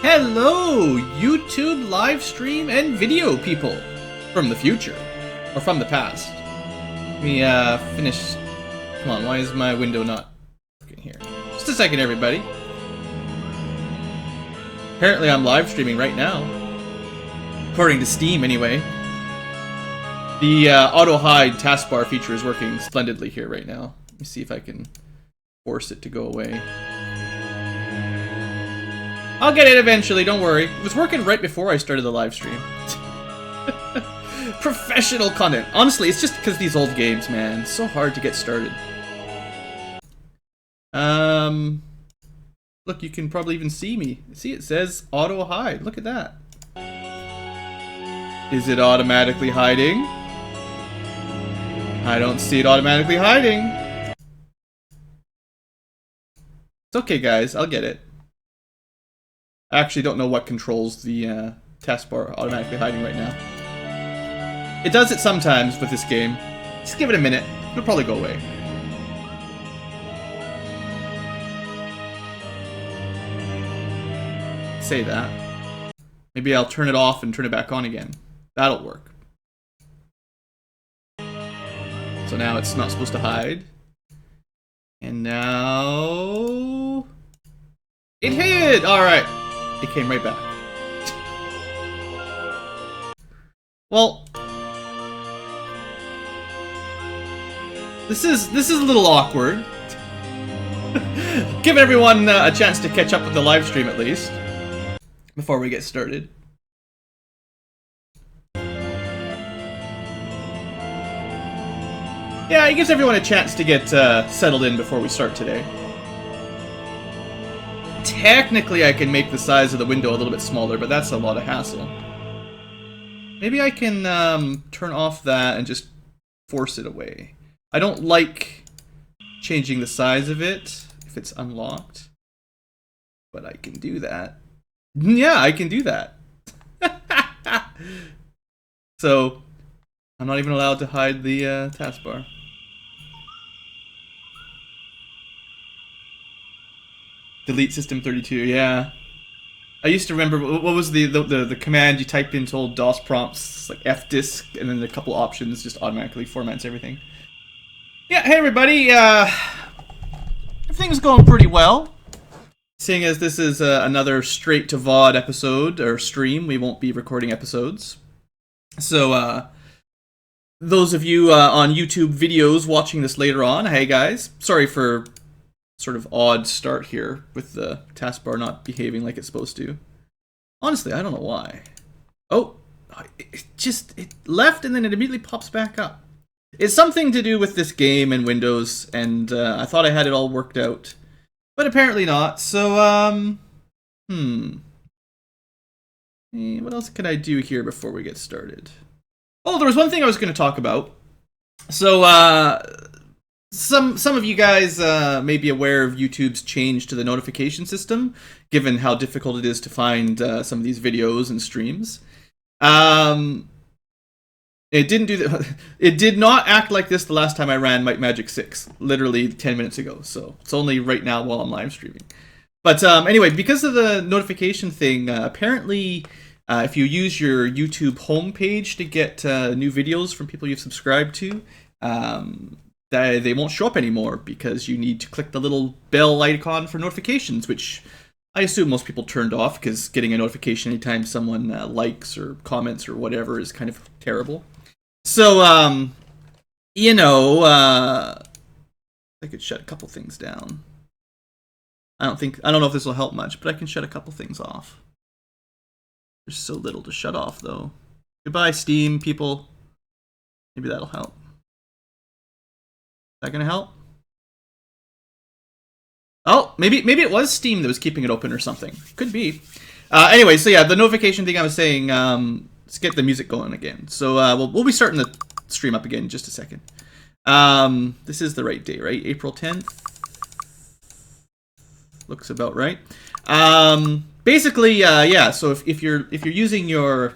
Hello, YouTube live stream and video people from the future, or from the past. Let me finish. Come on, why is my window not working here? Just a second, everybody. Apparently I'm live streaming right now. According to Steam, anyway. The auto-hide taskbar feature is working splendidly here right now. Let me see if I can force it to go away. I'll get it eventually, don't worry. It was working right before I started the live stream. Professional content. Honestly, it's just because these old games, man. It's so hard to get started. Look, you can probably even see me. See, it says auto hide. Look at that. Is it automatically hiding? I don't see it automatically hiding. It's okay, guys. I'll get it. I actually don't know what controls the taskbar automatically hiding right now. It does it sometimes with this game. Just give it a minute. It'll probably go away. Say that. Maybe I'll turn it off and turn it back on again. That'll work. So now it's not supposed to hide. And now... it hid! Alright. It came right back. Well... This is a little awkward. Give everyone a chance to catch up with the live stream at least. Before we get started. Yeah, it gives everyone a chance to get settled in before we start today. Technically, I can make the size of the window a little bit smaller, but that's a lot of hassle. Maybe I can turn off that and just force it away. I don't like changing the size of it if it's unlocked, but I can do that. Yeah, I can do that. So, I'm not even allowed to hide the taskbar. Delete system 32, yeah. I used to remember, what was the command you type into old DOS prompts, like fdisk, and then a couple options just automatically formats everything. Yeah, hey everybody, everything's going pretty well. Seeing as this is another straight to VOD episode, or stream, we won't be recording episodes. So, those of you on YouTube videos watching this later on, hey guys, sorry for sort of odd start here with the taskbar not behaving like it's supposed to. Honestly, I don't know why. Oh, it left and then it immediately pops back up. It's something to do with this game and Windows, and I thought I had it all worked out. But apparently not, so, what else can I do here before we get started? Oh, there was one thing I was going to talk about. So, some of you guys may be aware of YouTube's change to the notification system, given how difficult it is to find some of these videos and streams. It didn't do that. It did not act like this the last time I ran Might Magic 6, literally 10 minutes ago. So it's only right now while I'm live streaming. But anyway, because of the notification thing, apparently, if you use your YouTube homepage to get new videos from people you've subscribed to, they won't show up anymore because you need to click the little bell icon for notifications, which I assume most people turned off because getting a notification anytime someone likes or comments or whatever is kind of terrible. So, you know, I could shut a couple things down. I don't know if this will help much, but I can shut a couple things off. There's so little to shut off, though. Goodbye, Steam, people. Maybe that'll help. Is that gonna help? Oh, maybe it was Steam that was keeping it open or something. Could be. Anyway, so yeah, the notification thing I was saying, let's get the music going again. So we'll be starting the stream up again in just a second. This is the right day, right? April 10th. Looks about right. Basically, yeah, so if you're using your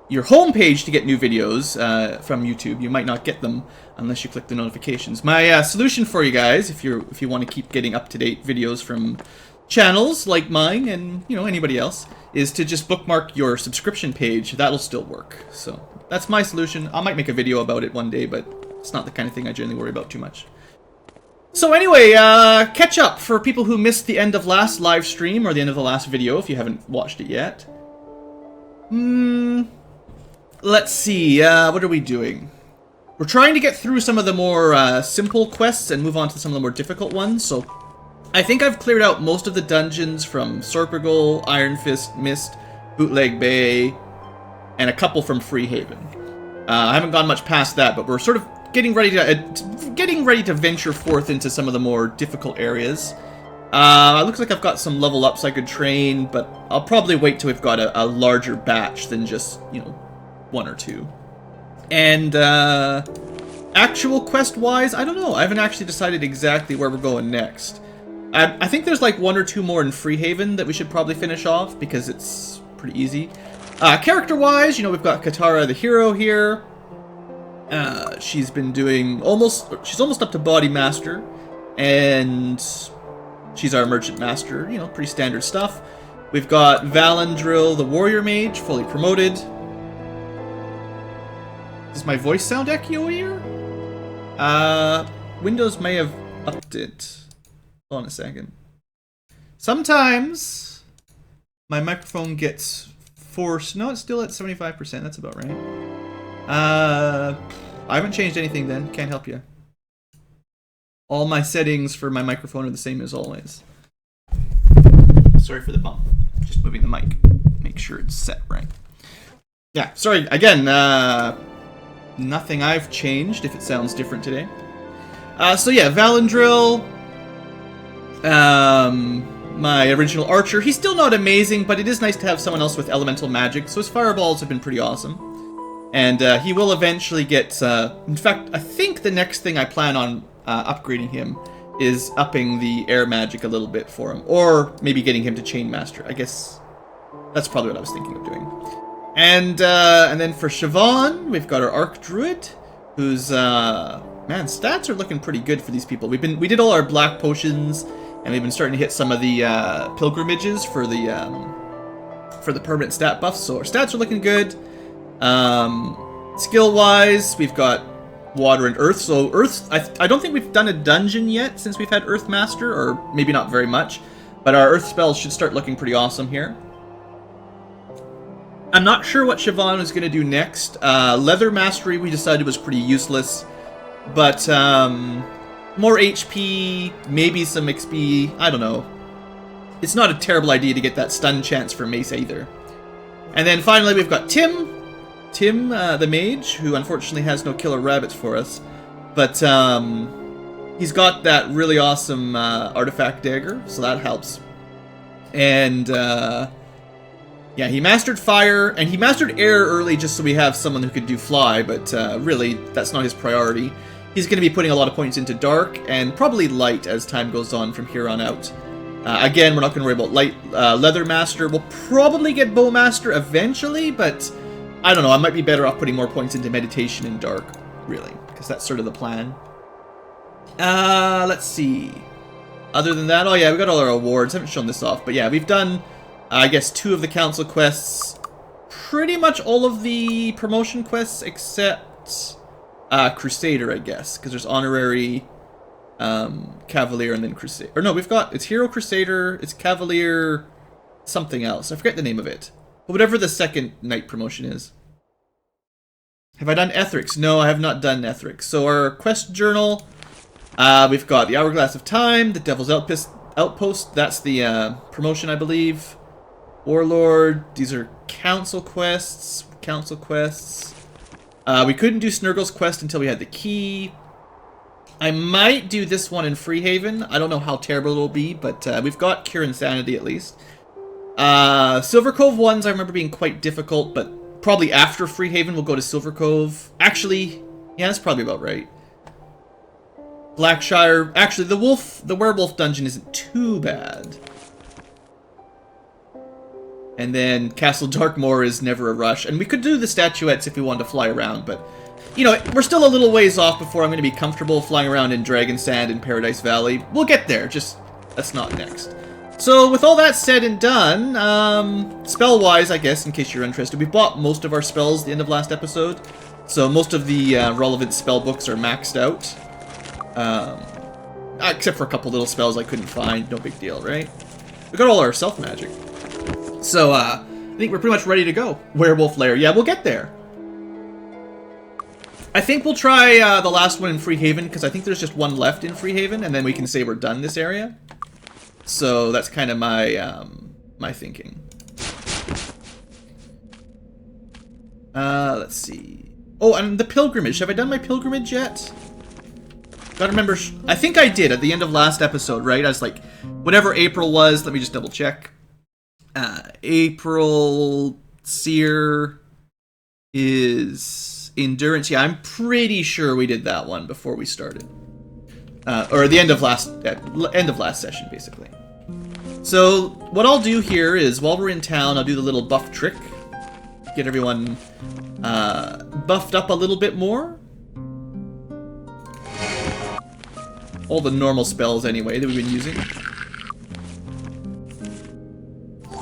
your home page to get new videos from YouTube. You might not get them unless you click the notifications. My solution for you guys, if you want to keep getting up-to-date videos from channels like mine and anybody else, is to just bookmark your subscription page. That'll still work. So that's my solution. I might make a video about it one day, but it's not the kind of thing I generally worry about too much. So anyway, catch up for people who missed the end of last live stream or the end of the last video if you haven't watched it yet. Let's see, what are we doing? We're trying to get through some of the more simple quests and move on to some of the more difficult ones, so I think I've cleared out most of the dungeons from Snurggle, Iron Fist, Mist, Bootleg Bay, and a couple from Freehaven. I haven't gone much past that, but we're sort of getting ready to venture forth into some of the more difficult areas. It looks like I've got some level ups I could train, but I'll probably wait till we've got a larger batch than just, one or two. And actual quest-wise, I don't know. I haven't actually decided exactly where we're going next. I think there's like one or two more in Freehaven that we should probably finish off because it's pretty easy. Character-wise, we've got Katara the hero here. She's been doing she's almost up to Body Master, and she's our Merchant Master, pretty standard stuff. We've got Valandril the Warrior Mage, fully promoted. Does my voice sound echoey here? Windows may have upped it. Hold on a second. Sometimes my microphone gets forced. No, it's still at 75%. That's about right. I haven't changed anything then. Can't help you. All my settings for my microphone are the same as always. Sorry for the bump. Just moving the mic. Make sure it's set right. Yeah, sorry. Again, nothing I've changed if it sounds different today. So yeah, Valandril. My original archer. He's still not amazing, but it is nice to have someone else with elemental magic. So his fireballs have been pretty awesome. And he will eventually get... in fact, I think the next thing I plan on upgrading him is upping the air magic a little bit for him. Or maybe getting him to Chain Master. I guess that's probably what I was thinking of doing. And then for Siobhan, we've got our Arc Druid, who's... man, stats are looking pretty good for these people. We did all our black potions, and we've been starting to hit some of the pilgrimages for the permanent stat buffs. So our stats are looking good. Skill-wise, we've got water and earth. So earth, I don't think we've done a dungeon yet since we've had Earth Master, or maybe not very much. But our earth spells should start looking pretty awesome here. I'm not sure what Siobhan is going to do next. Leather Mastery we decided was pretty useless. But more HP, maybe some XP, I don't know. It's not a terrible idea to get that stun chance for Mace either. And then finally we've got Tim. Tim, the mage, who unfortunately has no killer rabbits for us. But he's got that really awesome artifact dagger, so that helps. And yeah, he mastered fire, and he mastered air early just so we have someone who could do fly, but really, that's not his priority. He's going to be putting a lot of points into dark, and probably light as time goes on from here on out. Again, we're not going to worry about light. Leather Master, we'll probably get Bow Master eventually, but I don't know, I might be better off putting more points into meditation and dark, really, because that's sort of the plan. Let's see. Other than that, oh yeah, we got all our awards. I haven't shown this off, but yeah, we've done, I guess, 2 of the council quests, pretty much all of the promotion quests except Crusader, I guess, because there's honorary Cavalier and then Crusader. Or no, we've got, it's Hero Crusader, it's Cavalier, something else. I forget the name of it. But whatever the second knight promotion is. Have I done Ethrics? No, I have not done Ethrics. So our quest journal, we've got the Hourglass of Time, the Devil's Outpost, that's the promotion, I believe. Warlord, these are council quests. We couldn't do Snurggle's quest until we had the key. I might do this one in Freehaven. I don't know how terrible it'll be, but we've got Cure Insanity at least. Silver Cove ones I remember being quite difficult, but probably after Freehaven we'll go to Silver Cove. Actually, yeah, that's probably about right. Blackshire, actually the werewolf dungeon isn't too bad. And then Castle Darkmoor is never a rush. And we could do the statuettes if we wanted to fly around, but... You know, we're still a little ways off before I'm going to be comfortable flying around in Dragon Sand and Paradise Valley. We'll get there, just that's not next. So, with all that said and done, spell-wise, I guess, in case you're interested, we bought most of our spells at the end of last episode. So, most of the relevant spell books are maxed out. Except for a couple little spells I couldn't find, no big deal, right? We got all our self-magic. So, I think we're pretty much ready to go. Werewolf Lair, yeah, we'll get there. I think we'll try the last one in Freehaven, because I think there's just one left in Freehaven, and then we can say we're done this area. So that's kind of my my thinking. Let's see. Oh, and the pilgrimage. Have I done my pilgrimage yet? Gotta remember. I think I did at the end of last episode, right? I was like, whatever April was. Let me just double check. April Seer is endurance. Yeah, I'm pretty sure we did that one before we started, or the end of last session, basically. So what I'll do here is, while we're in town, I'll do the little buff trick, get everyone buffed up a little bit more. All the normal spells, anyway, that we've been using.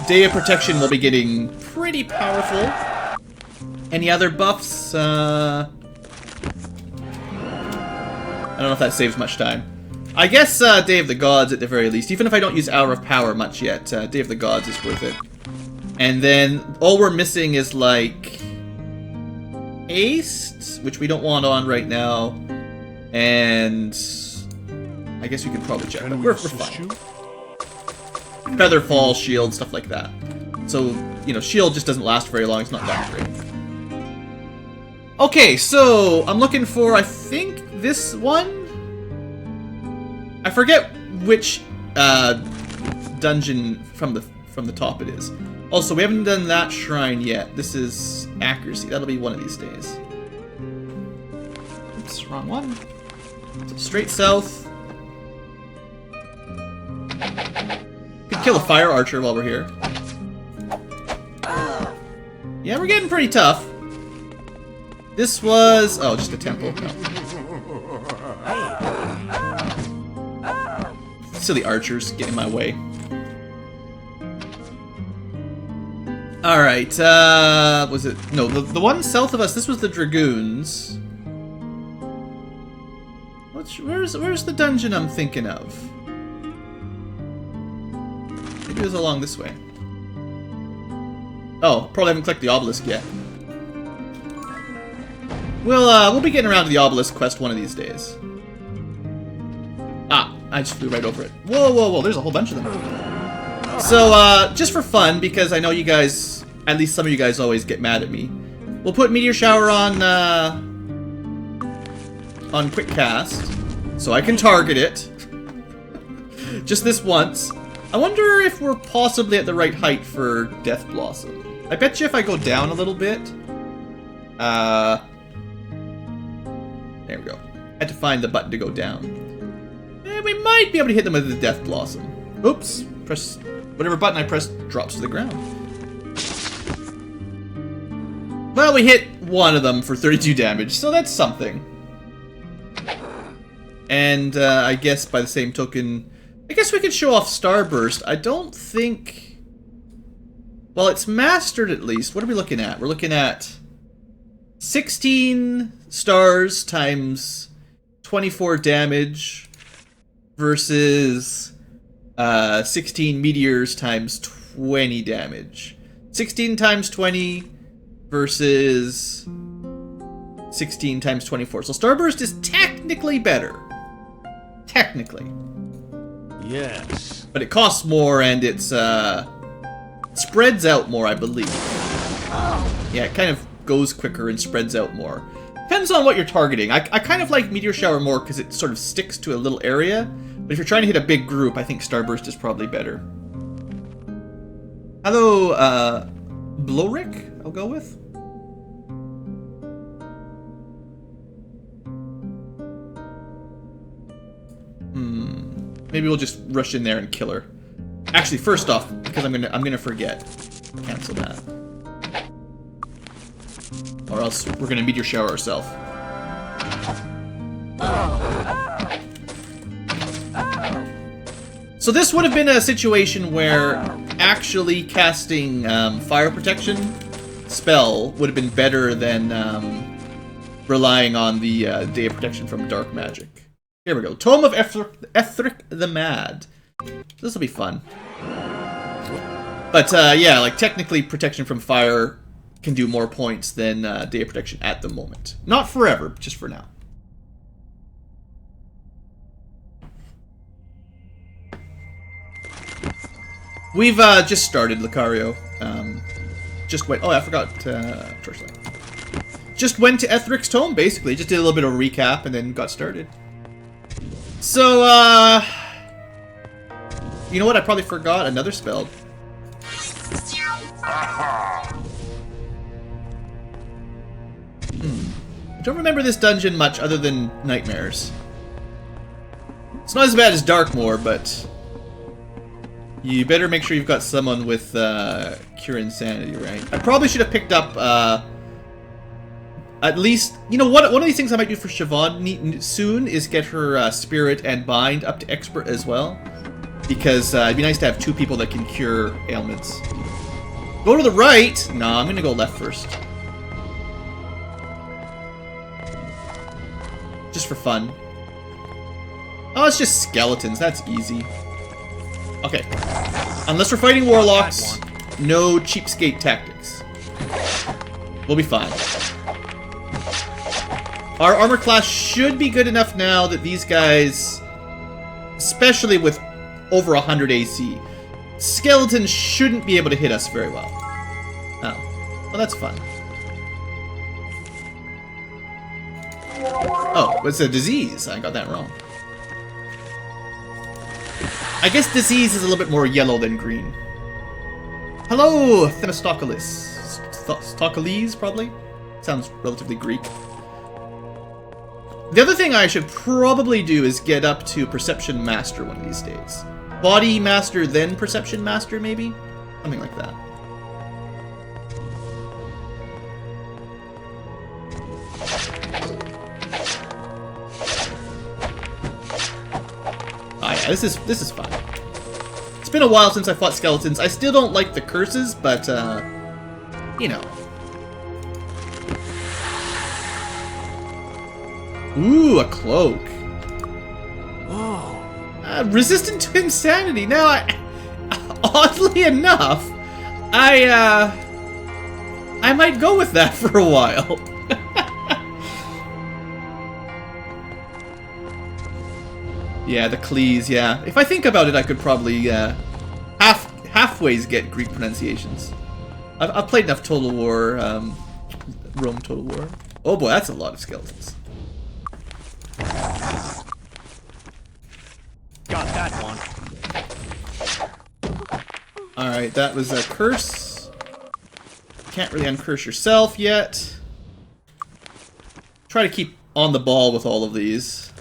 Day of Protection will be getting pretty powerful. Any other buffs? I don't know if that saves much time. I guess Day of the Gods at the very least. Even if I don't use Hour of Power much yet, Day of the Gods is worth it. And then all we're missing is like Haste, which we don't want on right now. And I guess we could probably check, but we're fine. Featherfall, Shield, stuff like that. So, you know, Shield just doesn't last very long. It's not that great. Okay, so I'm looking for, I think, this one? I forget which dungeon from the top it is. Also, we haven't done that shrine yet. This is accuracy. That'll be one of these days. Oops, wrong one. So straight south. Could kill a fire archer while we're here. Yeah, we're getting pretty tough. This was... oh, just a temple. No. Silly archers get in my way. Alright, was it... no, the one south of us, this was the Dragoons. Where's the dungeon I'm thinking of? Maybe it was along this way. Oh, probably haven't clicked the obelisk yet. We'll be getting around to the obelisk quest one of these days. Ah, I just flew right over it. Whoa, whoa, whoa, there's a whole bunch of them. So, just for fun, because I know you guys, at least some of you guys always get mad at me, we'll put Meteor Shower on Quick Cast, so I can target it. Just this once. I wonder if we're possibly at the right height for Death Blossom. I bet you if I go down a little bit... there we go. I had to find the button to go down. We might be able to hit them with the Death Blossom. Oops. Press... whatever button I press drops to the ground. Well, we hit one of them for 32 damage, so that's something. And I guess by the same token... I guess we could show off Starburst. I don't think... well, it's mastered at least. What are we looking at? We're looking at 16 stars times 24 damage versus 16 meteors times 20 damage. 16 times 20 versus 16 times 24. So Starburst is technically better. Technically. Yes. But it costs more and it's spreads out more, I believe. Yeah, it kind of goes quicker and spreads out more. Depends on what you're targeting. I kind of like Meteor Shower more because it sort of sticks to a little area. But if you're trying to hit a big group, I think Starburst is probably better. Hello, Blorick, I'll go with. Maybe we'll just rush in there and kill her. Actually, first off, because I'm gonna forget. Cancel that. Or else we're gonna meteor shower ourselves. So this would have been a situation where actually casting fire protection spell would have been better than relying on the day of protection from dark magic. Here we go. Tome of Ethric the Mad. This will be fun. But yeah, like technically protection from fire can do more points than day of protection at the moment. Not forever, just for now. We've just started, Lucario. Just went. Oh, I forgot Torchlight. Just went to Ethric's Tome, basically. Just did a little bit of a recap and then got started. So, you know what? I probably forgot another spell. I don't remember this dungeon much other than nightmares. It's not as bad as Darkmoor, but you better make sure you've got someone with Cure Insanity, right? I probably should have picked up at least, you know, one of these things I might do for Siobhan soon is get her Spirit and Bind up to Expert as well. Because it'd be nice to have two people that can cure ailments. Go to the right! No, I'm gonna go left first. Just for fun. Oh, it's just skeletons. That's easy. Okay. Unless we're fighting warlocks, no cheapskate tactics. We'll be fine. Our armor class should be good enough now that these guys, especially with over 100 AC, skeletons shouldn't be able to hit us very well. Oh. Well, that's fun. Oh, it's a disease. I got that wrong. I guess disease is a little bit more yellow than green. Hello, Themistocles. Stocles, probably? Sounds relatively Greek. The other thing I should probably do is get up to Perception Master one of these days. Body Master, then Perception Master, maybe? Something like that. Ah, yeah, this is fun. It's been a while since I fought skeletons. I still don't like the curses, but, you know. Ooh, a cloak. Oh. Resistant to insanity. Now, oddly enough, I might go with that for a while. Yeah, the Cleese, yeah. If I think about it, I could probably halfways get Greek pronunciations. I've played enough Total War, Rome Total War. Oh boy, that's a lot of skeletons. Got that one. Alright, that was a curse. Can't really uncurse yourself yet. Try to keep on the ball with all of these.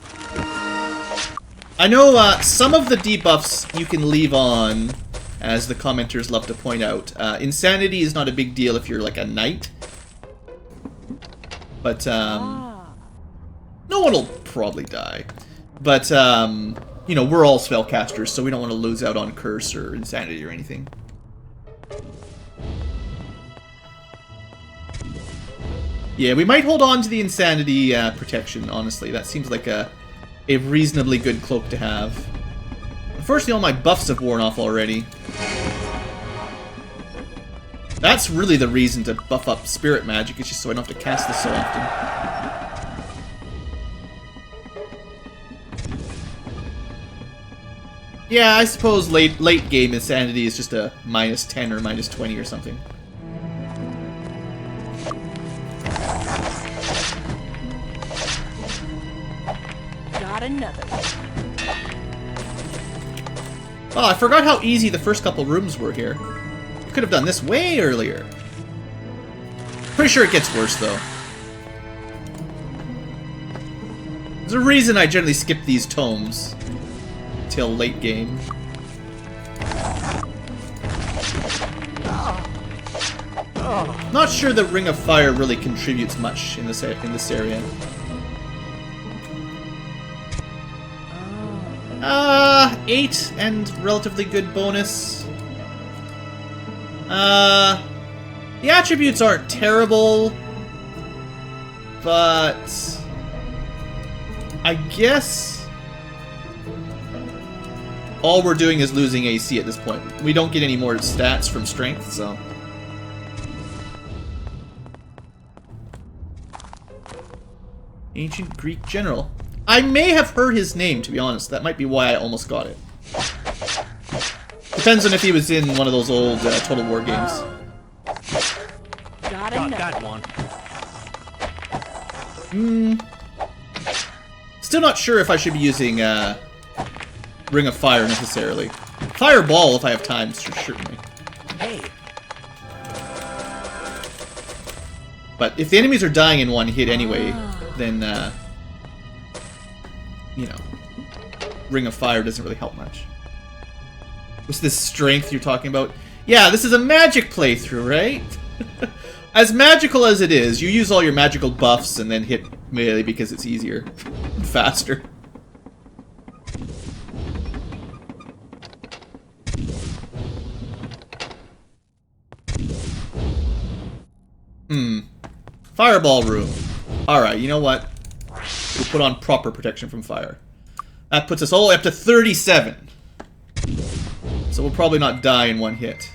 I know some of the debuffs you can leave on, as the commenters love to point out. Insanity is not a big deal if you're like a knight. But, no one will probably die. But, you know, we're all spellcasters, so we don't want to lose out on curse or insanity or anything. Yeah, we might hold on to the insanity protection, honestly. That seems like a reasonably good cloak to have. Unfortunately, all my buffs have worn off already. That's really the reason to buff up spirit magic, is just so I don't have to cast this so often. Yeah, I suppose late game insanity is just a -10 or -20 or something. Got another. Oh, I forgot how easy the first couple rooms were here. We could have done this way earlier. Pretty sure it gets worse though. There's a reason I generally skip these tomes till late game. Not sure that Ring of Fire really contributes much in this area. 8 and relatively good bonus. The attributes aren't terrible, but I guess all we're doing is losing AC at this point. We don't get any more stats from strength, so. Ancient Greek general. I may have heard his name, to be honest. That might be why I almost got it. Depends on if he was in one of those old Total War games. Got one. Still not sure if I should be using Ring of Fire necessarily. Fireball if I have time, certainly. Hey. But if the enemies are dying in one hit anyway, then, you know, Ring of Fire doesn't really help much. What's this strength you're talking about? Yeah, this is a magic playthrough, right? As magical as it is, you use all your magical buffs and then hit melee because it's easier and faster. Fireball room. Alright, you know what? We'll put on proper protection from fire. That puts us all the way up to 37. So we'll probably not die in one hit.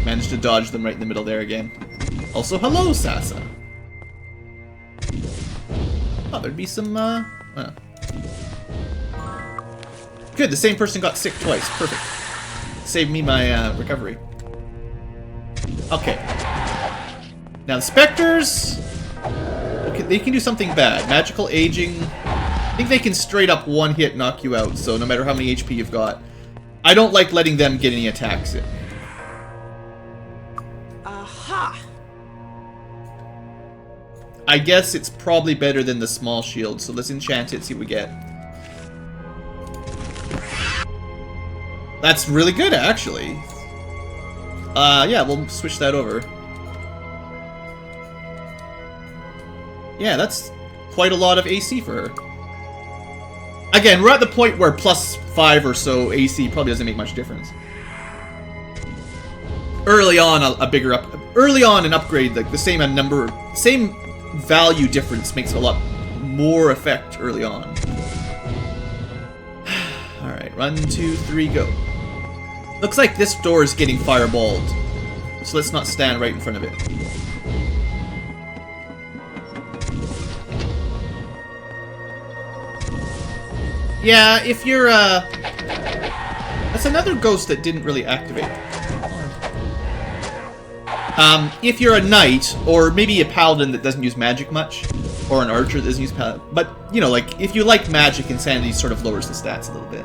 Managed to dodge them right in the middle there again. Also, hello, Sasa. Oh, there'd be some, Good, the same person got sick twice. Perfect. Saved me my, recovery. Okay. Now, the Spectres... Okay, they can do something bad. Magical aging... I think they can straight up one hit knock you out, so no matter how many HP you've got. I don't like letting them get any attacks in. Aha! I guess it's probably better than the small shield, so let's enchant it, see what we get. That's really good, actually. Yeah, we'll switch that over. Yeah, that's quite a lot of AC for her. Again, we're at the point where +5 or so AC probably doesn't make much difference. Early on, early on an upgrade, like the same value difference makes a lot more effect early on. Alright, 1, 2, 3, go. Looks like this door is getting fireballed, so let's not stand right in front of it. Yeah, if you're, that's another ghost that didn't really activate. If you're a knight, or maybe a paladin that doesn't use magic much, or an archer that doesn't use paladin, but, you know, like, if you like magic, Insanity sort of lowers the stats a little bit.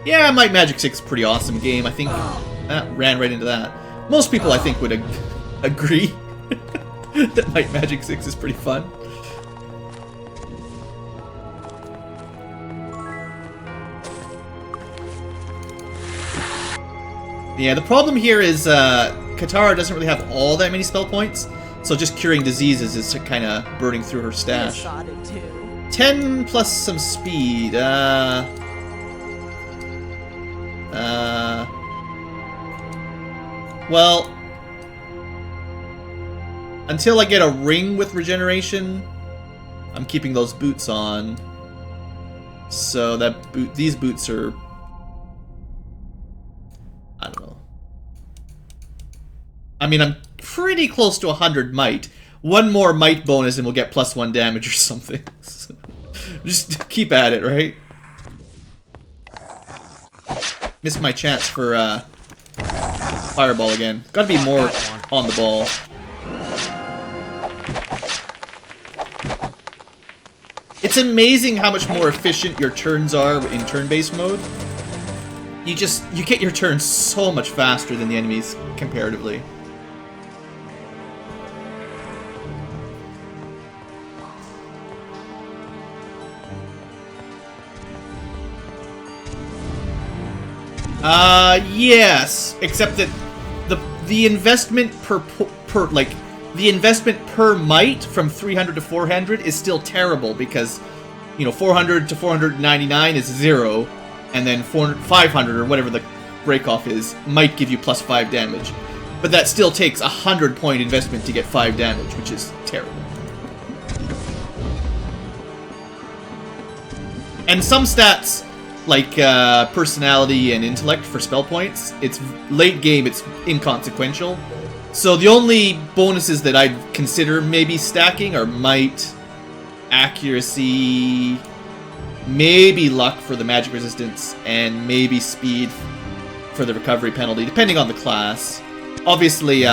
Yeah, Might Magic 6 is a pretty awesome game. I think that ran right into that. Most people, I think, would agree that Might Magic 6 is pretty fun. Yeah, the problem here is Katara doesn't really have all that many spell points, so just curing diseases is kind of burning through her stash. 10 plus some speed. Well, until I get a ring with regeneration, I'm keeping those boots on. So these boots are, I don't know. I mean, I'm pretty close to 100 might. One more might bonus and we'll get +1 damage or something. Just keep at it, right? Missed my chance for fireball again. Gotta be more on the ball. It's amazing how much more efficient your turns are in turn-based mode. You get your turns so much faster than the enemies comparatively. Yes, except that the investment per mite from 300 to 400 is still terrible because, you know, 400 to 499 is 0, and then 500 or whatever the breakoff is might give you plus 5 damage. But that still takes 100-point investment to get 5 damage, which is terrible. And some stats, like personality and intellect for spell points, it's late game, it's inconsequential. So the only bonuses that I'd consider maybe stacking are might, accuracy, maybe luck for the magic resistance, and maybe speed for the recovery penalty, depending on the class. Obviously,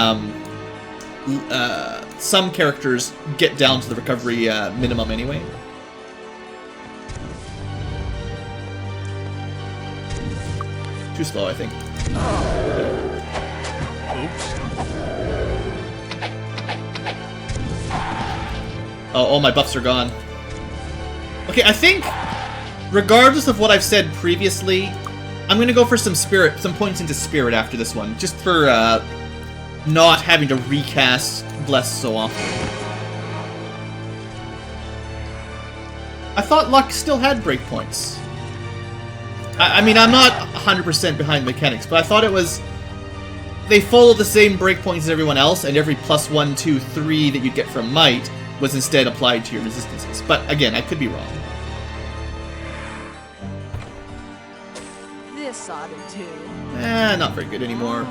some characters get down to the recovery minimum anyway. Too slow, I think. Oops. Oh, all my buffs are gone. Okay, I think, regardless of what I've said previously, I'm gonna go for some points into spirit after this one, just for not having to recast Bless so often. I thought luck still had breakpoints. I mean, I'm not 100% behind the mechanics, but I thought it was... They follow the same breakpoints as everyone else, and every plus 1, 2, 3 that you'd get from might was instead applied to your resistances. But again, I could be wrong. This ought to do. Not very good anymore.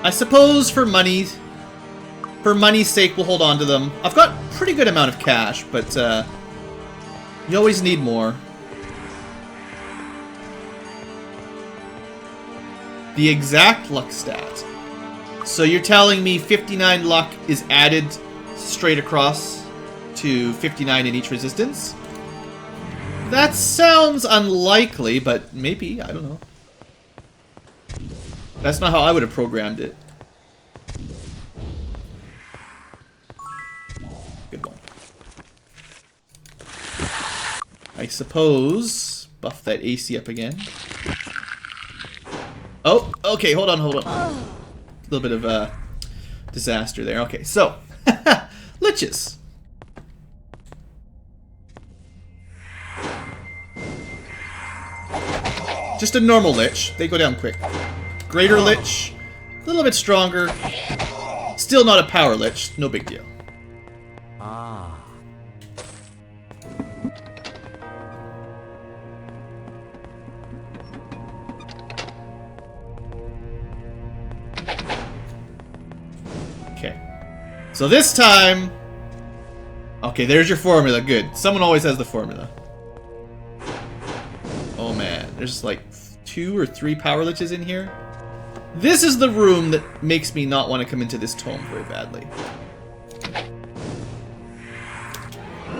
I suppose for money's sake, we'll hold on to them. I've got a pretty good amount of cash, but you always need more. The exact luck stat. So you're telling me 59 luck is added straight across to 59 in each resistance? That sounds unlikely, but maybe, I don't know. That's not how I would have programmed it. Good one. I suppose buff that AC up again. Oh, okay, hold on. A little bit of disaster there. Okay, so, liches. Just a normal lich. They go down quick. Greater lich, a little bit stronger. Still not a power lich. No big deal. Ah. Okay. So this time... Okay, there's your formula. Good. Someone always has the formula. Oh man, there's like 2 or 3 power liches in here. This is the room that makes me not want to come into this tome very badly.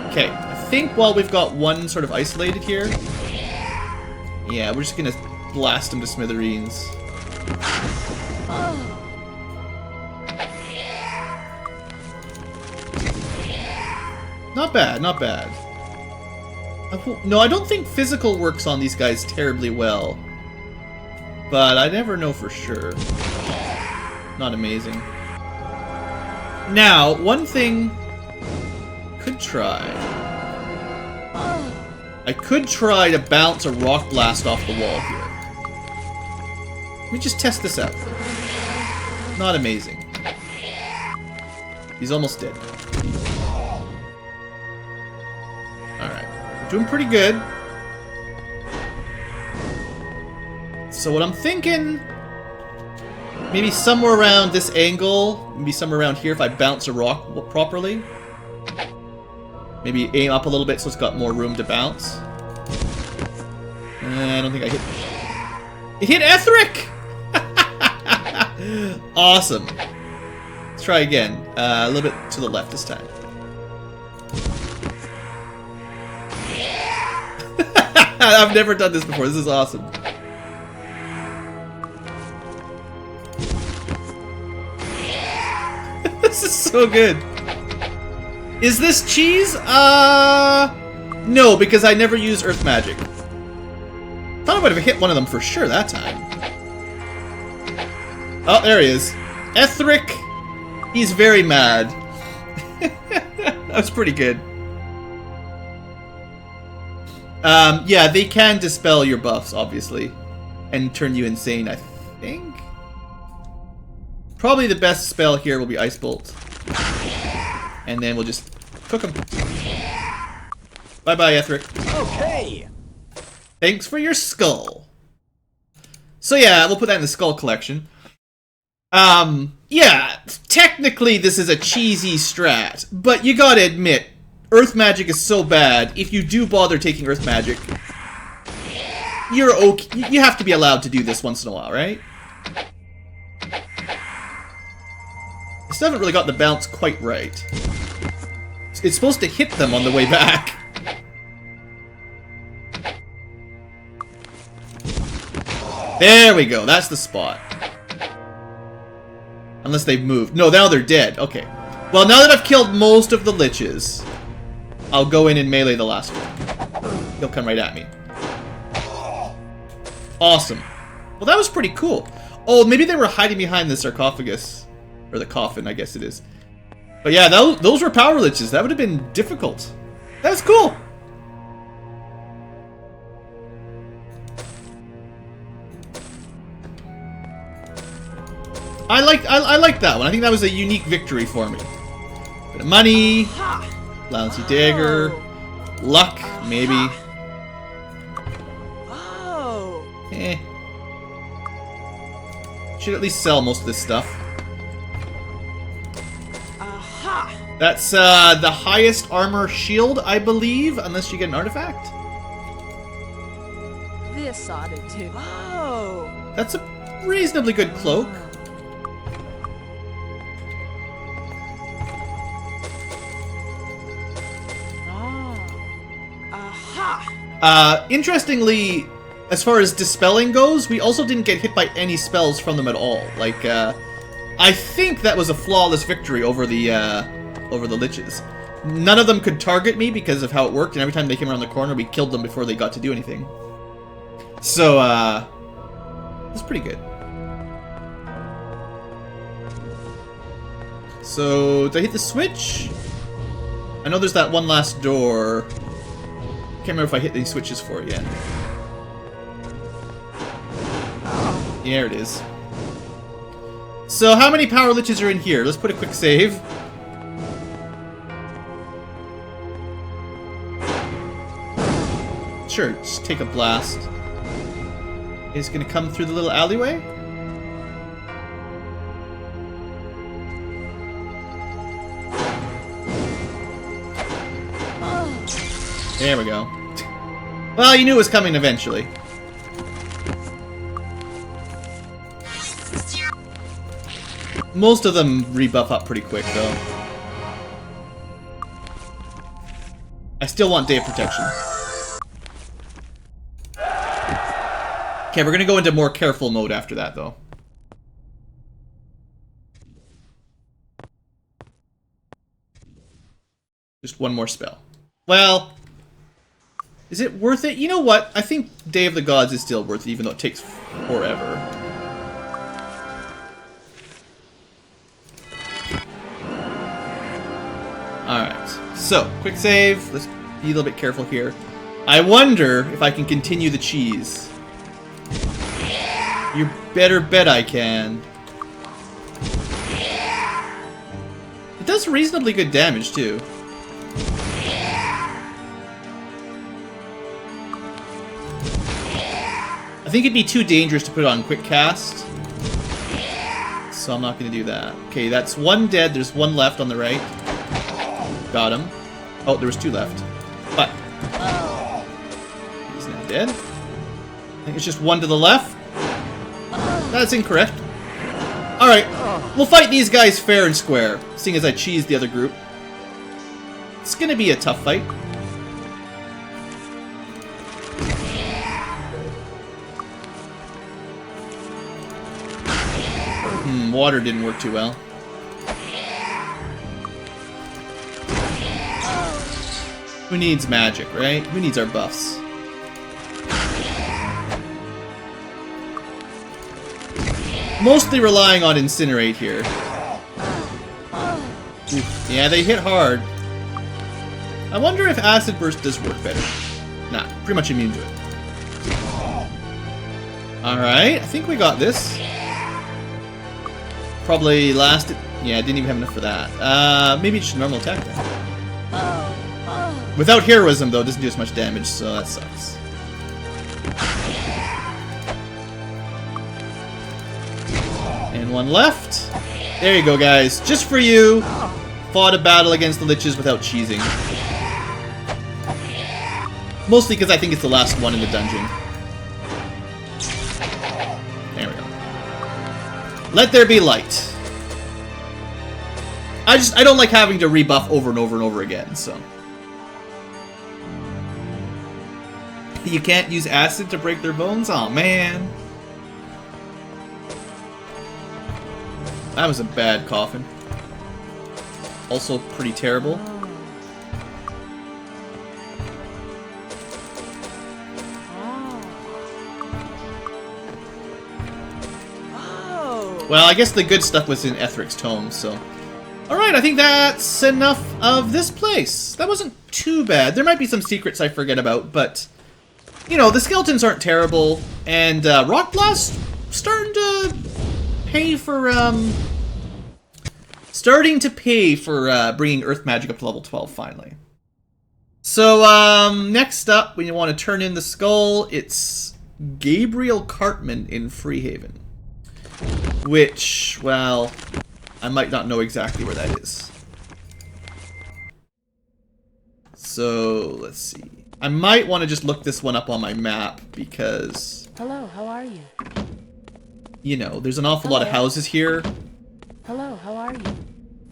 Okay, I think while we've got one sort of isolated here... Yeah, we're just gonna blast him to smithereens. Not bad, not bad. No, I don't think physical works on these guys terribly well. But I never know for sure. Not amazing. Now, one thing... Could try... I could try to bounce a rock blast off the wall here. Let me just test this out. Not amazing. He's almost dead. Alright. Doing pretty good. So what I'm thinking... Maybe somewhere around this angle, maybe somewhere around here if I bounce a rock properly. Maybe aim up a little bit so it's got more room to bounce. I don't think I hit... It hit Ethric! Awesome. Let's try again. A little bit to the left this time. I've never done this before. This is awesome. This is so good. Is this cheese? No, because I never use earth magic. Thought I would have hit one of them for sure that time. Oh, there he is. Ethric. He's very mad. That's pretty good. Yeah, they can dispel your buffs, obviously, and turn you insane, I think. Probably the best spell here will be Ice Bolt. And then we'll just cook him. Bye-bye, Ethric. Okay. Thanks for your skull. So yeah, we'll put that in the skull collection. Yeah, technically this is a cheesy strat, but you gotta admit, Earth Magic is so bad, if you do bother taking Earth Magic, you're okay. You have to be allowed to do this once in a while, right? I still haven't really got the bounce quite right. It's supposed to hit them on the way back. There we go, that's the spot. Unless they've moved. No, now they're dead. Okay. Well, now that I've killed most of the liches, I'll go in and melee the last one. He'll come right at me. Awesome. Well, that was pretty cool. Oh, maybe they were hiding behind the sarcophagus. Or the coffin, I guess it is. But yeah, those were power liches. That would have been difficult. That's cool. I liked that one. I think that was a unique victory for me. Bit of money, lousy dagger, luck, maybe. Eh. Should at least sell most of this stuff. That's the highest armor shield, I believe, unless you get an artifact. This ought to do. Oh. That's a reasonably good cloak. Interestingly, as far as dispelling goes, we also didn't get hit by any spells from them at all. Like, I think that was a flawless victory over the liches. None of them could target me because of how it worked, and every time they came around the corner, we killed them before they got to do anything. So, it's pretty good. So, did I hit the switch? I know there's that one last door. Can't remember if I hit any switches for it yet. There it is. So how many power liches are in here? Let's put a quick save. Sure, just take a blast. It's gonna come through the little alleyway. There we go. Well, you knew it was coming eventually. Most of them rebuff up pretty quick, though. I still want Day of Protection. Okay, we're gonna go into more careful mode after that, though. Just one more spell. Well... is it worth it? You know what? I think Day of the Gods is still worth it, even though it takes forever. Alright, so, quick save. Let's be a little bit careful here. I wonder if I can continue the cheese. You better bet I can. It does reasonably good damage, too. I think it'd be too dangerous to put it on quick cast. So I'm not going to do that. Okay, that's one dead. There's one left on the right. Got him. Oh, there was two left. But he's now dead. I think it's just one to the left. That's incorrect. Alright, we'll fight these guys fair and square, seeing as I cheesed the other group. It's going to be a tough fight. Water didn't work too well. Who needs magic, right? Who needs our buffs? Mostly relying on Incinerate here. Oof. Yeah, they hit hard. I wonder if Acid Burst does work better. Nah, pretty much immune to it. Alright, I think we got this. Probably lasted... Yeah, I didn't even have enough for that. Maybe just a normal attack then. Without Heroism, though, it doesn't do as much damage, so that sucks. And one left. There you go, guys. Just for you. Fought a battle against the liches without cheesing. Mostly because I think it's the last one in the dungeon. There we go. Let there be light. I don't like having to rebuff over and over and over again, so. You can't use acid to break their bones? Aw, man. That was a bad coffin. Also pretty terrible. Well, I guess the good stuff was in Ethric's tome, so. Alright, I think that's enough of this place. That wasn't too bad. There might be some secrets I forget about, but... You know, the skeletons aren't terrible, and Rock Blast starting to pay for, bringing Earth Magic up to level 12, finally. So, next up, when you want to turn in the skull, it's Gabriel Cartman in Freehaven. Which, well, I might not know exactly where that is. So, let's see. I might want to just look this one up on my map, because... Hello, how are you? You know, there's an awful lot of houses here. Hello, how are you?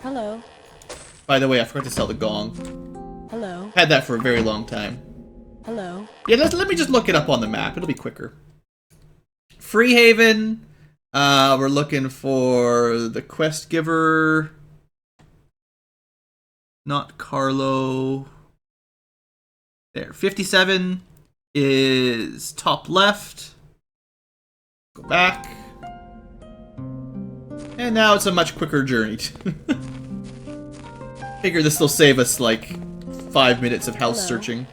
Hello. By the way, I forgot to sell the gong. Hello. Had that for a very long time. Hello. Yeah, let me just look it up on the map. It'll be quicker. Freehaven. We're looking for the quest giver. Not Carlo. There. 57 is top left. Go back. And now it's a much quicker journey. Figure this will save us like 5 minutes of house searching.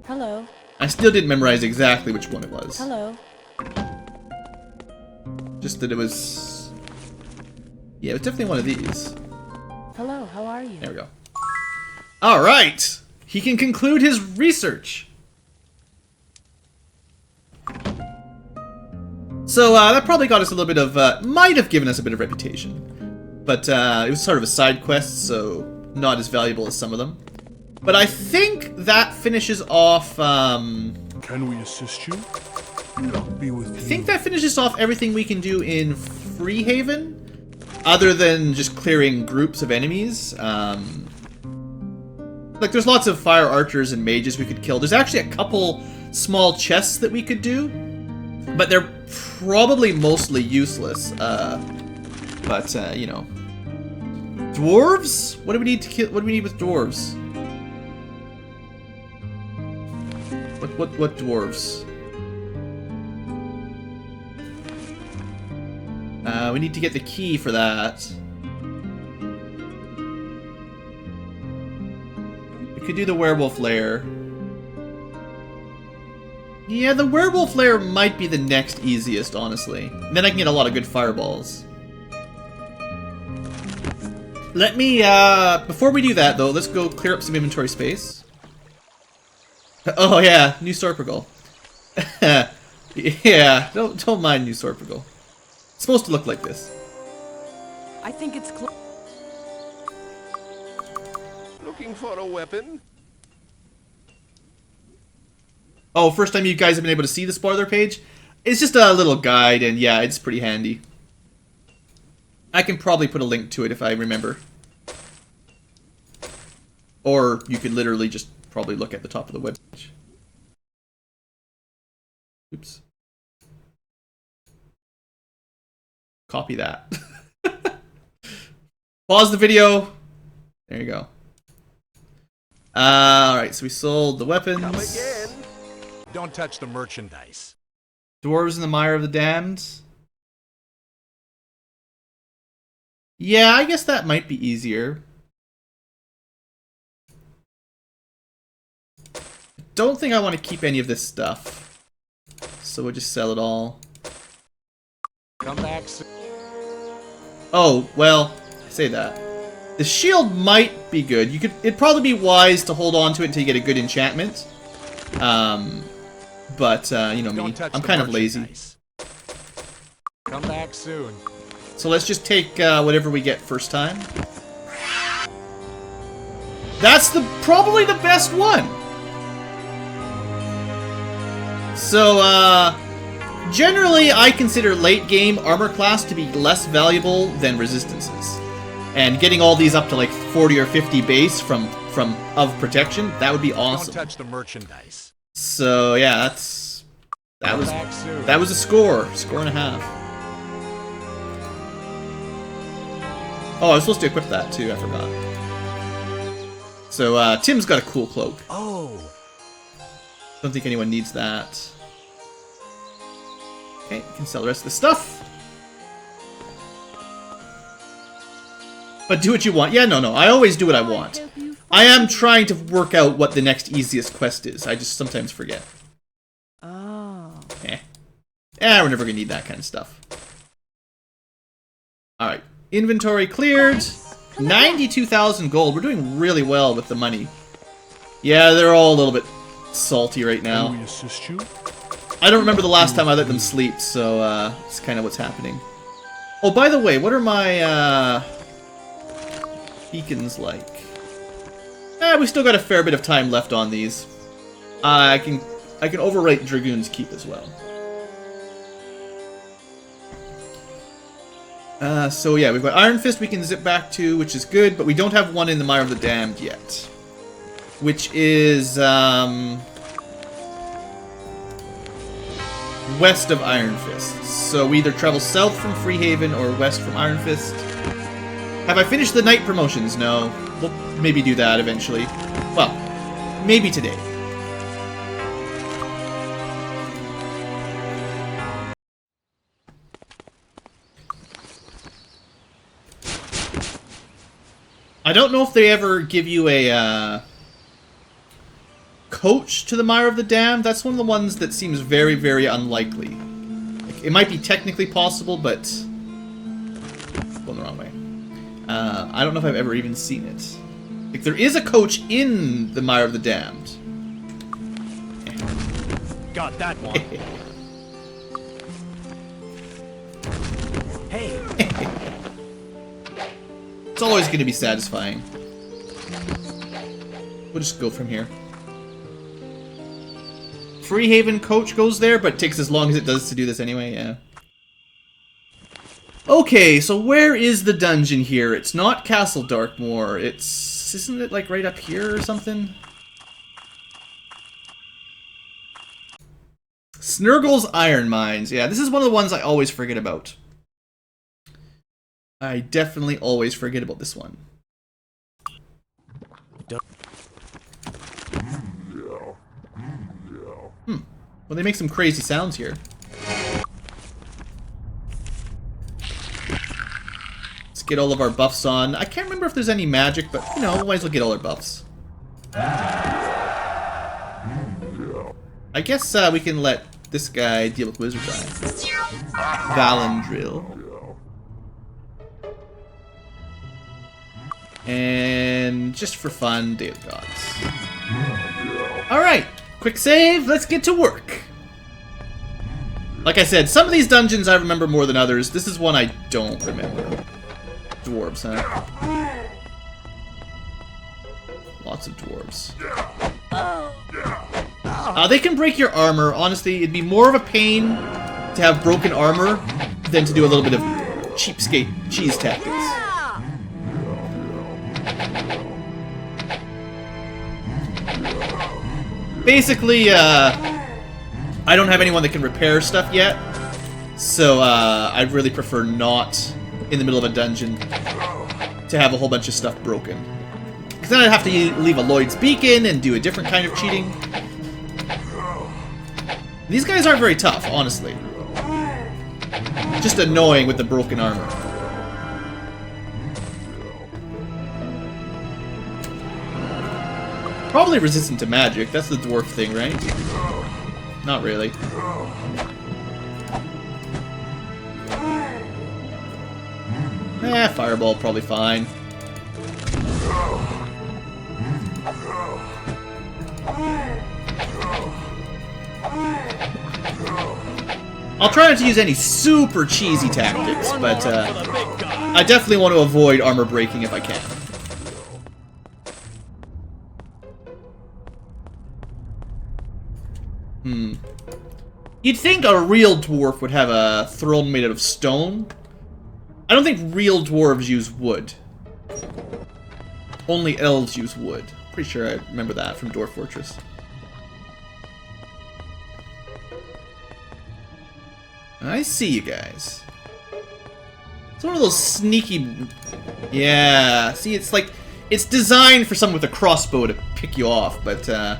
Hello. I still didn't memorize exactly which one it was. Hello. Just that it was... Yeah, it was definitely one of these. Hello, how are you? There we go. Alright! He can conclude his research! So, that probably got us a little bit of... might have given us a bit of reputation. But, it was sort of a side quest, so not as valuable as some of them. But I think that finishes off, Can we assist you? Be with you. I think that finishes off everything we can do in Freehaven, other than just clearing groups of enemies. Like, there's lots of fire archers and mages we could kill. There's actually a couple small chests that we could do, but they're probably mostly useless. But you know, dwarves. What do we need to kill? What do we need with dwarves? What dwarves? We need to get the key for that. We could do the werewolf lair. Yeah, the werewolf lair might be the next easiest, honestly. And then I can get a lot of good fireballs. Let me, before we do that, though, let's go clear up some inventory space. Oh, yeah, new Sorceror. Yeah, don't mind new Sorceror. It's supposed to look like this. I think it's Looking for a weapon? Oh, first time you guys have been able to see the spoiler page? It's just a little guide, and yeah, it's pretty handy. I can probably put a link to it if I remember. Or you could literally just probably look at the top of the webpage. Oops. Copy that. Pause the video. There you go. Alright, so we sold the weapons. Come again. Don't touch the merchandise. Dwarves in the Mire of the Damned. Yeah, I guess that might be easier. Don't think I want to keep any of this stuff. So we'll just sell it all. Come back soon. Oh, well, I say that. The shield might be good. It'd probably be wise to hold on to it until you get a good enchantment. But you know me, I'm kind of lazy. Come back soon. So let's just take whatever we get first time. That's probably the best one. So generally I consider late game armor class to be less valuable than resistances. And getting all these up to like 40 or 50 base from of protection, that would be awesome. Don't touch the merchandise. So yeah, that was a score and a half. Oh, I was supposed to equip that too, I forgot. So Tim's got a cool cloak. Oh. Don't think anyone needs that. Okay, we can sell the rest of the stuff. But do what you want. Yeah, no, I always do what I want. I am trying to work out what the next easiest quest is. I just sometimes forget. Oh. We're never gonna need that kind of stuff. Alright. Inventory cleared. 92,000 gold. We're doing really well with the money. Yeah, they're all a little bit salty right now. Can we assist you? I don't remember the last time I let them sleep, so it's kind of what's happening. Oh, by the way, what are my beacons like? We still got a fair bit of time left on these. I can overwrite Dragoon's Keep as well. So yeah, we've got Iron Fist we can zip back to, which is good, but we don't have one in the Mire of the Damned yet. Which is, west of Iron Fist. So we either travel south from Freehaven or west from Iron Fist. Have I finished the night promotions? No. We'll maybe do that eventually. Well, maybe today. I don't know if they ever give you a coach to the Mire of the Damned. That's one of the ones that seems very, very unlikely. Like, it might be technically possible, but going the wrong way. I don't know if I've ever even seen it. Like, there is a coach in the Mire of the Damned. Got that one. Hey. It's always going to be satisfying. We'll just go from here. Freehaven coach goes there, but takes as long as it does to do this anyway, yeah. Okay, so where is the dungeon here? It's not Castle Darkmoor. Isn't it like right up here or something? Snurggle's Iron Mines. Yeah, this is one of the ones I always forget about. I definitely always forget about this one. Well, they make some crazy sounds here. Let's get all of our buffs on. I can't remember if there's any magic, but, you know, might as well get all our buffs. I guess we can let this guy deal with Wizard's Eye. Valandril. And just for fun, Day of the Gods. Alright, quick save, let's get to work. Like I said, some of these dungeons I remember more than others. This is one I don't remember. Dwarves, huh? Lots of dwarves. They can break your armor. Honestly, it'd be more of a pain to have broken armor than to do a little bit of cheapskate cheese tactics. Basically, I don't have anyone that can repair stuff yet, so I'd really prefer not, in the middle of a dungeon, to have a whole bunch of stuff broken. Because then I'd have to leave a Lloyd's Beacon and do a different kind of cheating. These guys aren't very tough, honestly. Just annoying with the broken armor. Probably resistant to magic. That's the dwarf thing, right? Not really. Fireball probably fine. I'll try not to use any super cheesy tactics, but I definitely want to avoid armor breaking if I can. You'd think a real dwarf would have a throne made out of stone. I don't think real dwarves use wood. Only elves use wood. Pretty sure I remember that from Dwarf Fortress. I see you guys. It's one of those sneaky... Yeah, see, it's like... It's designed for someone with a crossbow to pick you off, but I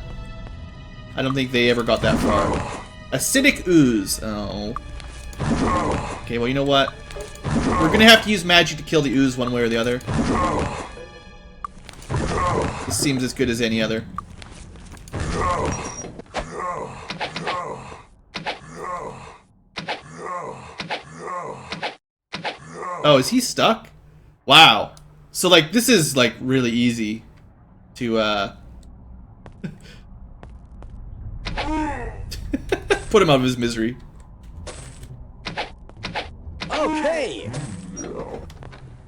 don't think they ever got that far. Acidic ooze. Oh. Okay, well, you know what? We're gonna have to use magic to kill the ooze one way or the other. This seems as good as any other. Oh, is he stuck? Wow. So, like, this is, like, really easy to, put him out of his misery. Okay.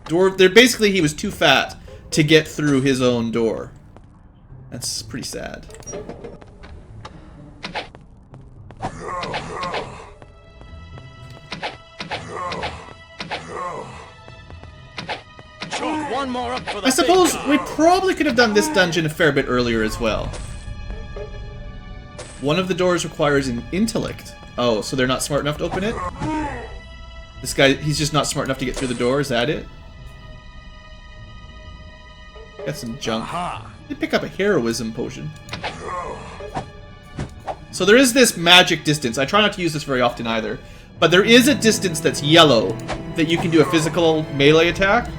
Dwarf, basically he was too fat to get through his own door. That's pretty sad. One more up for the I suppose we probably could have done this dungeon a fair bit earlier as well. One of the doors requires an intellect. Oh, so they're not smart enough to open it? This guy, he's just not smart enough to get through the door, is that it? Got some junk. They pick up a heroism potion. So there is this magic distance. I try not to use this very often either. But there is a distance that's yellow that you can do a physical melee attack.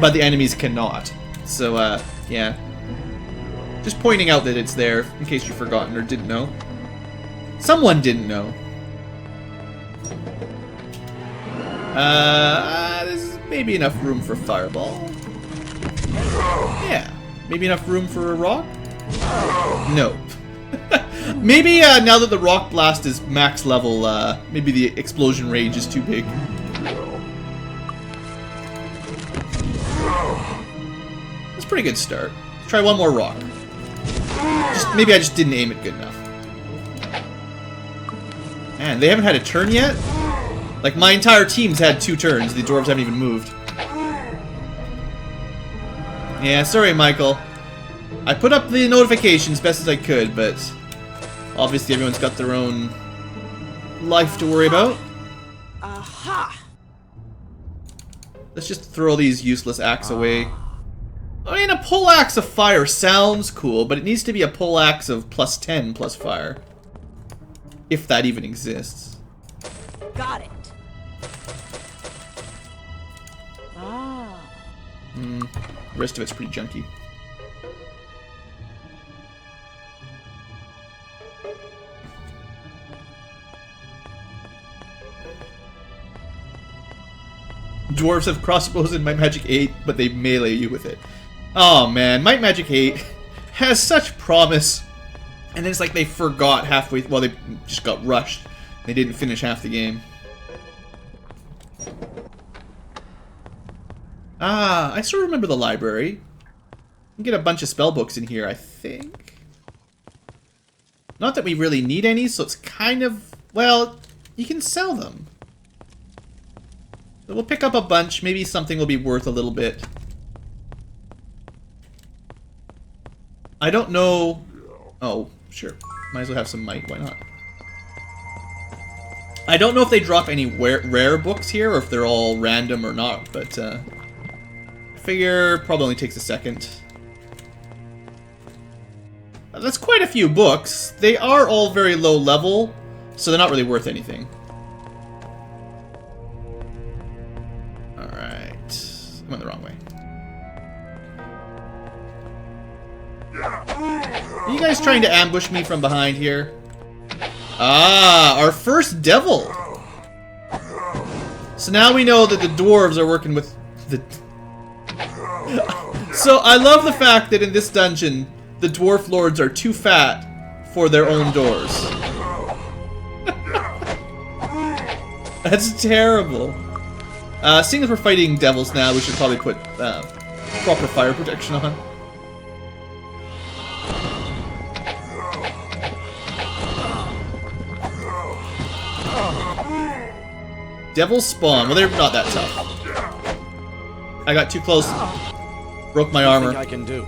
But the enemies cannot. So, yeah. Just pointing out that it's there, in case you've forgotten or didn't know. Someone didn't know. There's maybe enough room for fireball. Yeah. Maybe enough room for a rock? Nope. Maybe, now that the rock blast is max level, maybe the explosion range is too big. That's a pretty good start. Let's try one more rock. Maybe I just didn't aim it good enough. Man, they haven't had a turn yet? Like, my entire team's had 2 turns. The dwarves haven't even moved. Yeah, sorry, Michael. I put up the notifications best as I could, but obviously everyone's got their own life to worry about. Aha! Let's just throw these useless axes away. I mean, a pole axe of fire sounds cool, but it needs to be a pole axe of +10 plus fire. If that even exists. Got it. Ah. The rest of it's pretty junky. Dwarves have crossbows in Might Magic 8, but they melee you with it. Oh man, Might Magic 8 has such promise. And then it's like they forgot halfway, well, they just got rushed. They didn't finish half the game. Ah, I still remember the library. You can get a bunch of spell books in here, I think. Not that we really need any, so it's kind of, well, you can sell them. So we'll pick up a bunch, maybe something will be worth a little bit. I don't know. Oh, sure. Might as well have some might, why not? I don't know if they drop any rare books here, or if they're all random or not, but I figure probably only takes a second. That's quite a few books. They are all very low level, so they're not really worth anything. Alright. I went the wrong way. Are you guys trying to ambush me from behind here? Ah, our first devil. So now we know that the dwarves are working with the... So I love the fact that in this dungeon, the dwarf lords are too fat for their own doors. That's terrible. Seeing as we're fighting devils now, we should probably put proper fire protection on. Devils spawn. Well, they're not that tough. I got too close. Broke my armor. I can do.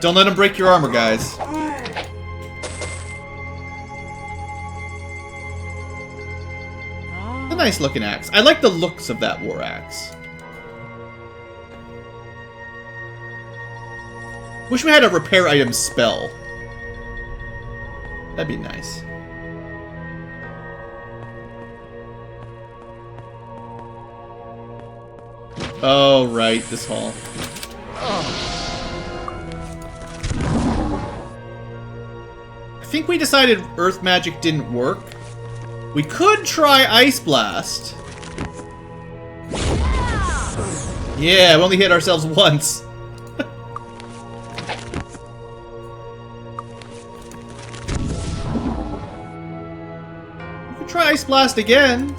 Don't let them break your armor, guys. A nice looking axe. I like the looks of that war axe. Wish we had a repair item spell. That'd be nice. Oh, right, this hall. I think we decided earth magic didn't work. We could try Ice Blast. Yeah, we only hit ourselves once. We could try Ice Blast again.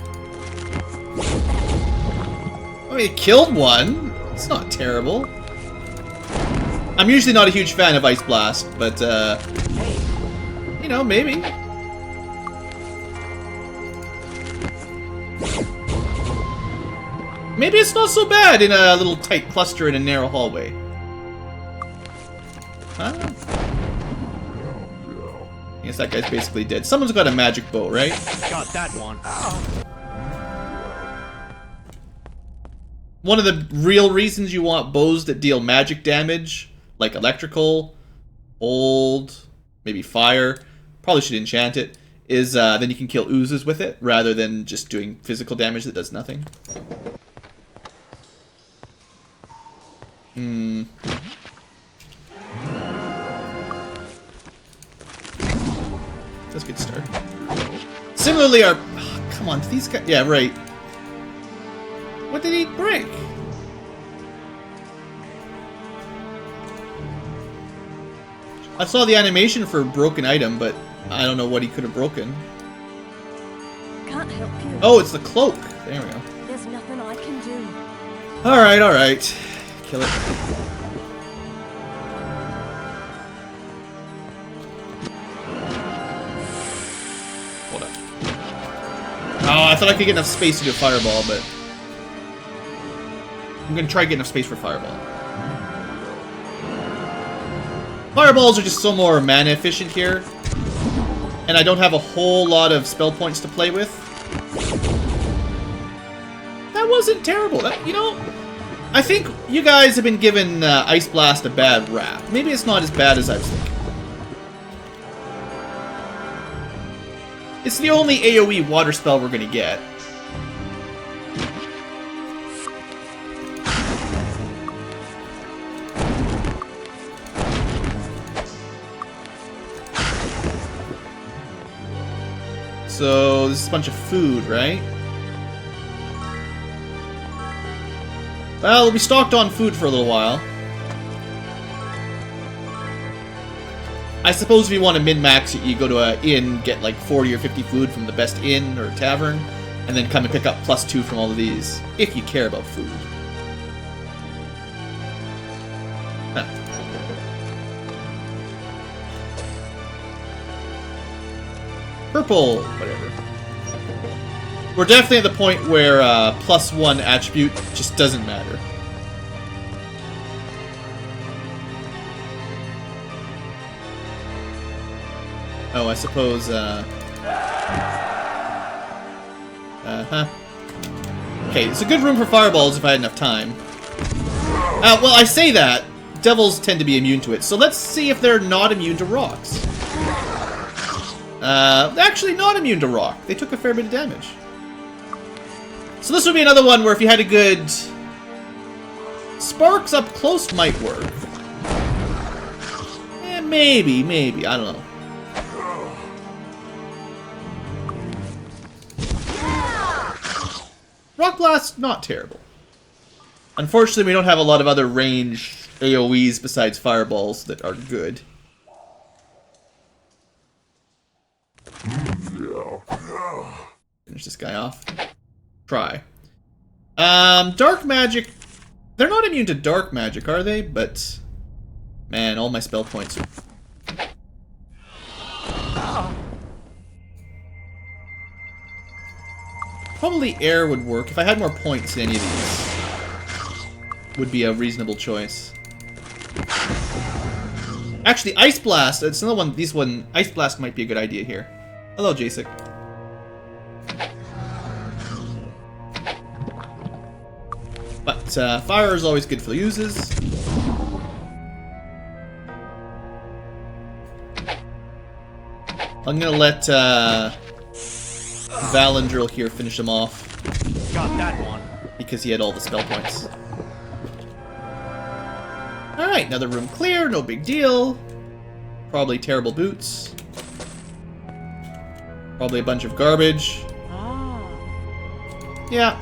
It killed one. It's not terrible. I'm usually not a huge fan of Ice Blast, but, you know, maybe. Maybe it's not so bad in a little tight cluster in a narrow hallway. Huh? I guess that guy's basically dead. Someone's got a magic bow, right? Got that one. One of the real reasons you want bows that deal magic damage, like electrical, old, maybe fire, probably should enchant it, is then you can kill oozes with it, rather than just doing physical damage that does nothing. That's a good start. Similarly, our... Oh, come on, these guys... Yeah, right. What did he break? I saw the animation for broken item, but I don't know what he could have broken. Can't help you. Oh, it's the cloak. There we go. There's nothing I can do. Alright, alright. Kill it. Hold up. Oh, I thought I could get enough space to do a fireball, but... I'm gonna try to get enough space for fireball. Fireballs are just so more mana efficient here. And I don't have a whole lot of spell points to play with. That wasn't terrible. That, you know, I think you guys have been given Ice Blast a bad rap. Maybe it's not as bad as I was thinking. It's the only AoE water spell we're gonna get. So, this is a bunch of food, right? Well, we'll be stocked on food for a little while. I suppose if you want to min-max it, you go to an inn, get like 40 or 50 food from the best inn or tavern, and then come and pick up +2 from all of these, if you care about food. Huh. Purple, whatever. We're definitely at the point where +1 attribute just doesn't matter. Oh, I suppose, Okay, it's a good room for fireballs if I had enough time. Well, I say that. Devils tend to be immune to it, so let's see if they're not immune to rocks. Actually not immune to rock. They took a fair bit of damage. So this would be another one where if you had a good Sparks up close might work. Maybe, I don't know. Rock Blast, not terrible. Unfortunately, we don't have a lot of other range AoEs besides fireballs that are good. Finish this guy off. Try. Dark magic. They're not immune to dark magic, are they? But man, all my spell points. Probably air would work. If I had more points in any of these, would be a reasonable choice. Actually, Ice Blast. It's another one. Ice Blast might be a good idea here. Hello, Jacek. But fire is always good for uses. I'm gonna let Valandril here finish him off. Got that one. Because he had all the spell points. Alright, another room clear, no big deal. Probably terrible boots. Probably a bunch of garbage. Yeah.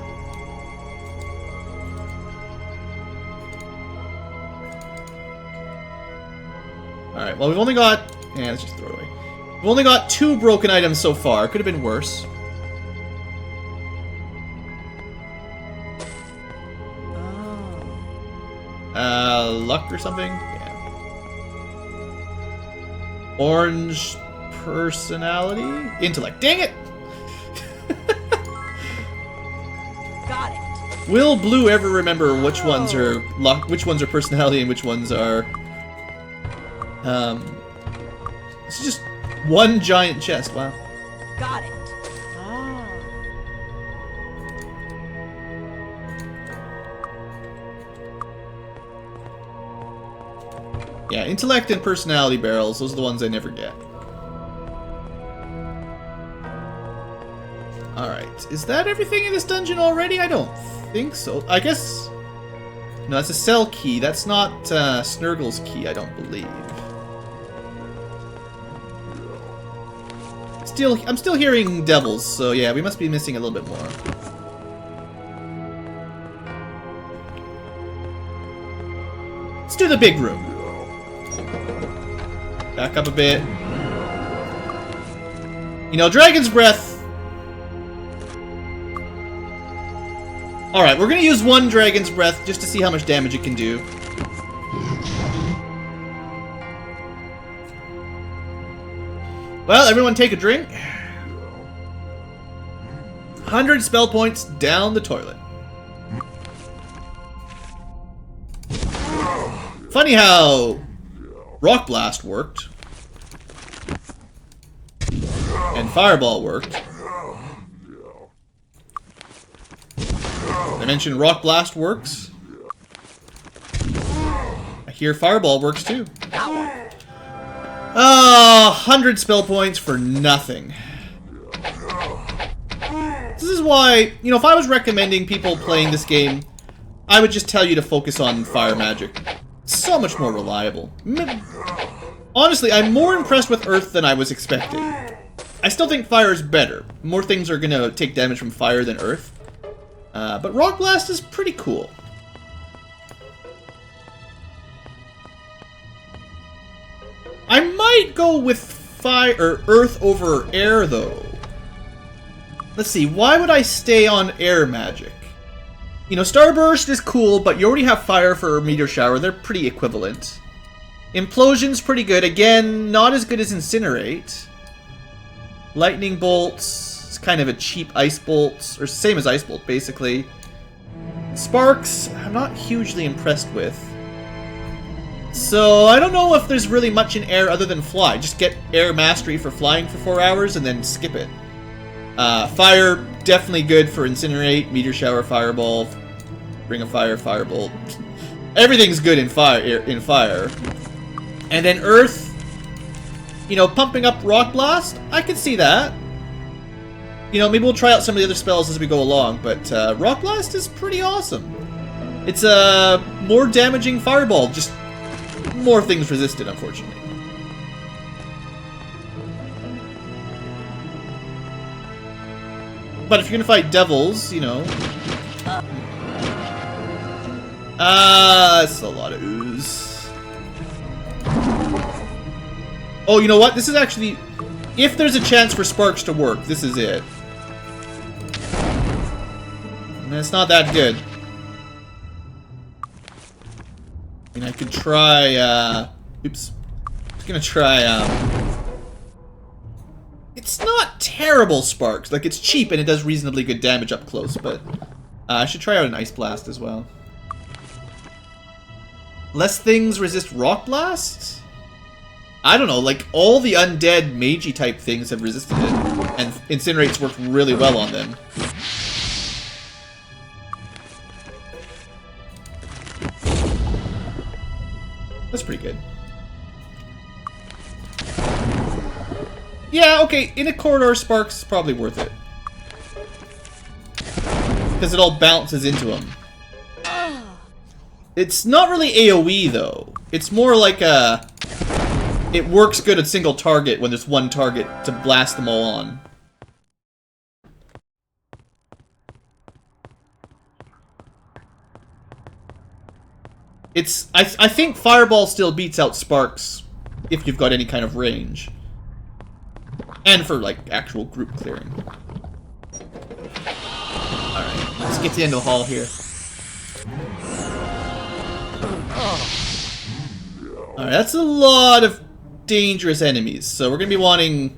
Alright, well we've only got... Yeah, let's just throw it away. We've only got 2 broken items so far. Could have been worse. Luck or something? Yeah. Orange personality? Intellect. Dang it! Got it. Will Blue ever remember which ones are luck, which ones are personality, and which ones are... It's just one giant chest. Wow. Got it. Yeah, intellect and personality barrels, those are the ones I never get. Alright, is that everything in this dungeon already? I don't think so. I guess... No, that's a cell key. That's not Snurggle's key, I don't believe. I'm still hearing devils, so yeah, we must be missing a little bit more. Let's do the big room. Back up a bit. You know, Dragon's Breath... Alright, we're gonna use one Dragon's Breath just to see how much damage it can do. Well, everyone take a drink. 100 spell points down the toilet. Funny how Rock Blast worked. And Fireball worked. I mentioned Rock Blast works. I hear Fireball works too. 100 spell points for nothing. This is why, you know, if I was recommending people playing this game, I would just tell you to focus on fire magic. It's so much more reliable. Honestly, I'm more impressed with Earth than I was expecting. I still think fire is better. More things are gonna take damage from fire than Earth. But Rock Blast is pretty cool. I might go with fire or Earth over air, though. Let's see, why would I stay on air magic? You know, Starburst is cool, but you already have fire for Meteor Shower. They're pretty equivalent. Implosion's pretty good. Again, not as good as Incinerate. Lightning Bolts is kind of a cheap Ice Bolt, or same as Ice Bolt, basically. Sparks, I'm not hugely impressed with. So, I don't know if there's really much in air other than fly. Just get air mastery for flying for 4 hours and then skip it. Fire, definitely good for Incinerate, Meteor Shower, Fireball, Ring of Fire, Firebolt. Everything's good in fire. And then Earth, you know, pumping up Rock Blast, I could see that. You know, maybe we'll try out some of the other spells as we go along, but Rock Blast is pretty awesome. It's a more damaging fireball, just more things resisted, unfortunately. But if you're gonna fight devils, you know... that's a lot of ooze. Oh, you know what? This is actually... If there's a chance for sparks to work, this is it. And it's not that good. I mean, I could try, oops. I'm just gonna try, it's not terrible sparks. Like, it's cheap and it does reasonably good damage up close, but... I should try out an Ice Blast as well. Less things resist Rock Blast? I don't know, like, all the undead magey type things have resisted it, and Incinerate's worked really well on them. That's pretty good. Yeah, okay, in a corridor, Sparks is probably worth it. Because it all bounces into them. It's not really AoE, though. It's more like a... It works good at single target when there's one target to blast them all on. It's... I think Fireball still beats out Sparks if you've got any kind of range. And for, like, actual group clearing. Alright, let's get to the end of the hall here. Alright, that's a lot of dangerous enemies, so we're gonna be wanting...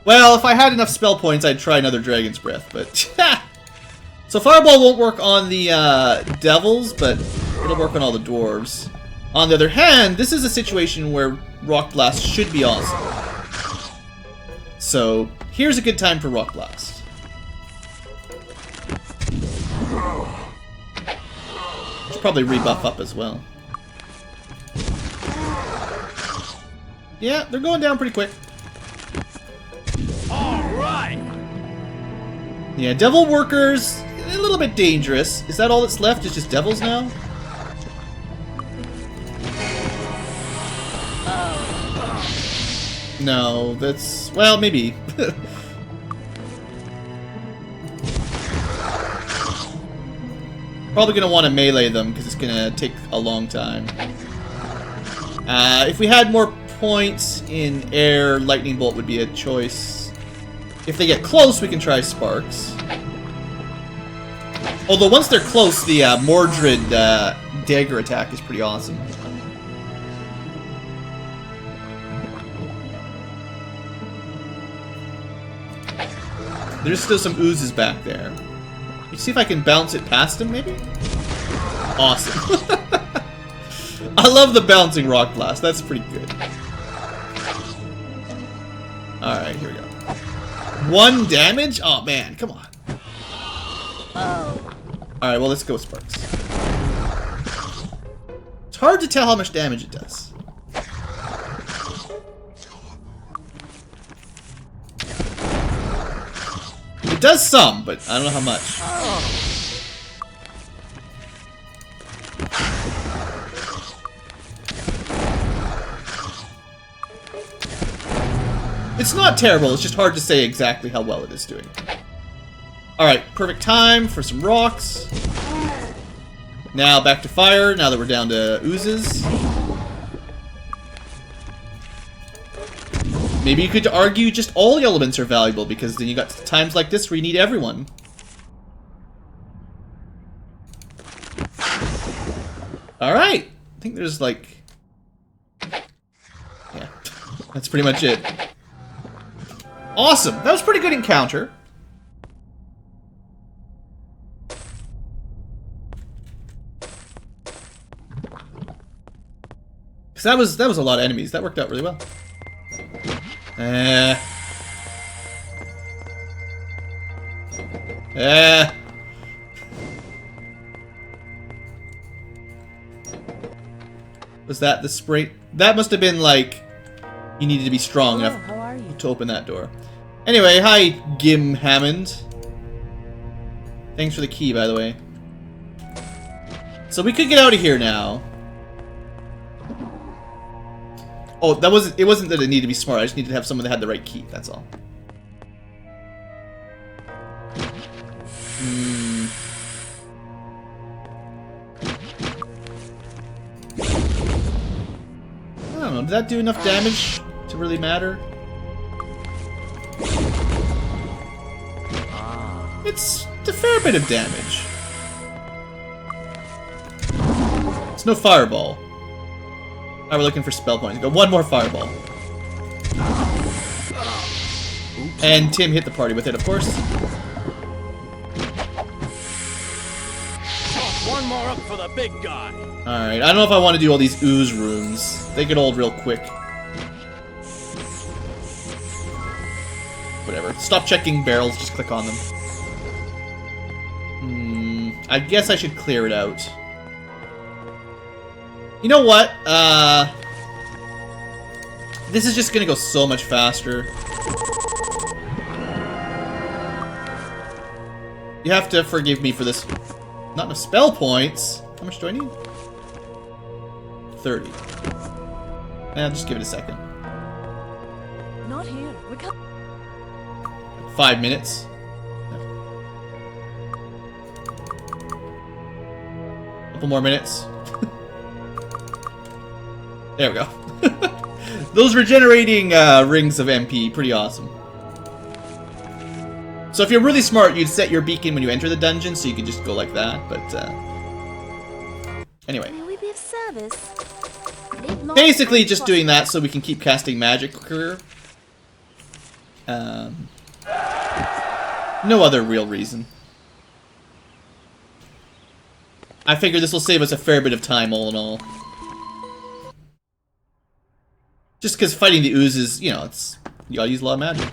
Well, if I had enough spell points, I'd try another Dragon's Breath, but... So Fireball won't work on the devils, but it'll work on all the dwarves. On the other hand, this is a situation where Rock Blast should be awesome. So, here's a good time for Rock Blast. Should probably rebuff up as well. Yeah, they're going down pretty quick. Alright! Yeah, Devil Workers, a little bit dangerous. Is that all that's left? Is just devils now? No, that's... Well, maybe. Probably gonna want to melee them, because it's gonna take a long time. If we had more points in air, Lightning Bolt would be a choice. If they get close, we can try Sparks. Although once they're close, the Mordred dagger attack is pretty awesome. There's still some oozes back there. Let's see if I can bounce it past him, maybe? Awesome. I love the bouncing Rock Blast. That's pretty good. Alright, here we go. 1 damage? Oh, man. Come on. Alright, well, let's go with Sparks. It's hard to tell how much damage it does. It does some, but I don't know how much. It's not terrible, it's just hard to say exactly how well it is doing. Alright, perfect time for some rocks. Now back to fire, now that we're down to oozes. Maybe you could argue just all the elements are valuable, because then you got times like this where you need everyone. Alright! I think there's like... Yeah, that's pretty much it. Awesome! That was a pretty good encounter. Because that was a lot of enemies. That worked out really well. Was that the spray? That must have been like... You needed to be strong enough how are you? to open that door. Anyway, hi, Gim Hammond. Thanks for the key, by the way. So we could get out of here now. Oh, it wasn't that it needed to be smart. I just needed to have someone that had the right key. That's all. I don't know. Did that do enough damage to really matter? It's a fair bit of damage. It's no fireball. Alright, we're looking for spell points. Go one more fireball. And Tim hit the party with it, of course. One more up for the big guy. Alright, I don't know if I want to do all these ooze runes. They get old real quick. Whatever. Stop checking barrels, just click on them. I guess I should clear it out. You know what? This is just gonna go so much faster. You have to forgive me for this. Not enough spell points. How much do I need? 30. I'll just give it a second. Not here. We can't. 5 minutes. Couple more minutes. There we go. Those regenerating rings of MP, pretty awesome. So if you're really smart, you'd set your beacon when you enter the dungeon, so you could just go like that, but anyway. May we be of service? Basically just doing that so we can keep casting magic quicker. No other real reason. I figure this will save us a fair bit of time all in all. Just because fighting the oozes, you know, you gotta use a lot of magic.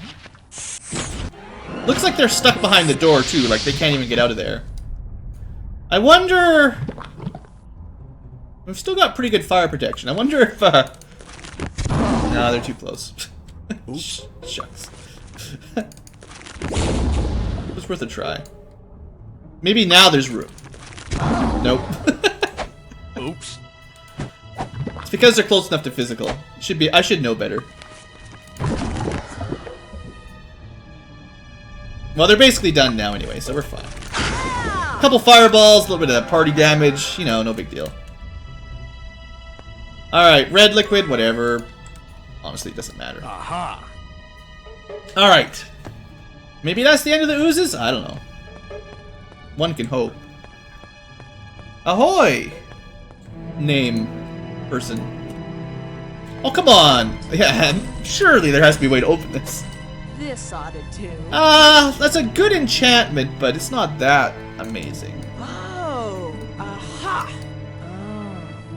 Looks like they're stuck behind the door too, like they can't even get out of there. I wonder... We've still got pretty good fire protection. I wonder if, No, they're too close. Oops. Shucks. It was worth a try. Maybe now there's room. Nope. Oops. It's because they're close enough to physical. I should know better. Well, they're basically done now anyway, so we're fine. A couple fireballs, a little bit of party damage, you know, no big deal. Alright, red liquid, whatever. Honestly, it doesn't matter. Aha. Alright. Maybe that's the end of the oozes? I don't know. One can hope. Ahoy! Name. Person. Oh, come on! Yeah, surely there has to be a way to open this. This ought to do. That's a good enchantment, but it's not that amazing. Oh, aha!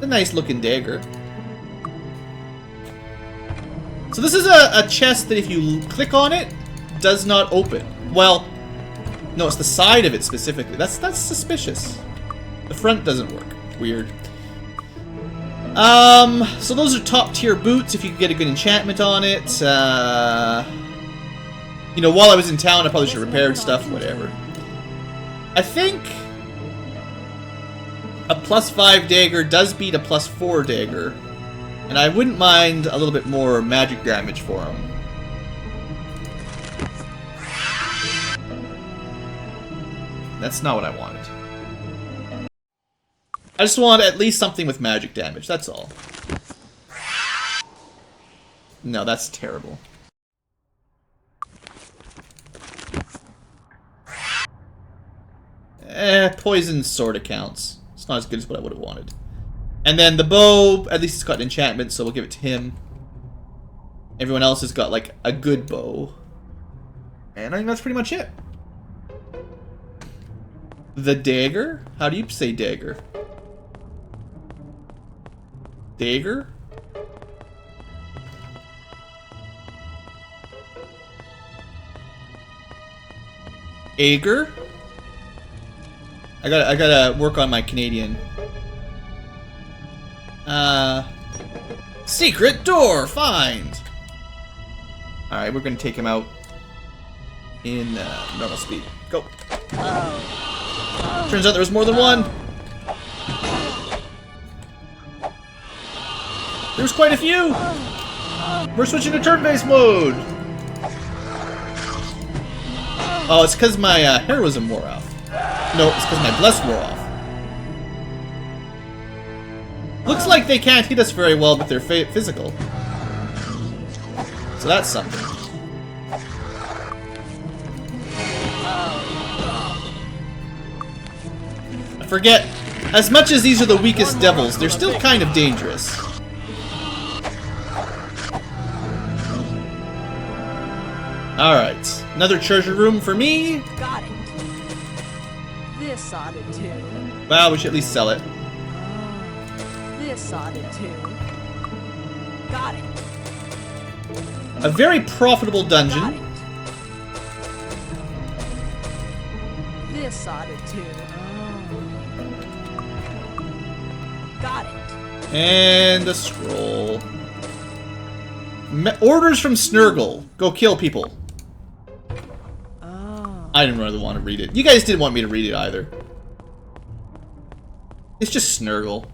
A nice looking dagger. So this is a chest that if you click on it, does not open. Well, no, it's the side of it specifically. That's suspicious. The front doesn't work. Weird. So those are top tier boots if you could get a good enchantment on it. You know, while I was in town, I probably should have repaired stuff, whatever. I think a +5 dagger does beat a +4 dagger. And I wouldn't mind a little bit more magic damage for him. That's not what I wanted. I just want at least something with magic damage, that's all. No, that's terrible. Poison sorta counts. It's not as good as what I would have wanted. And then the bow, at least it's got an enchantment, so we'll give it to him. Everyone else has got, like, a good bow. And I think that's pretty much it. The dagger? How do you say dagger? Dagger? Ager? I gotta work on my Canadian. Secret door find. Alright, we're gonna take him out in normal speed. Go. Turns out there was more than one. There's quite a few! We're switching to turn-based mode! Oh, it's because my heroism wore off. No, it's because my bless wore off. Looks like they can't hit us very well with their physical. So that's something. I forget, as much as these are the weakest devils, they're still kind of dangerous. Alright, another treasure room for me. Got it. This ought to do. Well, we should at least sell it. This ought to do. Got it. A very profitable Got dungeon. it. This ought to do. Got it. And a scroll. Orders from Snurggle. Go kill people. I didn't really want to read it. You guys didn't want me to read it either. It's just Snurggle.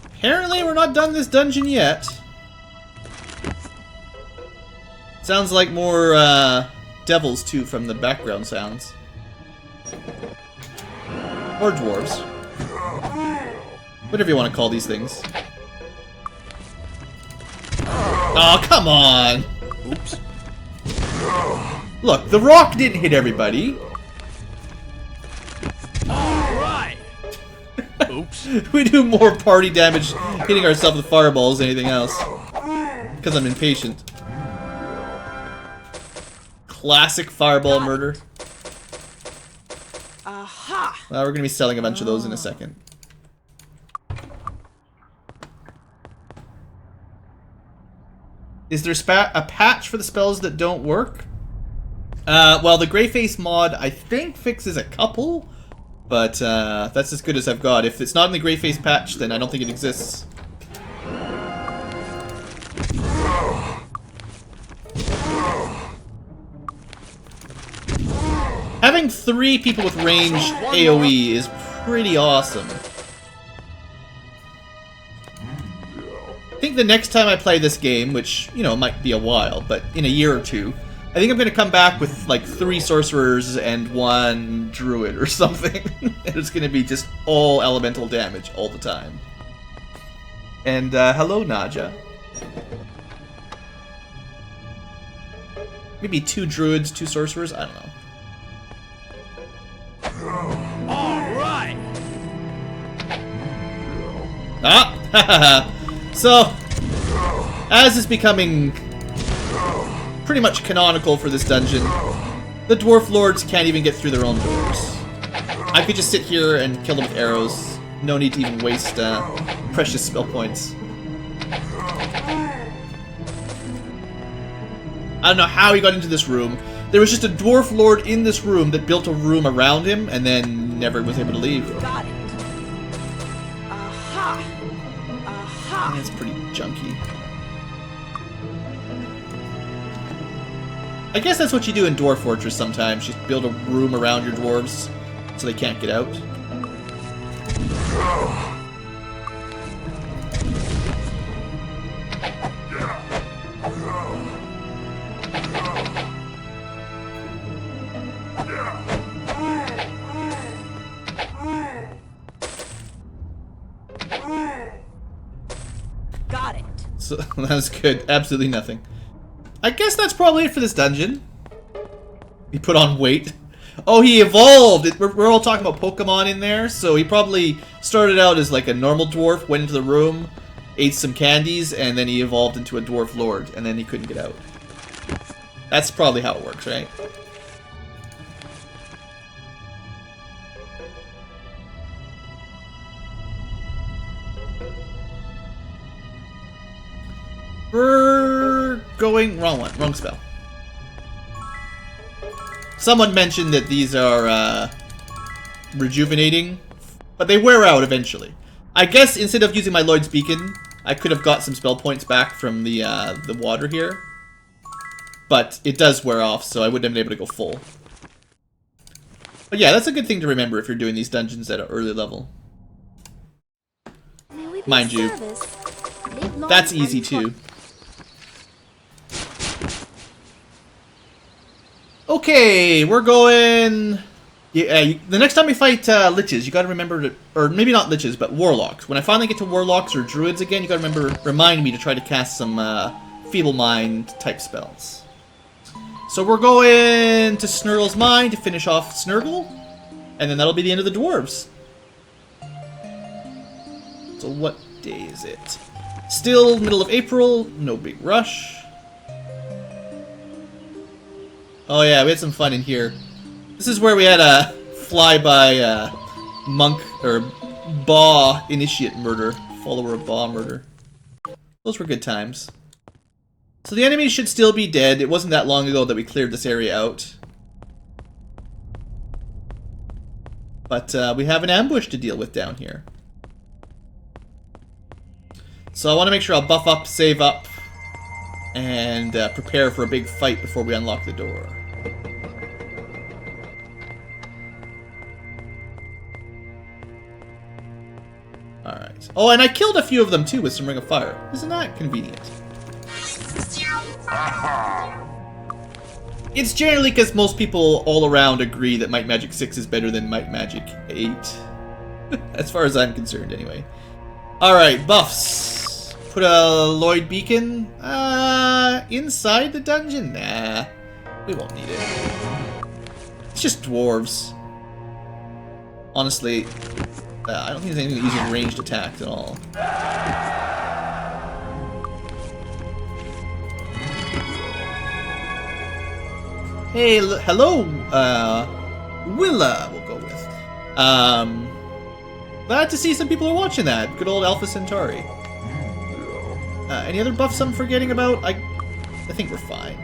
Apparently we're not done this dungeon yet. Sounds like more devils too from the background sounds. Or dwarves. Whatever you want to call these things. Oh, come on! Oops. Look, the rock didn't hit everybody. Alright! Oops. We do more party damage hitting ourselves with fireballs than anything else. Because I'm impatient. Classic fireball murder. Aha! Well, we're going to be selling a bunch of those in a second. Is there a patch for the spells that don't work? Well, the Greyface mod, I think, fixes a couple. But that's as good as I've got. If it's not in the Greyface patch, then I don't think it exists. Having 3 people with ranged AoE is pretty awesome. I think the next time I play this game, which, you know, might be a while, but in a year or two, I think I'm going to come back with, like, 3 sorcerers and 1 druid or something. It's going to be just all elemental damage all the time. And, hello, Naja. Maybe 2 druids, 2 sorcerers? I don't know. Alright! Ah! So, as is becoming pretty much canonical for this dungeon, the Dwarf Lords can't even get through their own doors. I could just sit here and kill them with arrows. No need to even waste precious spell points. I don't know how he got into this room. There was just a Dwarf Lord in this room that built a room around him and then never was able to leave. Got it. Aha! Aha! It's pretty junky. I guess that's what you do in Dwarf Fortress sometimes. You build a room around your dwarves so they can't get out. Got it. So that was good. Absolutely nothing. I guess that's probably it for this dungeon. He put on weight. Oh, he evolved! We're all talking about Pokemon in there, so he probably started out as like a normal dwarf, went into the room, ate some candies, and then he evolved into a Dwarf Lord, and then he couldn't get out. That's probably how it works, right? We're going... wrong one. Wrong spell. Someone mentioned that these are rejuvenating, but they wear out eventually. I guess instead of using my Lloyd's Beacon, I could have got some spell points back from the water here. But it does wear off, so I wouldn't have been able to go full. But yeah, that's a good thing to remember if you're doing these dungeons at an early level. Mind you. That's easy too. Okay, we're going... Yeah, the next time we fight liches, you gotta remember to... Or maybe not liches, but warlocks. When I finally get to warlocks or druids again, you gotta remind me to try to cast some Feeble Mind type spells. So we're going to Snurgle's Mine to finish off Snurggle. And then that'll be the end of the dwarves. So what day is it? Still middle of April, no big rush. Oh yeah, we had some fun in here. This is where we had a flyby monk or Ba initiate murder, follower of Ba murder. Those were good times. So the enemies should still be dead. It wasn't that long ago that we cleared this area out. But we have an ambush to deal with down here. So I want to make sure I'll buff up, save up, and prepare for a big fight before we unlock the door. Alright. Oh, and I killed a few of them too with some Ring of Fire. Isn't that convenient? It's generally because most people all around agree that Might Magic 6 is better than Might Magic 8. As far as I'm concerned, anyway. Alright, buffs. Put a Lloyd Beacon inside the dungeon? Nah, we won't need it. It's just dwarves. Honestly, I don't think there's anything that uses ranged attacks at all. Hey, hello, Willa, we'll go with. Glad to see some people are watching that. Good old Alpha Centauri. Any other buffs I'm forgetting about? I think we're fine.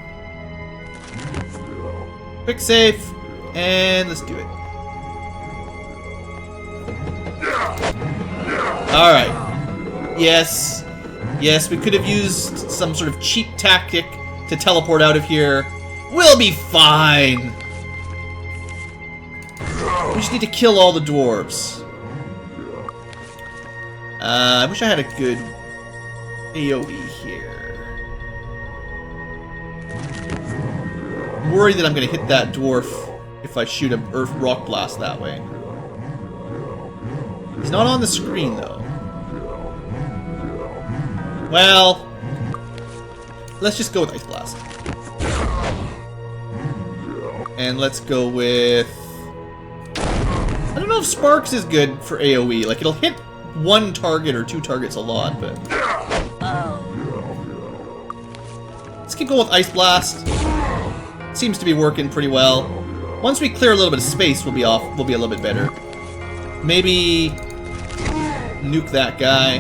Quick save, and let's do it. Alright. Yes. Yes, we could have used some sort of cheap tactic to teleport out of here. We'll be fine! We just need to kill all the dwarves. I wish I had a good AoE here. I'm worried that I'm going to hit that dwarf if I shoot a Earth Rock Blast that way. He's not on the screen, though. Well, let's just go with Ice Blast. And let's go with... I don't know if Sparks is good for AoE. Like, it'll hit one target or two targets a lot, but... Let's keep going with Ice Blast. Seems to be working pretty well. Once we clear a little bit of space, we'll be a little bit better. Maybe... nuke that guy.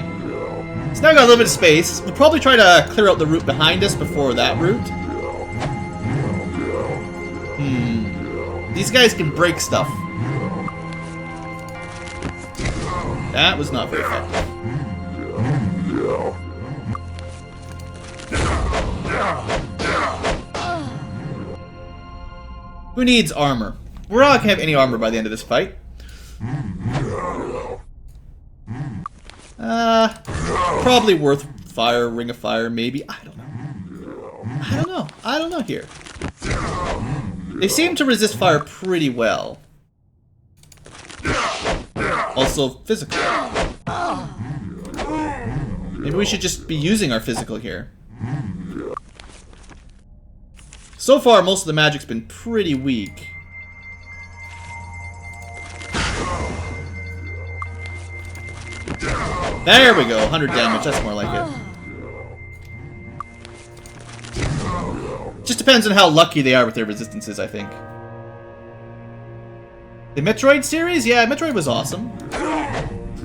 So now we got a little bit of space. We'll probably try to clear out the route behind us before that route. These guys can break stuff. That was not very effective. Who needs armor? We're not gonna have any armor by the end of this fight. Probably worth fire, Ring of Fire, maybe. I don't know. I don't know here. They seem to resist fire pretty well. Also, physical. Maybe we should just be using our physical here. So far, most of the magic's been pretty weak. There we go, 100 damage, that's more like it. Just depends on how lucky they are with their resistances, I think. The Metroid series? Yeah, Metroid was awesome.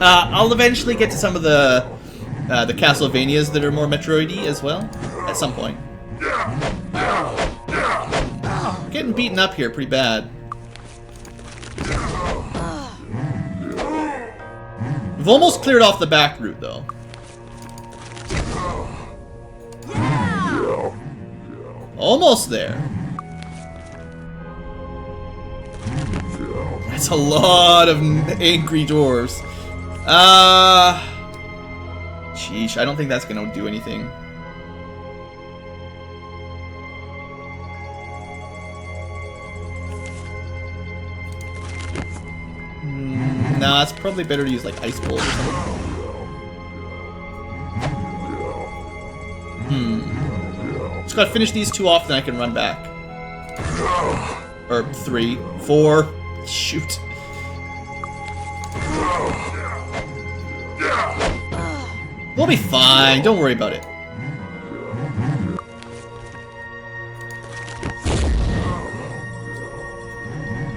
I'll eventually get to some of the Castlevanias that are more Metroid-y as well, at some point. Getting beaten up here pretty bad. We've almost cleared off the back route, though. Almost there. That's a lot of angry dwarves. Sheesh, I don't think that's gonna do anything. Nah, it's probably better to use like Ice Bolt or something. Just gotta finish these 2 off, then I can run back. Or 3, 4. Shoot. We'll be fine. Don't worry about it.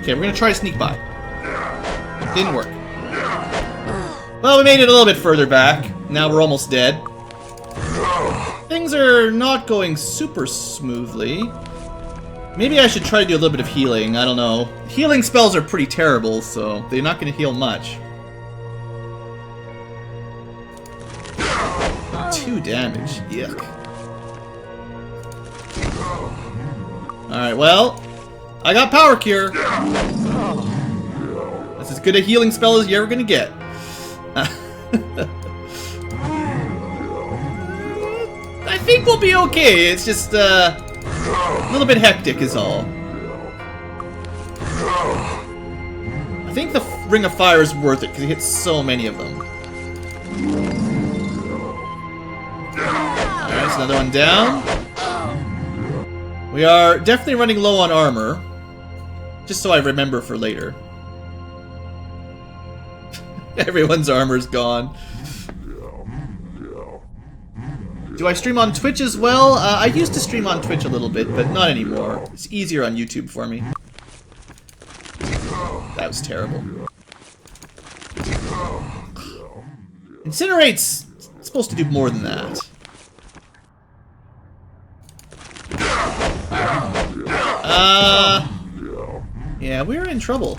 Okay, we're gonna try to sneak by. Didn't work. Well, we made it a little bit further back. Now we're almost dead. Things are not going super smoothly. Maybe I should try to do a little bit of healing. I don't know. Healing spells are pretty terrible, so they're not going to heal much. 2 damage. Yuck. Alright, well, I got Power Cure. That's as good a healing spell as you're ever going to get. I think we'll be okay. It's just a little bit hectic is all. I think the Ring of Fire is worth it because it hits so many of them. Alright, so another one down. We are definitely running low on armor. Just so I remember for later. Everyone's armor's gone. Do I stream on Twitch as well? I used to stream on Twitch a little bit, but not anymore. It's easier on YouTube for me. That was terrible. Incinerate's supposed to do more than that. Yeah, we're in trouble.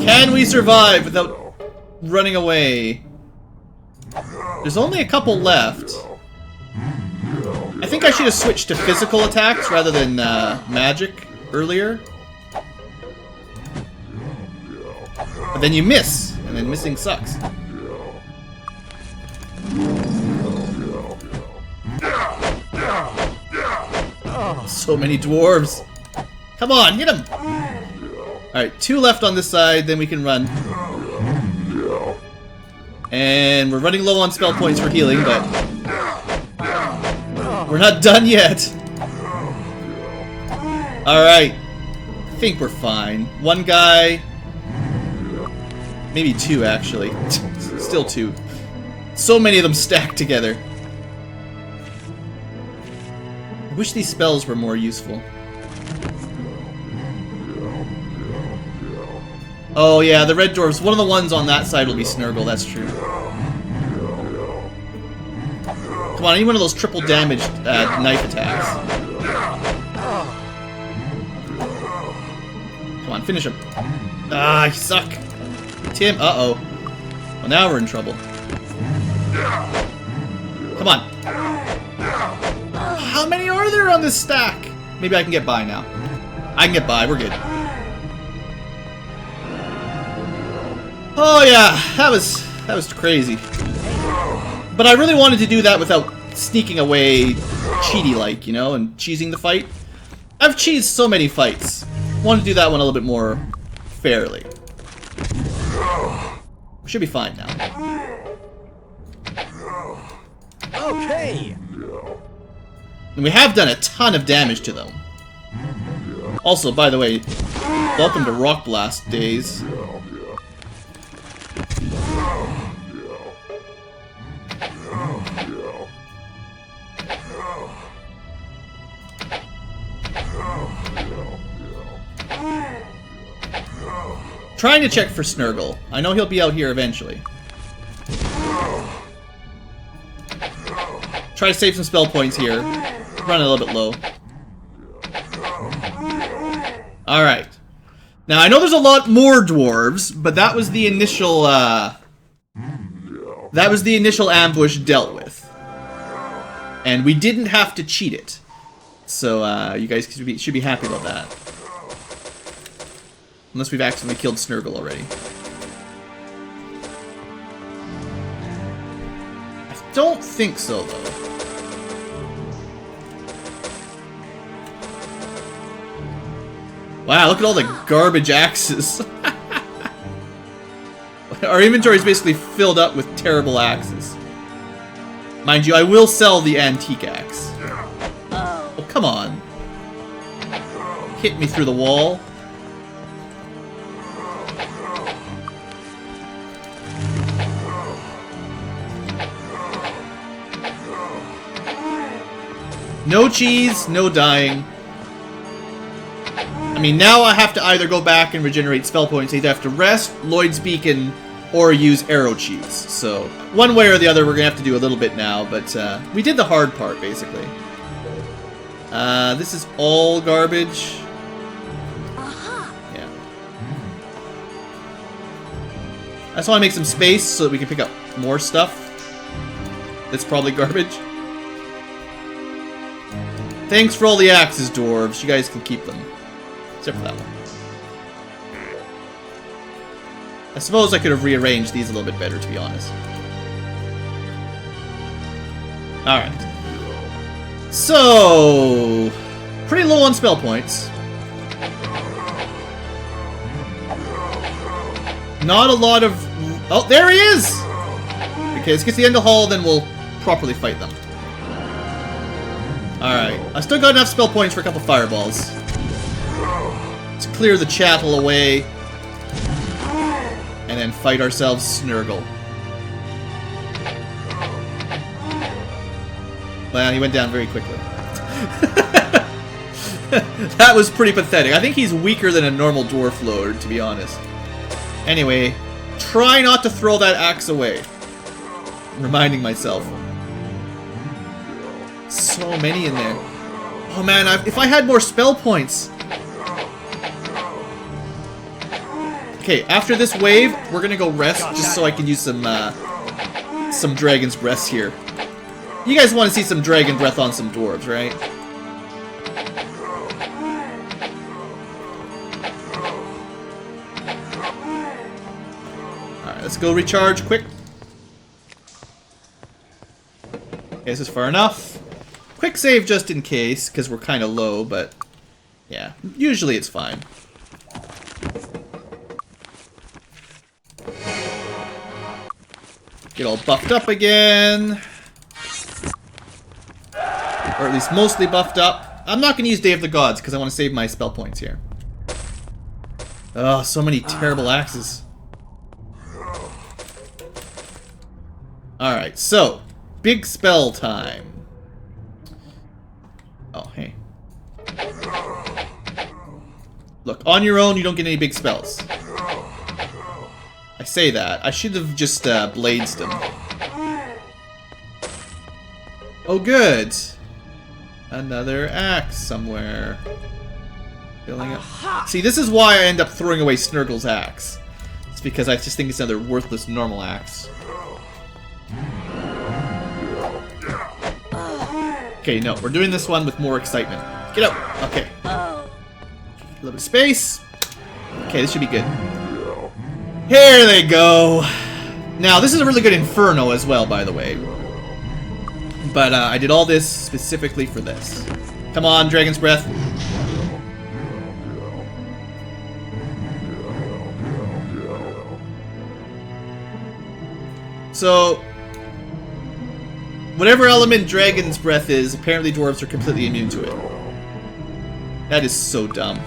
Can we survive without running away? There's only a couple left. I think I should have switched to physical attacks rather than magic earlier. But then you miss, and then missing sucks. So many dwarves. Come on, hit him! Alright, 2 left on this side, then we can run. And we're running low on spell points for healing, but we're not done yet. Alright. I think we're fine. 1 guy. Maybe 2, actually. Still 2. So many of them stacked together. I wish these spells were more useful. Oh yeah, the red dwarves. One of the ones on that side will be Snurggle, that's true. Come on, I need one of those triple damage knife attacks. Come on, finish him. Ah, you suck. Tim, uh-oh. Well, now we're in trouble. Come on. How many are there on this stack? Maybe I can get by now. I can get by, we're good. Oh yeah, that was crazy. But I really wanted to do that without sneaking away cheaty-like, you know, and cheesing the fight. I've cheesed so many fights. Wanted to do that one a little bit more fairly. We should be fine now. Okay. And we have done a ton of damage to them. Also, by the way, welcome to Rock Blast days. Trying to check for Snurggle. I know he'll be out here eventually. Try to save some spell points here. Run a little bit low. Alright. Now, I know there's a lot more dwarves, but that was the initial, ambush dealt with. And we didn't have to cheat it. So you guys should be happy about that. Unless we've accidentally killed Snurggle already. I don't think so, though. Wow, look at all the garbage axes. Our inventory is basically filled up with terrible axes. Mind you, I will sell the antique axe. Oh, come on. Hit me through the wall. No cheese, no dying. I mean, now I have to either go back and regenerate spell points. I either have to rest, Lloyd's Beacon, or use arrow cheese. So, one way or the other, we're going to have to do a little bit now. But we did the hard part, basically. This is all garbage. Yeah. I just want to make some space so that we can pick up more stuff. That's probably garbage. Thanks for all the axes, dwarves. You guys can keep them. Except for that one. I suppose I could have rearranged these a little bit better, to be honest. Alright. So... pretty low on spell points. Not a lot of... oh, there he is! Okay, let's get to the end of the hall, then we'll properly fight them. Alright. I still got enough spell points for a couple fireballs. Let's clear the chapel away. And then fight ourselves Snurggle. Well, he went down very quickly. That was pretty pathetic. I think he's weaker than a normal dwarf lord, to be honest. Anyway, try not to throw that axe away. I'm reminding myself. So many in there. Oh man, if I had more spell points. Okay, after this wave, we're gonna go rest just so I can use some Dragon's Breath here. You guys want to see some Dragon Breath on some dwarves, right? Alright, let's go recharge quick. Okay, this is far enough. Quick save just in case, because we're kind of low, but yeah, usually it's fine. Get all buffed up again. Or at least mostly buffed up. I'm not going to use Day of the Gods, because I want to save my spell points here. Oh, so many terrible axes. Alright, so, big spell time. Oh, hey. Look, on your own, you don't get any big spells. I say that. I should have just bladed him. Oh, good. Another axe somewhere. Filling up. See, this is why I end up throwing away Snurgle's axe. It's because I just think it's another worthless normal axe. Okay, no, we're doing this one with more excitement. Get out! Okay. A little bit of space. Okay, this should be good. Here they go! Now, this is a really good Inferno as well, by the way. But I did all this specifically for this. Come on, Dragon's Breath. So... whatever element Dragon's Breath is, apparently dwarves are completely immune to it. That is so dumb.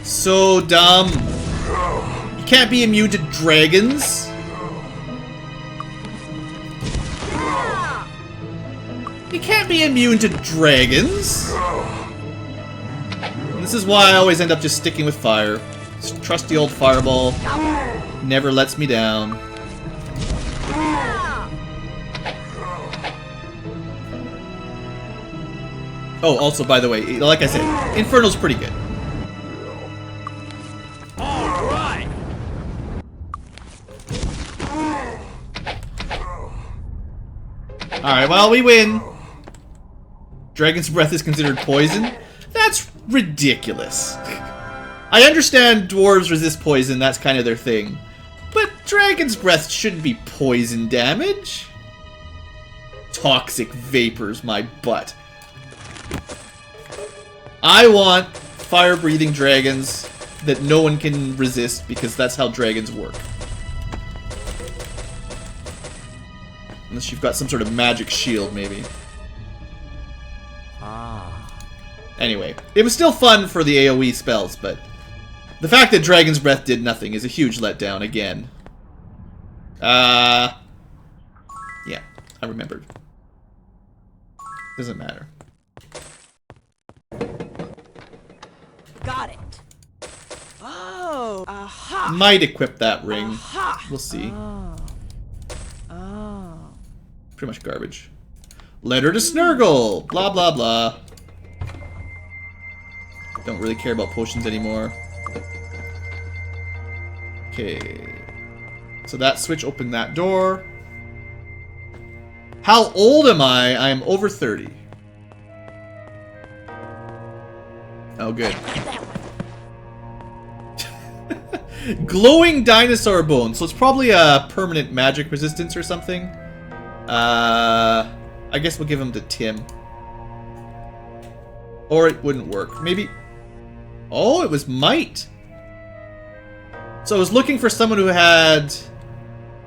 So dumb. You can't be immune to dragons. You can't be immune to dragons. And this is why I always end up just sticking with fire. This trusty old fireball never lets me down. Oh, also, by the way, like I said, Inferno's pretty good. Alright! Alright, well, we win. Dragon's breath is considered poison? That's ridiculous. I understand dwarves resist poison, that's kind of their thing. But dragon's breath shouldn't be poison damage. Toxic vapors, my butt. I want fire-breathing dragons that no one can resist because that's how dragons work. Unless you've got some sort of magic shield, maybe. Anyway, it was still fun for the AoE spells, but the fact that Dragon's Breath did nothing is a huge letdown again. Yeah, I remembered. Doesn't matter. Got it. Oh, aha. Might equip that ring. Aha. We'll see. Oh. Pretty much garbage. Letter to Snurggle! Blah, blah, blah. Don't really care about potions anymore. Okay. So that switch opened that door. How old am I? I am over 30. Oh, good. Glowing dinosaur bone. So it's probably a permanent magic resistance or something. I guess we'll give him to Tim. Or it wouldn't work. Maybe... Oh, it was might. So I was looking for someone who had...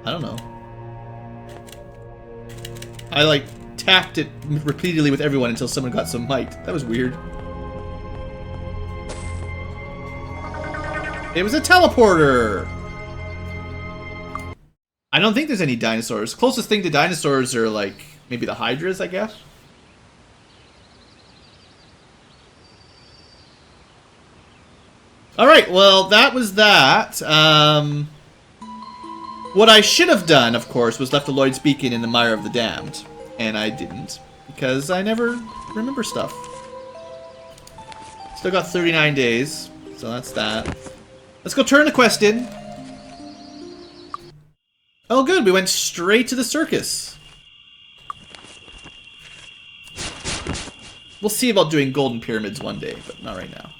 I don't know. I, like, tapped it repeatedly with everyone until someone got some might. That was weird. It was a teleporter! I don't think there's any dinosaurs. Closest thing to dinosaurs are, like, maybe the hydras, I guess? Alright, well, that was that. What I should have done, of course, was left the Lloyd's Beacon in the Mire of the Damned. And I didn't, because I never remember stuff. Still got 39 days, so that's that. Let's go turn the quest in. Oh good, we went straight to the circus. We'll see about doing golden pyramids one day, but not right now.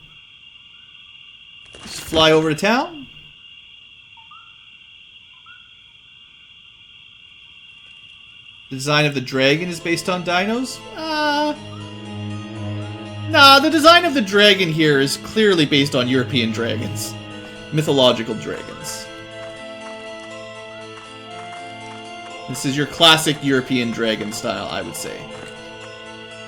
Just fly over to town. The design of the dragon is based on dinos? Nah, the design of the dragon here is clearly based on European dragons. Mythological dragons. This is your classic European dragon style, I would say.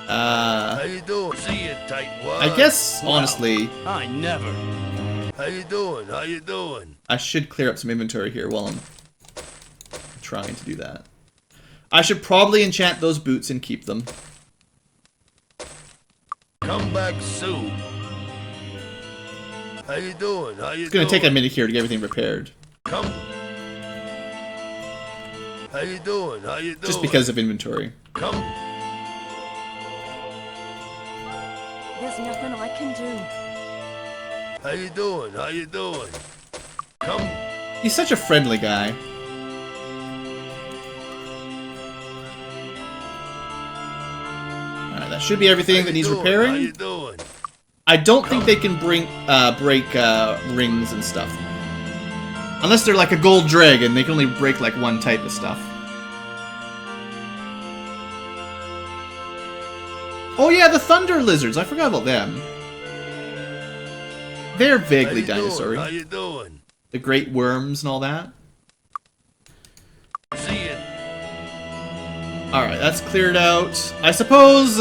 How you doing? See you, tightwad. I guess, honestly... I never. How you doing? How you doing? I should clear up some inventory here while I'm trying to do that. I should probably enchant those boots and keep them. Come back soon. How you doing? How you It's gonna take a minute here to get everything repaired. Come. How you doing? How you doing? Just because of inventory. Come. There's nothing I can do. How you doing? How you doing? Come. He's such a friendly guy. Alright, that should be everything that needs repairing. How you doing? I don't think they can break rings and stuff. Unless they're like a gold dragon, they can only break like one type of stuff. Oh yeah, the thunder lizards. I forgot about them. They're vaguely dinosaur-y. How you doing? The great worms and all that. See you. Alright, that's cleared out. I suppose,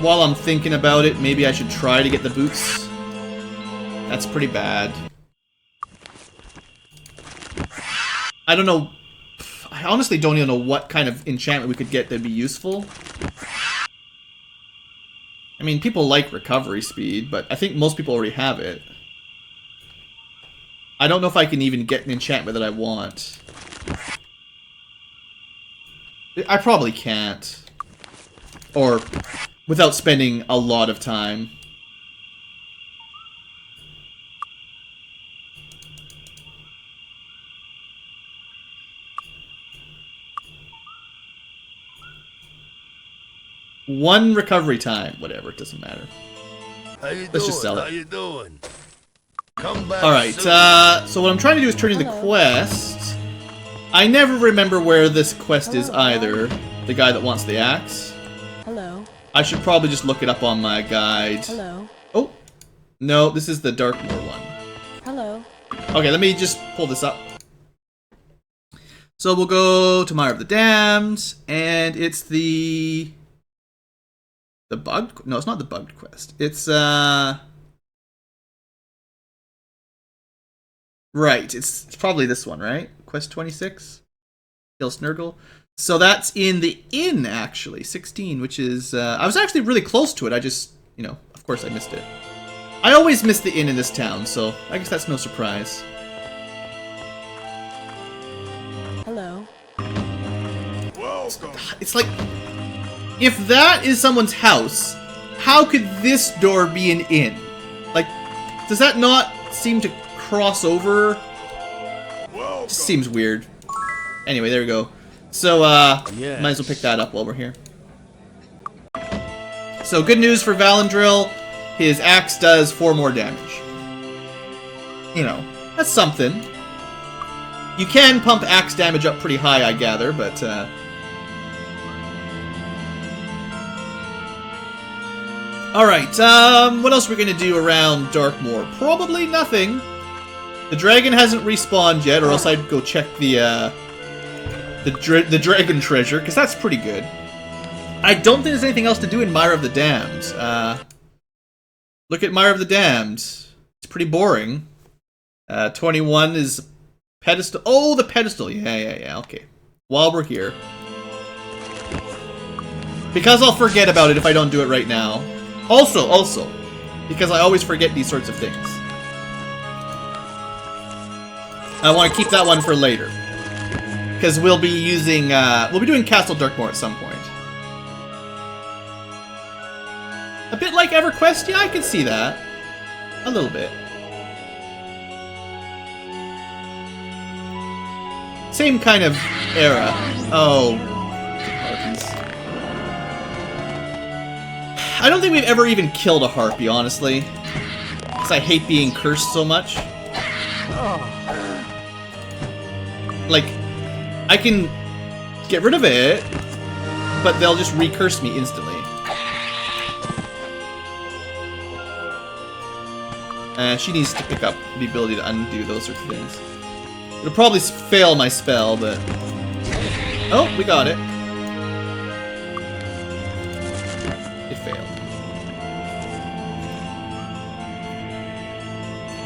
while I'm thinking about it, maybe I should try to get the boots. That's pretty bad. I don't know. I honestly don't even know what kind of enchantment we could get that'd be useful. I mean, people like recovery speed, but I think most people already have it. I don't know if I can even get an enchantment that I want. I probably can't. Or without spending a lot of time. 1 recovery time. Whatever, it doesn't matter. How you Let's doing? just sell it. How you doing? Come back. Alright, soon. so what I'm trying to do is turn in the quest. I never remember where this quest is either. The guy that wants the axe. Hello. I should probably just look it up on my guide. Hello. Oh, no, this is the Darkmoor one. Hello. Okay, let me just pull this up. So we'll go to Mire of the Damned, and it's the bugged. No, it's not the bugged quest. It's right. It's probably this one, right? Quest 26. Kill Snurggle. So that's in the inn, actually, 16, which is I was actually really close to it. I just, you know, of course I missed it. I always miss the inn in this town, so I guess that's no surprise. Hello. Welcome. It's like, if that is someone's house, how could this door be an inn? Like, does that not seem to cross over? Welcome. Just seems weird. Anyway, there we go. So, Yes. might as well pick that up while we're here. So, good news for Valandril. His axe does 4 more damage. You know, that's something. You can pump axe damage up pretty high, I gather, but, Alright, what else are we gonna do around Darkmoor? Probably nothing. The dragon hasn't respawned yet, or else I'd go check the dragon treasure, because that's pretty good. I don't think there's anything else to do in Mire of the Damned. Look at Mire of the Damned. It's pretty boring. 21 is pedestal. Oh, the pedestal. Yeah, okay. While we're here. Because I'll forget about it if I don't do it right now. Also, because I always forget these sorts of things. I want to keep that one for later. Because we'll be using, we'll be doing Castle Darkmoor at some point. A bit like EverQuest? Yeah, I can see that. A little bit. Same kind of era. Oh. Harpies. I don't think we've ever even killed a harpy, honestly. Because I hate being cursed so much. Like, I can get rid of it, but they'll just recurse me instantly. She needs to pick up the ability to undo those sorts of things. It'll probably fail my spell, but... Oh, we got it. It failed.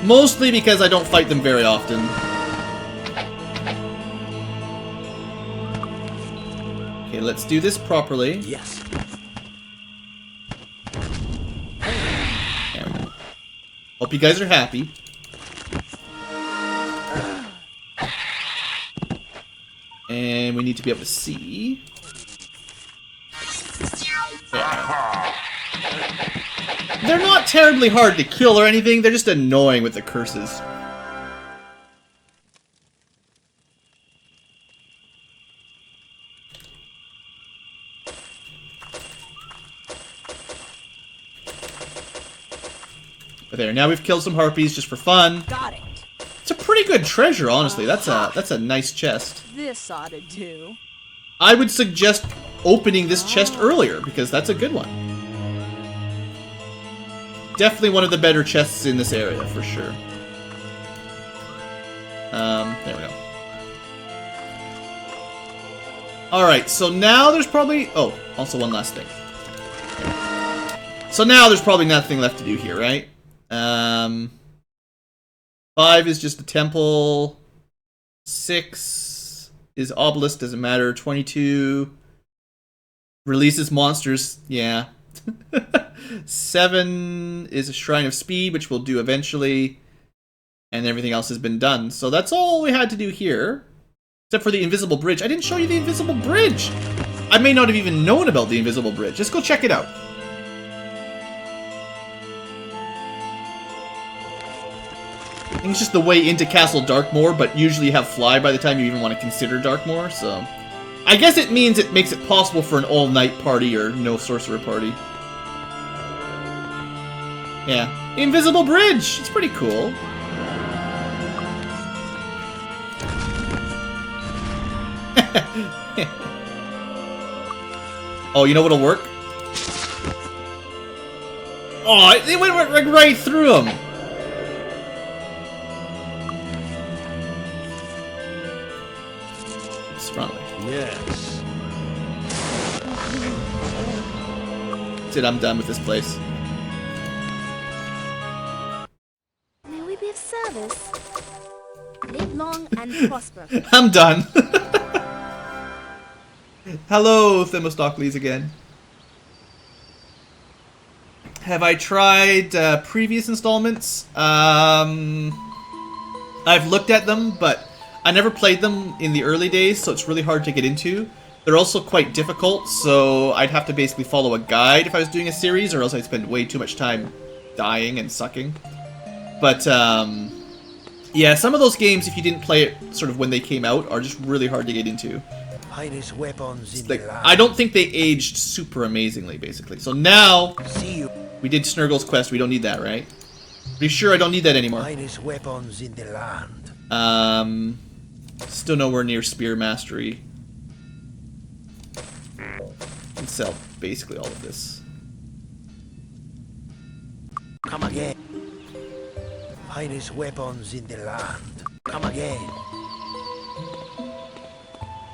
Mostly because I don't fight them very often. Okay, let's do this properly. Yes. There we go. Hope you guys are happy. And we need to be able to see. There. They're not terribly hard to kill or anything, they're just annoying with the curses. But there, now we've killed some harpies just for fun. Got it. It's a pretty good treasure, honestly. That's a nice chest. This ought to do. I would suggest opening this chest earlier, because that's a good one. Definitely one of the better chests in this area, for sure. There we go. Alright, so now there's probably... Oh, also one last thing. So now there's probably nothing left to do here, right? 5 is just a temple. 6 is obelisk, doesn't matter. 22 releases monsters, yeah. 7 is a shrine of speed, which we'll do eventually. And everything else has been done. So that's all we had to do here. Except for the invisible bridge. I didn't show you the invisible bridge! I may not have even known about the invisible bridge. Just go check it out. I think it's just the way into Castle Darkmoor, but usually you have fly by the time you even want to consider Darkmoor, so... I guess it means it makes it possible for an all-night party or no sorcerer party. Yeah. Invisible bridge! It's pretty cool. Oh, you know what'll work? Oh, it went right through him! Strongly. Yes. That's it, I'm done with this place. May we be of service? Live long and prosper. I'm done. Hello, Themistocles again. Have I tried previous installments? I've looked at them, but I never played them in the early days, so it's really hard to get into. They're also quite difficult, so I'd have to basically follow a guide if I was doing a series, or else I'd spend way too much time dying and sucking. But, yeah, some of those games, if you didn't play it sort of when they came out, are just really hard to get into. Finest weapons in Like, the land. I don't think they aged super amazingly, basically. So now, See you. we did Snurgle's quest, we don't need that, right? Pretty sure I don't need that anymore. Finest weapons in the land. Still nowhere near Spear Mastery. Can sell basically all of this. Come again. Finest weapons in the land. Come again.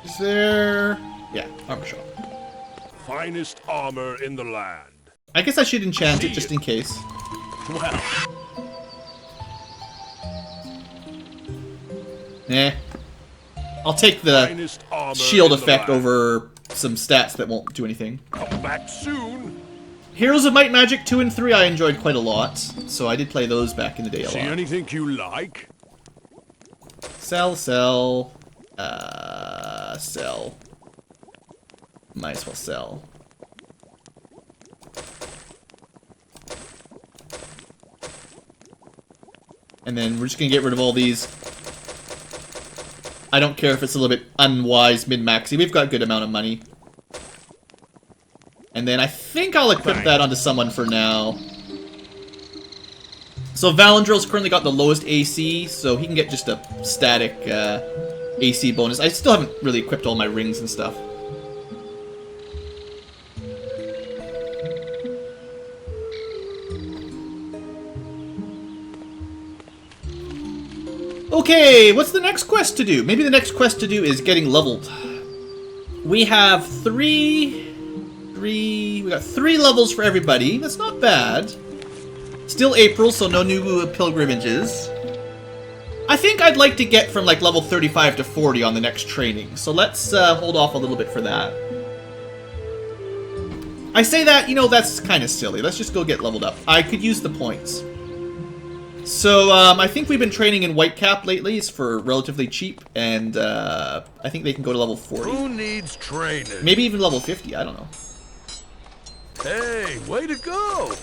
Is there... Yeah, armor shop. Finest armor in the land. I guess I should enchant it just in case. Well, Eh. I'll take the finest armor shield in the effect land. over some stats that won't do anything. Come back soon. Heroes of Might and Magic 2 and 3 I enjoyed quite a lot, so I did play those back in the day a See lot. anything you like? Sell, sell, sell. Might as well sell. And then we're just gonna get rid of all these. I don't care if it's a little bit unwise min-maxy. We've got a good amount of money. And then I think I'll equip that onto someone for now. So Valandril's currently got the lowest AC, so he can get just a static AC bonus. I still haven't really equipped all my rings and stuff. Okay, what's the next quest to do? Maybe the next quest to do is getting leveled. We have we got 3 levels for everybody. That's not bad. Still April, so no new pilgrimages. I think I'd like to get from like level 35 to 40 on the next training, so let's hold off a little bit for that. I say that, you know, that's kind of silly. Let's just go get leveled up. I could use the points. So, I think we've been training in Whitecap lately. It's for relatively cheap, and I think they can go to level 40. Who needs training? Maybe even level 50, I don't know. Hey, way to go!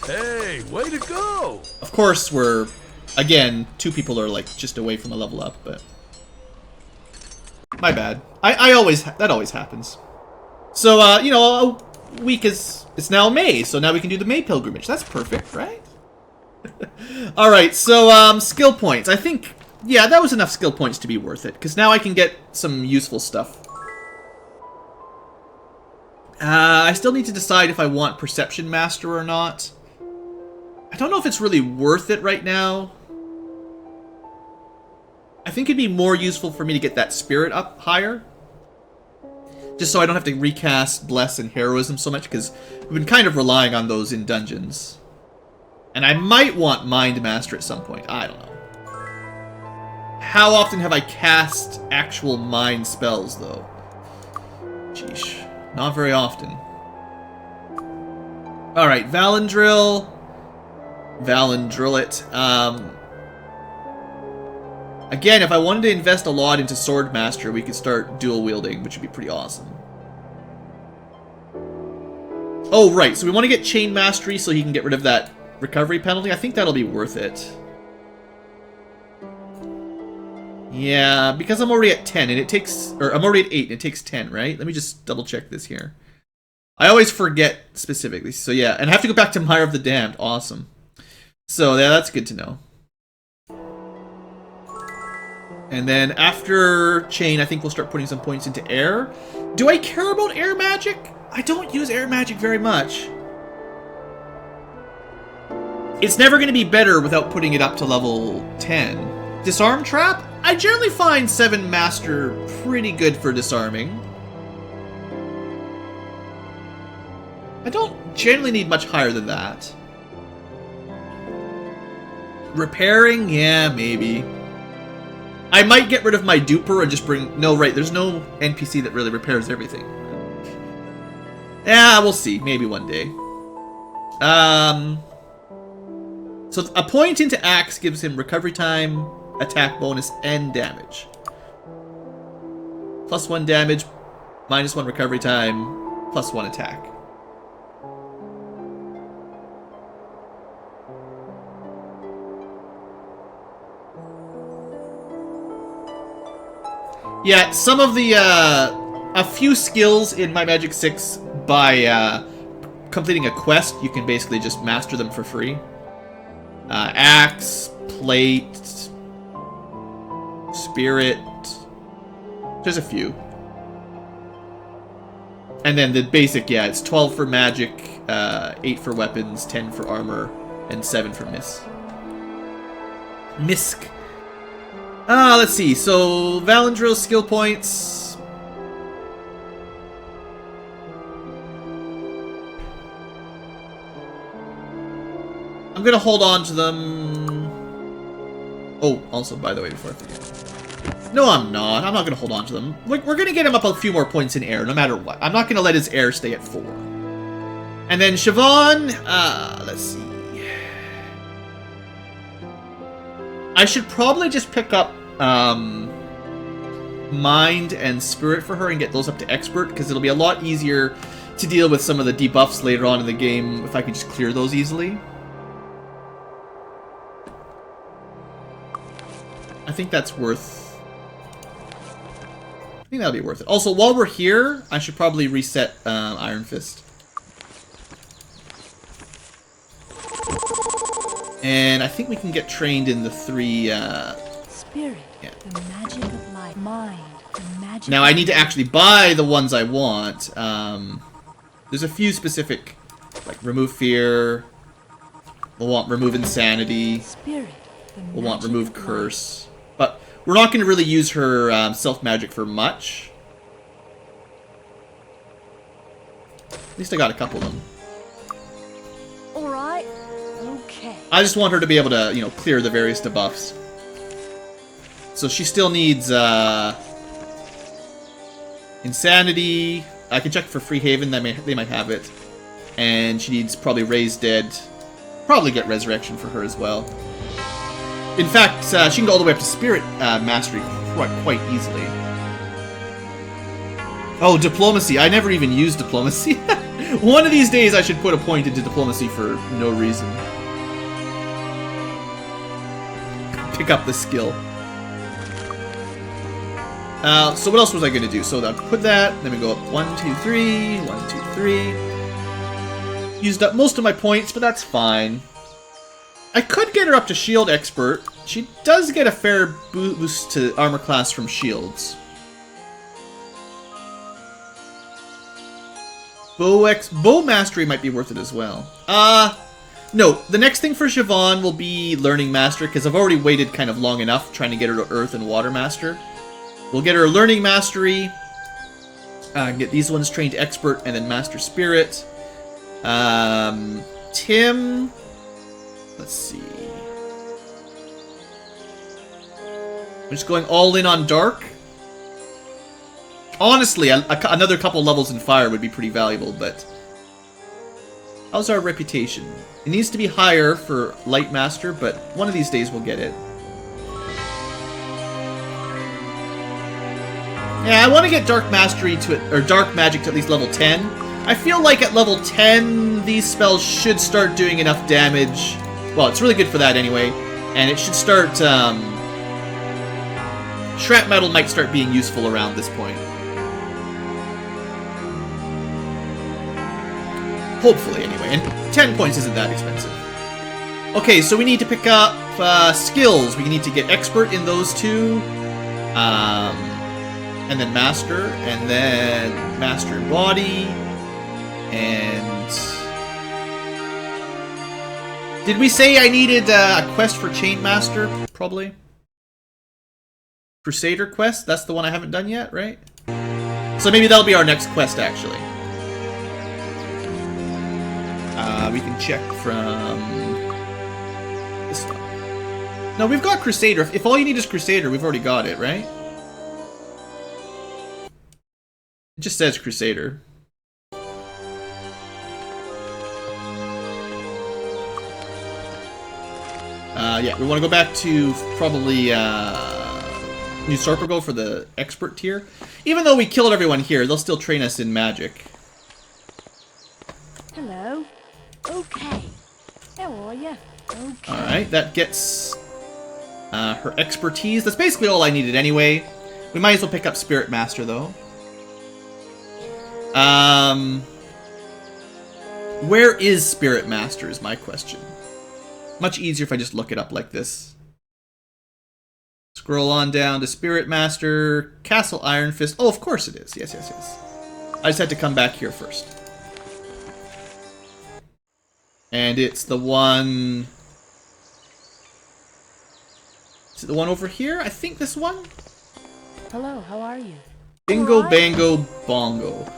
Hey, way to go! Of course, we're, again, 2 people are like just away from a level up, but my bad. That always happens. So, you know, a week it's now May, so now we can do the May pilgrimage. That's perfect, right? Alright, so, skill points. I think, yeah, that was enough skill points to be worth it, because now I can get some useful stuff. I still need to decide if I want Perception Master or not. I don't know if it's really worth it right now. I think it'd be more useful for me to get that Spirit up higher. Just so I don't have to recast Bless and Heroism so much, because we've been kind of relying on those in dungeons. And I might want Mind Master at some point. I don't know. How often have I cast actual mind spells, though? Sheesh. Not very often. Alright, Valandrill. Valandrill it. Again, if I wanted to invest a lot into Swordmaster, we could start dual wielding, which would be pretty awesome. Oh, right, so we want to get Chain Mastery so he can get rid of that recovery penalty. I think that'll be worth it. Yeah, because I'm already at 10 and it takes, or I'm already at 8 and it takes 10, right? Let me just double check this here. I always forget specifically. So yeah, and I have to go back to Mire of the Damned. Awesome. So yeah, that's good to know. And then after Chain, I think we'll start putting some points into Air. Do I care about Air Magic? I don't use Air Magic very much. It's never going to be better without putting it up to level 10. Disarm Trap? I generally find 7 Master pretty good for disarming. I don't generally need much higher than that. Repairing? Yeah, maybe. I might get rid of my duper and just bring... No, right, there's no NPC that really repairs everything. Yeah, we'll see. Maybe one day. So a point into Axe gives him recovery time, attack bonus, and damage. +1 damage, -1 recovery time, +1 attack. Yeah, some of the, a few skills in My Magic 6, by completing a quest, you can basically just master them for free. Axe, Plate, Spirit, there's a few. And then the basic, yeah, it's 12 for magic, 8 for weapons, 10 for armor, and 7 for Misk. Let's see. So, Valandrill's skill points. I'm gonna hold on to them. Oh, also, by the way, before I forget. No, I'm not. I'm not gonna hold on to them. We're gonna get him up a few more points in air, no matter what. I'm not gonna let his air stay at 4. And then Siobhan, let's see. I should probably just pick up Mind and Spirit for her and get those up to Expert, because it'll be a lot easier to deal with some of the debuffs later on in the game if I can just clear those easily. I think that's worth... I think that'll be worth it. Also, while we're here, I should probably reset Iron Fist. And I think we can get trained in the 3, Spirit, yeah. the magic of life. Mind, the magic. Now I need to actually buy the ones I want. There's a few specific, like remove fear. We'll want remove insanity. Spirit, We'll want remove curse. But we're not going to really use her self magic for much. At least I got a couple of them. All right. Okay. I just want her to be able to, you know, clear the various debuffs. So she still needs insanity. I can check for Free Haven. They might have it. And she needs probably Raise Dead. Probably get Resurrection for her as well. In fact, she can go all the way up to Spirit Mastery quite easily. Oh, Diplomacy. I never even used Diplomacy. One of these days I should put a point into Diplomacy for no reason. Pick up the skill. So what else was I going to do? So I'll put that, then we go up 1, 2, 3, 1, 2, 3. Used up most of my points, but that's fine. I could get her up to Shield Expert. She does get a fair boost to armor class from shields. Bow Mastery might be worth it as well. No, the next thing for Siobhan will be Learning Master, because I've already waited kind of long enough trying to get her to Earth and Water Master. We'll get her Learning Mastery, get these ones trained Expert, and then Master Spirit. Tim, let's see. I'm just going all in on Dark. Honestly, another couple levels in Fire would be pretty valuable, but... How's our reputation? It needs to be higher for Light Master, but one of these days we'll get it. Yeah, I want to get Dark Mastery to, or Dark Magic to at least level 10. I feel like at level 10, these spells should start doing enough damage. Well, it's really good for that anyway, and it should start Shrap metal might start being useful around this point. Hopefully, anyway. And 10 points isn't that expensive. Okay, so we need to pick up skills. We need to get expert in those two. And then master. And then master body. And... Did we say I needed a quest for Chainmaster? Probably. Crusader quest? That's the one I haven't done yet, right? So maybe that'll be our next quest, actually. We can check from this one. No, we've got Crusader. If all you need is Crusader, we've already got it, right? It just says Crusader. Yeah, we want to go back to probably New Snurggle for the expert tier. Even though we killed everyone here, they'll still train us in magic. Hello. Okay. How are you? Okay. Alright, that gets her expertise. That's basically all I needed anyway. We might as well pick up Spirit Master, though. Where is Spirit Master is my question. Much easier if I just look it up like this. Scroll on down to Spirit Master, Castle Iron Fist. Oh, of course it is. Yes, yes, yes. I just had to come back here first. And it's the one... Is it the one over here? I think this one? Hello, how are you? Bingo, bango, bongo.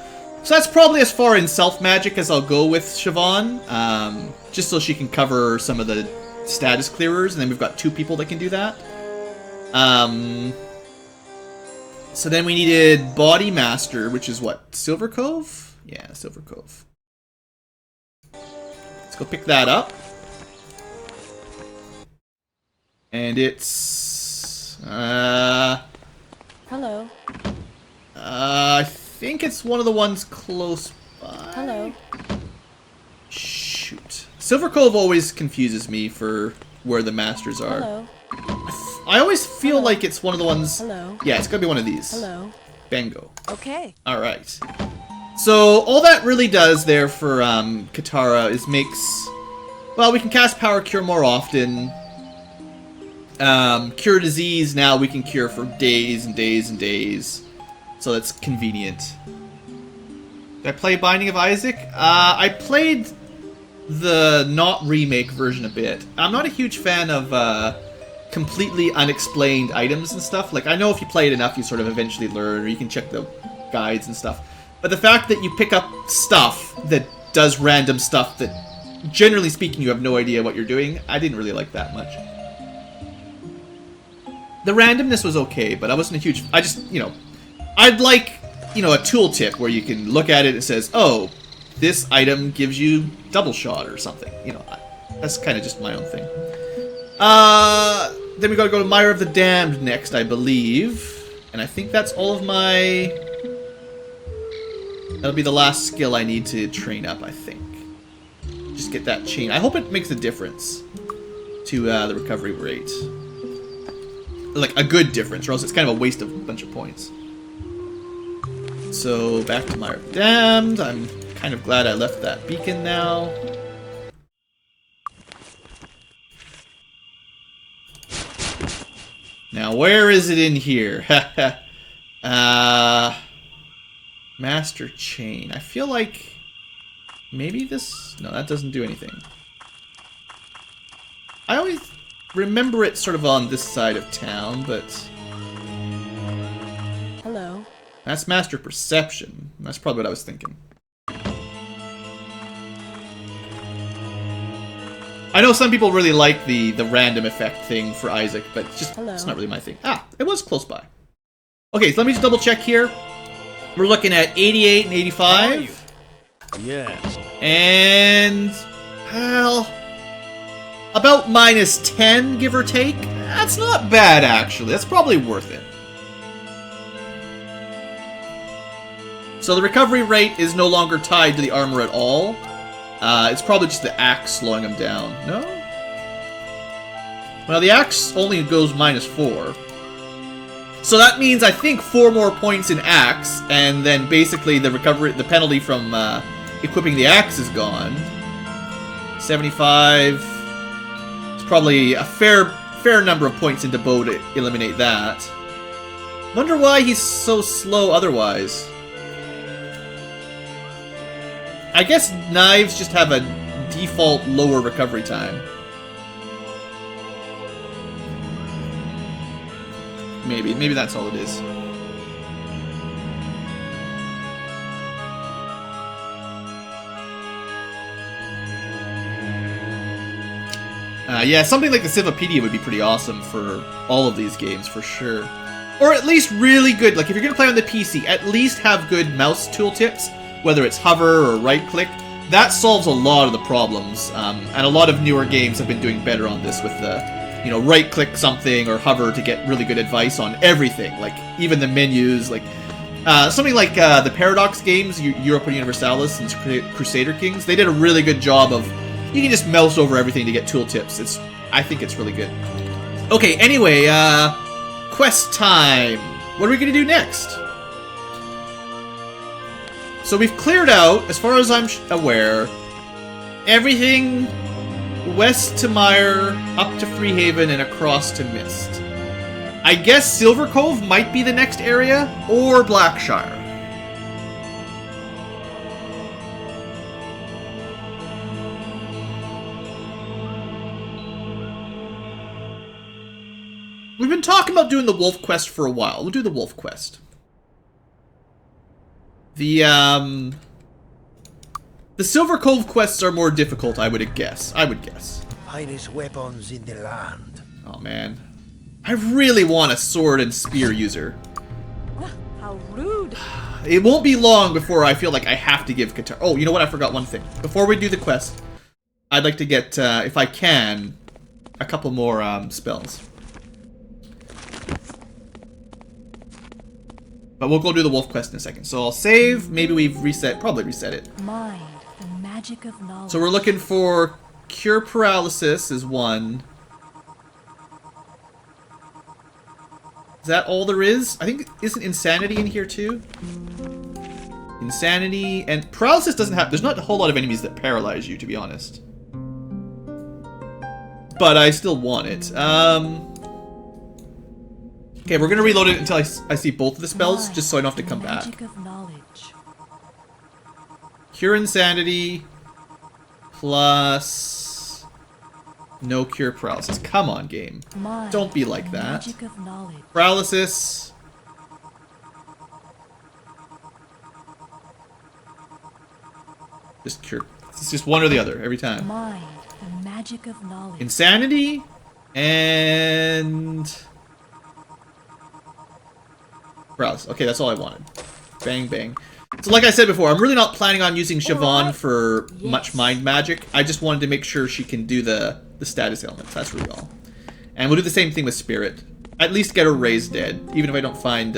So that's probably as far in self-magic as I'll go with Siobhan. Just so she can cover some of the status clearers. And then we've got 2 people that can do that. So then we needed Body Master, which is what? Silver Cove? Yeah, Silver Cove. Let's go pick that up. And it's... Hello. I think it's one of the ones close by. Hello. Shoot. Silver Cove always confuses me for where the masters are. Hello. I always feel like it's one of the ones... Hello. Yeah, it's gotta be one of these. Hello. Bango. Okay. Alright. So, all that really does there for Katara is makes... Well, we can cast Power Cure more often. Cure Disease, now we can cure for days and days and days. So that's convenient. Did I play Binding of Isaac? I played the not remake version a bit. I'm not a huge fan of completely unexplained items and stuff. Like, I know if you play it enough, you sort of eventually learn, or you can check the guides and stuff. But the fact that you pick up stuff that does random stuff that, generally speaking, you have no idea what you're doing, I didn't really like that much. The randomness was okay, but I wasn't a huge... I just, you know... I'd like, you know, a tooltip where you can look at it and it says, oh, this item gives you double shot or something. You know, that's kind of just my own thing. Then we gotta go to Mire of the Damned next, I believe. And I think that's all of my... That'll be the last skill I need to train up, I think. Just get that chain. I hope it makes a difference to the recovery rate. Like, a good difference, or else it's kind of a waste of a bunch of points. So, back to Mire of the Damned. I'm kind of glad I left that beacon now. Now, where is it in here? Master Chain. I feel like... Maybe this... No, that doesn't do anything. I always remember it sort of on this side of town, but... Hello. That's Master Perception. That's probably what I was thinking. I know some people really like the random effect thing for Isaac, but it's not really my thing. Ah, it was close by. Okay, so let me just double check here. We're looking at 88 and 85. Yes. And... well... about minus 10, give or take. That's not bad, actually. That's probably worth it. So the recovery rate is no longer tied to the armor at all. It's probably just the axe slowing him down. No? Well, the axe only goes minus 4. So that means, I think, 4 more points in Axe, and then basically the penalty from equipping the Axe is gone. 75. It's probably a fair number of points into bow to eliminate that. Wonder why he's so slow otherwise. I guess knives just have a default lower recovery time. Maybe that's all it is. Yeah, something like the Civipedia would be pretty awesome for all of these games, for sure. Or at least really good, like if you're going to play on the PC, at least have good mouse tooltips, whether it's hover or right-click. That solves a lot of the problems, and a lot of newer games have been doing better on this with the, you know, right-click something or hover to get really good advice on everything, like even the menus, like something like the Paradox games, Europa Universalis and Crusader Kings. They did a really good job of, you can just mouse over everything to get tooltips. I think it's really good. Okay, anyway, quest time. What are we going to do next? So we've cleared out, as far as I'm aware, everything west to Mire, up to Freehaven, and across to Mist. I guess Silver Cove might be the next area, or Blackshire. We've been talking about doing the Wolf Quest for a while. We'll do the Wolf Quest. The Silver Cove quests are more difficult, I would guess. Finest weapons in the land. Oh man. I really want a sword and spear user. How rude. It won't be long before I feel like I have to give Katar. Oh, you know what? I forgot one thing. Before we do the quest, I'd like to get, if I can, a couple more spells. But we'll go do the wolf quest in a second. So I'll save. Maybe we've probably reset it. Mind, the magic of knowledge. So we're looking for Cure Paralysis is one. Is that all there is? I think, isn't Insanity in here too? Insanity, and Paralysis doesn't have, there's not a whole lot of enemies that paralyze you, to be honest. But I still want it. Okay, we're gonna reload it until I see both of the spells, just so I don't have to come back. Cure Insanity, plus no Cure Paralysis. Come on, game. Don't be like that. Paralysis. Just cure. It's just one or the other every time. The magic of knowledge. Insanity and Paralysis. Okay, that's all I wanted. Bang, bang. So like I said before, I'm really not planning on using Siobhan for much mind magic. I just wanted to make sure she can do the status elements. That's really all. And we'll do the same thing with Spirit. At least get her raised dead, even if I don't find,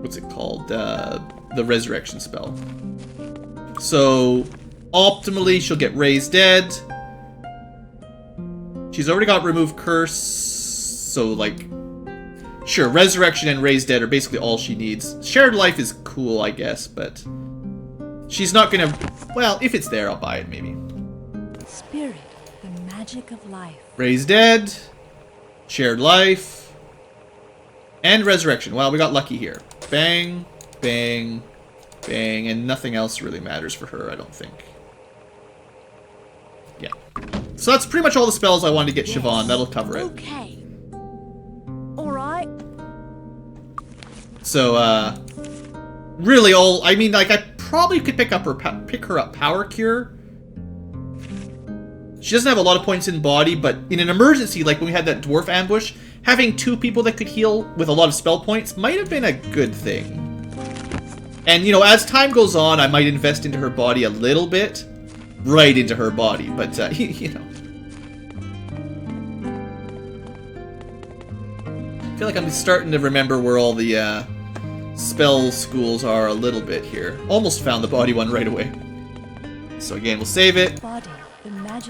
what's it called? The resurrection spell. So, optimally, she'll get raised dead. She's already got remove curse, so like, sure, resurrection and raised dead are basically all she needs. Shared life is cool, I guess, but she's not gonna, well, if it's there, I'll buy it maybe. Spirit, the magic of life. Raised dead, shared life, and resurrection. Well, we got lucky here. Bang, bang, bang, and nothing else really matters for her, I don't think. Yeah. So that's pretty much all the spells I wanted to get Siobhan. That'll cover it. Okay. Alright. So, really all, I mean, like, I probably could pick her up Power Cure. She doesn't have a lot of points in body, but in an emergency, like when we had that dwarf ambush, having 2 people that could heal with a lot of spell points might have been a good thing. And, you know, as time goes on, I might invest into her body a little bit. Right into her body, but, you know. I feel like I'm starting to remember where all the, spell schools are a little bit here. Almost found the body one right away. So again, we'll save it.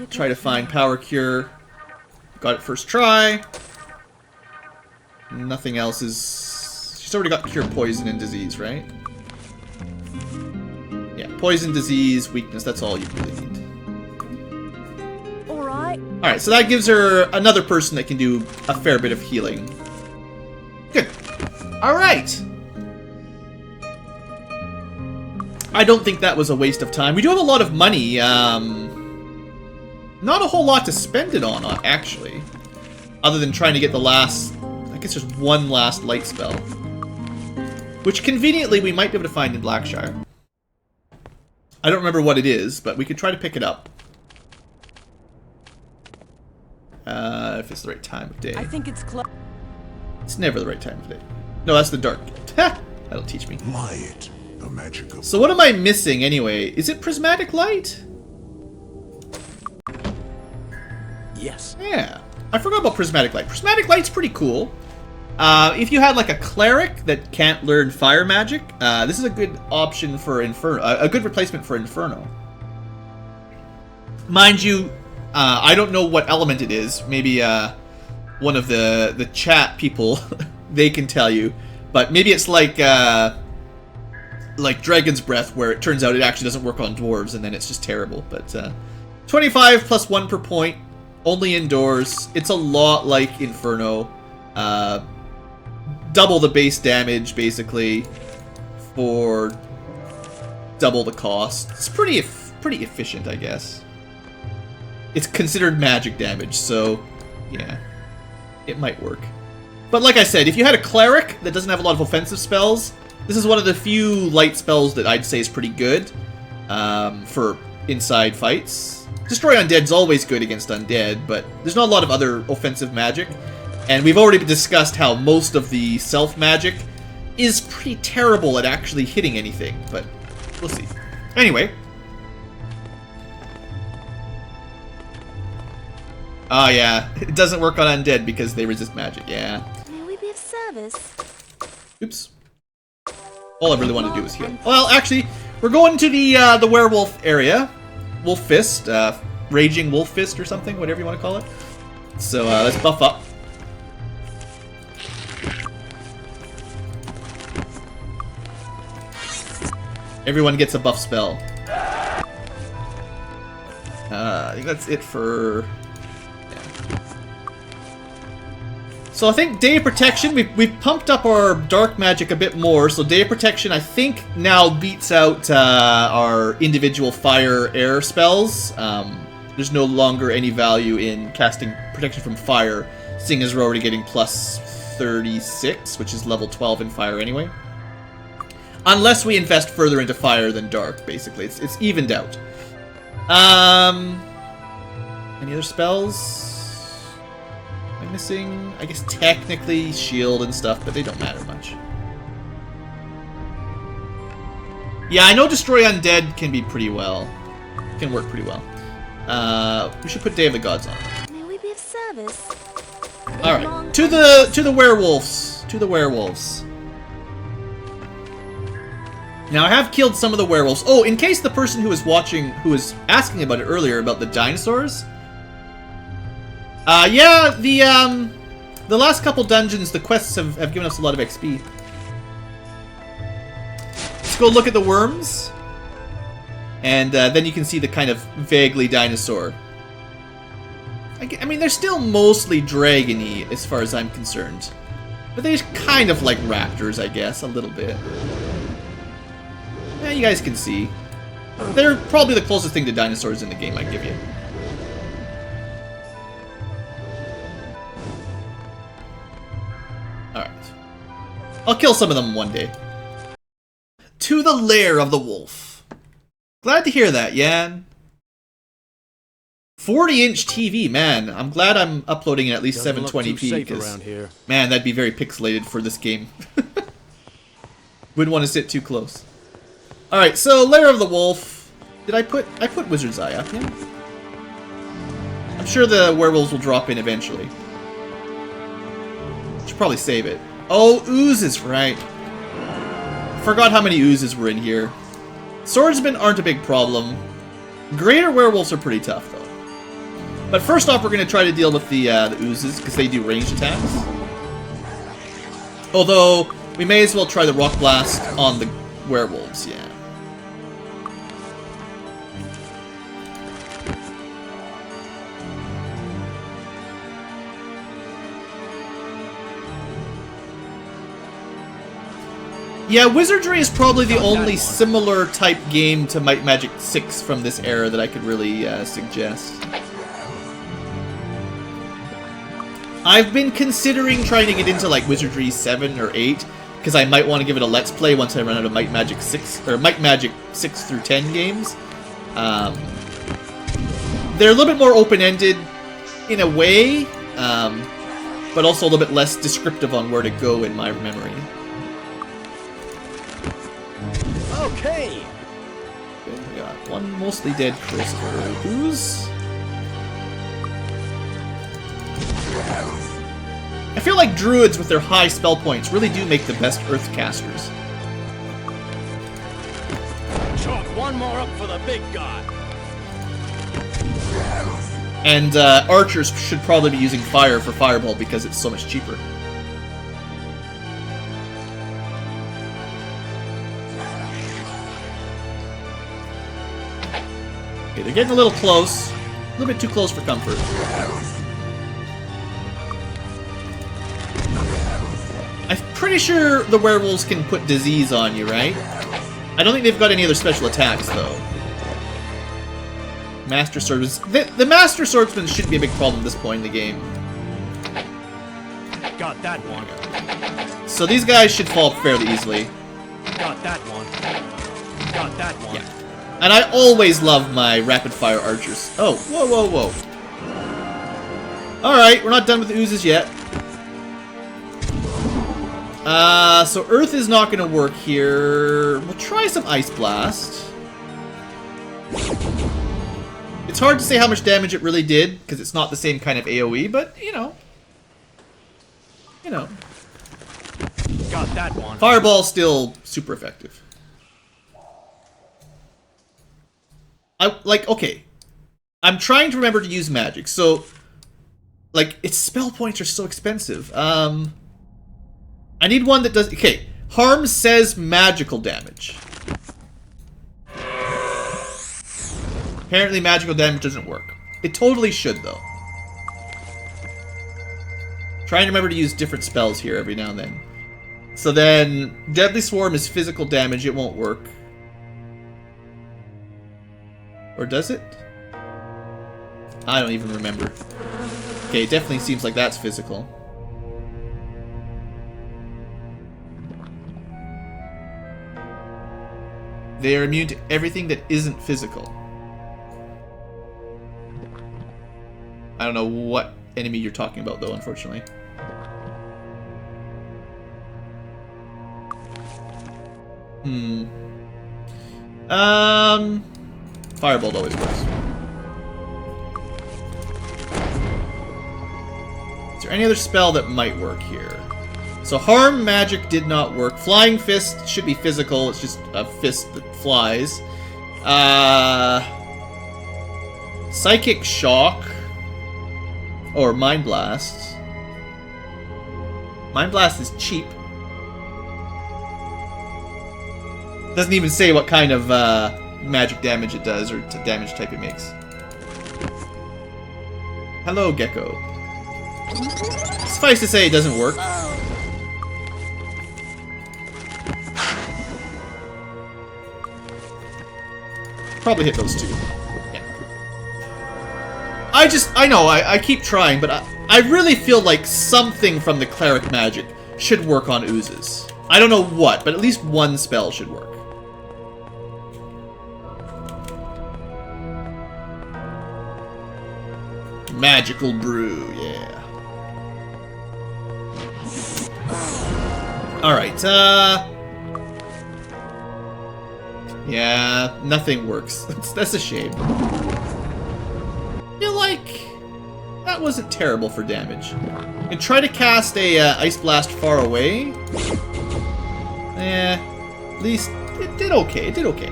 Try to find Power Cure. Got it first try. Nothing else is... She's already got cure poison and disease, right? Yeah, poison, disease, weakness, that's all you really need. Alright. Alright, so that gives her another person that can do a fair bit of healing. Good. Alright. I don't think that was a waste of time. We do have a lot of money. Not a whole lot to spend it on, actually. Other than trying to get the last... I guess there's one last light spell. Which, conveniently, we might be able to find in Blackshire. I don't remember what it is, but we could try to pick it up. If it's the right time of day. I think it's close. It's never the right time of day. No, that's the dark. Ha! That'll teach me. Light, the magical. So what am I missing anyway? Is it prismatic light? Yes. Yeah. I forgot about prismatic light. Prismatic light's pretty cool. If you had like a cleric that can't learn fire magic, this is a good option for Inferno. A good replacement for Inferno. Mind you, I don't know what element it is. Maybe one of the chat people, they can tell you. But maybe it's like Dragon's Breath, where it turns out it actually doesn't work on dwarves, and then it's just terrible. But 25 plus 1 per point, only indoors. It's a lot like Inferno. Double the base damage, basically, for double the cost. It's pretty efficient, I guess. It's considered magic damage, so yeah, it might work. But like I said, if you had a cleric that doesn't have a lot of offensive spells, this is one of the few light spells that I'd say is pretty good for inside fights. Destroy Undead's always good against Undead, but there's not a lot of other offensive magic. And we've already discussed how most of the self-magic is pretty terrible at actually hitting anything, but we'll see. Anyway. Oh yeah, it doesn't work on Undead because they resist magic, yeah. May we be of service? Oops. All I really want to do is heal. Well, actually, we're going to the werewolf area. Wolf Fist, Raging Wolf Fist or something, whatever you want to call it. So let's buff up. Everyone gets a buff spell. I think that's it for... Yeah. So I think Day of Protection, we've pumped up our dark magic a bit more, so Day of Protection I think now beats out our individual fire air spells. There's no longer any value in casting protection from fire, seeing as we're already getting plus 36, which is level 12 in fire anyway. Unless we invest further into fire than dark, basically. It's evened out. Any other spells? Am I missing? I guess technically shield and stuff, but they don't matter much. Yeah, I know Destroy Undead can be pretty well. Can work pretty well. We should put Day of the Gods on. May we be of service? Alright. To the werewolves. To the werewolves. Now, I have killed some of the werewolves. Oh, in case the person who was watching, who was asking about it earlier, about the dinosaurs. Yeah, the last couple dungeons, the quests have given us a lot of XP. Let's go look at the worms. And then you can see the kind of vaguely dinosaur. I mean, they're still mostly dragon-y, as far as I'm concerned. But they're kind of like raptors, I guess, a little bit. Yeah, you guys can see. They're probably the closest thing to dinosaurs in the game, I'd give you. Alright. I'll kill some of them one day. To the lair of the wolf. Glad to hear that, Yan. 40-inch TV, man. I'm glad I'm uploading at least 720p, because, man, that'd be very pixelated for this game. Wouldn't want to sit too close. Alright, so Lair of the Wolf. I put Wizard's Eye up, yeah? I'm sure the werewolves will drop in eventually. Should probably save it. Oh, oozes, right. Forgot how many oozes were in here. Swordsmen aren't a big problem. Greater werewolves are pretty tough, though. But first off, we're going to try to deal with the oozes, because they do ranged attacks. Although, we may as well try the Rock Blast on the werewolves, yeah. Yeah, Wizardry is probably the only similar type game to Might Magic 6 from this era that I could really suggest. I've been considering trying to get into like Wizardry 7 or 8, because I might want to give it a Let's Play once I run out of Might Magic 6, or Might Magic 6 through 10 games. They're a little bit more open-ended in a way, but also a little bit less descriptive on where to go in my memory. Okay. We got one mostly dead Christopher Ooze. I feel like druids with their high spell points really do make the best earth casters. Chalk one more up for the big god. And archers should probably be using fire for fireball because it's so much cheaper. Okay, they're getting a little close. A little bit too close for comfort. I'm pretty sure the werewolves can put disease on you, right? I don't think they've got any other special attacks, though. Master Swordsman. The Master Swordsman shouldn't be a big problem at this point in the game. Got that one. So these guys should fall fairly easily. Got that one. Got that one. Yeah. And I always love my rapid-fire archers. Oh, whoa, whoa, whoa. Alright, we're not done with the oozes yet. So Earth is not going to work here. We'll try some Ice Blast. It's hard to say how much damage it really did, because it's not the same kind of AoE, but, you know. You know. Got that one. Fireball's still super effective. Okay. I'm trying to remember to use magic, so... Like, its spell points are so expensive. I need one that does... Okay, harm says magical damage. Apparently magical damage doesn't work. It totally should, though. Trying to remember to use different spells here every now and then. So then, Deadly Swarm is physical damage, it won't work. Or does it? I don't even remember. Okay, it definitely seems like that's physical. They are immune to everything that isn't physical. I don't know what enemy you're talking about, though, unfortunately. Fireball always works. Is there any other spell that might work here? So Harm Magic did not work. Flying Fist should be physical. It's just a fist that flies. Psychic Shock. Or Mind Blast. Mind Blast is cheap. Doesn't even say what kind of magic damage it does or damage type it makes. Hello, Gecko. Suffice to say, it doesn't work. Probably hit those two. Yeah. I keep trying, but I really feel like something from the cleric magic should work on oozes. I don't know what, but at least one spell should work. Magical Brew, yeah. Alright, yeah, nothing works. That's a shame. I feel like that wasn't terrible for damage. And try to cast a Ice Blast far away. At least it did okay. It did okay.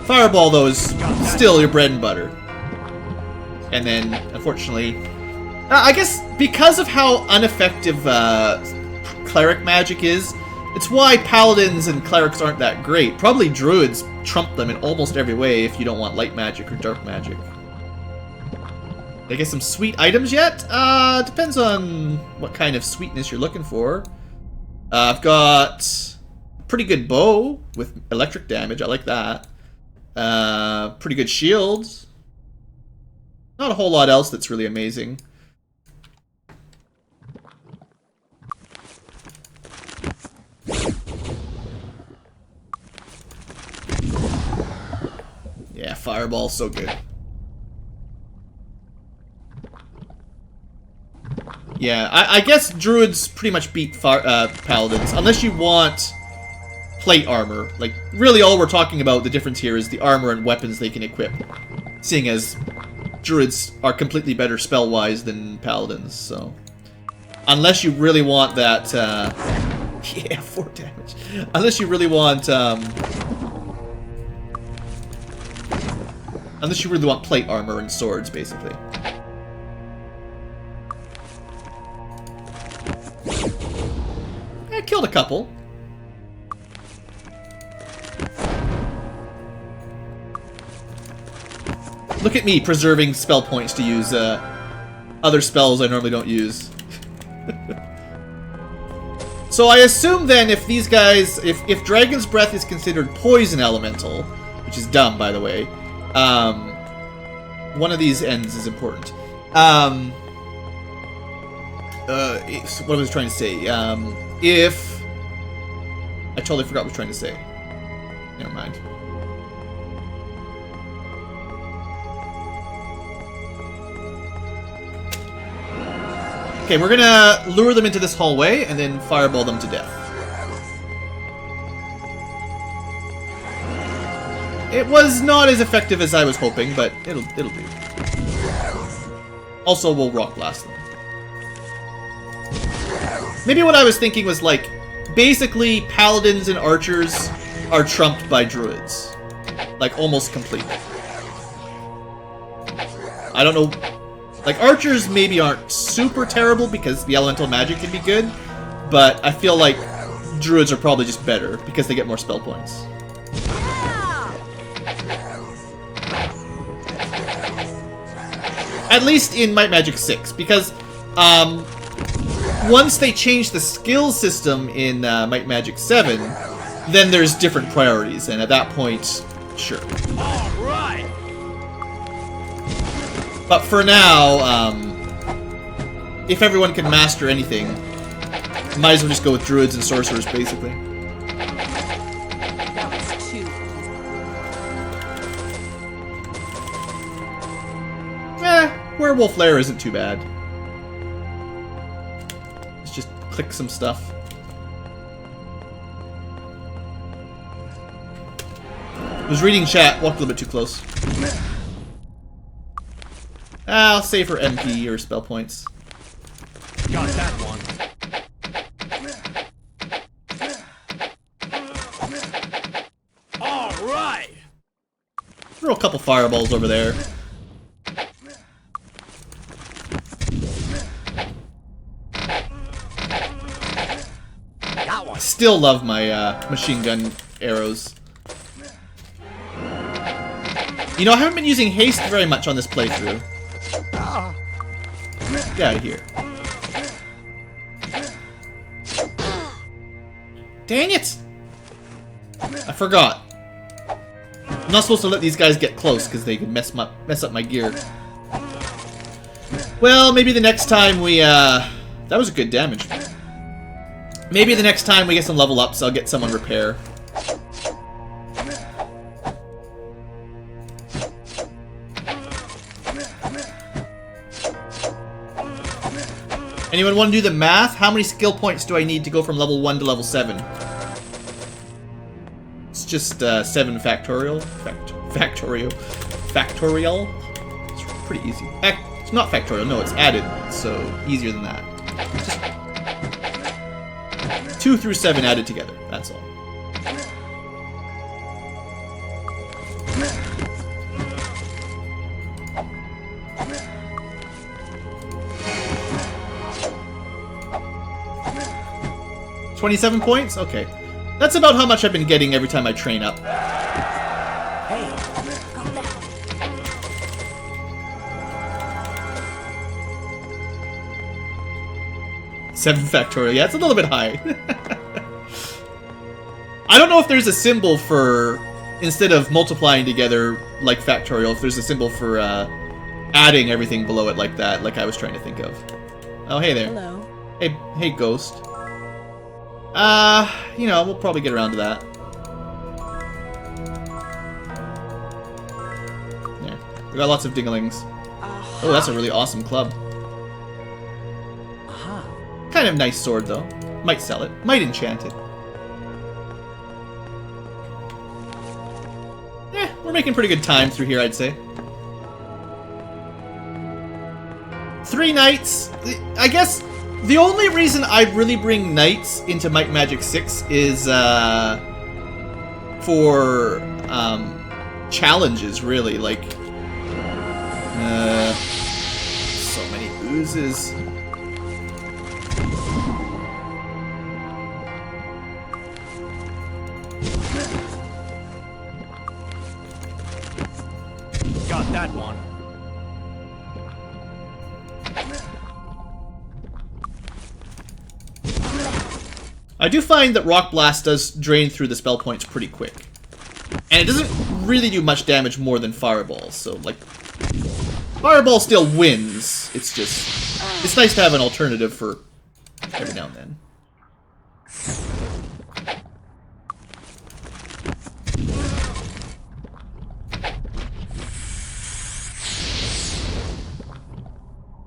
Fireball, though, is still your bread and butter. And then, unfortunately, I guess because of how ineffective cleric magic is. It's why paladins and clerics aren't that great. Probably druids trump them in almost every way if you don't want light magic or dark magic. Did I get some sweet items yet? Depends on what kind of sweetness you're looking for. I've got a pretty good bow with electric damage. I like that. Pretty good shields. Not a whole lot else that's really amazing. Yeah, fireball's so good. Yeah, I guess druids pretty much beat paladins, unless you want plate armor. Like, really all we're talking about, the difference here is the armor and weapons they can equip. Seeing as druids are completely better spell-wise than paladins, so... Unless you really want that, yeah, 4 damage. Unless you really want, unless you really want plate armor and swords, basically. I killed a couple. Look at me preserving spell points to use other spells I normally don't use. So I assume then if these guys, if Dragon's Breath is considered poison elemental, which is dumb by the way, one of these ends is important. What was I trying to say? If... I totally forgot what I was trying to say. Never mind. Okay, we're gonna lure them into this hallway and then fireball them to death. It was not as effective as I was hoping, but it'll do. Also, we'll rock blast them. Maybe what I was thinking was like, basically paladins and archers are trumped by druids. Like, almost completely. I don't know. Like, archers maybe aren't super terrible because the elemental magic can be good, but I feel like druids are probably just better because they get more spell points. At least in Might Magic 6, because once they change the skill system in Might Magic 7, then there's different priorities, and at that point, sure. Alright! But for now, if everyone can master anything, might as well just go with druids and sorcerers, basically. That was too easy. Werewolf lair isn't too bad. Let's just click some stuff. I was reading chat, walked a little bit too close. I'll save for MP or spell points. Got that one. Alright! Throw a couple fireballs over there. Got one. Still love my machine gun arrows. You know, I haven't been using haste very much on this playthrough. Get out of here. Dang it! I forgot. I'm not supposed to let these guys get close because they can mess up my gear. Well, maybe the next time we, that was a good damage. Maybe the next time we get some level ups, I'll get some on repair. Anyone want to do the math? How many skill points do I need to go from level 1 to level 7? It's just 7 factorial. Factorial? It's pretty easy. It's not factorial, no, it's added, so easier than that. Just 2 through 7 added together, that's all. 27 points? Okay. That's about how much I've been getting every time I train up. Hey, Got that. 7 factorial. Yeah, it's a little bit high. I don't know if there's a symbol for, instead of multiplying together like factorial, if there's a symbol for adding everything below it like that, like I was trying to think of. Oh, hey there. Hello. Hey, Ghost. You know, we'll probably get around to that. Yeah, we got lots of dinglings. Oh, that's a really awesome club. Kind of nice sword, though. Might sell it. Might enchant it. We're making pretty good time through here, I'd say. 3 knights. I guess the only reason I really bring knights into Might Magic 6 is for challenges, really. Like, so many oozes. got that one. I do find that Rock Blast does drain through the spell points pretty quick. And it doesn't really do much damage more than Fireball, so, like... Fireball still wins, it's just... It's nice to have an alternative for every now and then.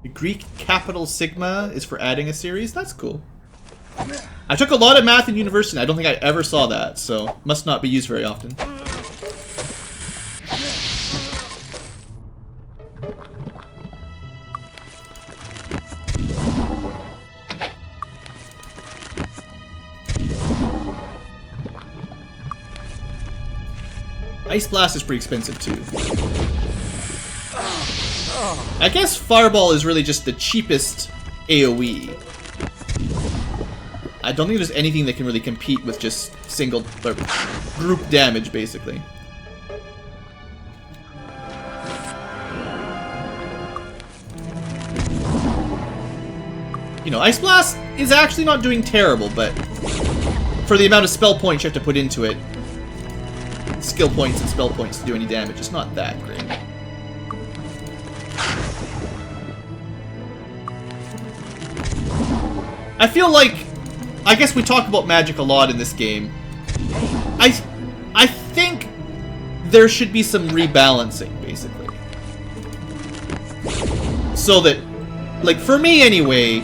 The Greek capital Sigma is for adding a series? That's cool. I took a lot of math in university, and I don't think I ever saw that, so must not be used very often. Ice Blast is pretty expensive too. I guess Fireball is really just the cheapest AoE. I don't think there's anything that can really compete with just single or group damage, basically. You know, Ice Blast is actually not doing terrible, but for the amount of spell points you have to put into it, skill points and spell points to do any damage, it's not that great. I feel like, I guess we talk about magic a lot in this game. I think there should be some rebalancing, basically. So that, like, for me anyway,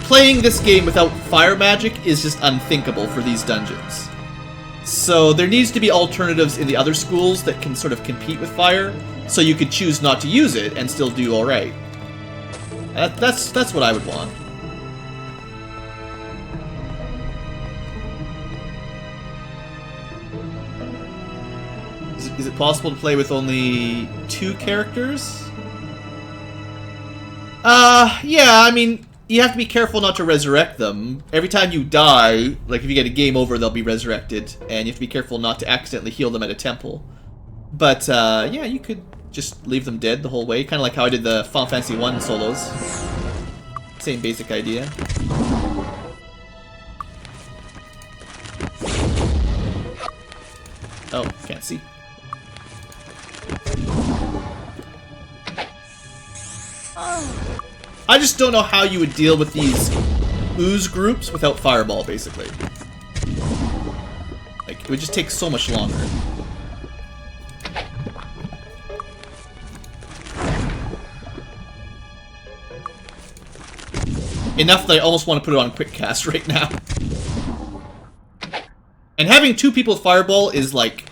playing this game without fire magic is just unthinkable for these dungeons. So there needs to be alternatives in the other schools that can sort of compete with fire, so you could choose not to use it and still do alright. That's what I would want. Is it possible to play with only 2 characters? Yeah, I mean, you have to be careful not to resurrect them. Every time you die, like if you get a game over, they'll be resurrected, and you have to be careful not to accidentally heal them at a temple. But, yeah, you could just leave them dead the whole way, kind of like how I did the Final Fantasy 1 solos. Same basic idea. Oh, can't see. I just don't know how you would deal with these ooze groups without Fireball, basically. Like, it would just take so much longer. Enough that I almost want to put it on Quick Cast right now. And having 2 people with Fireball is like...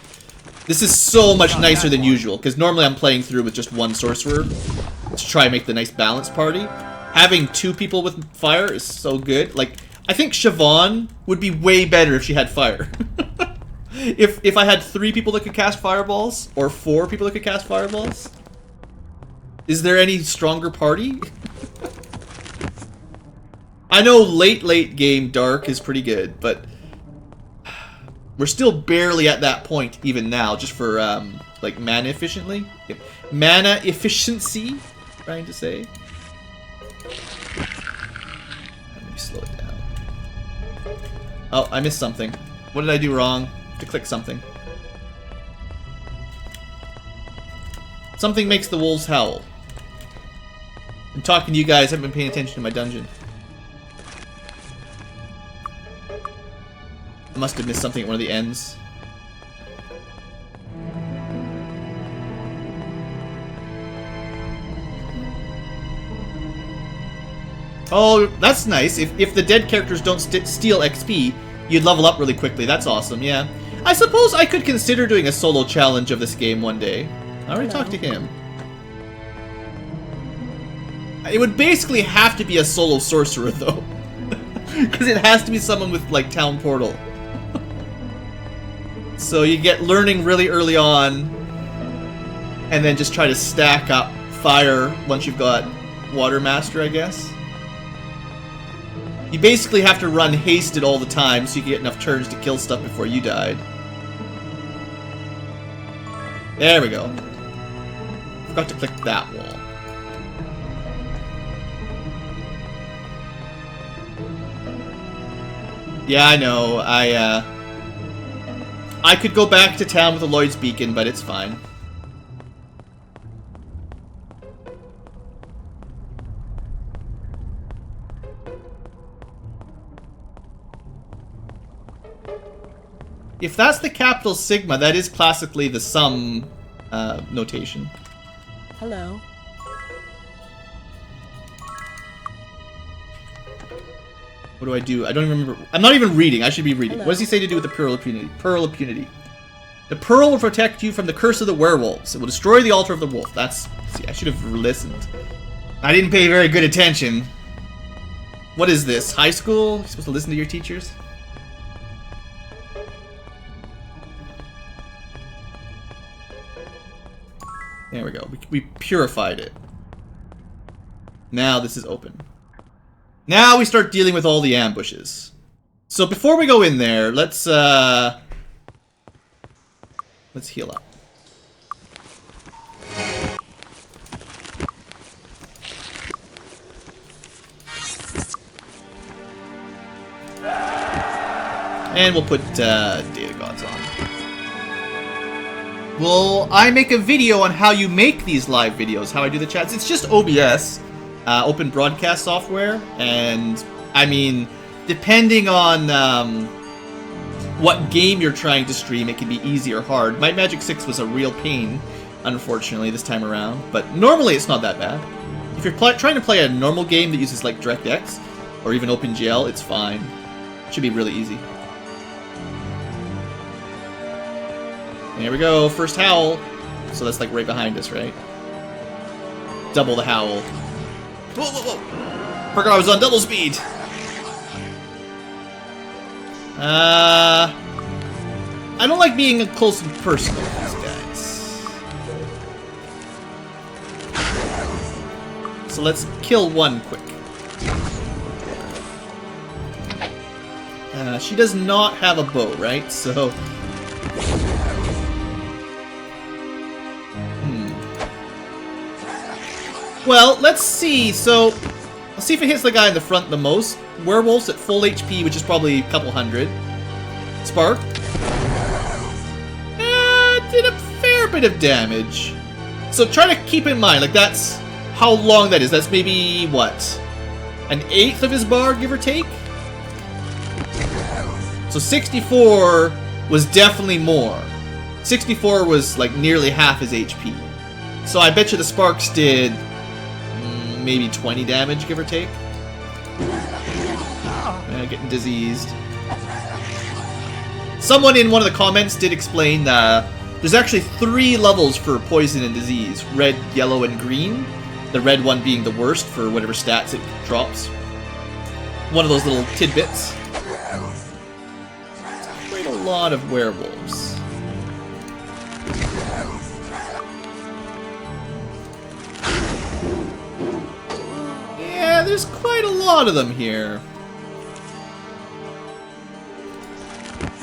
This is so much nicer than usual, because normally I'm playing through with just 1 Sorcerer to try and make the nice balanced party. Having 2 people with fire is so good. Like, I think Siobhan would be way better if she had fire. If I had 3 people that could cast fireballs, or 4 people that could cast fireballs. Is there any stronger party? I know late game Dark is pretty good, but we're still barely at that point even now, just for like mana efficiency, trying to say. Let me slow it down. Oh, I missed something. What did I do wrong? To click something. Something makes the wolves howl. I'm talking to you guys, I haven't been paying attention to my dungeon. I must have missed something at one of the ends. Oh, that's nice. If the dead characters don't steal XP, you'd level up really quickly. That's awesome, yeah. I suppose I could consider doing a solo challenge of this game one day. I already talked to him. It would basically have to be a solo sorcerer, though. Because it has to be someone with, like, Town Portal. So you get learning really early on, and then just try to stack up fire once you've got Water Master, I guess. You basically have to run hasted all the time so you can get enough turns to kill stuff before you died. There we go. Forgot to click that wall. Yeah, I know. I could go back to town with a Lloyd's Beacon, but it's fine. If that's the capital Sigma, that is classically the sum notation. Hello. What do I do? I don't even remember. I'm not even reading. I should be reading. Hello. What does he say to do with the Pearl of Punity? Pearl of Punity. The Pearl will protect you from the curse of the werewolves. It will destroy the altar of the wolf. That's... See, I should have listened. I didn't pay very good attention. What is this? High school? You're supposed to listen to your teachers? There we go. We purified it. Now this is open. Now we start dealing with all the ambushes. So before we go in there, let's heal up. And we'll put Data Gods on. Will I make a video on how you make these live videos, how I do the chats? It's just OBS. Open broadcast software, and I mean, depending on what game you're trying to stream, it can be easy or hard. Might Magic 6 was a real pain, unfortunately, this time around, but normally it's not that bad. If you're trying to play a normal game that uses like DirectX or even OpenGL, it's fine. It should be really easy. There we go, first howl. So that's like right behind us, right? Double the howl. Whoa, whoa, whoa! Forgot I was on double speed! I don't like being close and personal with these guys. So let's kill one quick. She does not have a bow, right? So... Well, let's see. So, let's see if it hits the guy in the front the most. Werewolves at full HP, which is probably a couple hundred. Spark. Did a fair bit of damage. So try to keep in mind, like that's how long that is. That's maybe, what? An eighth of his bar, give or take? So 64 was definitely more. 64 was like nearly half his HP. So I bet you the sparks did... maybe 20 damage, give or take. Getting diseased. Someone in one of the comments did explain there's actually 3 levels for poison and disease. Red, yellow, and green. The red one being the worst for whatever stats it drops. One of those little tidbits. Quite a lot of werewolves. there's quite a lot of them here.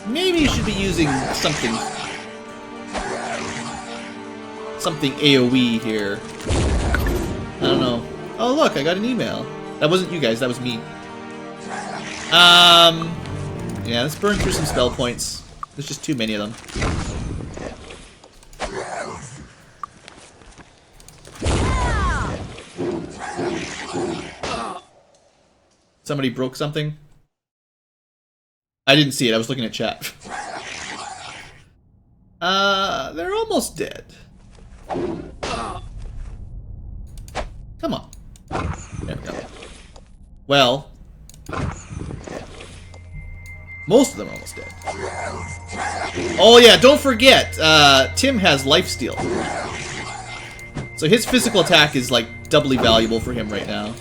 Maybe you should be using something AoE here. I don't know. Oh look, I got an email. That wasn't you guys, that was me. Yeah, let's burn through some spell points. There's just too many of them. Somebody broke something? I didn't see it, I was looking at chat. They're almost dead. Come on. There we go. Well, most of them are almost dead. Oh yeah, don't forget, Tim has lifesteal. So his physical attack is like doubly valuable for him right now.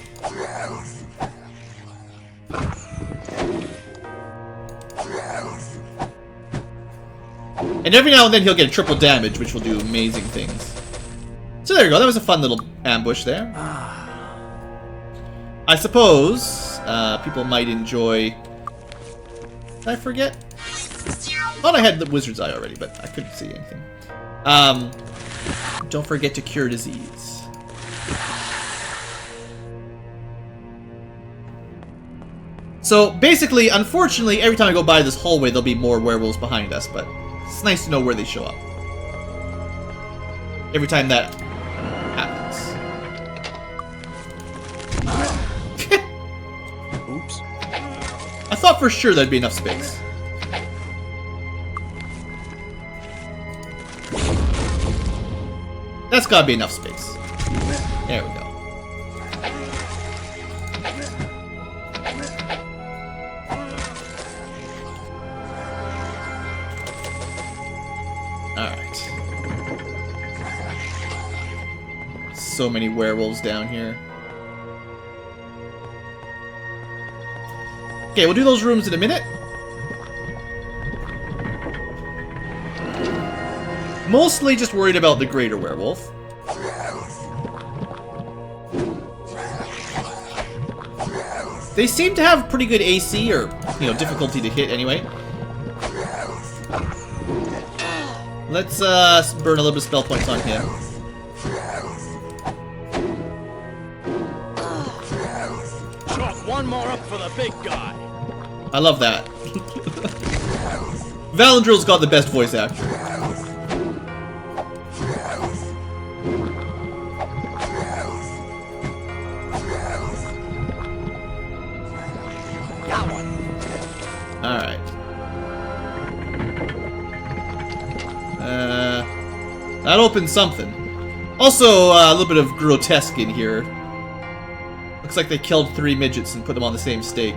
And every now and then he'll get a triple damage, which will do amazing things. So there you go, that was a fun little ambush there. I suppose people might enjoy... Did I forget? I thought I had the Wizard's Eye already, but I couldn't see anything. Don't forget to cure disease. So basically, unfortunately, every time I go by this hallway, there'll be more werewolves behind us, but it's nice to know where they show up. Every time that happens. Oops. I thought for sure there'd be enough space. That's gotta be enough space. There we go. Alright. So many werewolves down here. Okay, we'll do those rooms in a minute. Mostly just worried about the greater werewolf. They seem to have pretty good AC, or, you know, difficulty to hit anyway. Let's burn a little bit of spell points on him. Chalk one more up for the big guy. I love that. Valandril's got the best voice actor. Alright. That opened something. Also, a little bit of grotesque in here. Looks like they killed 3 midgets and put them on the same stake.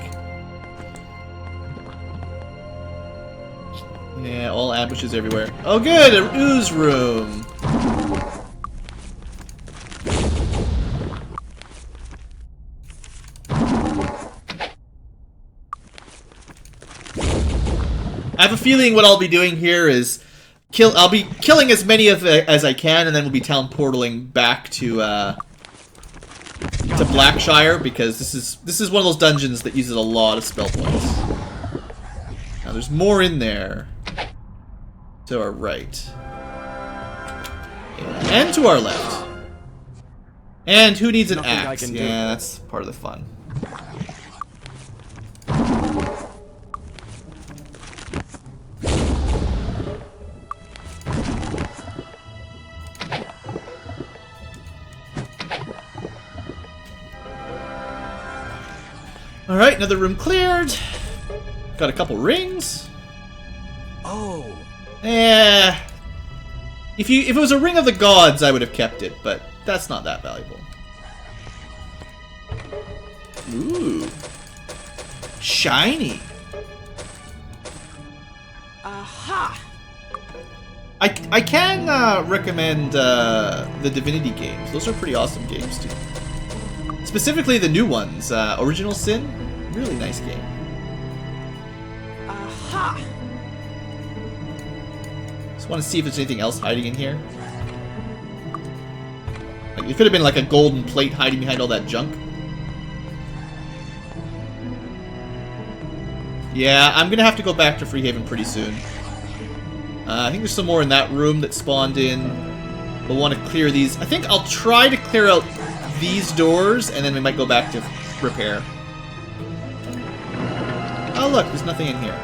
Yeah, all ambushes everywhere. Oh good, an ooze room! I have a feeling what I'll be doing here is I'll be killing as many of as I can, and then we'll be teleporting back to Blackshire, because this is one of those dungeons that uses a lot of spell points. Now there's more in there to our right, and to our left. And who needs an axe? Yeah, that's part of the fun. Alright, another room cleared. Got a couple rings. Oh. If it was a ring of the gods, I would have kept it, but that's not that valuable. Ooh. Shiny. Aha! I can recommend the Divinity games. Those are pretty awesome games too. Specifically the new ones. Original Sin, really nice game. Aha! Just want to see if there's anything else hiding in here. Like, it could have been like a golden plate hiding behind all that junk. Yeah, I'm gonna have to go back to Freehaven pretty soon. I think there's some more in that room that spawned in. We'll want to clear these. I think I'll try to clear out these doors, and then we might go back to repair. Oh look, there's nothing in here.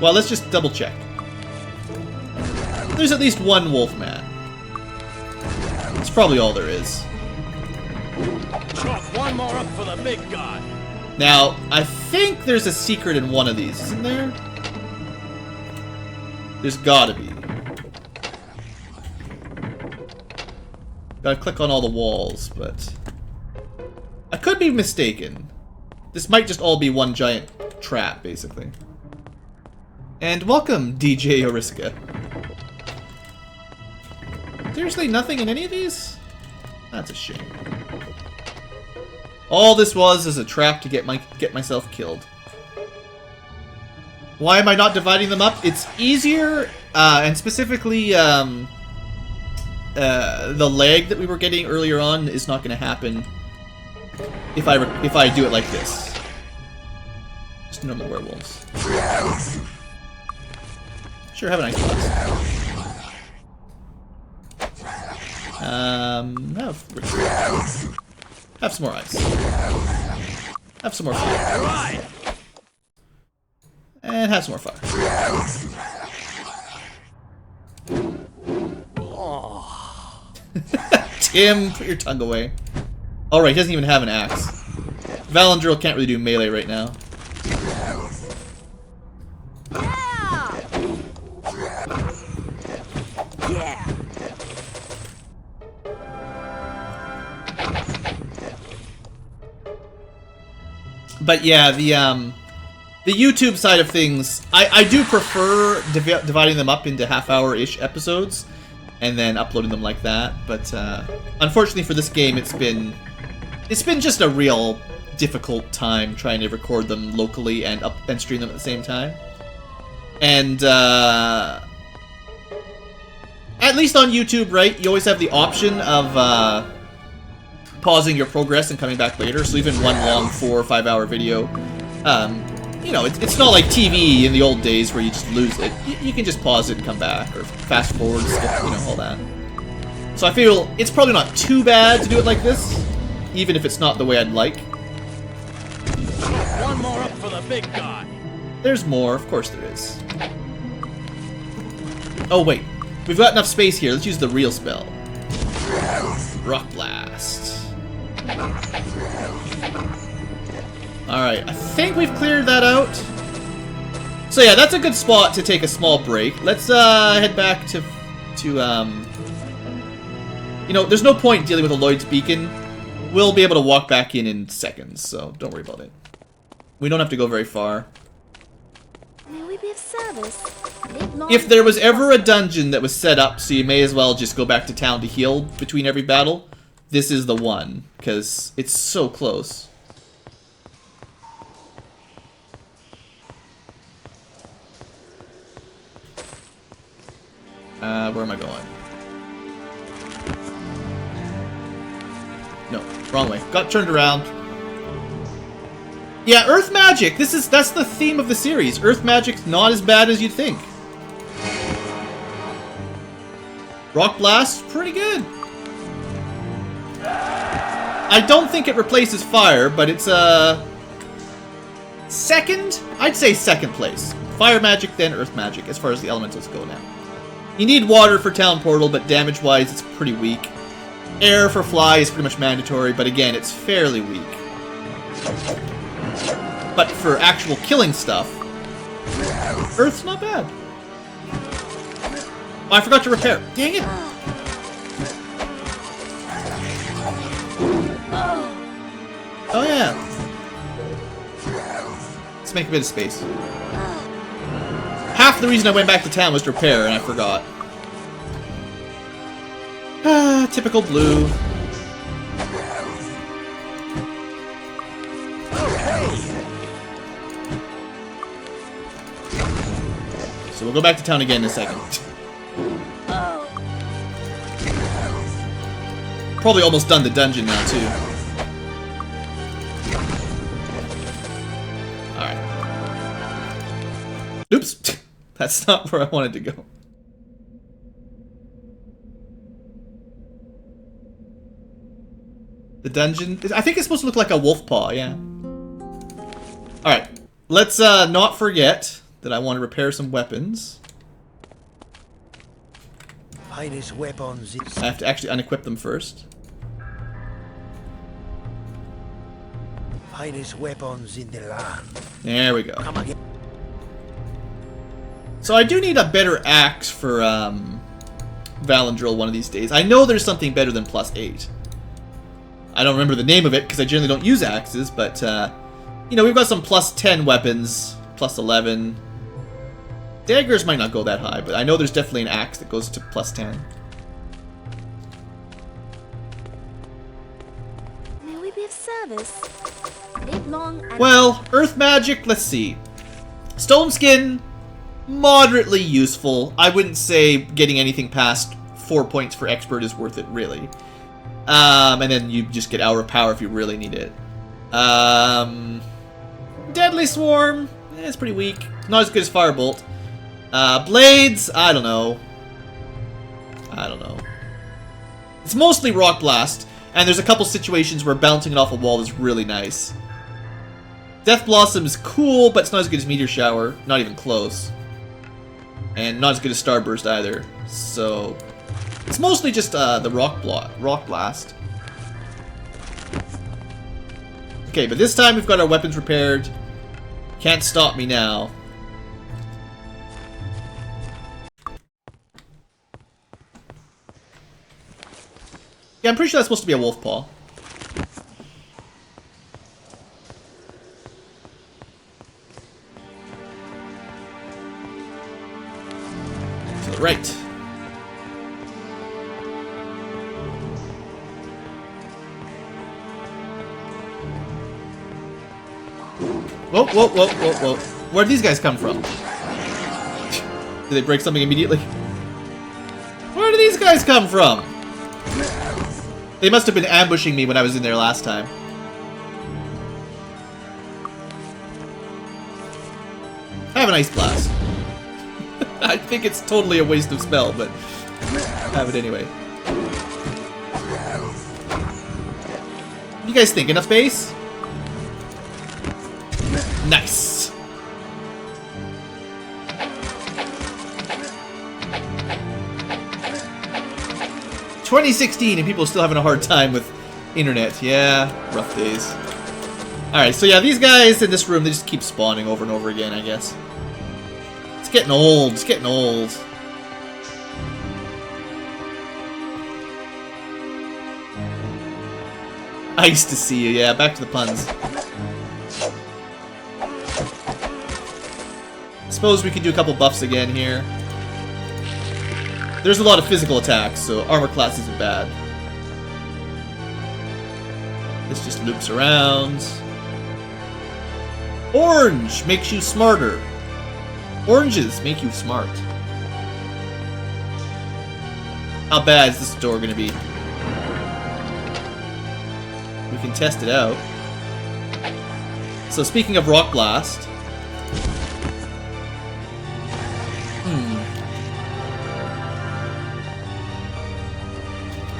Well, let's just double check. There's at least one wolf man. That's probably all there is. Chalk one more up for the big guy. Now, I think there's a secret in one of these, isn't there? There's gotta be. Gotta click on all the walls, but... I could be mistaken. This might just all be one giant trap, basically. And welcome, DJ Oriska. Seriously, nothing in any of these? That's a shame. All this was is a trap to get myself killed. Why am I not dividing them up? It's easier, and specifically, the lag that we were getting earlier on is not going to happen if I do it like this. Just normal werewolves. Sure, have an ice box. Have some more ice. Have some more fire. And have some more fire. Tim, put your tongue away. Alright, he doesn't even have an axe. Valandril can't really do melee right now. Yeah. But yeah, the YouTube side of things, I do prefer dividing them up into half-hour-ish episodes and then uploading them like that. But unfortunately for this game, it's been just a real difficult time trying to record them locally and stream them at the same time. And at least on YouTube, right? You always have the option of pausing your progress and coming back later. So even one long 4 or 5 hour video, you know, it's not like TV in the old days where you just lose it. You can just pause it and come back, or fast forward, skip, you know, all that. So I feel it's probably not too bad to do it like this, even if it's not the way I'd like. One more up for the big guy. There's more, of course there is. Oh wait, we've got enough space here. Let's use the real spell. Rock Blast. Alright, I think we've cleared that out. So yeah, that's a good spot to take a small break. Let's head back to you know, there's no point dealing with a Lloyd's Beacon. We'll be able to walk back in seconds, so don't worry about it. We don't have to go very far. May we be of service? If there was ever a dungeon that was set up so you may as well just go back to town to heal between every battle, this is the one, because it's so close. Where am I going? No, wrong way. Got turned around. Yeah, Earth Magic! That's the theme of the series. Earth Magic's not as bad as you'd think. Rock Blast, pretty good. I don't think it replaces fire, but it's second? I'd say second place. Fire Magic, then Earth Magic, as far as the elementals go now. You need water for Town Portal, but damage-wise, it's pretty weak. Air for Fly is pretty much mandatory, but again, it's fairly weak. But for actual killing stuff, Earth's not bad. Oh, I forgot to repair. Dang it! Oh yeah. Let's make a bit of space. Half the reason I went back to town was to repair, and I forgot. Ah, typical blue. So we'll go back to town again in a second. Probably almost done the dungeon now, too. Oops. That's not where I wanted to go. The dungeon... I think it's supposed to look like a wolf paw, yeah. Alright. Let's not forget that I want to repair some weapons. Finest weapons. I have to actually unequip them first. Finest weapons in the land. There we go. Come again. So I do need a better axe for Valandril one of these days. I know there's something better than +8. I don't remember the name of it because I generally don't use axes, but you know, we've got some +10 weapons, +11. Daggers might not go that high, but I know there's definitely an axe that goes to +10. May we be of service? Live long and Well, earth magic, let's see. Stone skin, moderately useful. I wouldn't say getting anything past 4 points for expert is worth it, really. And then you just get hour of power if you really need it. Deadly Swarm, it's pretty weak. Not as good as Firebolt. Blades, I don't know. It's mostly Rock Blast, and there's a couple situations where bouncing it off a wall is really nice. Death Blossom is cool, but it's not as good as Meteor Shower. Not even close. And not as good as Starburst either. So it's mostly just the Rock Blast. Okay, but this time we've got our weapons repaired. Can't stop me now. Yeah, I'm pretty sure that's supposed to be a wolf paw. To the right. Whoa, whoa, whoa, whoa, whoa. Where did these guys come from? Did they break something immediately? Where did these guys come from? They must have been ambushing me when I was in there last time. I have an Ice Blast. I think it's totally a waste of spell, but I have it anyway. What do you guys think? Enough space? Nice. "2016 and people are still having a hard time with internet." Yeah, rough days. Alright, so yeah, these guys in this room, they just keep spawning over and over again, I guess. It's getting old. It's getting old. Nice to see you. Yeah, back to the puns. Suppose we could do a couple buffs again here. There's a lot of physical attacks, so armor class isn't bad. This just loops around. Orange makes you smarter. Oranges make you smart. How bad is this door gonna be? We can test it out. So speaking of Rock Blast,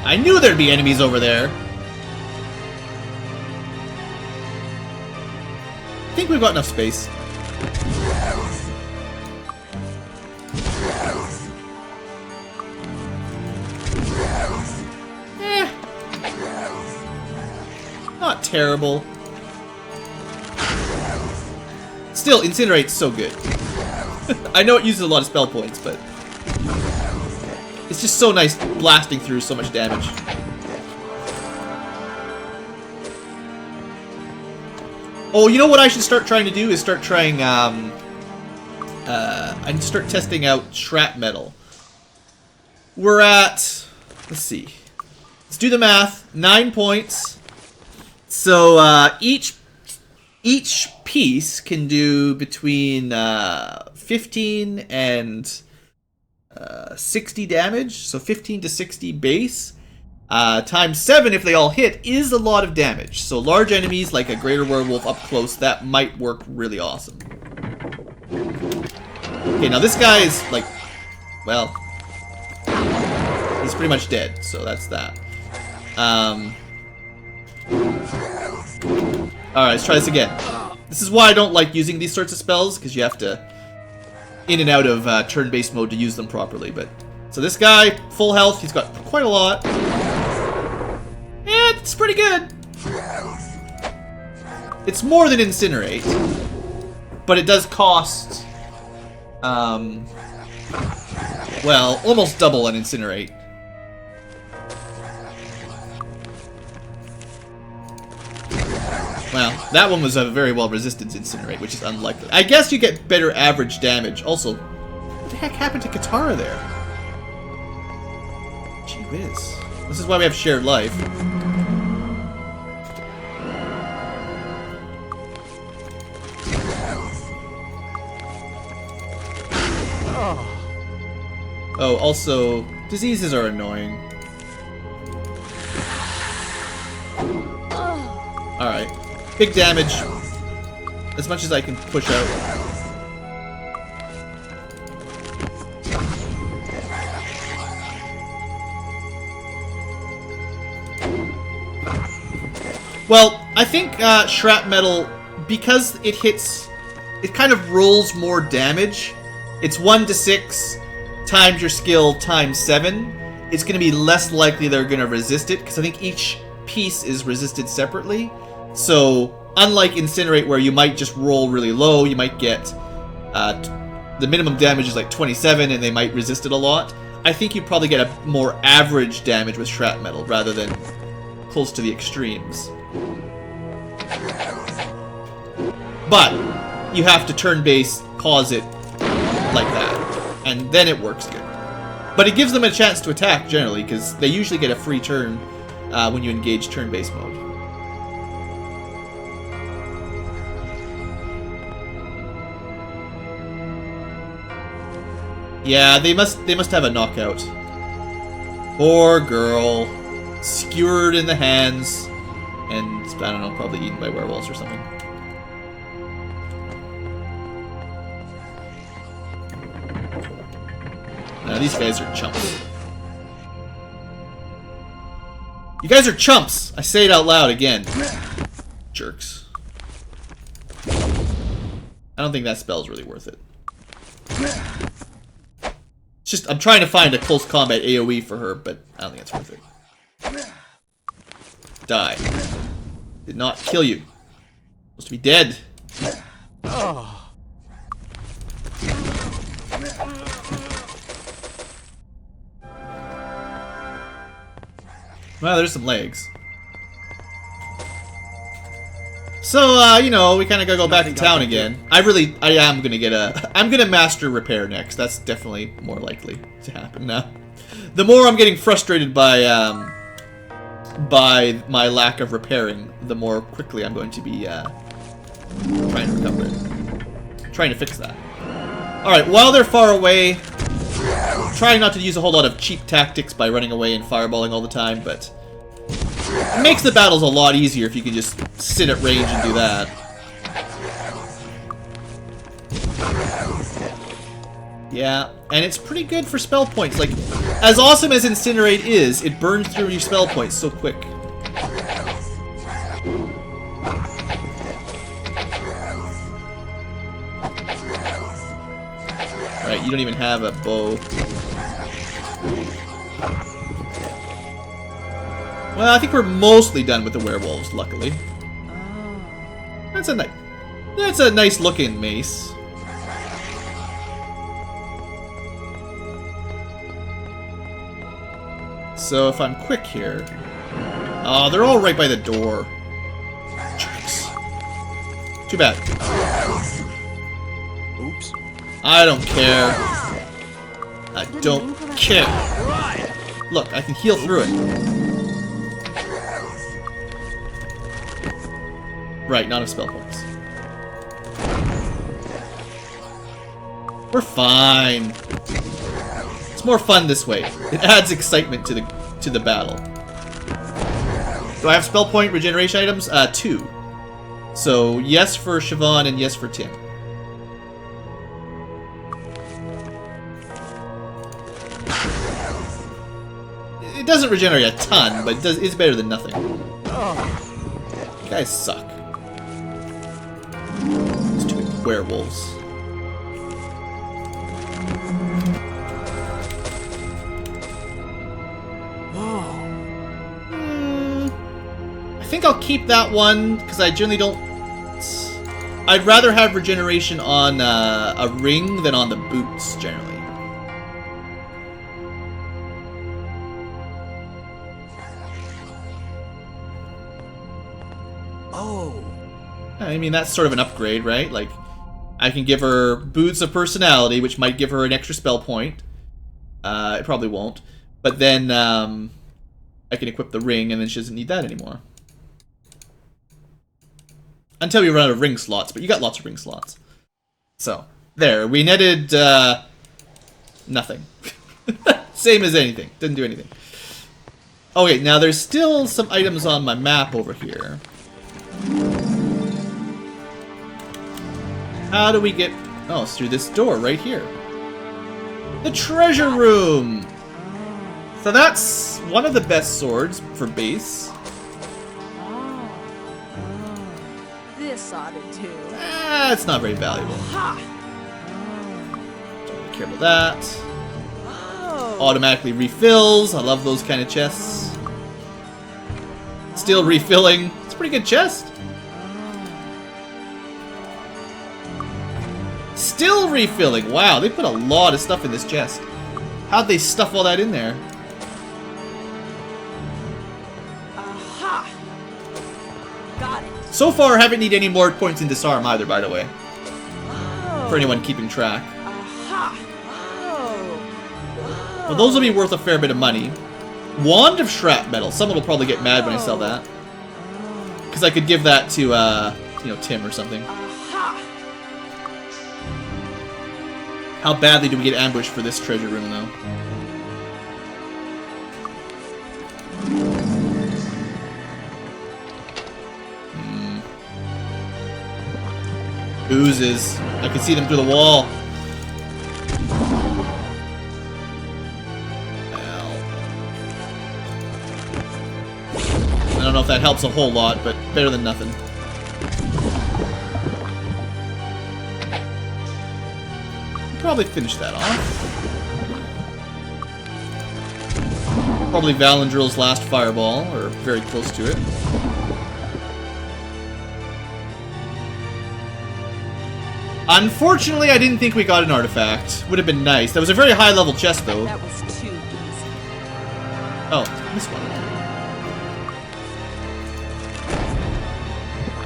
I knew there'd be enemies over there. I think we've got enough space. Not terrible. Still, Incinerate's so good. I know it uses a lot of spell points, but it's just so nice blasting through so much damage. Oh, you know what I should start trying to do is start trying, I need to start testing out shrapnel. We're at, let's see. Let's do the math. 9 points. So, each piece can do between 15 and 60 damage, so 15 to 60 base, times 7 if they all hit is a lot of damage. So large enemies like a greater werewolf up close, that might work really awesome. Okay, now this guy is like, well, he's pretty much dead, so that's that. Alright, let's try this again. This is why I don't like using these sorts of spells, because you have to in and out of turn-based mode to use them properly. But so this guy, full health, he's got quite a lot. And it's pretty good. It's more than Incinerate, but it does cost, well, almost double an Incinerate. Well, that one was a very well resisted Incinerate, which is unlikely. I guess you get better average damage. Also, what the heck happened to Katara there? Gee whiz. This is why we have shared life. Oh, also, diseases are annoying. Alright. Big damage. As much as I can push out. Well, I think shrapnel, because it hits, it kind of rolls more damage. It's 1d6 times your skill times 7. It's going to be less likely they're going to resist it, because I think each piece is resisted separately. So, unlike Incinerate, where you might just roll really low, you might get the minimum damage is like 27 and they might resist it a lot. I think you'd probably get a more average damage with shrapnel rather than close to the extremes. But you have to turn-based pause it like that, and then it works good. But it gives them a chance to attack generally, because they usually get a free turn when you engage turn-based mode. Yeah, they must have a knockout. Poor girl, skewered in the hands, and I don't know, probably eaten by werewolves or something. Now these guys are chumps. You guys are chumps! I say it out loud again. Jerks. I don't think that spell's really worth it. It's just, I'm trying to find a close combat AoE for her, but I don't think it's worth it. Die. Did not kill you. Supposed to be dead. Well, there's some legs. So, you know, we kind of gotta go back to town again. I am gonna get I'm gonna master repair next. That's definitely more likely to happen now. The more I'm getting frustrated by my lack of repairing, the more quickly I'm going to be trying to recover it. Trying to fix that. Alright, while they're far away, trying not to use a whole lot of cheap tactics by running away and fireballing all the time, but it makes the battles a lot easier if you can just sit at range and do that. Yeah, and it's pretty good for spell points. Like, as awesome as Incinerate is, it burns through your spell points so quick. Right, you don't even have a bow. Well, I think we're mostly done with the werewolves, luckily. That's a nice looking mace. So if I'm quick here... Oh, they're all right by the door. Jerks. Too bad. Oops. I don't care. I don't care. Look, I can heal through it. Right, not a spell points. We're fine. It's more fun this way. It adds excitement to the battle. Do I have spell point regeneration items? 2. So yes for Siobhan and yes for Tim. doesn't regenerate a ton, but it's better than nothing. You guys suck. Stupid werewolves. I think I'll keep that one, because I generally don't... I'd rather have regeneration on a ring than on the boots, generally. Oh. I mean, that's sort of an upgrade, right? Like, I can give her Boots of Personality, which might give her an extra spell point. It probably won't. But then, I can equip the ring, and then she doesn't need that anymore. Until we run out of ring slots, but you got lots of ring slots. So, there. We netted, nothing. Same as anything. Didn't do anything. Okay, now there's still some items on my map over here. How do we get... Oh, it's through this door right here. The treasure room! So that's one of the best swords for base. This ought to do. It's not very valuable. Don't really care about that. Automatically refills. I love those kind of chests. Still refilling. It's a pretty good chest. Still refilling. Wow, they put a lot of stuff in this chest. How'd they stuff all that in there? Aha! Got it. So far, I haven't needed any more points in disarm either, by the way. For anyone keeping track. Aha! Oh. Well, those will be worth a fair bit of money. Wand of Shrapmetal. Someone will probably get mad when I sell that. Because I could give that to, you know, Tim or something. How badly do we get ambushed for this treasure room, though? Oozes. I can see them through the wall. I don't know if that helps a whole lot, but better than nothing. Probably finish that off. Probably Valandril's last fireball, or very close to it. Unfortunately, I didn't think we got an artifact. Would have been nice. That was a very high level chest, though. That was too easy. Oh, this one.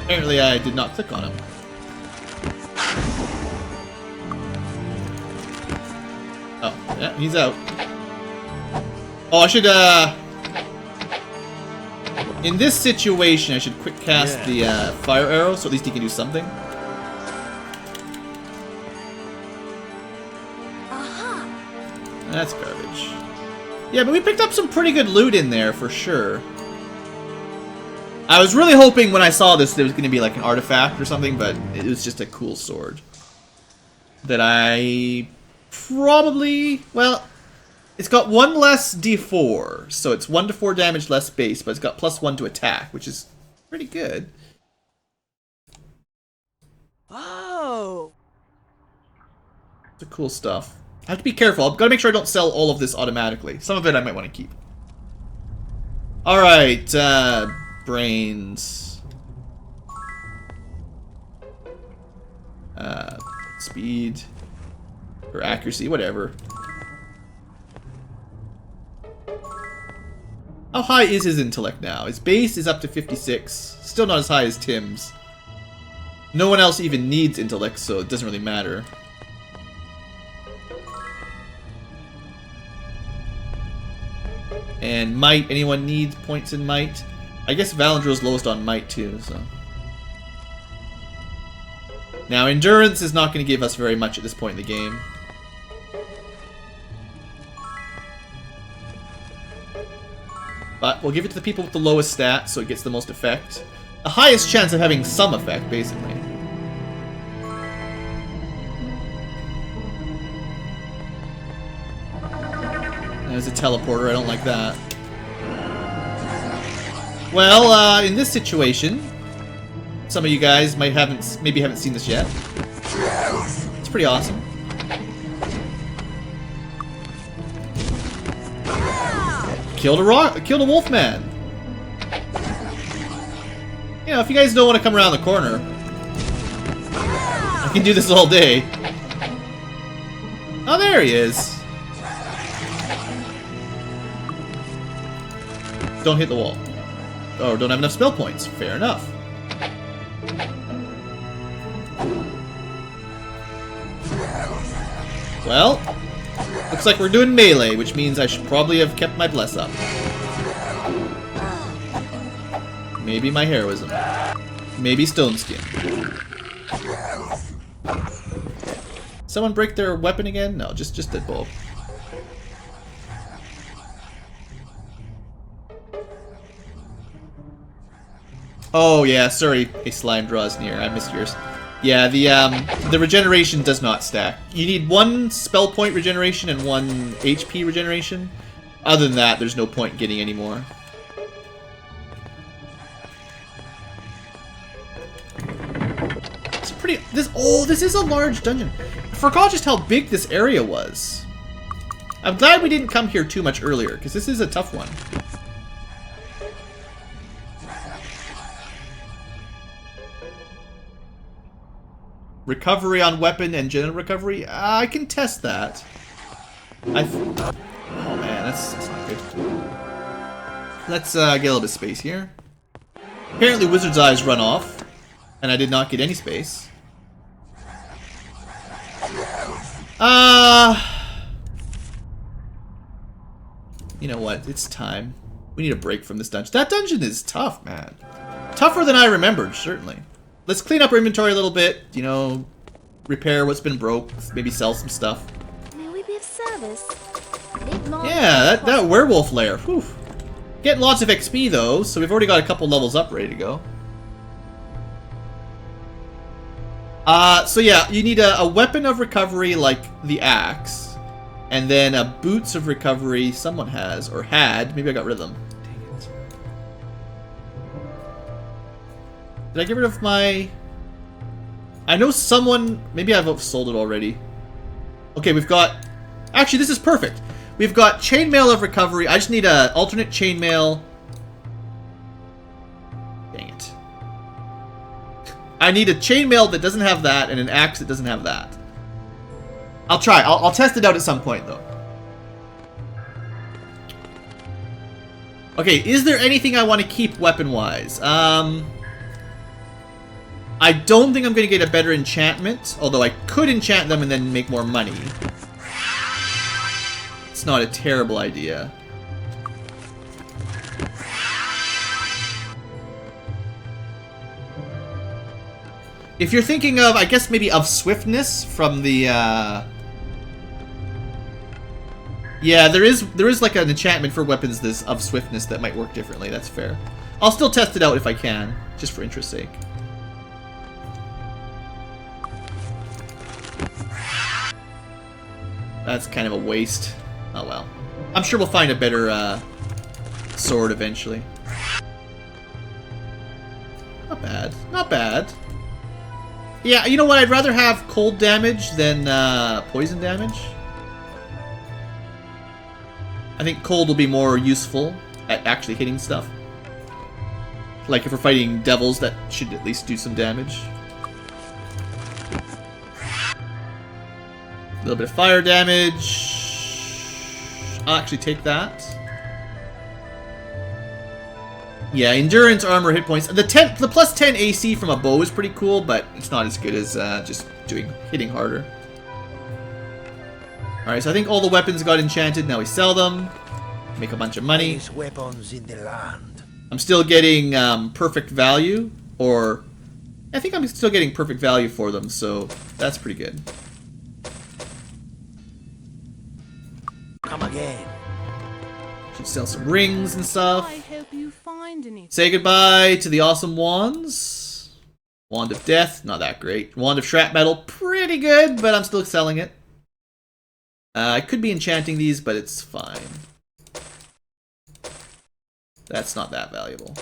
Apparently, I did not click on him. Oh, yeah, he's out. Oh, I should, in this situation, I should quick cast the, fire arrow, so at least he can do something. That's garbage. Yeah, but we picked up some pretty good loot in there, for sure. I was really hoping when I saw this there was going to be like an artifact or something, but it was just a cool sword. That I probably... Well, it's got 1 less d4, so it's 1 to 4 damage less base, but it's got +1 to attack, which is pretty good. Oh! It's cool stuff. I have to be careful. I've got to make sure I don't sell all of this automatically. Some of it I might want to keep. Alright, brains. Speed. Or accuracy, whatever. How high is his intellect now? His base is up to 56. Still not as high as Tim's. No one else even needs intellect, so it doesn't really matter. And might, anyone needs points in might? I guess Valandril's lowest on might too, so. Now endurance is not going to give us very much at this point in the game. But we'll give it to the people with the lowest stat so it gets the most effect. The highest chance of having some effect, basically. There's a teleporter, I don't like that. in this situation, some of you guys maybe haven't seen this yet. It's pretty awesome. Killed a wolf man. You know, if you guys don't want to come around the corner, I can do this all day. Oh, there he is. Don't hit the wall. Oh, don't have enough spell points. Fair enough. Well, looks like we're doing melee, which means I should probably have kept my bless up. Maybe my heroism. Maybe stone skin. Someone break their weapon again? No, just the bow. Oh yeah, sorry. A slime draws near. I missed yours. Yeah, the regeneration does not stack. You need 1 spell point regeneration and 1 HP regeneration. Other than that, there's no point in getting any more. It's pretty. This is a large dungeon. I forgot just how big this area was. I'm glad we didn't come here too much earlier, because this is a tough one. Recovery on weapon and general recovery? I can test that. Oh man, that's not good. Let's get a little bit of space here. Apparently Wizard's Eyes run off, and I did not get any space. You know what? It's time. We need a break from this dungeon. That dungeon is tough, man. Tougher than I remembered, certainly. Let's clean up our inventory a little bit, you know, repair what's been broke, maybe sell some stuff. May we be of service? Yeah, that werewolf lair. Whew. Getting lots of XP though, so we've already got a couple levels up ready to go. So yeah, you need a weapon of recovery like the axe, and then a boots of recovery someone has, or had. Maybe I got rid of them. Dang it. Did I get rid of my... I know someone... Maybe I've sold it already. Okay, we've got... Actually, this is perfect. We've got chainmail of recovery. I just need an alternate chainmail. Dang it. I need a chainmail that doesn't have that, and an axe that doesn't have that. I'll try. I'll test it out at some point, though. Okay, is there anything I want to keep weapon-wise? I don't think I'm going to get a better enchantment, although I could enchant them and then make more money. It's not a terrible idea. If you're thinking of, I guess maybe of swiftness from the, yeah, there is like an enchantment for weapons this of swiftness that might work differently. That's fair. I'll still test it out if I can, just for interest's sake. That's kind of a waste. Oh well. I'm sure we'll find a better sword eventually. Not bad. Not bad. Yeah, you know what? I'd rather have cold damage than poison damage. I think cold will be more useful at actually hitting stuff. Like if we're fighting devils, that should at least do some damage. A little bit of fire damage. I'll actually take that. Yeah, endurance, armor, hit points. The plus 10 AC from a bow is pretty cool, but it's not as good as just hitting harder. Alright, so I think all the weapons got enchanted. Now we sell them. Make a bunch of money. Weapons in the land. I'm still getting perfect value, or I think I'm still getting perfect value for them, so that's pretty good. Come again. Should sell some rings and stuff. I hope you find anything. Say goodbye to the awesome wands. Wand of Death, not that great. Wand of Shrapnel, pretty good, but I'm still selling it. I could be enchanting these, but it's fine. That's not that valuable.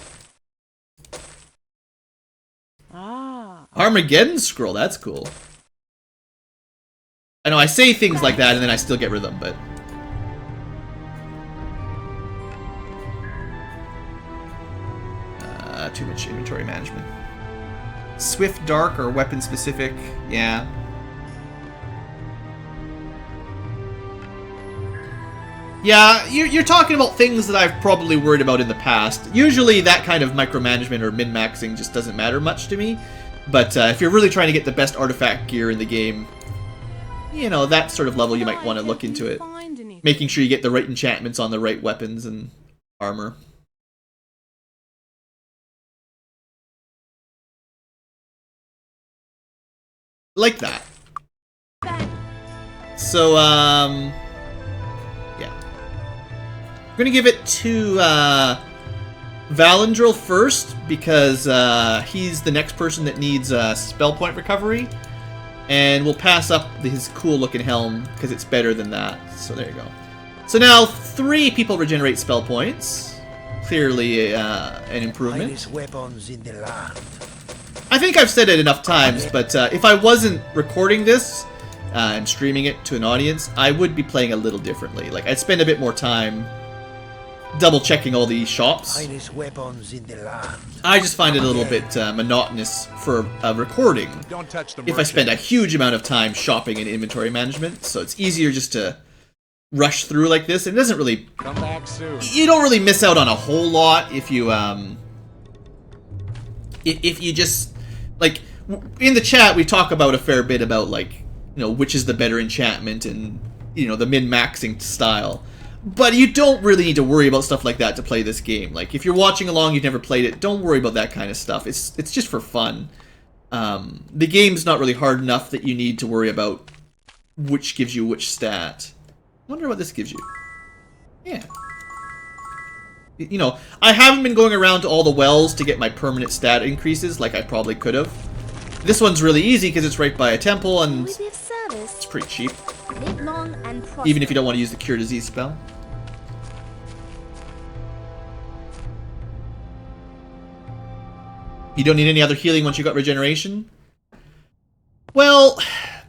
Ah. Armageddon Scroll, that's cool. I know I say things like that and then I still get rid of them, but... too much inventory management. Swift Dark or weapon specific, yeah. Yeah, you're talking about things that I've probably worried about in the past. Usually that kind of micromanagement or min-maxing just doesn't matter much to me. But if you're really trying to get the best artifact gear in the game, you know, that sort of level you might want to look into it. Making sure you get the right enchantments on the right weapons and armor. Like that. So, yeah. I'm gonna give it to Valandril first, because he's the next person that needs spell point recovery. And we'll pass up his cool looking helm, because it's better than that. So there you go. So now 3 people regenerate spell points. Clearly an improvement. Finest weapons in the land. I think I've said it enough times, but if I wasn't recording this and streaming it to an audience, I would be playing a little differently. Like, I'd spend a bit more time double-checking all these shops. Finest weapons in the land. I just find it a little bit monotonous for recording Don't touch the if I spend a huge amount of time shopping and inventory management, so it's easier just to rush through like this. It doesn't really... Come back soon. You don't really miss out on a whole lot if you just... Like, in the chat, we talk about a fair bit about, like, you know, which is the better enchantment and, you know, the min-maxing style. But you don't really need to worry about stuff like that to play this game. Like, if you're watching along, you've never played it, don't worry about that kind of stuff. It's just for fun. The game's not really hard enough that you need to worry about which gives you which stat. I wonder what this gives you. Yeah. You know, I haven't been going around to all the wells to get my permanent stat increases like I probably could have. This one's really easy because it's right by a temple and it's pretty cheap. Even if you don't want to use the Cure Disease spell. You don't need any other healing once you got regeneration? Well,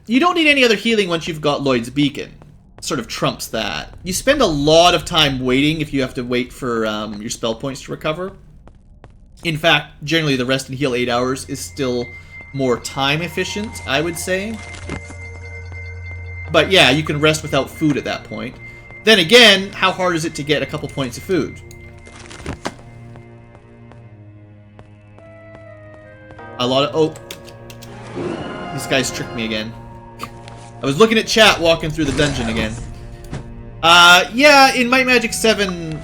you don't need any other healing once you've got Lloyd's Beacon. Sort of trumps that. You spend a lot of time waiting if you have to wait for your spell points to recover. In fact, generally the rest and heal 8 hours is still more time efficient, I would say. But yeah, you can rest without food at that point. Then again, how hard is it to get a couple points of food? A lot of... Oh. These guys tricked me again. I was looking at chat walking through the dungeon again. Yeah, in Might Magic 7...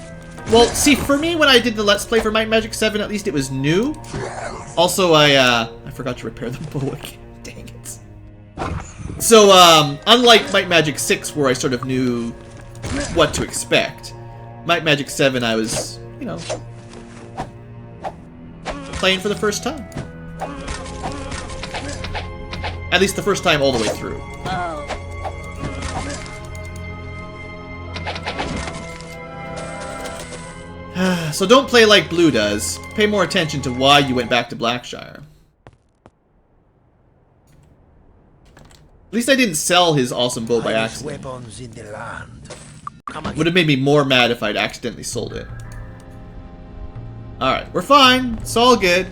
Well, see, for me, when I did the Let's Play for Might Magic 7, at least it was new. Also, I forgot to repair the bow again. Dang it. So, unlike Might Magic 6, where I sort of knew what to expect, Might Magic 7, I was, you know, playing for the first time. At least the first time all the way through. So don't play like Blue does. Pay more attention to why you went back to Blackshire. At least I didn't sell his awesome bow by accident. Would have made me more mad if I'd accidentally sold it. Alright, we're fine. It's all good.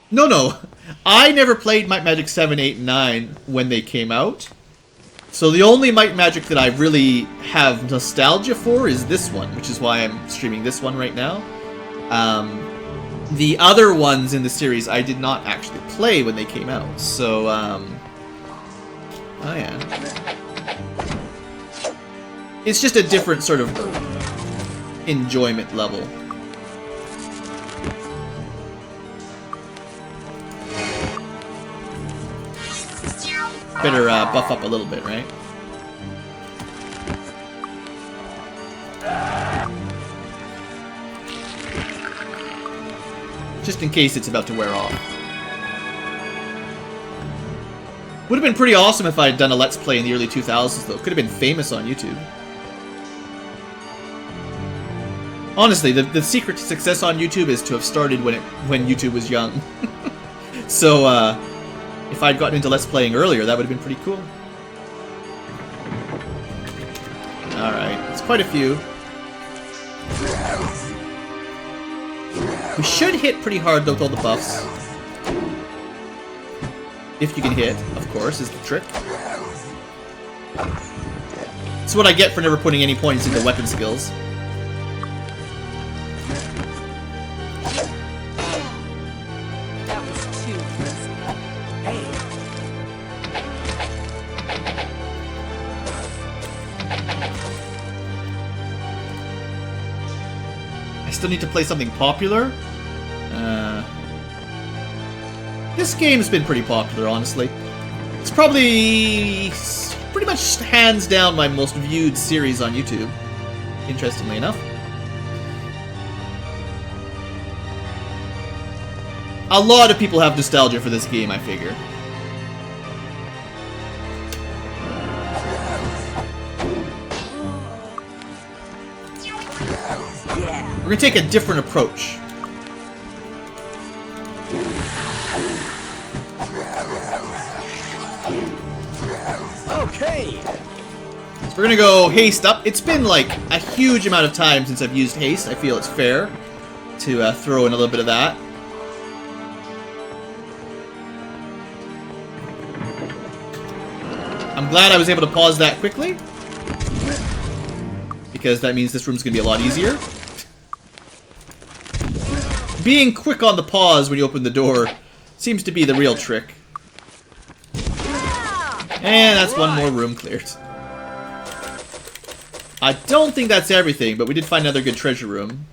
No. I never played Might Magic 7, 8, and 9 when they came out. So the only Might Magic that I really have nostalgia for is this one, which is why I'm streaming this one right now. The other ones in the series I did not actually play when they came out. So, oh yeah. It's just a different sort of enjoyment level. Better buff up a little bit, right? just in case it's about to wear off. Would have been pretty awesome if I had done a Let's Play in the early 2000s, though. Could have been famous on YouTube. Honestly, the secret to success on YouTube is to have started when YouTube was young. So, if I'd gotten into Let's Playing earlier, that would have been pretty cool. Alright, it's quite a few. We should hit pretty hard, though, with all the buffs. If you can hit, of course, is the trick. It's what I get for never putting any points into weapon skills. That was too risky. I still need to play something popular. This game's been pretty popular, honestly. It's probably pretty much hands down my most viewed series on YouTube, interestingly enough. A lot of people have nostalgia for this game, I figure. We're gonna take a different approach. Okay. So we're gonna go haste up. It's been like a huge amount of time since I've used haste. I feel it's fair to throw in a little bit of that. I'm glad I was able to pause that quickly, because that means this room's gonna be a lot easier. Being quick on the pause when you open the door seems to be the real trick. And that's one more room cleared. I don't think that's everything, but we did find another good treasure room.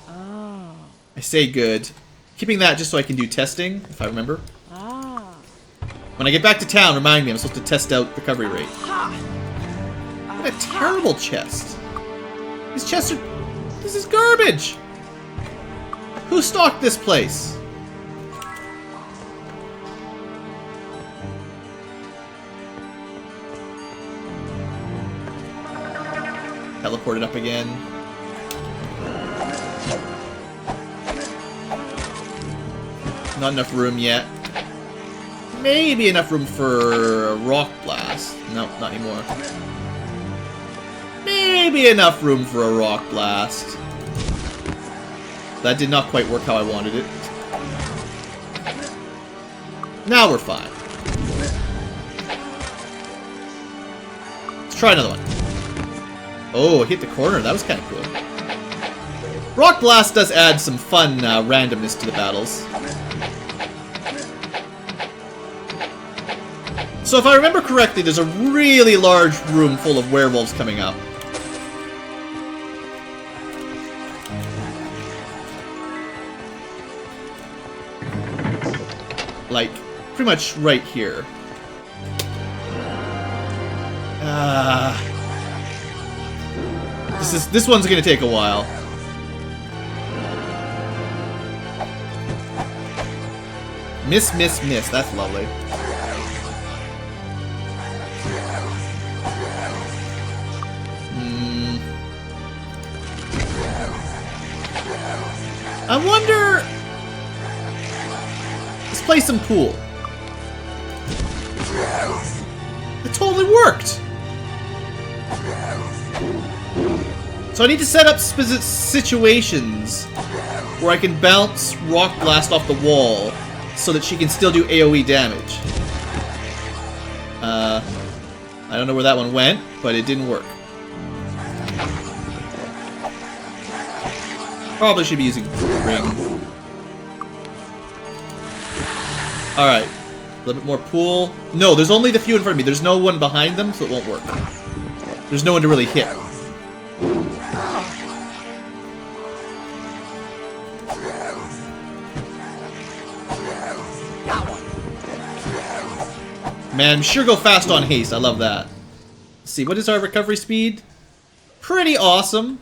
Oh. I say good. Keeping that just so I can do testing, if I remember. Ah. When I get back to town, remind me I'm supposed to test out recovery rate. What a terrible chest. These chests are... This is garbage! Who stocked this place? Teleported up again. Not enough room yet. Maybe enough room for a rock blast. No, not anymore. Maybe enough room for a rock blast. That did not quite work how I wanted it. Now we're fine. Let's try another one. Oh, hit the corner. That was kind of cool. Rock Blast does add some fun randomness to the battles. So if I remember correctly, there's a really large room full of werewolves coming up. Like, pretty much right here. This one's gonna take a while. Miss, miss, miss. That's lovely. I wonder... Let's play some pool. It totally worked! So I need to set up situations where I can bounce Rock Blast off the wall so that she can still do AoE damage. I don't know where that one went, but it didn't work. Probably should be using ring. Alright. A little bit more pool. No, there's only the few in front of me. There's no one behind them, so it won't work. There's no one to really hit. Man, sure go fast on haste. I love that. Let's see, what is our recovery speed? Pretty awesome.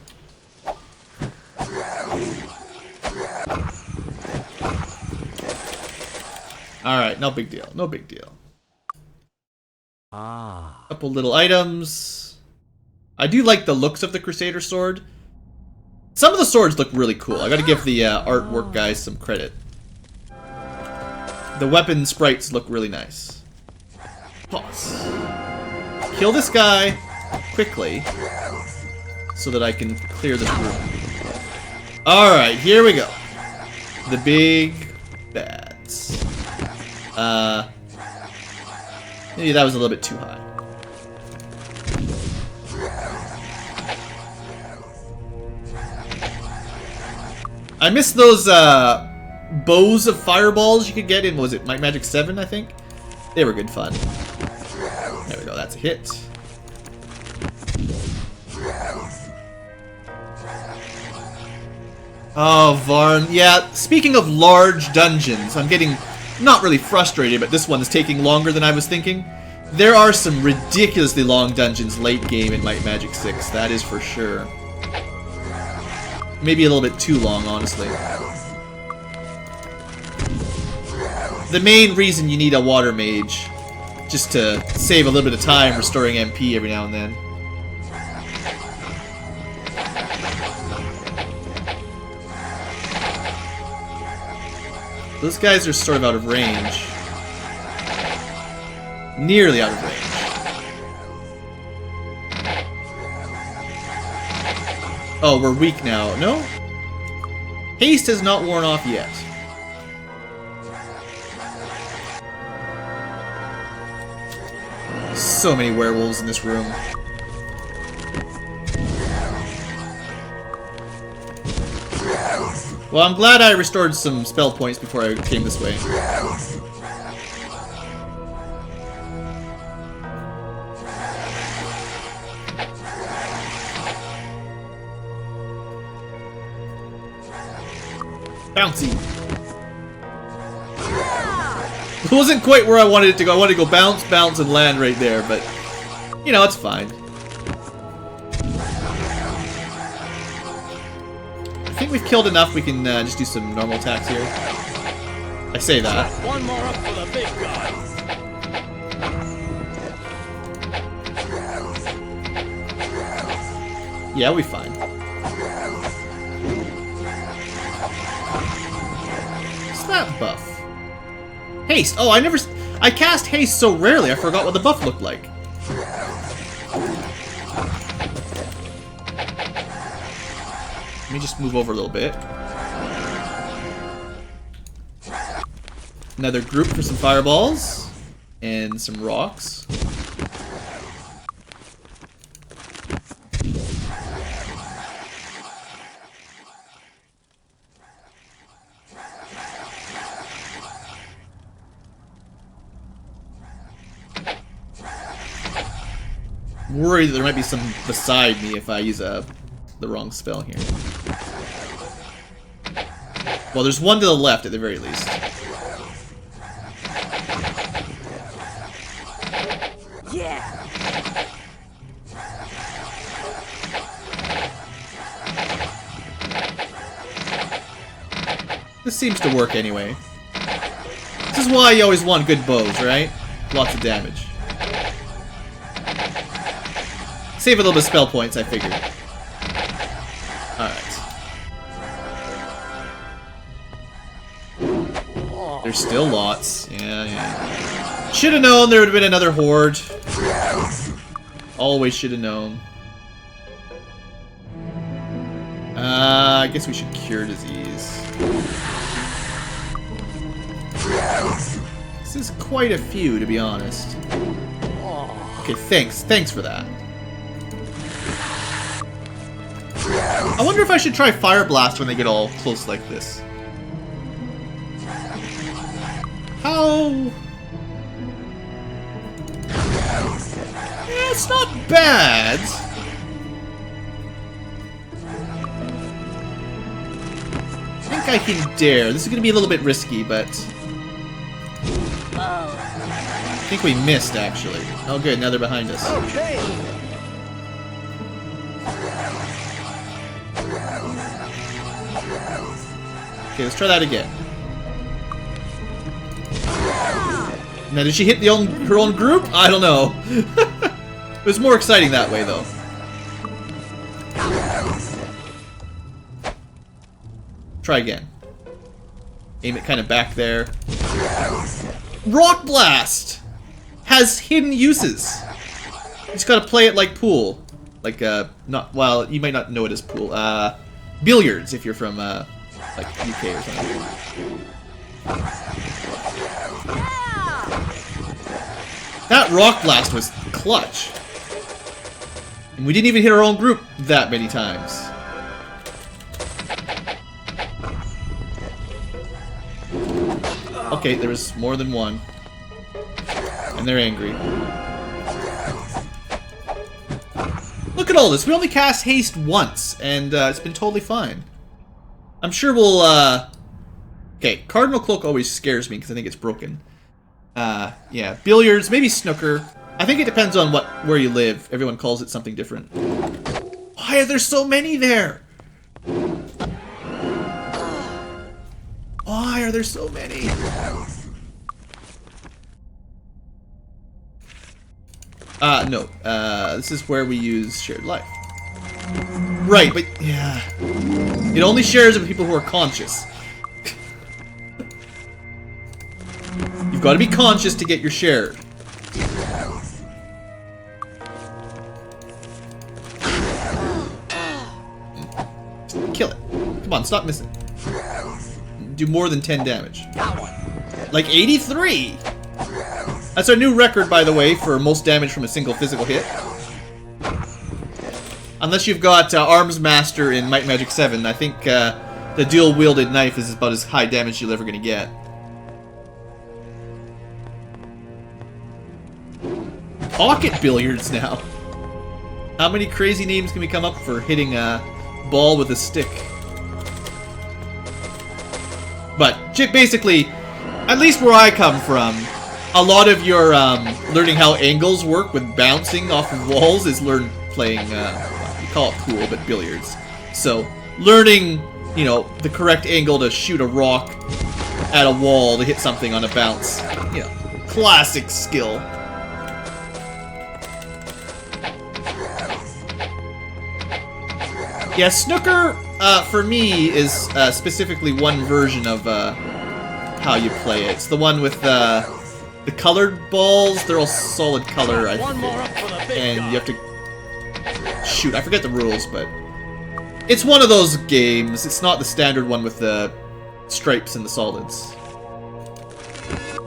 Alright, no big deal. No big deal. Couple little items. I do like the looks of the Crusader sword. Some of the swords look really cool. I gotta give the artwork guys some credit. The weapon sprites look really nice. Pause. Kill this guy quickly so that I can clear this room. Alright, here we go. The big bads. Maybe that was a little bit too high. I missed those bows of fireballs you could get in, what was it, Might Magic 7, I think? They were good fun. There we go, that's a hit. Oh, Varn. Yeah, speaking of large dungeons, I'm getting not really frustrated, but this one's taking longer than I was thinking. There are some ridiculously long dungeons late game in Might Magic 6, that is for sure. Maybe a little bit too long, honestly. The main reason you need a water mage, just to save a little bit of time restoring MP every now and then. Those guys are sort of out of range. Nearly out of range. Oh, we're weak now. No? Haste has not worn off yet. So many werewolves in this room. Well, I'm glad I restored some spell points before I came this way. Bouncy. It wasn't quite where I wanted it to go. I wanted to go bounce, bounce, and land right there, but, you know, it's fine. I think we've killed enough. We can just do some normal attacks here. I say that. One more up for the big guns. Yeah, we'll be fine. What's that buff? Haste! Oh, I cast haste so rarely, I forgot what the buff looked like. Let me just move over a little bit. Another group for some fireballs. And some rocks. Worried that there might be some beside me if I use the wrong spell here. Well, there's one to the left at the very least. Yeah. This seems to work anyway. This is why you always want good bows, right? Lots of damage. Save a little bit of spell points, I figured. Alright. There's still lots. Yeah. Should have known there would have been another horde. Always should have known. I guess we should cure disease. This is quite a few, to be honest. Okay, thanks. Thanks for that. I wonder if I should try Fire Blast when they get all close like this. How? Yeah, it's not bad. I think I can dare. This is going to be a little bit risky, but... I think we missed, actually. Oh good, now they're behind us. Okay. Okay, let's try that again. Now, did she hit her own group? I don't know. It was more exciting that way, though. Try again. Aim it kind of back there. Rock Blast has hidden uses. You just gotta play it like pool. Like, not, well, you might not know it as pool. Billiards, if you're from, like, UK or something. That Rock Blast was clutch. And we didn't even hit our own group that many times. Okay, there was more than one. And they're angry. Look at all this. We only cast haste once, and it's been totally fine. I'm sure we'll, okay, Cardinal Cloak always scares me because I think it's broken. Yeah, billiards, maybe snooker. I think it depends on where you live. Everyone calls it something different. Why are there so many there? Why are there so many? No. This is where we use shared life. Right, but yeah. It only shares with people who are conscious. You've got to be conscious to get your shared. Kill it. Come on, stop missing. Do more than 10 damage. Like 83! That's our new record, by the way, for most damage from a single physical hit. Unless you've got Arms Master in Might Magic 7, I think the dual-wielded knife is about as high damage you're ever going to get. Pocket billiards now. How many crazy names can we come up for hitting a ball with a stick? But basically, at least where I come from, a lot of your learning how angles work with bouncing off of walls is playing, you call it pool, but billiards. So, learning, you know, the correct angle to shoot a rock at a wall to hit something on a bounce. You know, classic skill. Yeah, snooker, for me, is specifically one version of how you play it. It's the one with the colored balls. They're all solid color, I think. And you have to shoot. I forget the rules, but it's one of those games. It's not the standard one with the stripes and the solids.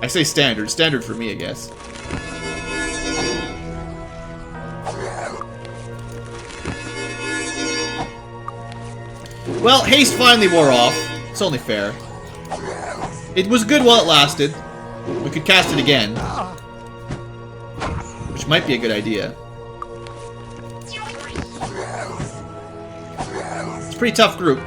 I say standard. Standard for me, I guess. Well, haste finally wore off. It's only fair. It was good while it lasted. We could cast it again. Which might be a good idea. It's a pretty tough group.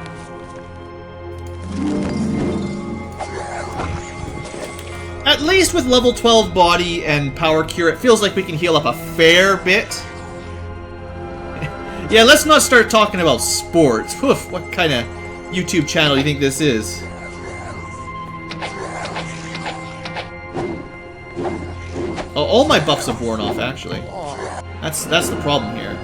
At least with level 12 body and power cure, it feels like we can heal up a fair bit. Yeah, let's not start talking about sports. Poof, what kind of YouTube channel do you think this is? Oh, all my buffs have worn off, actually. That's the problem here.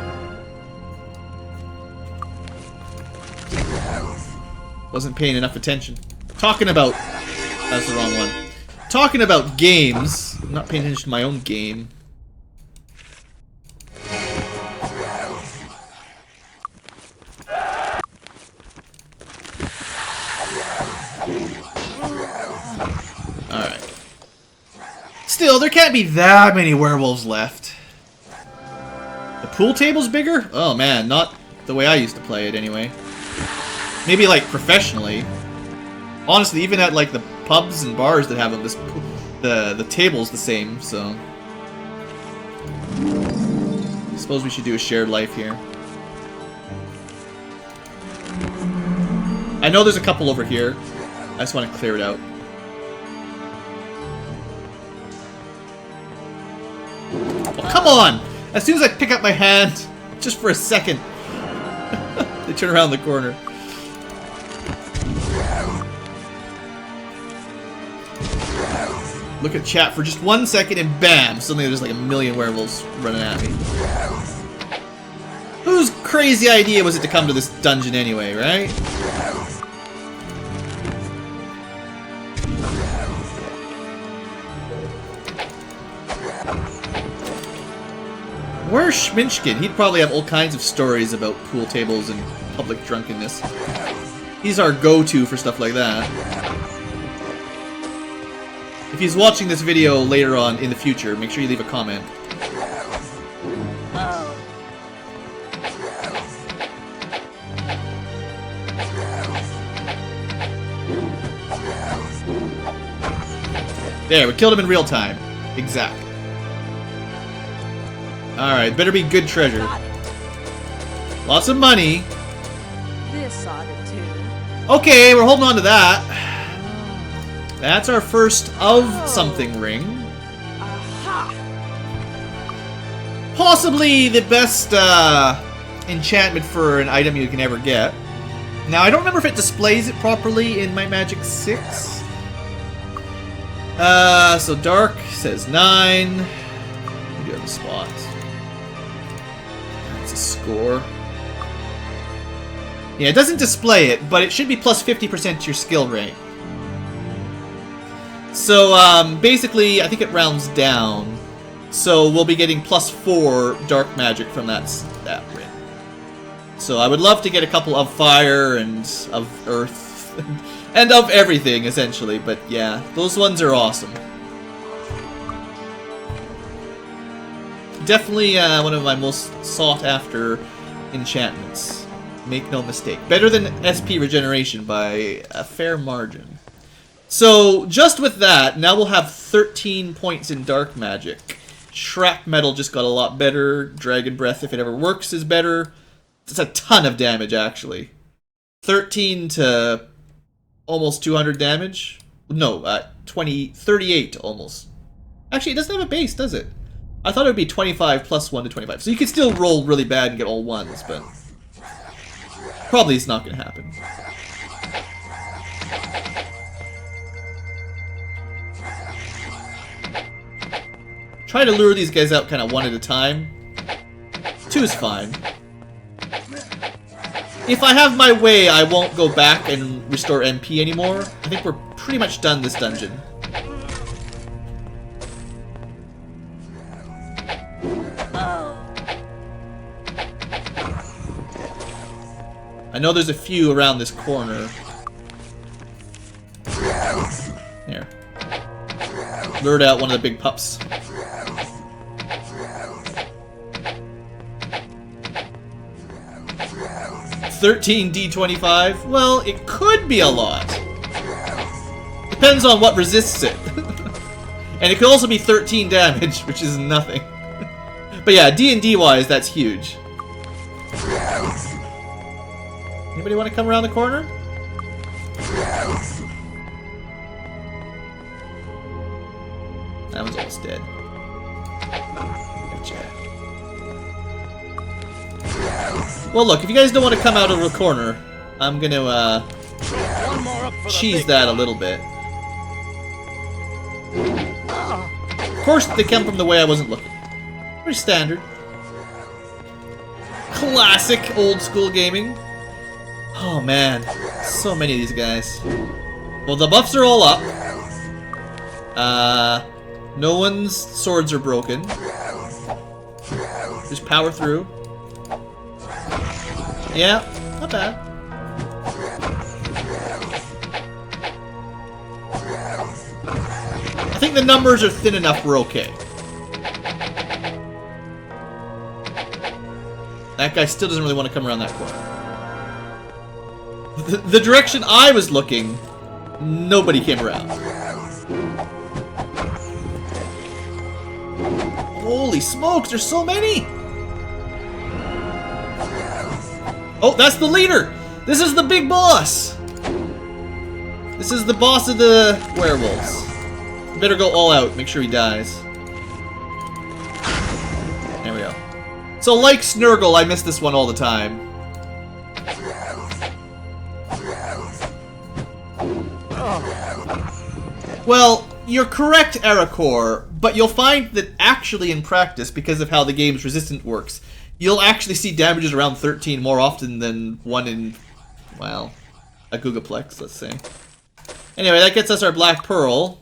Wasn't paying enough attention. Talking about... That's the wrong one. Talking about games. I'm not paying attention to my own game. Alright. Still, there can't be that many werewolves left. The pool table's bigger? Oh man, not the way I used to play it anyway. Maybe like professionally. Honestly, even at like the pubs and bars that have them, the table's the same, so... I suppose we should do a shared life here. I know there's a couple over here. I just want to clear it out. Oh, come on! As soon as I pick up my hand, just for a second, they turn around the corner. Look at chat for just 1 second and bam! Suddenly there's like a million werewolves running at me. Whose crazy idea was it to come to this dungeon anyway, right? Where's Schminchkin? He'd probably have all kinds of stories about pool tables and public drunkenness. He's our go-to for stuff like that. If he's watching this video later on in the future, make sure you leave a comment. There, we killed him in real time. Exactly. Alright, better be good treasure. Lots of money. This ought to do. Okay, we're holding on to that. That's our first of something ring. Aha! Possibly the best enchantment for an item you can ever get. Now, I don't remember if it displays it properly in My Magic 6. So Dark says 9. We do have a spot. That's a score. Yeah, it doesn't display it, but it should be plus 50% to your skill rank. So, basically, I think it rounds down. So we'll be getting plus 4 dark magic from that ring. So I would love to get a couple of fire and of earth and of everything, essentially. But yeah, those ones are awesome. Definitely one of my most sought after enchantments. Make no mistake. Better than SP regeneration by a fair margin. So, just with that, now we'll have 13 points in dark magic. Shrap metal just got a lot better. Dragon breath, if it ever works, is better. It's a ton of damage, actually. 13 to almost 200 damage. No, 38 almost. Actually, it doesn't have a base, does it? I thought it would be 25 plus 1 to 25. So you could still roll really bad and get all ones, but probably it's not going to happen. Try to lure these guys out kind of one at a time. 2 is fine. If I have my way, I won't go back and restore MP anymore. I think we're pretty much done this dungeon. I know there's a few around this corner. Here. Lured out one of the big pups. 13 D25? Well, it could be a lot. Depends on what resists it. And it could also be 13 damage, which is nothing. But yeah, D&D wise, that's huge. Anybody want to come around the corner? That one's almost dead. Gotcha. Well, look, if you guys don't want to come out of the corner, I'm gonna cheese that a little bit. Of course, they come from the way I wasn't looking. Pretty standard. Classic old school gaming. Oh man, so many of these guys. Well, the buffs are all up. No one's swords are broken. Just power through. Yeah, not bad. I think the numbers are thin enough, we're okay. That guy still doesn't really want to come around that corner. The direction I was looking, nobody came around. Holy smokes, there's so many! Oh, that's the leader! This is the big boss! This is the boss of the werewolves. Better go all out, make sure he dies. There we go. So like Snurggle, I miss this one all the time. Well, You're correct, Arakor, but you'll find that actually in practice, because of how the game's resistant works, you'll actually see damages around 13 more often than 1 in, well, a Gugaplex, let's say. Anyway, that gets us our Black Pearl.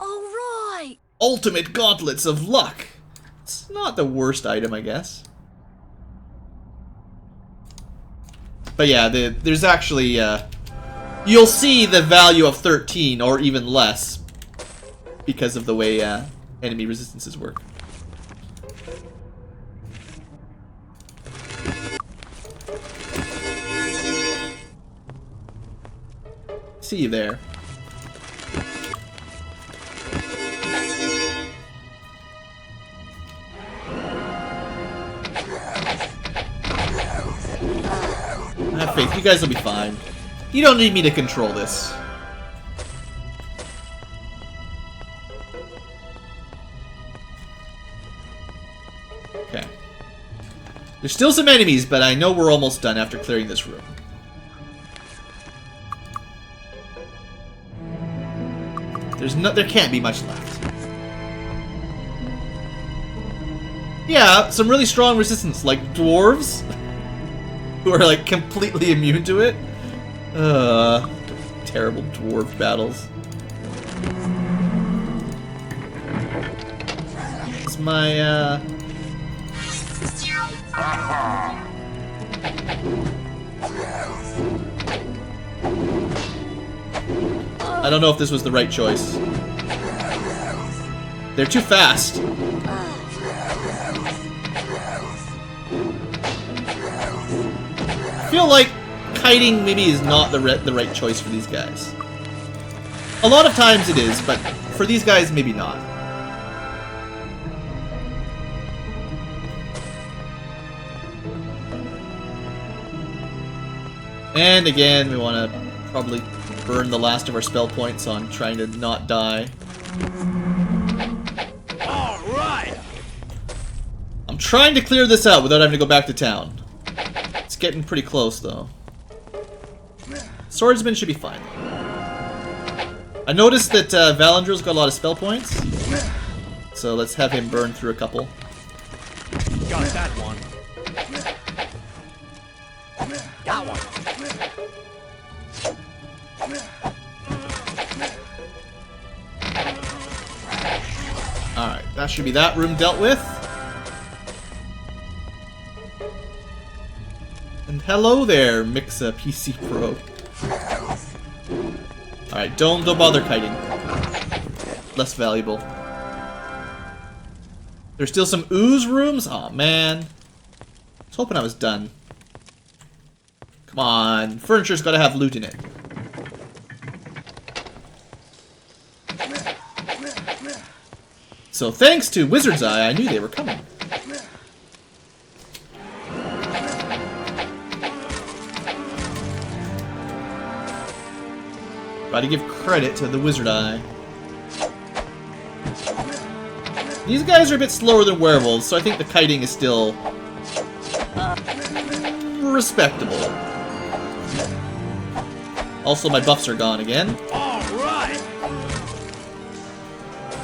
Alright! Ultimate Gauntlets of Luck. It's not the worst item, I guess. But yeah, there's actually, you'll see the value of 13 or even less because of the way enemy resistances work. See you there. I have faith. You guys will be fine. You don't need me to control this. Okay. There's still some enemies, but I know we're almost done after clearing this room. There can't be much left. Yeah, some really strong resistance, like dwarves, who are like completely immune to it. Terrible dwarf battles. It's my I don't know if this was the right choice. They're too fast. I feel like kiting maybe is not the right choice for these guys. A lot of times it is, but for these guys, maybe not. And again, we want to probably burn the last of our spell points on trying to not die. Alright! I'm trying to clear this out without having to go back to town. It's getting pretty close, though. Swordsman should be fine. I noticed that Valandril's got a lot of spell points. So let's have him burn through a couple. Got that one. Got one. Alright, that should be that room dealt with. And hello there, Mixa PC Pro. Alright, don't bother kiting. Less valuable. There's still some ooze rooms? Aw, man. I was hoping I was done. Come on, furniture's gotta have loot in it. So thanks to Wizard's Eye, I knew they were coming. Gotta give credit to the Wizard Eye. These guys are a bit slower than werewolves, so I think the kiting is still respectable. Also, my buffs are gone again. Alright!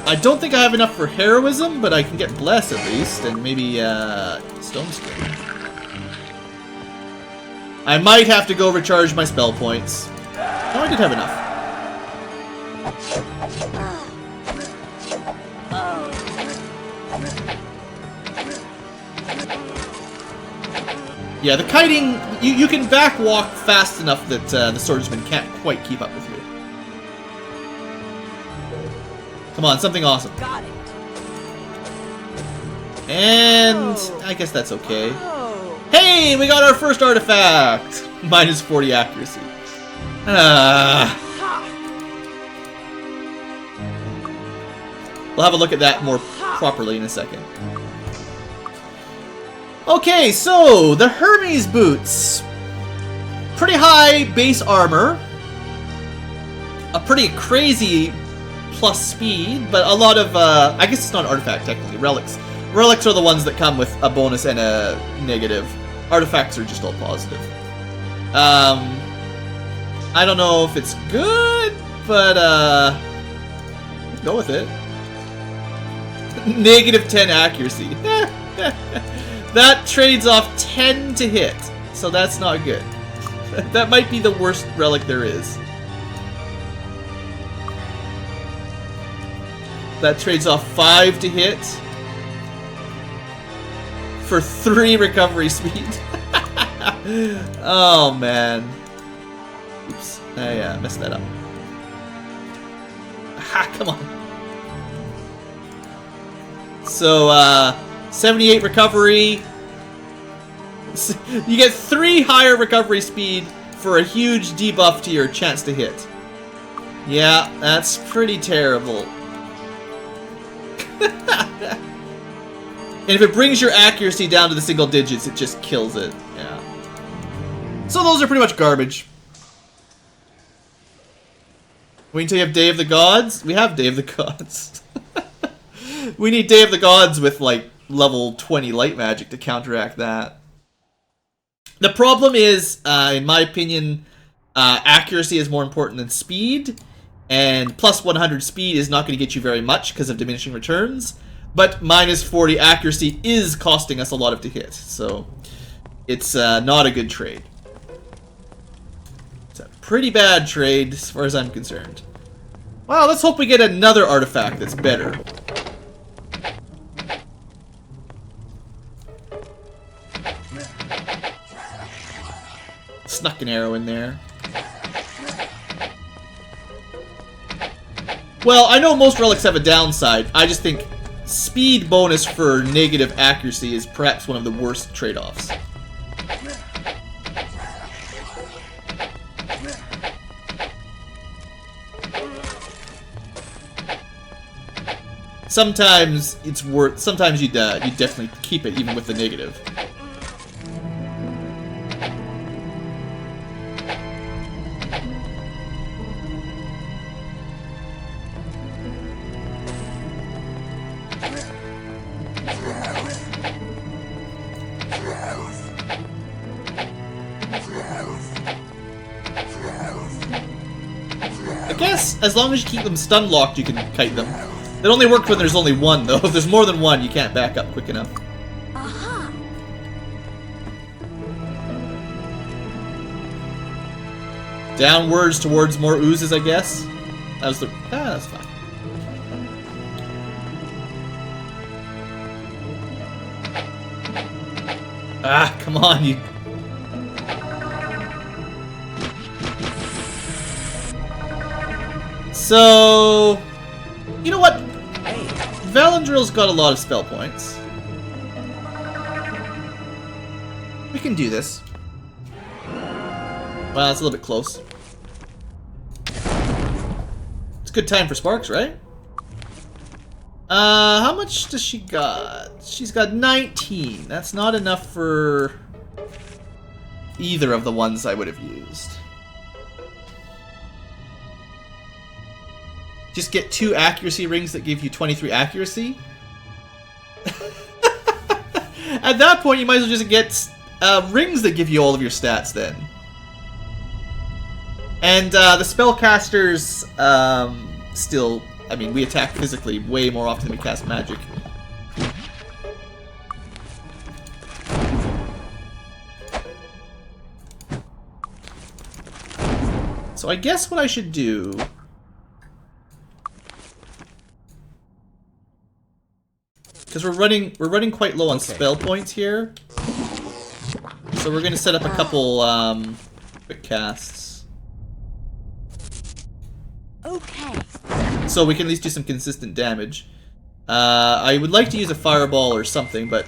I don't think I have enough for heroism, but I can get bless at least, and maybe stone skin. I might have to go recharge my spell points. Oh, I did have enough. Yeah, the kiting, you can back walk fast enough that the swordsman can't quite keep up with you. Come on, something awesome. Got it. And I guess that's okay. Oh. Hey, we got our first artifact! Minus 40 accuracy. We'll have a look at that more properly in a second. Okay, so the Hermes boots. Pretty high base armor. A pretty crazy plus speed, but a lot of, I guess it's not an artifact technically, relics. Relics are the ones that come with a bonus and a negative. Artifacts are just all positive. I don't know if it's good but go with it. -10 accuracy. That trades off 10 to hit, so that's not good. That might be the worst relic there is. That trades off 5 to hit for 3 recovery speed. Oh man. Oops. I messed that up. Ha, come on. So, 78 recovery. You get 3 higher recovery speed for a huge debuff to your chance to hit. Yeah, that's pretty terrible. And if it brings your accuracy down to the single digits, it just kills it. Yeah. So those are pretty much garbage. Wait until you have Day of the Gods? We have Day of the Gods. We need Day of the Gods with, like, level 20 light magic to counteract that. The problem is, in my opinion, accuracy is more important than speed. And plus 100 speed is not going to get you very much because of diminishing returns. But minus 40 accuracy is costing us a lot of to hit. So it's not a good trade. It's a pretty bad trade as far as I'm concerned. Well, let's hope we get another artifact that's better. Snuck an arrow in there. Well, I know most relics have a downside. I just think speed bonus for negative accuracy is perhaps one of the worst trade-offs. Sometimes it's worth. Sometimes you definitely keep it even with the negative. As long as you keep them stun locked, you can kite them. They only work when there's only one, though. If there's more than one, you can't back up quick enough. Aha! Downwards towards more oozes, I guess. That was the. That's fine. Ah, come on, you. So, you know what? Valandril's got a lot of spell points. We can do this. Well, it's a little bit close. It's a good time for Sparks, right? How much does she got? She's got 19. That's not enough for either of the ones I would have used. Just get 2 accuracy rings that give you 23 accuracy. At that point, you might as well just get rings that give you all of your stats then. And the spellcasters still, I mean, we attack physically way more often than we cast magic. So I guess what I should do... Because we're running quite low on spell points here, so we're gonna set up a couple quick casts. Okay. So we can at least do some consistent damage. I would like to use a fireball or something, but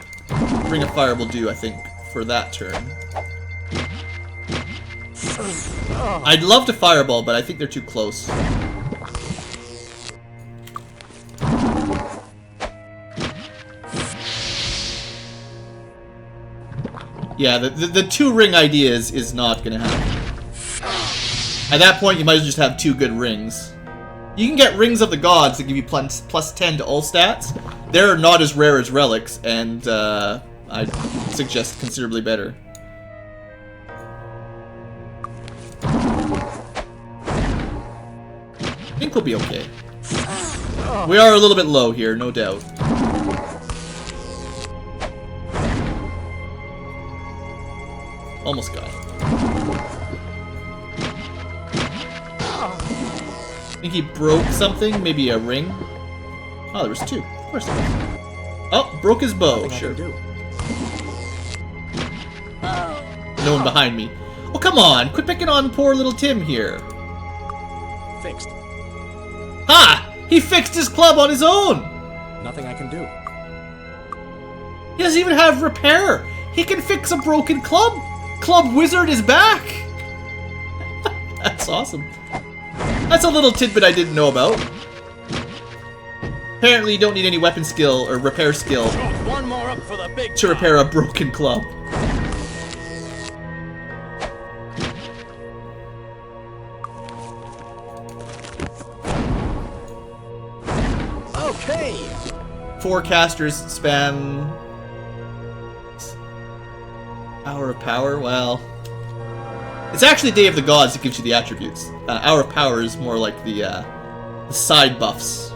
Ring of Fire will do, I think, for that turn. I'd love to fireball, but I think they're too close. Yeah, the 2-ring idea is not going to happen. At that point, you might as well just have 2 good rings. You can get Rings of the Gods that give you plus 10 to all stats. They're not as rare as relics, and I'd suggest considerably better. I think we'll be okay. We are a little bit low here, no doubt. Almost got it. I think he broke something, maybe a ring. Oh, there was two. Of course there was. Oh, broke his bow. Sure. No one behind me. Oh, come on! Quit picking on poor little Tim here. Fixed. Ha! He fixed his club on his own! Nothing I can do. He doesn't even have repair! He can fix a broken club! Club Wizard is back! That's awesome. That's a little tidbit I didn't know about. Apparently you don't need any weapon skill or repair skill One more up for the big to repair a broken club. Okay. 4 casters spam Hour of Power. Well, it's actually Day of the Gods that gives you the attributes. Hour of Power is more like the side buffs,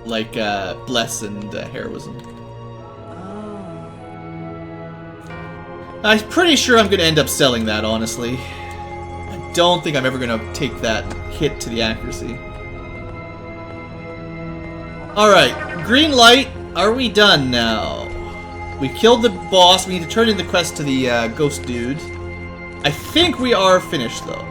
like Bless and Heroism. I'm pretty sure I'm going to end up selling that, honestly. I don't think I'm ever going to take that hit to the accuracy. Alright, green light. Are we done now? We killed the boss. We need to turn in the quest to the ghost dude. I think we are finished, though.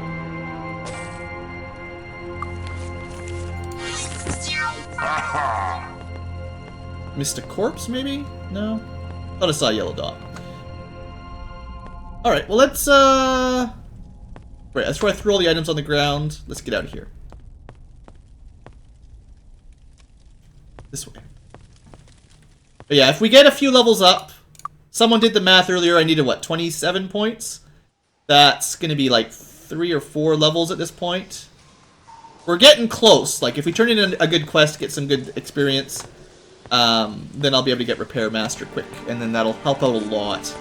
Missed a corpse, maybe? No? Thought I saw a yellow dot. Alright, well let's, right, that's where I throw all the items on the ground. Let's get out of here. This way. But yeah, if we get a few levels up, someone did the math earlier, I needed, what, 27 points? That's gonna be like 3 or 4 levels at this point. We're getting close. Like, if we turn in a good quest, get some good experience, then I'll be able to get Repair Master quick, and then that'll help out a lot.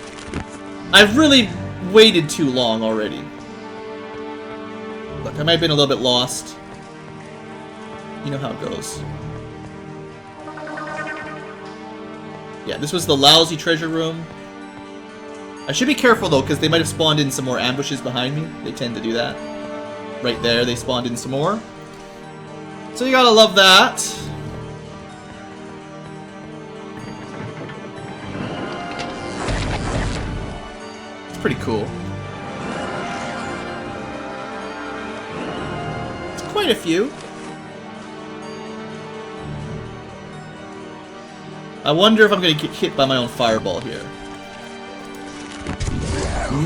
I've really waited too long already. Look, I might have been a little bit lost. You know how it goes. Yeah, this was the lousy treasure room. I should be careful, though, because they might have spawned in some more ambushes behind me. They tend to do that. Right there, they spawned in some more. So you gotta love that. It's pretty cool. It's quite a few. I wonder if I'm gonna get hit by my own fireball here.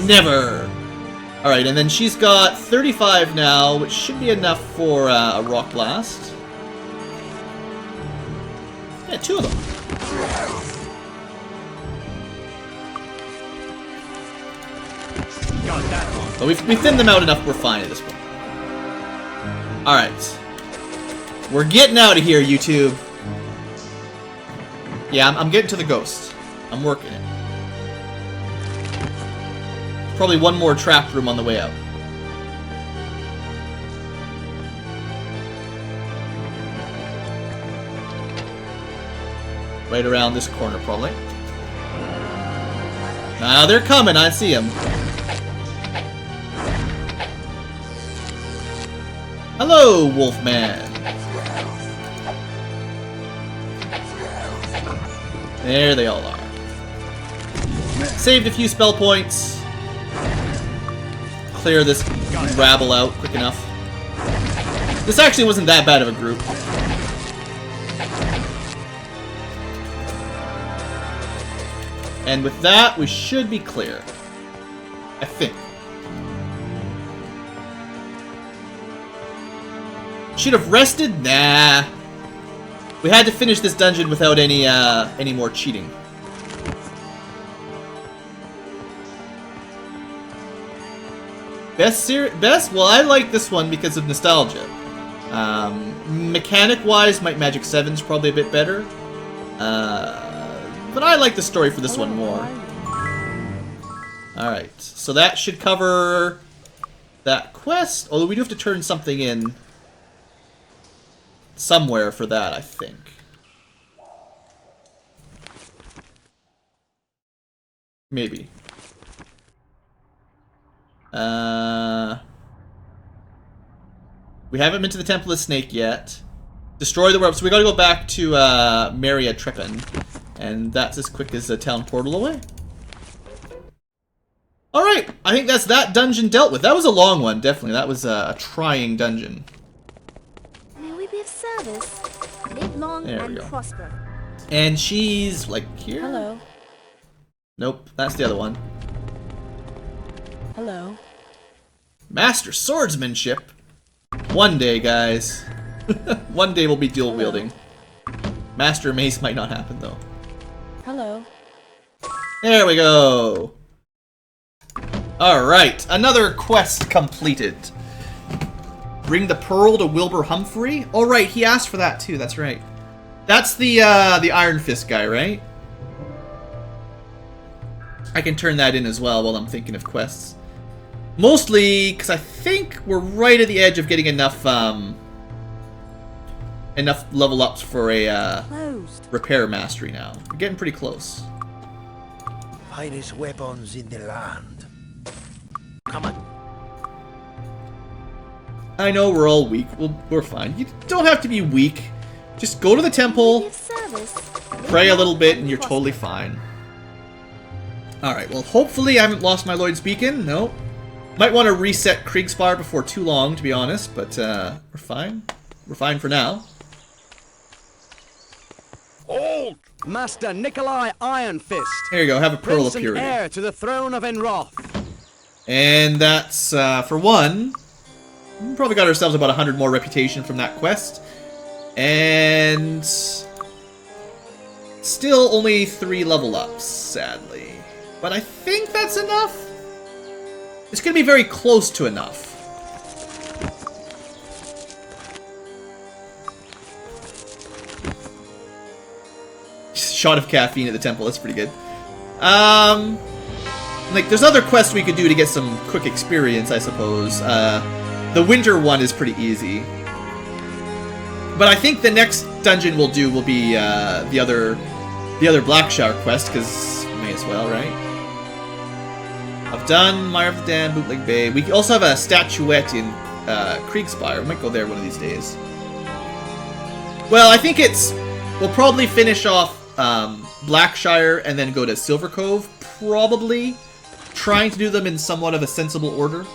Never! Alright, and then she's got 35 now, which should be enough for a rock blast. Yeah, 2 of them. Got that one. But we thinned them out enough, we're fine at this point. Alright. We're getting out of here, YouTube. Yeah, I'm getting to the ghost. I'm working it. Probably one more trap room on the way out. Right around this corner, probably. Ah, they're coming. I see them. Hello, Wolfman. There they all are. Saved a few spell points. Clear this rabble out quick enough. This actually wasn't that bad of a group. And with that, we should be clear. I think. Should have rested? Nah. We had to finish this dungeon without any more cheating. Best? Well, I like this one because of nostalgia. Mechanic-wise, Might Magic 7's probably a bit better. But I like the story for this one more. Alright, so that should cover that quest. Although we do have to turn something in somewhere for that, I think. Maybe. We haven't been to the Temple of Snake yet. Destroy the werewolf. So we gotta go back to Maria Trippin. And that's as quick as a town portal away. Alright, I think that's that dungeon dealt with. That was a long one, definitely. That was a trying dungeon. May we be of service? Live long and prosper. And she's like here? Hello. Nope, that's the other one. Hello. Master swordsmanship. One day, guys. One day we'll be dual wielding. Master mace might not happen though. Hello. There we go. Alright, another quest completed. Bring the pearl to Wilbur Humphrey. Oh right, he asked for that too, that's right. That's the Iron Fist guy, right? I can turn that in as well while I'm thinking of quests. Mostly because I think we're right at the edge of getting enough enough level ups for a repair mastery now. We're getting pretty close. Finest weapons in the land. Come on. I know we're all weak. We're fine. You don't have to be weak. Just go to the temple, pray a little bit, and you're totally fine. Alright, well, hopefully I haven't lost my Lloyd's Beacon. No. Might want to reset Kriegspire before too long, to be honest, but we're fine. We're fine for now. Hold! Master Nikolai Iron Fist. There you go, have a Pearl Prince of Purity. and heir to the throne of Enroth. And that's, for one, we probably got ourselves about 100 more reputation from that quest. And still only 3 level ups, sadly. But I think that's enough. It's going to be very close to enough. Shot of caffeine at the temple, that's pretty good. Like, there's other quests we could do to get some quick experience, I suppose. The winter one is pretty easy. But I think the next dungeon we'll do will be the other Blackshower quest, because may as well, right? I've done Mire of the Dam, Bootleg Bay. We also have a statuette in Kriegspire. We might go there one of these days. Well, I think we'll probably finish off Blackshire and then go to Silver Cove, probably. Trying to do them in somewhat of a sensible order.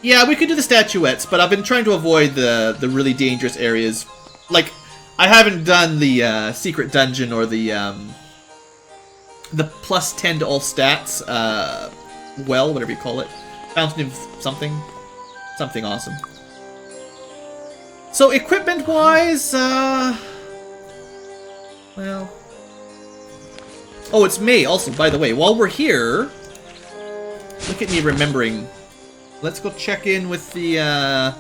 Yeah, we could do the statuettes, but I've been trying to avoid the really dangerous areas. Like, I haven't done the secret dungeon or the plus 10 to all stats, well, whatever you call it. Fountain of something. Something awesome. So, equipment-wise, well... Oh, it's May, also, by the way. While we're here... Look at me remembering. Let's go check in with the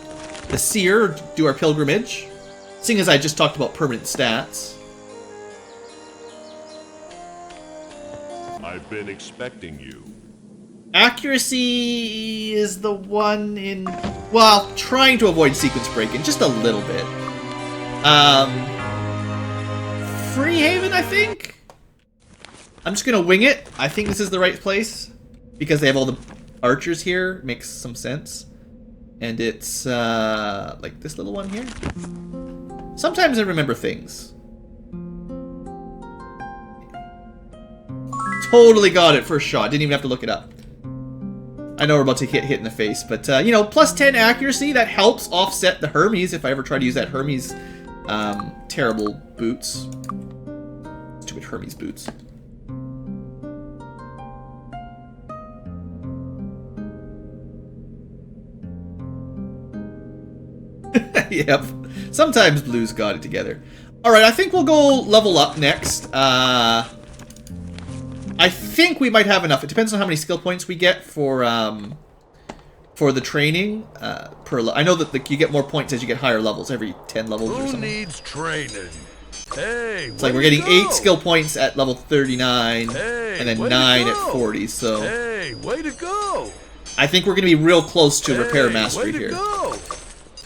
seer, do our pilgrimage. Seeing as I just talked about permanent stats. I've been expecting you. Accuracy is the one in... Well, trying to avoid sequence breaking, just a little bit. Freehaven, I think? I'm just gonna wing it. I think this is the right place. Because they have all the archers here. Makes some sense. And it's, like this little one here. Sometimes I remember things. Totally got it first shot. Didn't even have to look it up. I know we're about to get hit in the face, but, you know, plus 10 accuracy, that helps offset the Hermes if I ever try to use that Hermes, terrible boots. Stupid Hermes boots. Yep. Sometimes Blue's got it together. Alright, I think we'll go level up next. I think we might have enough. It depends on how many skill points we get for the training. I know that you get more points as you get higher levels, every 10 levels or something. Who needs training? Hey, it's like we're getting 8 skill points at level 39, and then 9 at 40, so... Hey, way to go! I think we're going to be real close to repair mastery way to here. Go.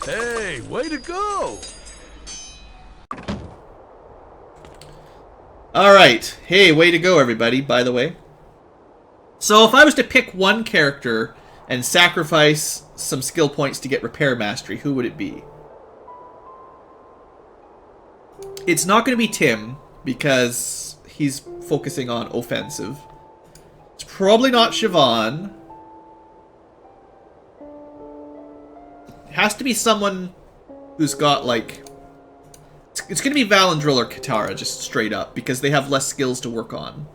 Hey, way to go! Alright. Hey, way to go, everybody, by the way. So if I was to pick one character and sacrifice some skill points to get repair mastery, who would it be? It's not going to be Tim, because he's focusing on offensive. It's probably not Siobhan. It has to be someone who's got, like... It's going to be Valandril or Katara, just straight up, because they have less skills to work on.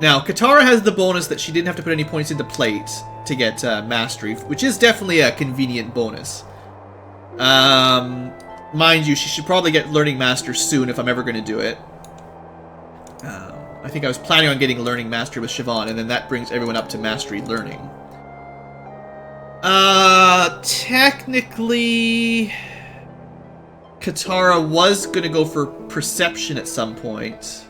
Now, Katara has the bonus that she didn't have to put any points into plate to get mastery, which is definitely a convenient bonus. Mind you, she should probably get Learning Master soon if I'm ever going to do it. I think I was planning on getting Learning Master with Siobhan, and then that brings everyone up to Mastery Learning. Technically... Katara was going to go for Perception at some point.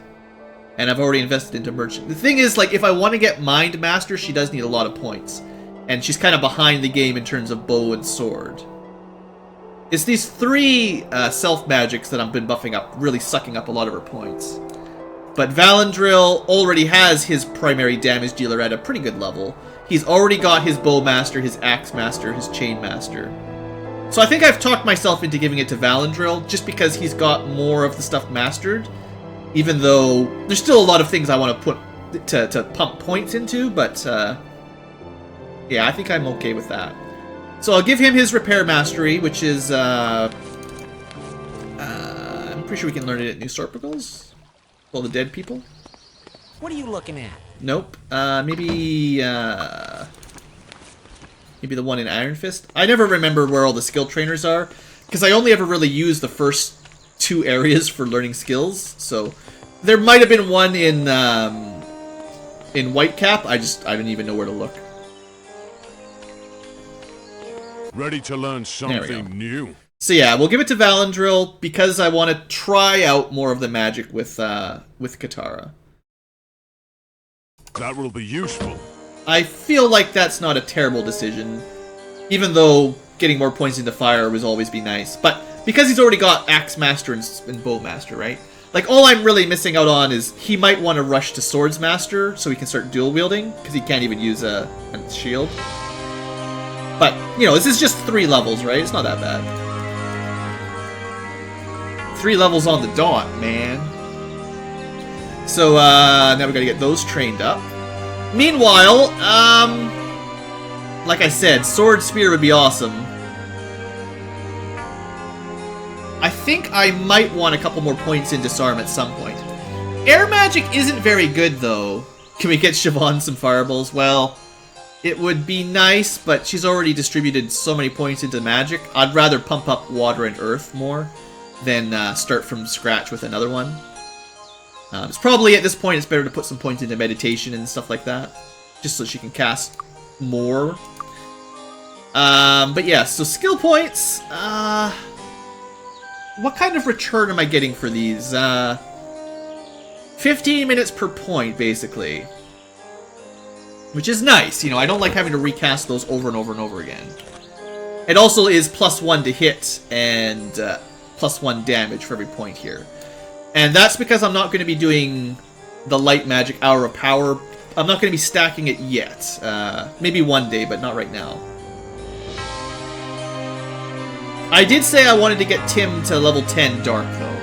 And I've already invested into Merchant. The thing is, like, if I want to get Mind Master, she does need a lot of points. And she's kind of behind the game in terms of bow and sword. It's these three self-magics that I've been buffing up, really sucking up a lot of her points. But Valandril already has his primary damage dealer at a pretty good level. He's already got his Bow Master, his Axe Master, his Chain Master. So I think I've talked myself into giving it to Valandril, just because he's got more of the stuff mastered. Even though there's still a lot of things I want to put to pump points into, but yeah, I think I'm okay with that. So I'll give him his Repair Mastery, which is I'm pretty sure we can learn it at New Sorpicles. All the dead people. What are you looking at? Nope. Maybe the one in Iron Fist. I never remember where all the skill trainers are, because I only ever really use the first two areas for learning skills. So there might have been one in Whitecap. I don't even know where to look. Ready to learn something new. So yeah, we'll give it to Valandril because I want to try out more of the magic with Katara. That will be useful. I feel like that's not a terrible decision, even though getting more points into fire would always be nice. But because he's already got Axe Master and Bow Master, right? Like, all I'm really missing out on is he might want to rush to Swords Master so he can start dual wielding, because he can't even use a shield. But, you know, this is just 3 levels, right? It's not that bad. 3 levels on the dot, man. So, now we gotta get those trained up. Meanwhile, like I said, Sword Spear would be awesome. I think I might want a couple more points in Disarm at some point. Air Magic isn't very good, though. Can we get Siobhan some Fireballs? Well, it would be nice, but she's already distributed so many points into Magic. I'd rather pump up Water and Earth more than start from scratch with another one. It's probably, at this point, it's better to put some points into Meditation and stuff like that, just so she can cast more. But yeah, so skill points. What kind of return am I getting for these? 15 minutes per point, basically. Which is nice, you know, I don't like having to recast those over and over and over again. It also is +1 to hit and +1 damage for every point here. And that's because I'm not going to be doing the Light Magic Hour of Power. I'm not going to be stacking it yet. Maybe one day, but not right now. I did say I wanted to get Tim to level 10 Dark, though.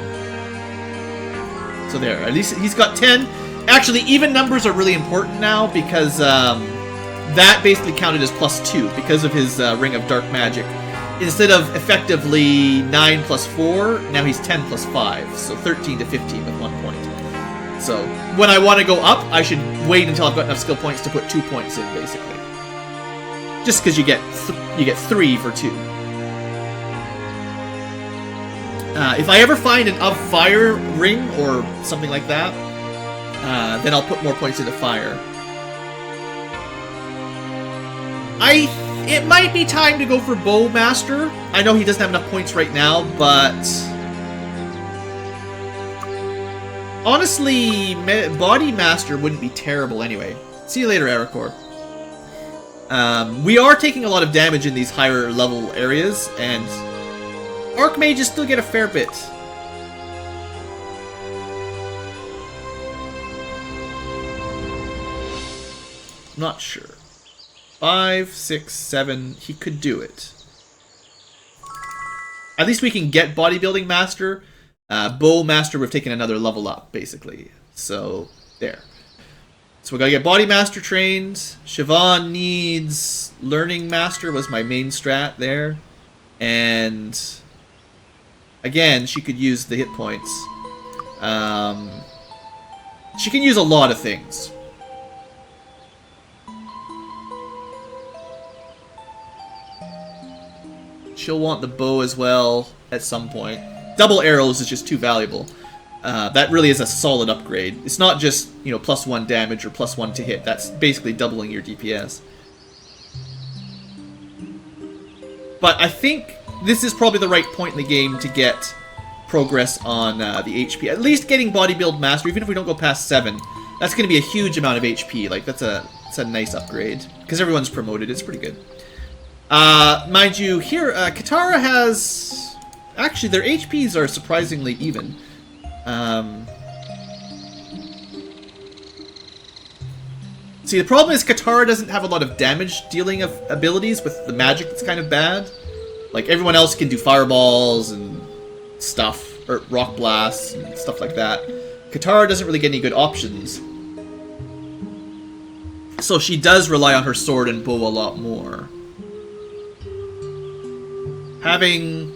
So there, at least he's got 10. Actually, even numbers are really important now, because that basically counted as +2 because of his Ring of Dark Magic. Instead of effectively 9 + 4, now he's 10 + 5, so 13 to 15 with 1 point. So when I want to go up, I should wait until I've got enough skill points to put 2 points in, basically. Just because you get 3 for 2. If I ever find an Of Fire ring or something like that, then I'll put more points into fire. It might be time to go for Bow Master. I know he doesn't have enough points right now, but honestly, Body Master wouldn't be terrible anyway. See you later, Ericor. We are taking a lot of damage in these higher level areas, and Archmages still get a fair bit. Not sure. 5, 6, 7. He could do it. At least we can get Bodybuilding Master. Bow Master, we've taken another level up, basically. So, there. So we gotta get Body Master trained. Siobhan needs Learning Master, was my main strat there. And again, she could use the hit points. She can use a lot of things. She'll want the bow as well at some point. Double arrows is just too valuable. That really is a solid upgrade. It's not just, you know, +1 damage or +1 to hit. That's basically doubling your DPS. But I think this is probably the right point in the game to get progress on the HP. At least getting Bodybuild Master, even if we don't go past 7, that's going to be a huge amount of HP. Like, that's a nice upgrade. Because everyone's promoted. It's pretty good. Mind you, here, Katara has... Actually, their HPs are surprisingly even. See, the problem is Katara doesn't have a lot of damage dealing of abilities with the magic that's kind of bad. Like, everyone else can do fireballs and stuff, or rock blasts and stuff like that. Katara doesn't really get any good options. So she does rely on her sword and bow a lot more. Having...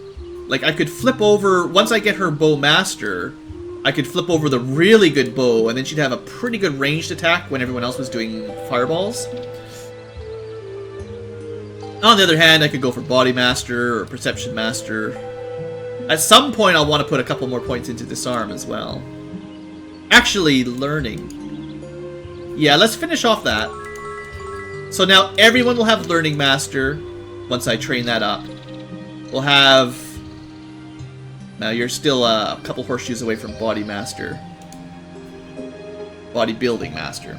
Like, I could flip over... Once I get her bow master, I could flip over the really good bow, and then she'd have a pretty good ranged attack when everyone else was doing fireballs. On the other hand, I could go for body master or perception master. At some point, I'll want to put a couple more points into disarm as well. Actually, learning. Yeah, let's finish off that. So now everyone will have learning master once I train that up. We'll have... Now you're still a couple horseshoes away from Body Master. Bodybuilding Master.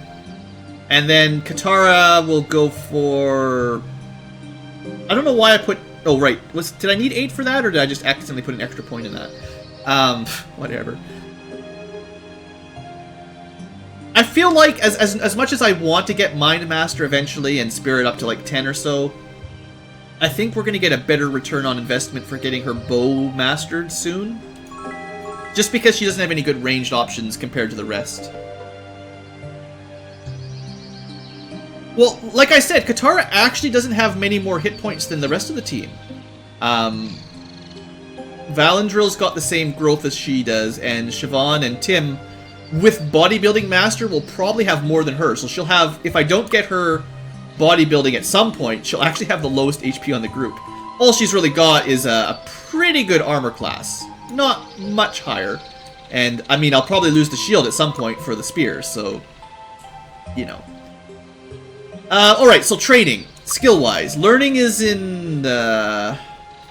And then Katara will go for... I don't know why I put... Oh, right. Did I need 8 for that, or did I just accidentally put an extra point in that? Whatever. I feel like, as much as I want to get Mind Master eventually and Spirit up to like 10 or so, I think we're going to get a better return on investment for getting her bow mastered soon. Just because she doesn't have any good ranged options compared to the rest. Well, like I said, Katara actually doesn't have many more hit points than the rest of the team. Valandril's got the same growth as she does, and Siobhan and Tim, with Bodybuilding Master, will probably have more than her. So she'll have, if I don't get her bodybuilding at some point, she'll actually have the lowest HP on the group. All she's really got is a pretty good armor class. Not much higher. And, I mean, I'll probably lose the shield at some point for the spear, so... You know. Alright, so training. Skill-wise. Learning is in... I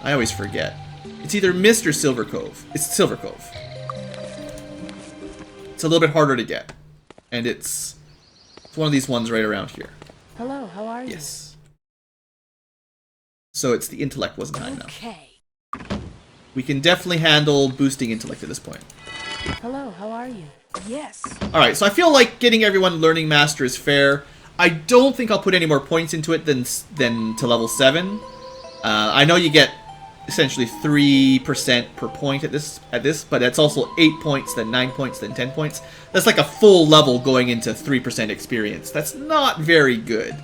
always forget. It's either Mist or Silver Cove. It's Silver Cove. It's a little bit harder to get. And it's one of these ones right around here. Hello, how are you? Yes. So it's the intellect wasn't high enough. Okay. We can definitely handle boosting intellect at this point. Hello, how are you? Yes. Alright, so I feel like getting everyone learning master is fair. I don't think I'll put any more points into it than to level 7. I know you get essentially 3% per point at this, but it's also 8 points, then 9 points, then 10 points. That's like a full level going into 3% experience. That's not very good.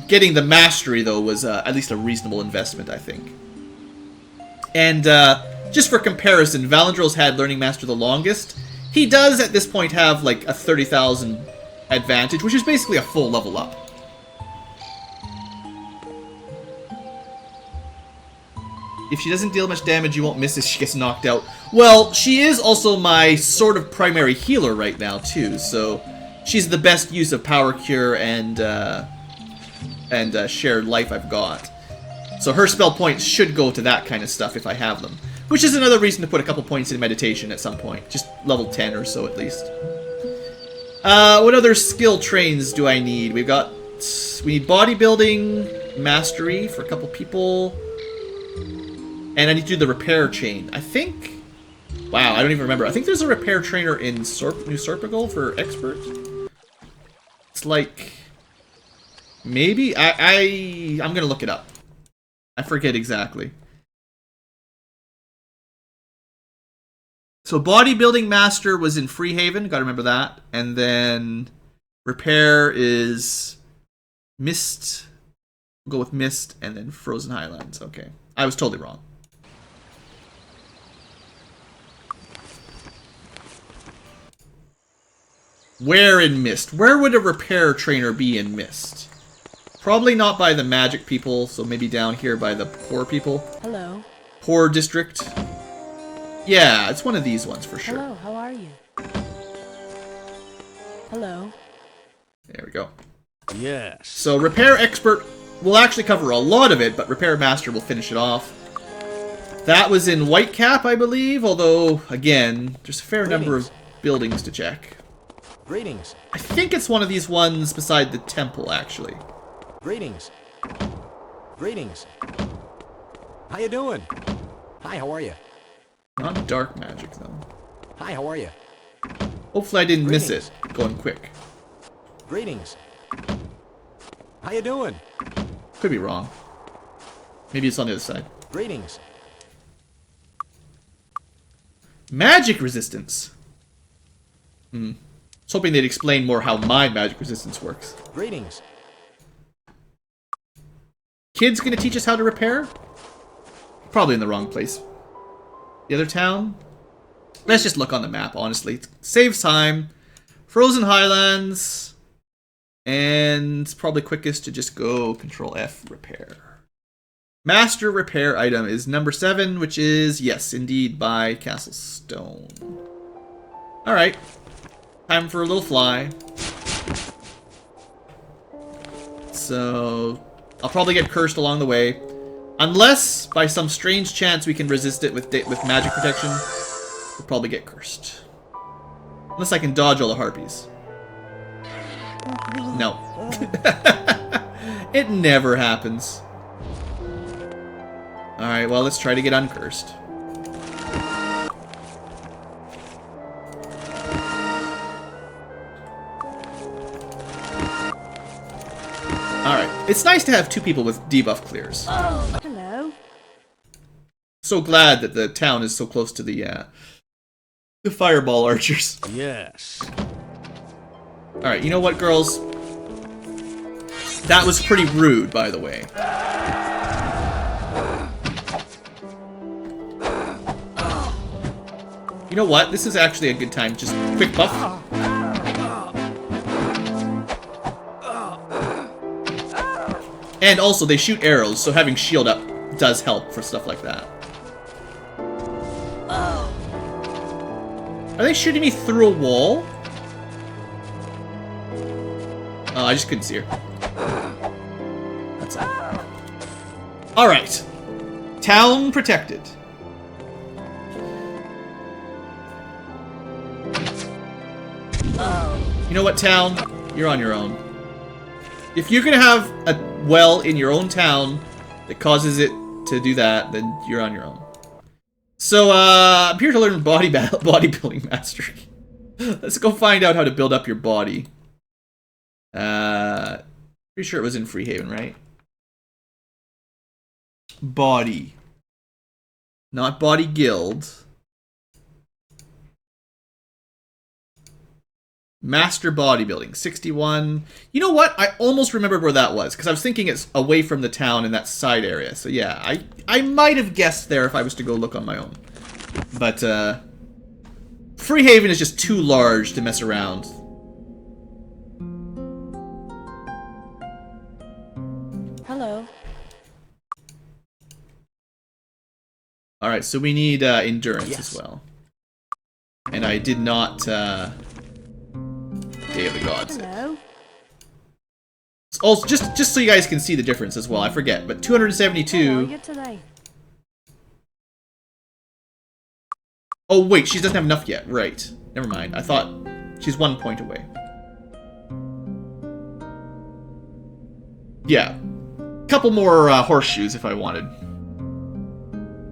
Getting the mastery, though, was at least a reasonable investment, I think. And just for comparison, Valandril's had Learning Master the longest. He does, at this point, have like a 30,000 advantage, which is basically a full level up. If she doesn't deal much damage, you won't miss if she gets knocked out. Well, she is also my sort of primary healer right now, too, so she's the best use of Power Cure and Shared Life I've got. So her spell points should go to that kind of stuff if I have them. Which is another reason to put a couple points in meditation at some point. Just level 10 or so at least. What other skill trains do I need? We've got We need bodybuilding mastery for a couple people. And I need to do the repair chain. I think... Wow, I don't even remember. I think there's a repair trainer in New Snurggle for expert. It's like... Maybe? I'm gonna look it up. I forget exactly. So bodybuilding master was in Freehaven. Gotta remember that. And then repair is Mist. We'll go with Mist and then Frozen Highlands. Okay. I was totally wrong. Where in Mist? Where would a repair trainer be in Mist? Probably not by the magic people, so maybe down here by the poor people. Hello. Poor district. Yeah, it's one of these ones for sure. Hello, how are you? Hello. There we go. Yes. So repair expert will actually cover a lot of it, but repair master will finish it off. That was in Whitecap, I believe, although, again, there's a fair number of buildings to check. Greetings. I think it's one of these ones beside the temple, actually. Greetings. Greetings. How you doing? Hi, how are you? Not dark magic, though. Hi, how are you? Hopefully I didn't miss it going quick. Greetings. How you doing? Could be wrong. Maybe it's on the other side. Greetings. Magic resistance. I was hoping they'd explain more how my magic resistance works. Greetings. Kid's gonna teach us how to repair? Probably in the wrong place. The other town? Let's just look on the map, honestly. It saves time. Frozen Highlands. And it's probably quickest to just go Control F, repair. Master repair item is number 7, which is, yes, indeed, by Castle Stone. Alright. Time for a little fly. So, I'll probably get cursed along the way. Unless, by some strange chance, we can resist it with magic protection, we'll probably get cursed. Unless I can dodge all the harpies. No. It never happens. Alright, well, let's try to get uncursed. Alright, it's nice to have 2 people with debuff clears. Oh, hello. So glad that the town is so close to the fireball archers. Yes. Alright, you know what, girls? That was pretty rude, by the way. You know what? This is actually a good time. Just quick buff. And also, they shoot arrows, so having shield up does help for stuff like that. Are they shooting me through a wall? Oh, I just couldn't see her. That's all. Alright. Town protected. You know what, town? You're on your own. If you're gonna have a well in your own town that causes it to do that, then you're on your own. So, I'm here to learn bodybuilding mastery. Let's go find out how to build up your body. Pretty sure it was in Freehaven, right? Body. Not body guild. Master bodybuilding, 61. You know what? I almost remembered where that was, because I was thinking it's away from the town in that side area. So yeah, I might have guessed there if I was to go look on my own. But, Freehaven is just too large to mess around. Hello. Alright, so we need endurance Yes. as well. And I did not Day of the Gods. Hello. Also, just so you guys can see the difference as well, I forget, but How are 272... you today? Oh wait, she doesn't have enough yet, right. Never mind, I thought she's 1 point away. Yeah. Couple more horseshoes if I wanted.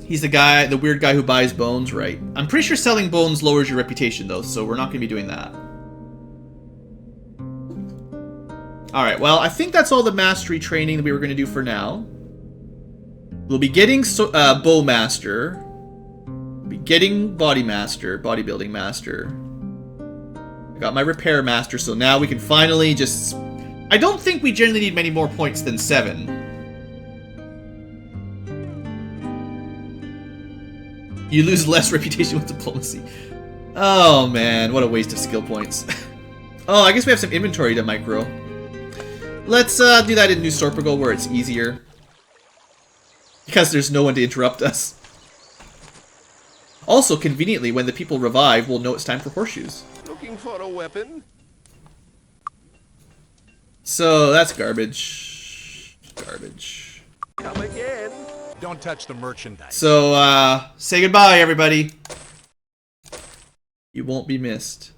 He's the weird guy who buys bones, right? I'm pretty sure selling bones lowers your reputation, though, so we're not going to be doing that. Alright, well, I think that's all the mastery training that we were going to do for now. We'll be getting Bowmaster. We'll be getting Bodybuilding Master. I got my Repair Master, so now we can finally just... I don't think we generally need many more points than 7. You lose less reputation with diplomacy. Oh man, what a waste of skill points. Oh, I guess we have some inventory to micro. Let's do that in New Sorpagle where it's easier. Because there's no one to interrupt us. Also, conveniently, when the people revive, we'll know it's time for horseshoes. Looking for a weapon? So, that's garbage. Garbage. Come again. Don't touch the merchandise. So, say goodbye, everybody. You won't be missed.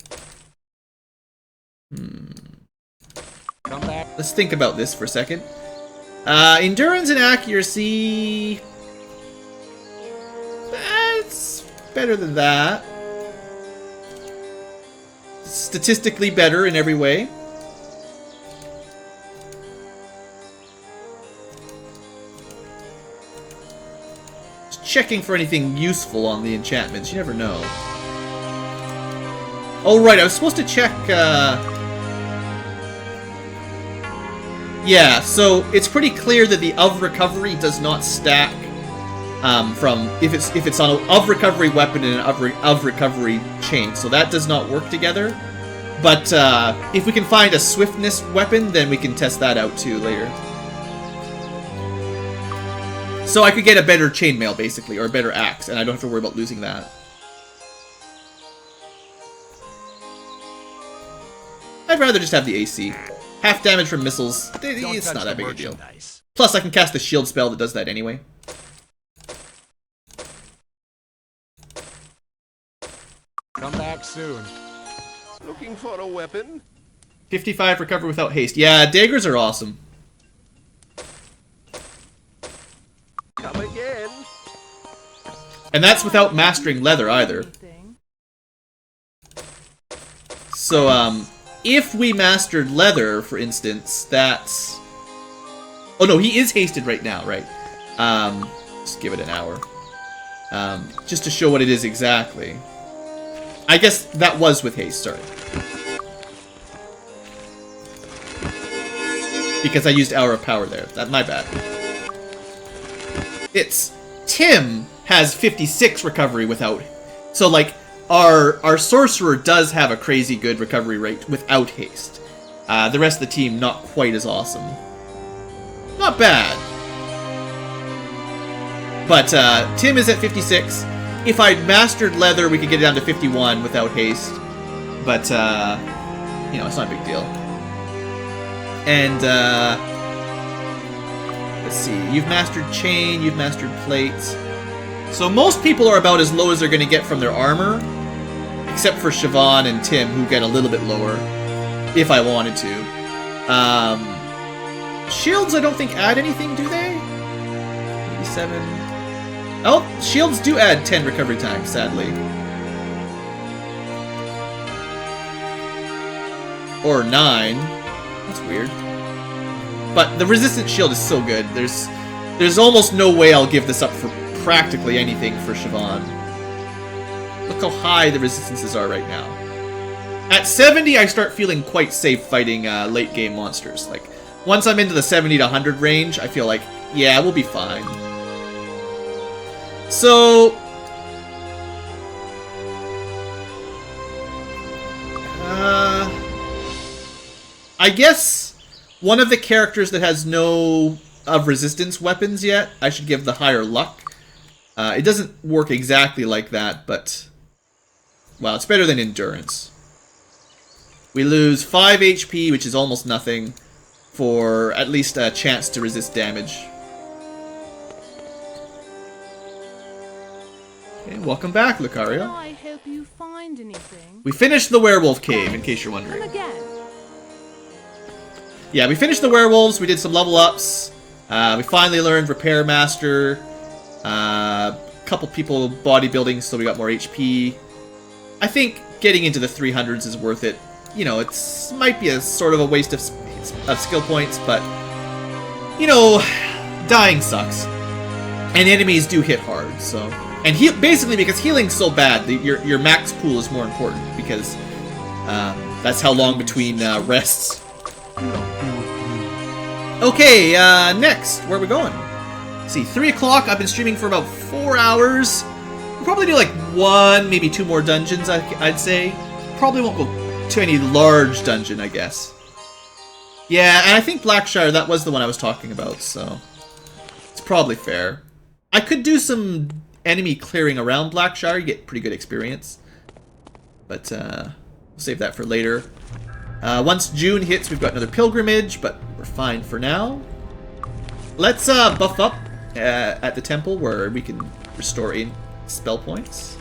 Come back. Let's think about this for a second. Endurance and accuracy... That's better than that. Statistically better in every way. Just checking for anything useful on the enchantments. You never know. Oh, right. I was supposed to check... Yeah, so it's pretty clear that the of recovery does not stack from if it's on an of recovery weapon and an of recovery chain, so that does not work together. But if we can find a swiftness weapon, then we can test that out too later. So I could get a better chainmail basically, or a better axe, and I don't have to worry about losing that. I'd rather just have the AC. Half damage from missiles, it's not that big a deal. Plus, I can cast the shield spell that does that anyway. Come back soon. Looking for a weapon? 55 recover without haste. Yeah, daggers are awesome. Come again. And that's without mastering leather either. So, if we mastered leather, for instance, that's... Oh no, he is hasted right now, right? Just give it an hour. Just to show what it is exactly. I guess that was with haste, sorry. Because I used Hour of Power there. That's my bad. It's... Tim has 56 recovery without... So, like... Our sorcerer does have a crazy good recovery rate without haste. The rest of the team not quite as awesome. Not bad. But Tim is at 56. If I'd mastered leather, we could get it down to 51 without haste. But, you know, it's not a big deal. And, let's see. You've mastered chain, you've mastered plates. So most people are about as low as they're going to get from their armor. Except for Siobhan and Tim, who get a little bit lower. If I wanted to. Shields I don't think add anything, do they? 87. Oh, shields do add 10 recovery time, sadly. Or 9. That's weird. But the resistant shield is so good. There's almost no way I'll give this up for practically anything for Siobhan. Look how high the resistances are right now. At 70, I start feeling quite safe fighting late game monsters. Like, once I'm into the 70 to 100 range, I feel like, yeah, we'll be fine. So... I guess one of the characters that has no of resistance weapons yet, I should give the higher luck. It doesn't work exactly like that, but... Well, it's better than endurance. We lose 5 HP, which is almost nothing, for at least a chance to resist damage. Okay, welcome back, Lucario. I hope you find anything. We finished the werewolf cave, in case you're wondering. Come again. yeah, we finished the werewolves. We did some level ups. We finally learned Repair Master. Couple people bodybuilding, so we got more HP. I think getting into the 300s is worth it. You know, it's might be a sort of a waste of skill points, but you know, dying sucks, and enemies do hit hard. So, and basically because healing's so bad, your max pool is more important because that's how long between rests. Okay, next, where are we going? Let's see, 3 o'clock. I've been streaming for about 4 hours. We'll probably do like 1, maybe 2 more dungeons, I'd say. Probably won't go to any large dungeon, I guess. Yeah, and I think Blackshire, that was the one I was talking about, so it's probably fair. I could do some enemy clearing around Blackshire, you get pretty good experience. But we'll save that for later. Once June hits, we've got another pilgrimage, but we're fine for now. Let's buff up at the temple where we can restore 8 spell points.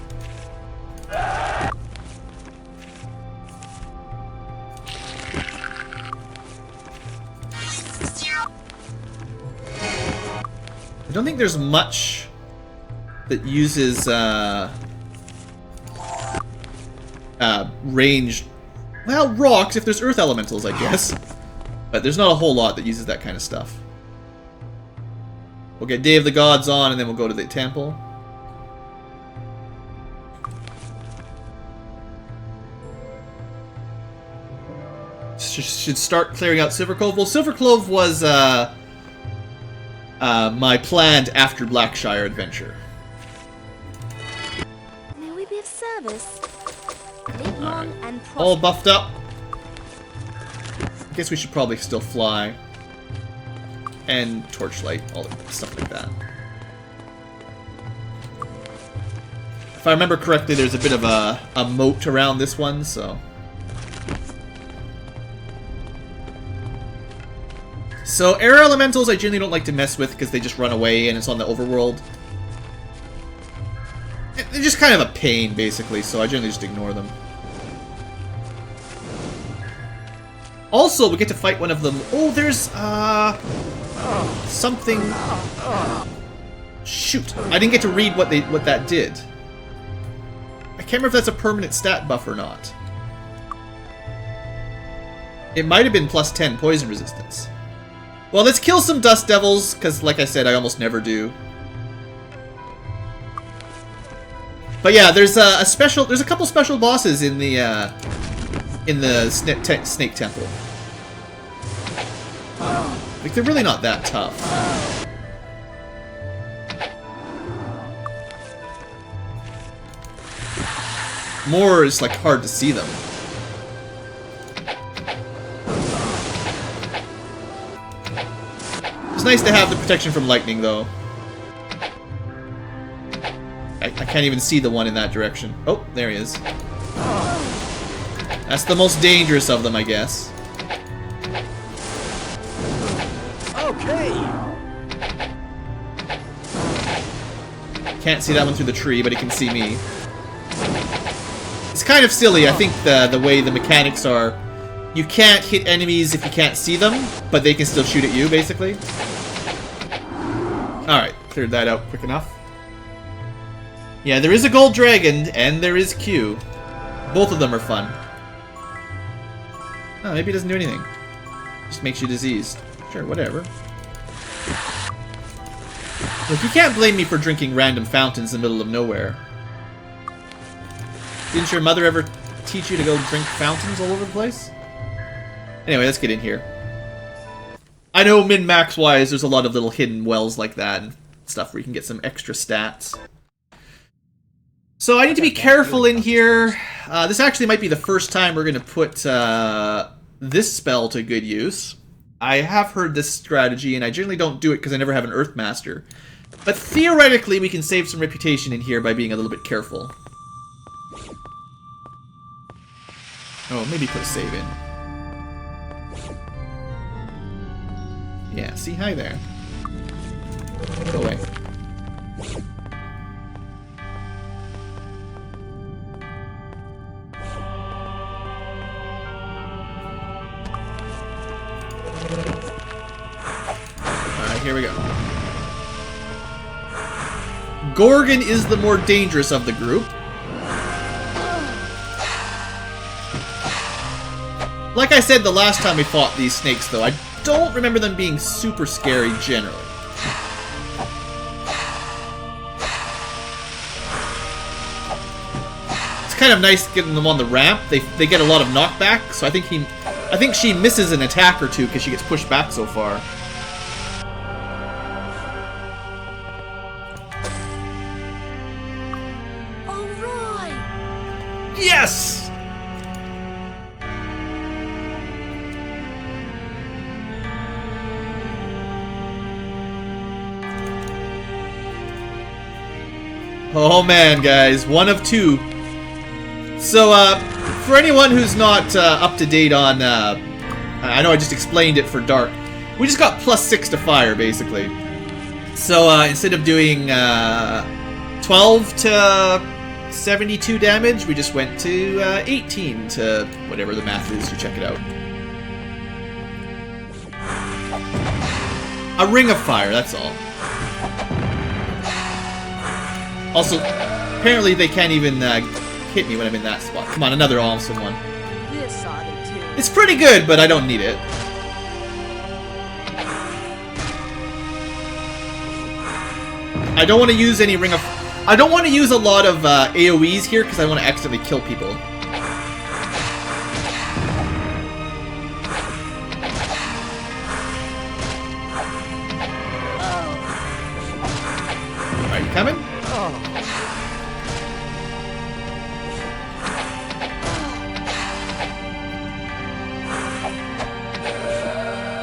I don't think there's much that uses ranged, well, rocks if there's earth elementals, I guess. But there's not a whole lot that uses that kind of stuff. We'll get Day of the Gods on, and then we'll go to the temple. Should start clearing out Silver Cove. Well, Silver Cove was my planned after Blackshire adventure. May we be of service? Live long and prosper. All buffed up. I guess we should probably still fly. And torchlight, all that stuff like that. If I remember correctly, there's a bit of a moat around this one, so... So, air elementals I generally don't like to mess with because they just run away and it's on the overworld. They're just kind of a pain, basically, so I generally just ignore them. Also, we get to fight one of them. Oh, there's, something... Shoot, I didn't get to read what that did. I can't remember if that's a permanent stat buff or not. It might have been plus 10 poison resistance. Well, let's kill some Dust Devils, because like I said, I almost never do. But yeah, there's a couple special bosses in the Snake Temple. Like, they're really not that tough. More is like hard to see them. It's nice to have the protection from lightning, though. I can't even see the one in that direction. Oh, there he is. That's the most dangerous of them, I guess. Okay. Can't see that one through the tree, but he can see me. It's kind of silly, I think, the way the mechanics are. You can't hit enemies if you can't see them, but they can still shoot at you, basically. Alright, cleared that out quick enough. Yeah, there is a gold dragon, and there is Q. Both of them are fun. Oh, maybe it doesn't do anything. Just makes you diseased. Sure, whatever. Look, you can't blame me for drinking random fountains in the middle of nowhere. Didn't your mother ever teach you to go drink fountains all over the place? Anyway, let's get in here. I know min-max wise there's a lot of little hidden wells like that and stuff where you can get some extra stats. So I need to be careful in here. This actually might be the first time we're going to put this spell to good use. I have heard this strategy and I generally don't do it because I never have an Earth Master. But theoretically we can save some reputation in here by being a little bit careful. Oh, maybe put a save in. Yeah, see? Hi there. Go away. here we go. Gorgon is the more dangerous of the group. Like I said the last time we fought these snakes, though, I don't remember them being super scary generally. It's kind of nice getting them on the ramp. They get a lot of knockback, so I think she misses an attack or two because she gets pushed back so far. All right. Yes! Oh man, guys, 1 of 2. So, for anyone who's not up to date on, I know I just explained it for Dark. We just got +6 to fire, basically. So, instead of doing 12 to 72 damage, we just went to 18 to whatever the math is. You check it out. A ring of fire, that's all. Also, apparently they can't even hit me when I'm in that spot. Come on, another awesome one. This ought to do. It's pretty good, but I don't need it. I don't want to use any ring of... I don't want to use a lot of AoEs here because I want to accidentally kill people. Are you coming?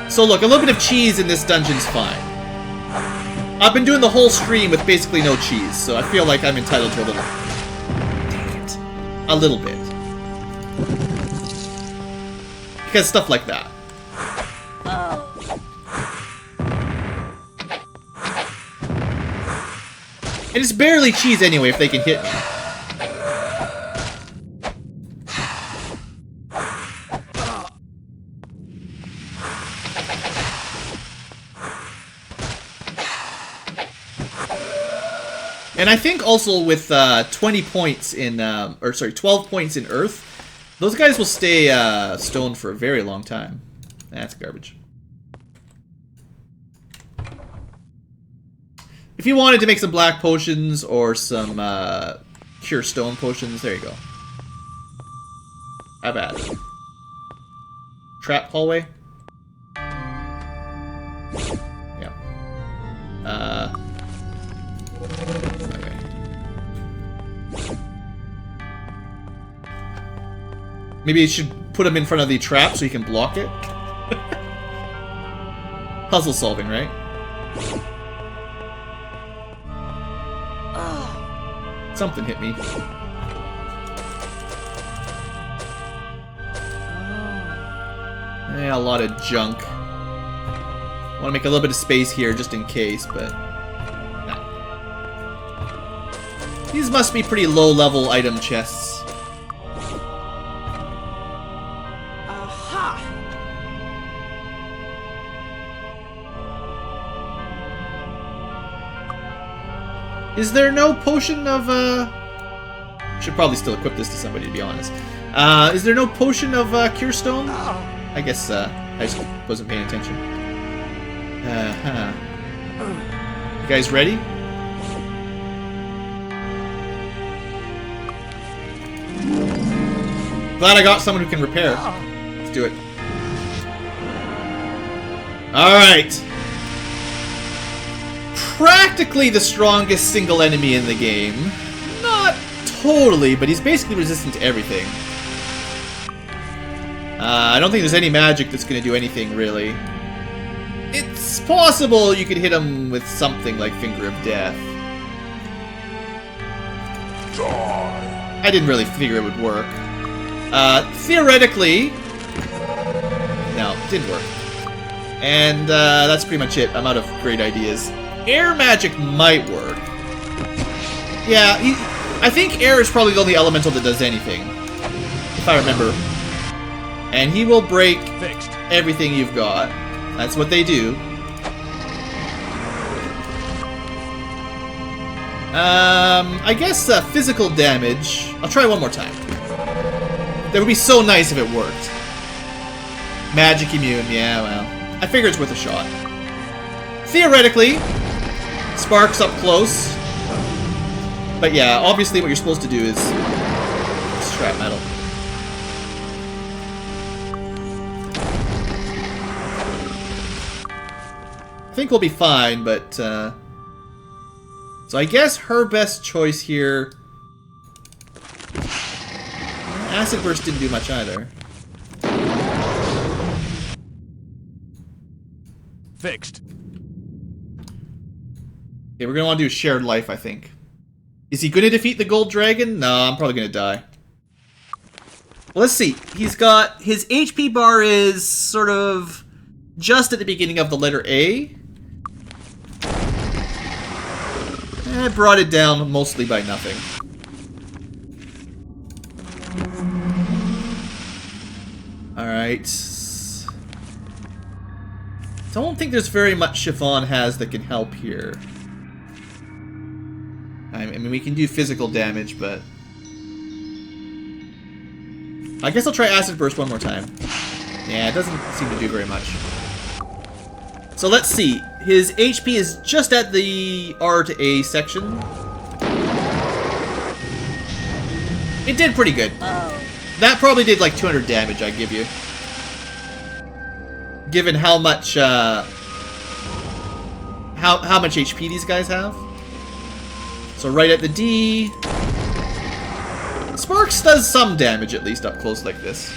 So look, a little bit of cheese in this dungeon's fine. I've been doing the whole stream with basically no cheese, so I feel like I'm entitled to a little... Dang it. A little bit. Because stuff like that. And it's barely cheese anyway if they can hit me. And I think also with 20 points in, 12 points in Earth, those guys will stay stoned for a very long time. That's garbage. If you wanted to make some black potions or some cure stone potions, there you go. How bad? Trap hallway? Yeah. Okay. Maybe you should put him in front of the trap so you can block it. Puzzle solving, right? Something hit me. Yeah, a lot of junk. Want to make a little bit of space here just in case, but nah. These must be pretty low-level item chests. Aha! Is there no potion of, should probably still equip this to somebody, to be honest. Is there no potion of, Cure Stone? I guess, I just wasn't paying attention. You guys ready? Glad I got someone who can repair. Let's do it. Alright. Practically the strongest single enemy in the game. Not totally, but he's basically resistant to everything. I don't think there's any magic that's going to do anything, really. It's possible you could hit him with something like Finger of Death. I didn't really figure it would work. Theoretically... No, it didn't work. And that's pretty much it. I'm out of great ideas. Air magic might work. Yeah, I think air is probably the only elemental that does anything. If I remember. And he will break everything you've got. That's what they do. I guess physical damage. I'll try one more time. That would be so nice if it worked. Magic immune, yeah, well. I figure it's worth a shot. Theoretically, sparks up close. But yeah, obviously what you're supposed to do is strap metal. I think we'll be fine, but so I guess her best choice here. Acid Burst didn't do much either. Fixed. Okay, we're gonna want to do a shared life, I think. Is he gonna defeat the gold dragon? No, I'm probably gonna die. Well, let's see. He's got his HP bar is sort of just at the beginning of the letter A. I brought it down mostly by nothing. Alright. Don't think there's very much Chiffon has that can help here. I mean, we can do physical damage, but... I guess I'll try Acid Burst one more time. Yeah, it doesn't seem to do very much. So let's see. His HP is just at the R to A section. It did pretty good. That probably did like 200 damage, I give you. Given how much how much HP these guys have. So right at the D. Sparks does some damage at least up close like this.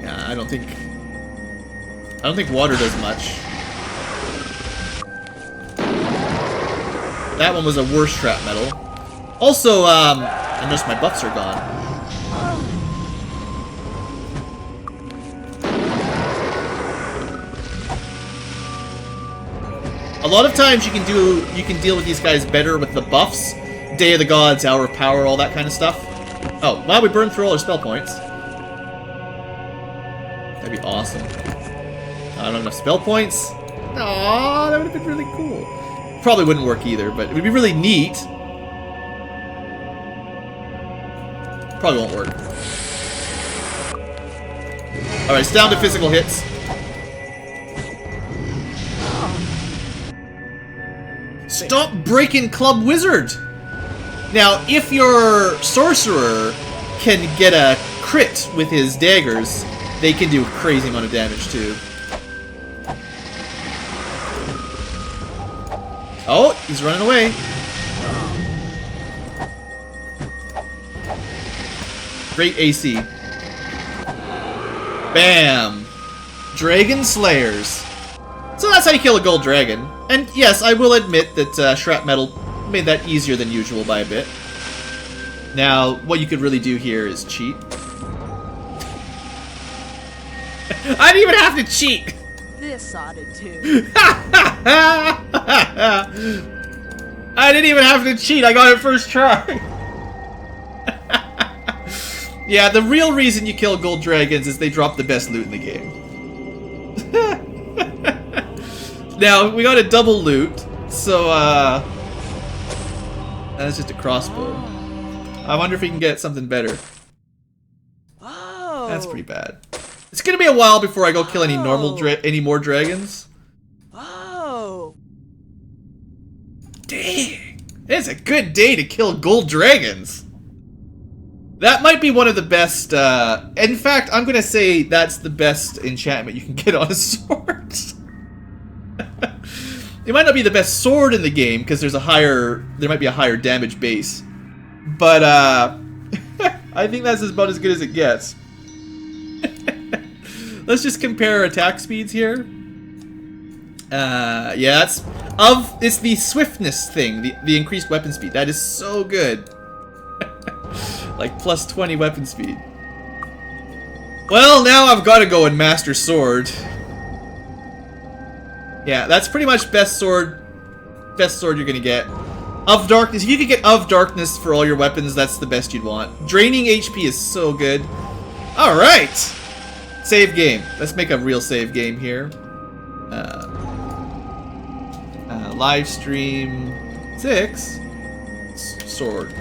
Yeah, I don't think water does much. That one was a worse trap metal. Also, I noticed my buffs are gone. A lot of times you can deal with these guys better with the buffs. Day of the Gods, Hour of Power, all that kind of stuff. Oh, wow, we burned through all our spell points. That'd be awesome. I don't have enough spell points. Aww, that would have been really cool. Probably wouldn't work either, but it would be really neat. Probably won't work. Alright, it's down to physical hits. Stop breaking Club Wizard! Now, if your Sorcerer can get a crit with his daggers, they can do a crazy amount of damage too. Oh, he's running away. Great AC. Bam! Dragon Slayers. So that's how you kill a gold dragon. And yes, I will admit that Shrap Metal made that easier than usual by a bit. Now, what you could really do here is cheat. I didn't even have to cheat! This ought to do. I didn't even have to cheat, I got it first try! Yeah, the real reason you kill gold dragons is they drop the best loot in the game. Now, we got a double loot, so, that's just a crossbow. I wonder if we can get something better. Oh. That's pretty bad. It's gonna be a while before I go kill any any more dragons. Oh. Dang! It's a good day to kill gold dragons! That might be one of the best, in fact, I'm gonna say that's the best enchantment you can get on a sword. It might not be the best sword in the game, because there might be a higher damage base. But, I think that's about as good as it gets. Let's just compare attack speeds here. Yeah, it's the swiftness thing, the increased weapon speed. That is so good. Like plus 20 weapon speed. Well, now I've got to go and master sword. Yeah, that's pretty much best sword you're gonna get. Of Darkness, if you could get Of Darkness for all your weapons, that's the best you'd want. Draining HP is so good. Alright! Save game. Let's make a real save game here. Livestream 6. Sword.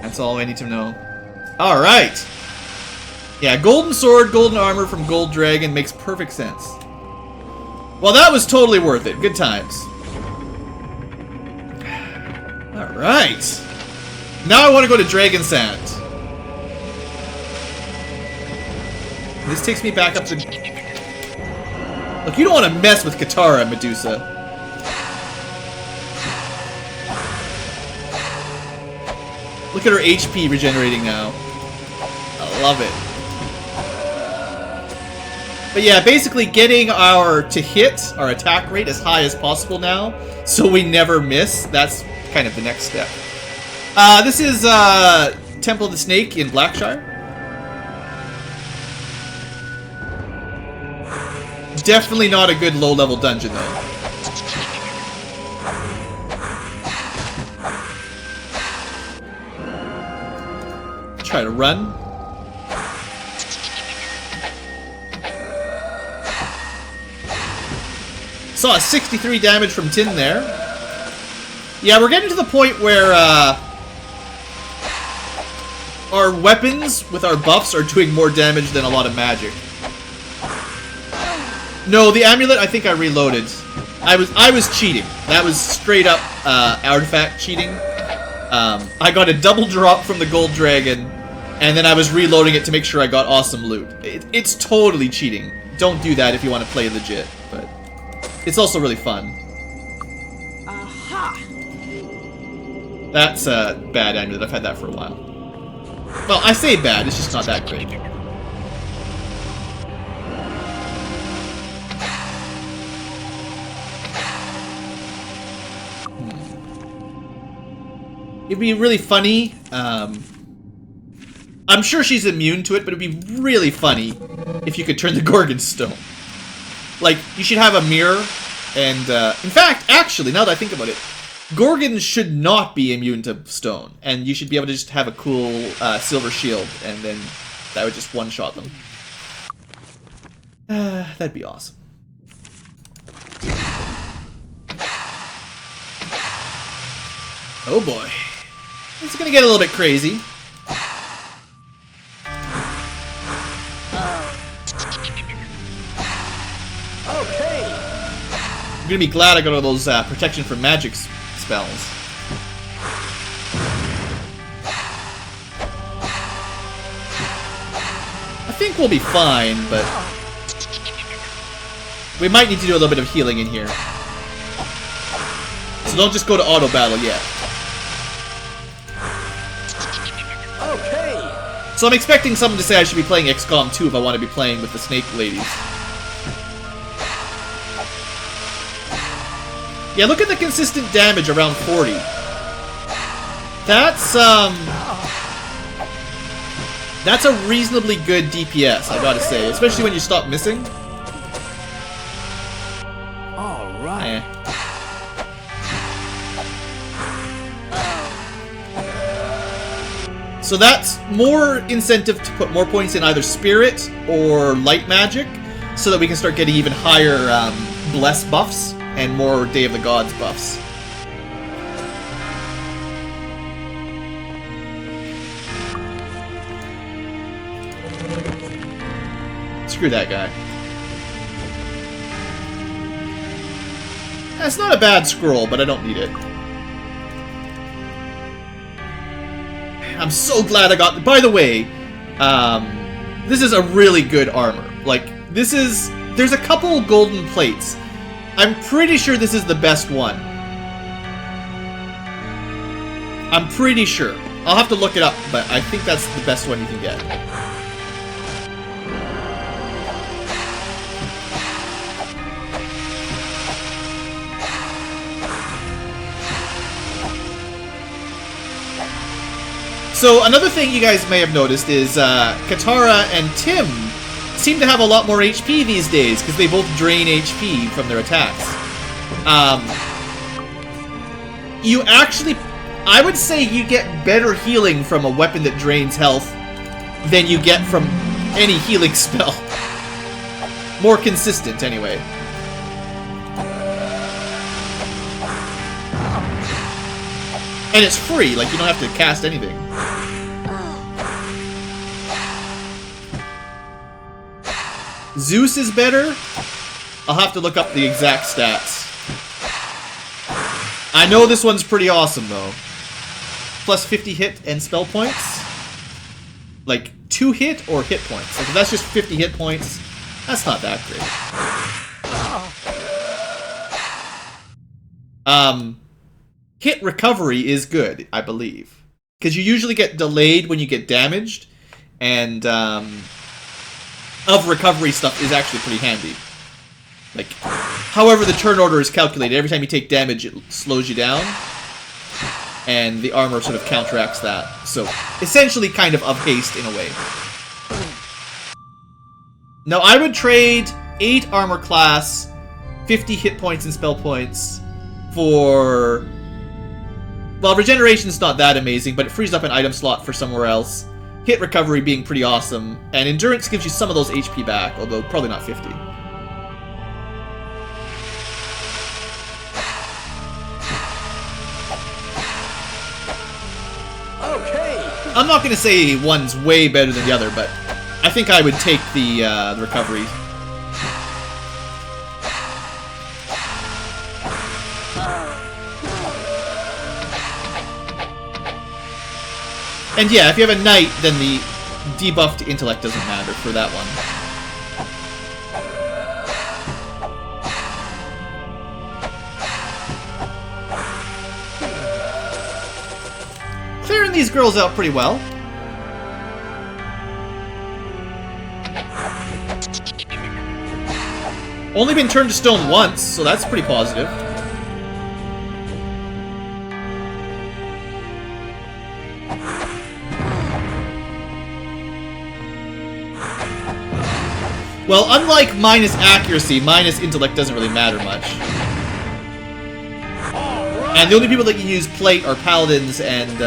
That's all I need to know. Alright! Yeah, golden sword, golden armor from Gold Dragon makes perfect sense. Well, that was totally worth it. Good times. Alright. Now I want to go to Dragon Sand. This takes me back up to... Look, you don't want to mess with Katara, Medusa. Look at her HP regenerating now. I love it. But yeah, basically getting our attack rate as high as possible now, so we never miss. That's kind of the next step. This is Temple of the Snake in Blackshire. Definitely not a good low-level dungeon, though. Try to run. Saw a 63 damage from Tin there. Yeah, we're getting to the point where our weapons with our buffs are doing more damage than a lot of magic. No, the amulet, I think I reloaded. I was cheating. That was straight up artifact cheating. I got a double drop from the Gold Dragon, and then I was reloading it to make sure I got awesome loot. It's totally cheating. Don't do that if you want to play legit, but it's also really fun. Aha! That's a bad amulet. I've had that for a while. Well, I say bad, it's just not that great. It'd be really funny. I'm sure she's immune to it, but it'd be really funny if you could turn the Gorgon stone. Like, you should have a mirror, and, in fact, actually, now that I think about it, Gorgons should not be immune to stone, and you should be able to just have a cool, silver shield, and then that would just one-shot them. That'd be awesome. Oh boy. It's gonna get a little bit crazy. Okay. I'm gonna be glad I got all those protection from magic spells. I think we'll be fine, but we might need to do a little bit of healing in here. So don't just go to auto battle yet. Okay. So I'm expecting someone to say I should be playing XCOM 2 if I want to be playing with the snake ladies. Yeah, look at the consistent damage around 40. That's a reasonably good DPS, I gotta say, especially when you stop missing. All right. So that's more incentive to put more points in either Spirit or Light Magic, so that we can start getting even higher Bless buffs and more Day of the Gods buffs. Screw that guy. That's not a bad scroll, but I don't need it. I'm so glad I got... By the way, this is a really good armor. Like, this is... There's a couple golden plates. I'm pretty sure this is the best one. I'm pretty sure. I'll have to look it up, but I think that's the best one you can get. So another thing you guys may have noticed is Katara and Tim seem to have a lot more HP these days because they both drain HP from their attacks. You actually, I would say you get better healing from a weapon that drains health than you get from any healing spell. More consistent, anyway. And it's free, like you don't have to cast anything. Zeus is better. I'll have to look up the exact stats. I know this one's pretty awesome though. Plus 50 hit and spell points. Like 2 hit or hit points. Like if that's just 50 hit points, that's not that great. Hit recovery is good, I believe. Because you usually get delayed when you get damaged. And of recovery stuff is actually pretty handy. Like, however the turn order is calculated, every time you take damage it slows you down. And the armor sort of counteracts that. So, essentially kind of haste in a way. Now, I would trade 8 armor class, 50 hit points and spell points for... Well, regeneration's not that amazing, but it frees up an item slot for somewhere else. Hit recovery being pretty awesome. And endurance gives you some of those HP back, although probably not 50. I'm not going to say one's way better than the other, but I think I would take the recovery. And yeah, if you have a knight, then the debuff to intellect doesn't matter for that one. Clearing these girls out pretty well. Only been turned to stone once, so that's pretty positive. Well, unlike minus accuracy, minus intellect doesn't really matter much. And the only people that can use plate are paladins and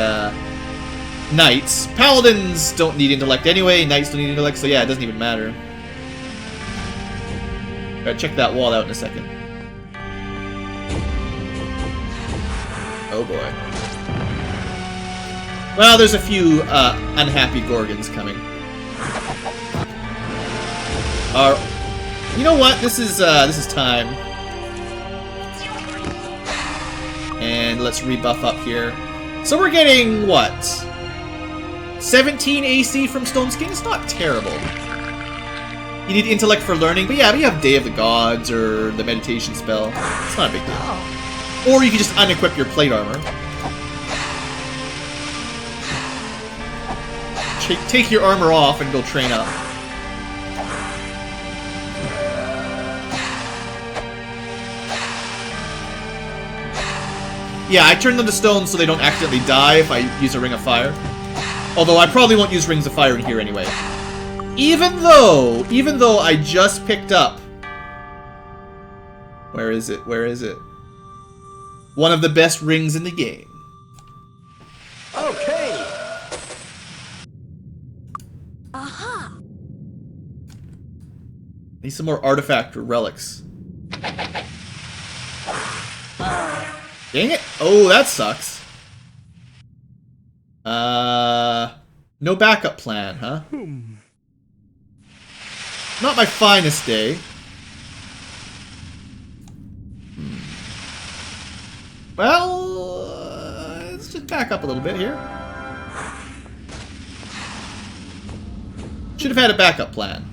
knights. Paladins don't need intellect anyway, knights don't need intellect, so yeah, it doesn't even matter. Gotta check that wall out in a second. Oh boy. Well, there's a few unhappy Gorgons coming. You know what? This is time. And let's rebuff up here. So we're getting what? 17 AC from Stone Skin? It's not terrible. You need intellect for learning, but yeah, you have Day of the Gods or the meditation spell. It's not a big deal. Or you can just unequip your plate armor. Take your armor off and go train up. Yeah, I turn them to stone so they don't accidentally die if I use a Ring of Fire. Although I probably won't use Rings of Fire in here anyway. Even though I just picked up... Where is it? Where is it? One of the best rings in the game. Okay. Aha! Need some more artifact or relics. Dang it! Oh, that sucks. No backup plan, huh? Not my finest day. Well, let's just back up a little bit here. Should have had a backup plan.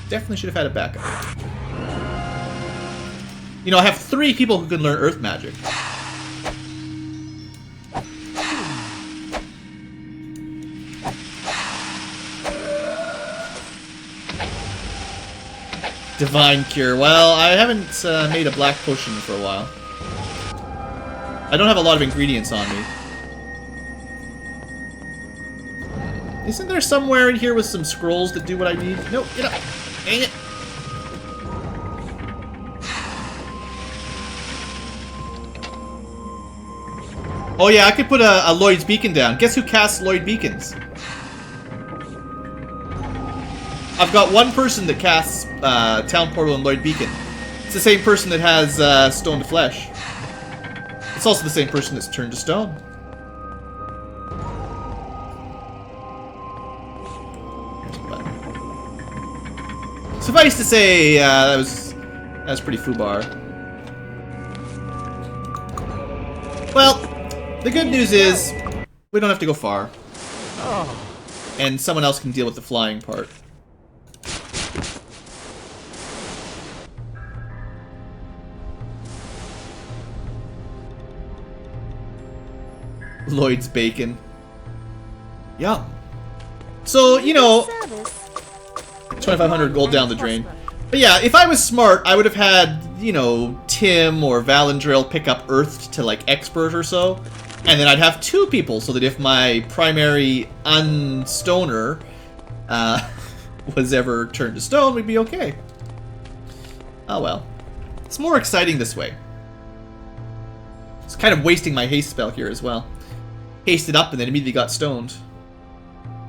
Definitely should have had a backup. You know, I have 3 people who can learn earth magic. Divine Cure. Well, I haven't made a black potion for a while. I don't have a lot of ingredients on me. Isn't there somewhere in here with some scrolls that do what I need? Nope, get up. Dang it. Oh yeah, I could put a Lloyd's Beacon down. Guess who casts Lloyd Beacons? I've got one person that casts Town Portal and Lloyd Beacon. It's the same person that has Stone to Flesh. It's also the same person that's turned to stone. Here's a button. Suffice to say, that was pretty foobar. Well, the good news is we don't have to go far. And someone else can deal with the flying part. Lloyd's bacon. Yum. So, you know, 2,500 gold down the drain. But yeah, if I was smart, I would have had, you know, Tim or Valandril pick up Earthed to, like, Expert or so. And then I'd have 2 people, so that if my primary unstoner was ever turned to stone, we'd be okay. Oh well. It's more exciting this way. It's kind of wasting my haste spell here as well. Hasted up and then immediately got stoned.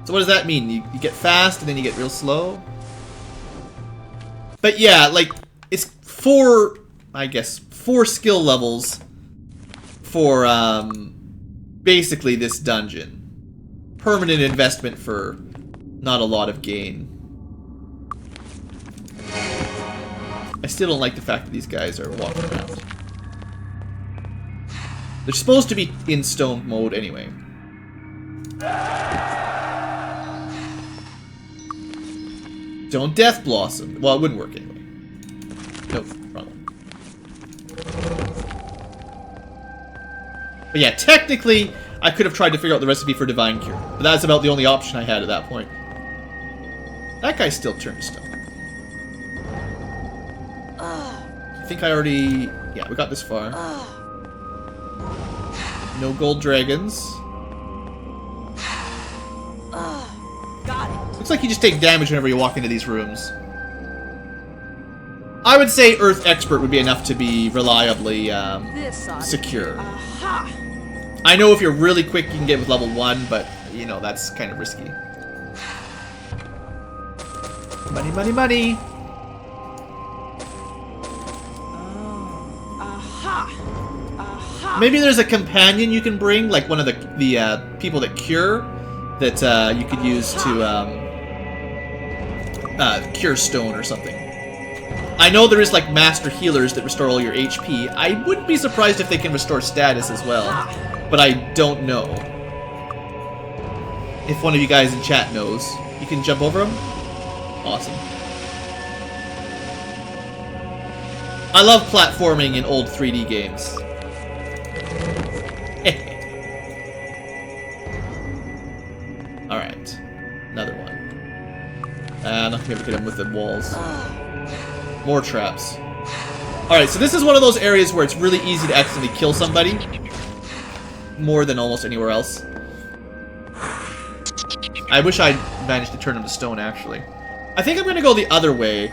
So what does that mean? You get fast and then you get real slow? But yeah, like, it's 4 skill levels for, basically this dungeon. Permanent investment for not a lot of gain. I still don't like the fact that these guys are walking around. They're supposed to be in stone mode anyway. Don't Death Blossom. Well, it wouldn't work anyway. Nope, wrong one. But yeah, technically, I could have tried to figure out the recipe for Divine Cure. But that's about the only option I had at that point. That guy still turned to stone. I think I already... Yeah, we got this far. No gold dragons. Got it. Looks like you just take damage whenever you walk into these rooms. I would say Earth Expert would be enough to be reliably secure. Aha! I know if you're really quick, you can get with level 1, but, you know, that's kind of risky. Money, money, money! Aha! Aha! Maybe there's a companion you can bring, like one of the people that cure, that you could use to cure stone or something. I know there is like master healers that restore all your HP. I wouldn't be surprised if they can restore status as well, but I don't know. If one of you guys in chat knows, you can jump over them? Awesome. I love platforming in old 3D games. Alright. Another one. I'm not gonna be able to hit him with the walls. More traps. Alright, so this is one of those areas where it's really easy to accidentally kill somebody. More than almost anywhere else. I wish I'd managed to turn him to stone, actually. I think I'm gonna go the other way.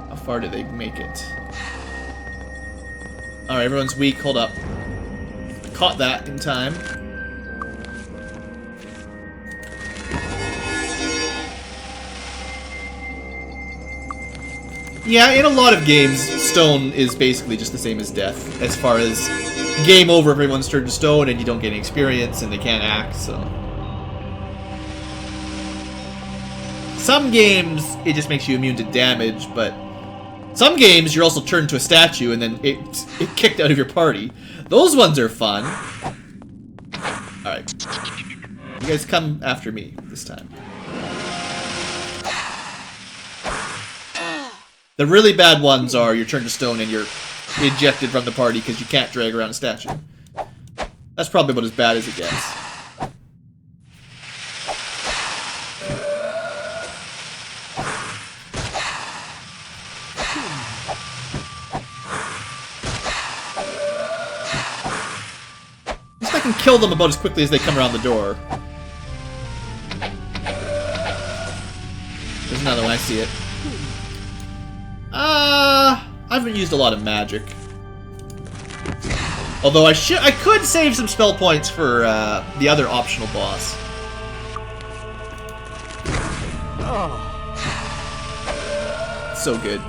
How far do they make it? Alright, everyone's weak. Hold up. Caught that in time. Yeah, in a lot of games, stone is basically just the same as death. As far as game over, everyone's turned to stone and you don't get any experience and they can't act, so... Some games, it just makes you immune to damage, but... Some games, you're also turned to a statue and then it kicked out of your party. Those ones are fun. Alright. You guys come after me this time. The really bad ones are you're turned to stone and you're ejected from the party because you can't drag around a statue. That's probably about as bad as it gets. Kill them about as quickly as they come around the door. There's another one, I see it. I haven't used a lot of magic. Although I could save some spell points for the other optional boss. So good.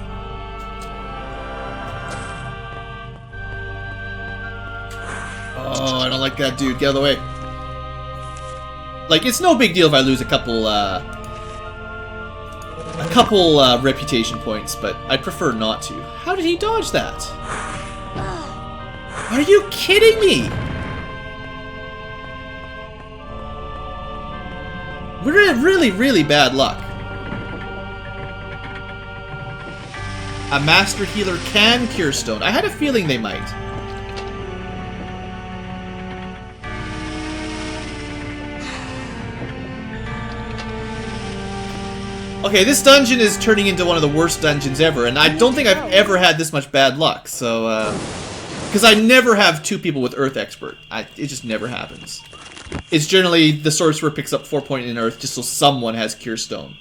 Oh, I don't like that dude. Get out of the way. Like, it's no big deal if I lose a couple reputation points, but I'd prefer not to. How did he dodge that? Are you kidding me? We're in really, really bad luck. A Master Healer can cure stone. I had a feeling they might. Okay, this dungeon is turning into one of the worst dungeons ever, and I don't think I've ever had this much bad luck, so, because I never have two people with Earth Expert. It just never happens. It's generally the Sorcerer picks up 4 point in Earth just so someone has Cure Stone.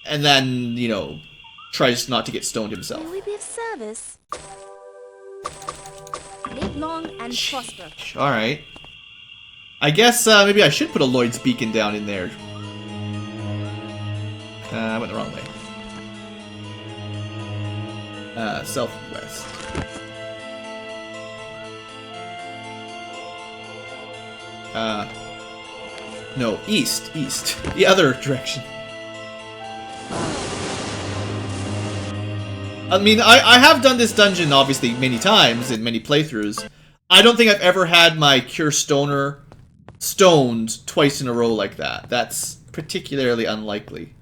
And then, you know, tries not to get stoned himself. May we be of service? Live long and prosper. Alright. I guess maybe I should put a Lloyd's Beacon down in there. I went the wrong way. Southwest. No, east. The other direction. I mean, I have done this dungeon, obviously, many times in many playthroughs. I don't think I've ever had my Cure Stoner stoned twice in a row like that. That's particularly unlikely.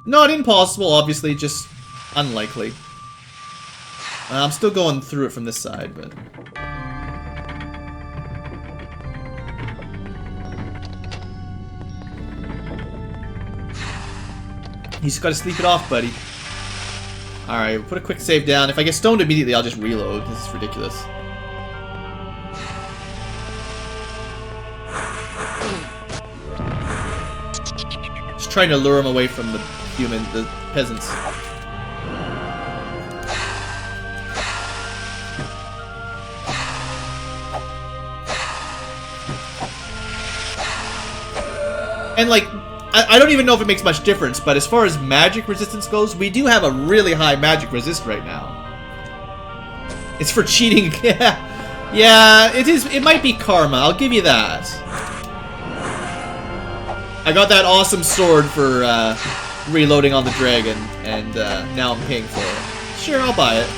Not impossible, obviously, just unlikely. I'm still going through it from this side, but... You just gotta sleep it off, buddy. Alright, we'll put a quick save down. If I get stoned immediately, I'll just reload. This is ridiculous. Just trying to lure him away from the peasants. And like, I don't even know if it makes much difference, but as far as magic resistance goes, we do have a really high magic resist right now. It's for cheating. Yeah, it is. It might be karma. I'll give you that. I got that awesome sword for reloading on the dragon, and now I'm paying for it. Sure, I'll buy it.